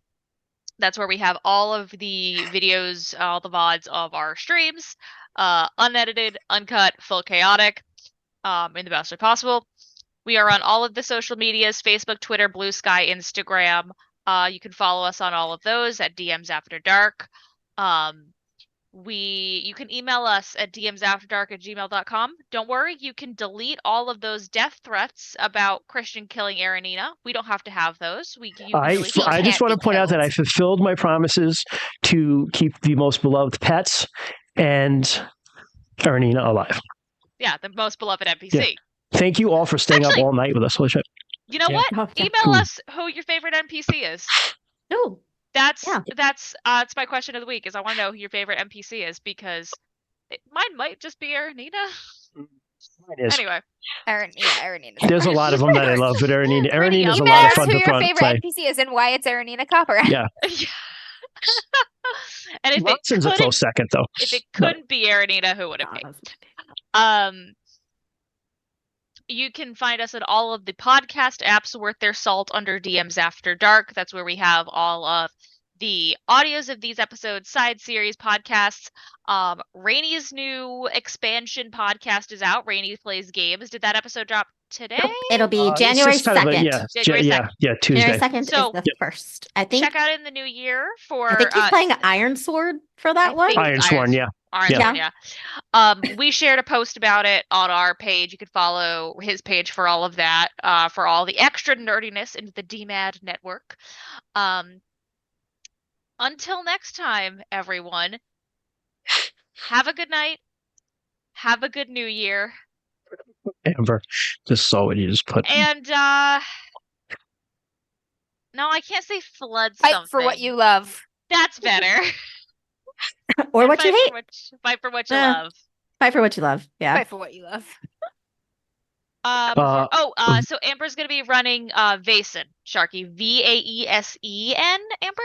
That's where we have all of the videos, all the VODs of our streams, unedited, uncut, full chaotic, in the best way possible. We are on all of the social medias, Facebook, Twitter, Blue Sky, Instagram. You can follow us on all of those at DMs After Dark. You can email us at dmsafterdark@gmail.com. Don't worry, you can delete all of those death threats about Christian killing Aranina. We don't have to have those. I just want to point out that I fulfilled my promises to keep the most beloved pets and Aranina alive. Yeah, the most beloved NPC. Thank you all for staying up all night with us. Holy shit. You know what? Oh, yeah. Email us who your favorite NPC is. Oh, That's Yeah. it's my question of the week. Is I want to know who your favorite NPC is because mine might just be Aranina. Mine is. Anyway, Aranina. There's a lot of them that I love, but Aranina Pretty is a Email lot of us fun who to your favorite play. NPC is and why it's Aranina Copper. Yeah. And if Watson's a close second, though. if it couldn't be Aranina, who would it be? You can find us at all of the podcast apps worth their salt under DMs After Dark. That's where we have all of the audios of these episodes, side series podcasts. Rainy's new expansion podcast is out. Rainy Plays Games. Did that episode drop today? Nope, it'll be It's January just kind of 2nd. January 2nd. Tuesday. January 2nd So- is the first. I think Check out in the new year for I think he's playing Iron Sword for that I one. think- Iron Sworn, yeah. Iron, yeah. We shared a post about it on our page. You could follow his page for all of that, for all the extra nerdiness into the DMAD network. Until next time, everyone, have a good night. Have a good new year. Amber, just saw what you just put. And, no, I can't say flood Fight something. for what you love. That's better. Or what Fight you hate. Fight for what you Yeah. love. Fight for what you love. Yeah. Fight for what you love. So Amber's gonna be running Vaesen, Sharky. Vaesen, Amber?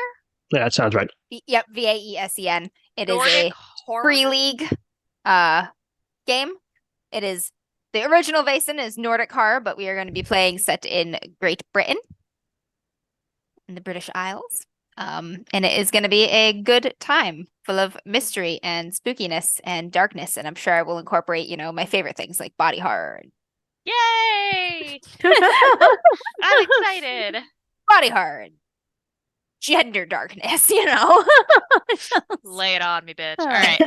Yeah, that sounds right. Yep, Vaesen. It is Nordic a horror? free league game. It is the original Vaesen is Nordic horror, but we are going to be playing set in Great Britain, in the British Isles. And it is going to be a good time full of mystery and spookiness and darkness. And I'm sure I will incorporate, my favorite things like body horror. Yay! I'm excited. Body horror. Gender darkness, Lay it on me, bitch. All right.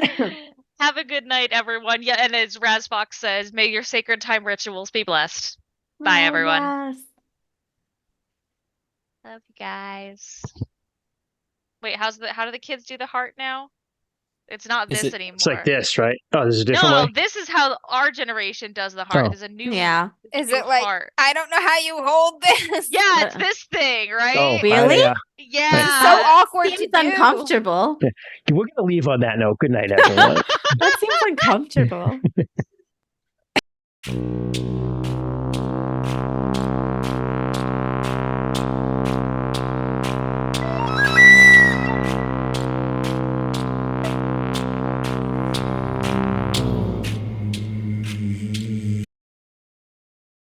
Have a good night, everyone. Yeah, and as Razfox says, may your sacred time rituals be blessed. Bye, everyone. Yes. Love you guys. Wait, how do the kids do the heart now? It's not Is this it- anymore. It's like this, right? Oh, there's a different No, way. this is how our generation does the heart. Oh. There's a new Yeah. Is new it like, heart. I don't know how you hold this. Yeah, it's this thing, right? Oh, Really? yeah. Yeah. It's so awkward to Seems do. uncomfortable. We're gonna leave on that note. Good night, everyone. That seems uncomfortable.